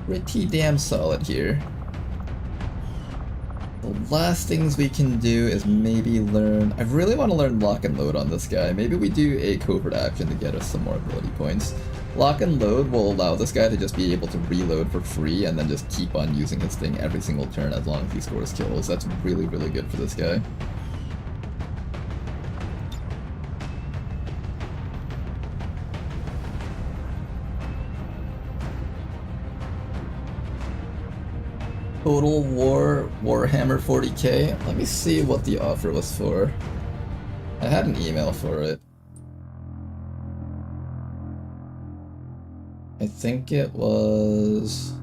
Pretty damn solid here. The last things we can do is maybe learn... I really want to learn Lock and Load on this guy. Maybe we do a covert action to get us some more ability points. Lock and Load will allow this guy to just be able to reload for free and then just keep on using his thing every single turn as long as he scores kills. That's really, really good for this guy. Total War Warhammer 40k. Let me see what the offer was for. I had an email for it. I think it was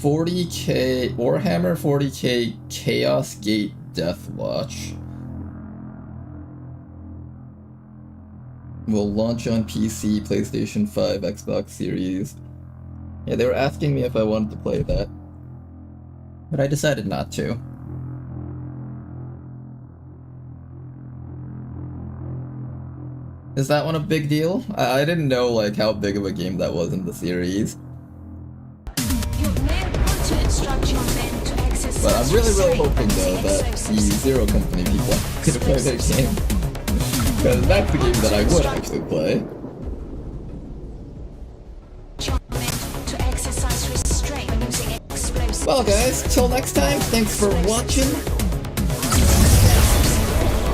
40k Warhammer 40k Chaos Gate Death Watch. Will launch on PC, PlayStation 5, Xbox Series. Yeah, they were asking me if I wanted to play that, but I decided not to. Is that one a big deal? I didn't know like how big of a game that was in the series. But I'm really hoping though that the Zero Company people could play their game. Because that's the game that I would actually play. Well guys, till next time, thanks for watching.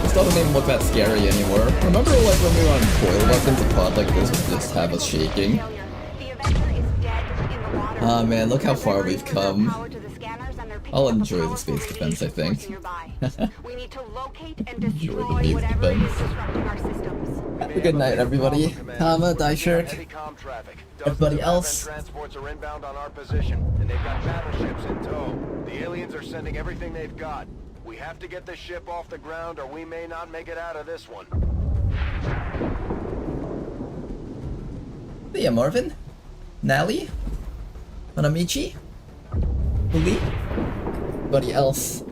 This doesn't even look that scary anymore. Remember like when we were on coil weapons, a pod like this would just have us shaking? Ah man, look how far we've come. I'll enjoy the space defense, I think. Enjoy the base defense. Have a good night, everybody. Tama, Daishirk, everybody else. Transports are inbound on our position, and they've got battleships in tow. The aliens are sending everything they've got. We have to get the ship off the ground, or we may not make it out of this one. See ya, Marvin. Nally. Hanamichi. Uli. Everybody else.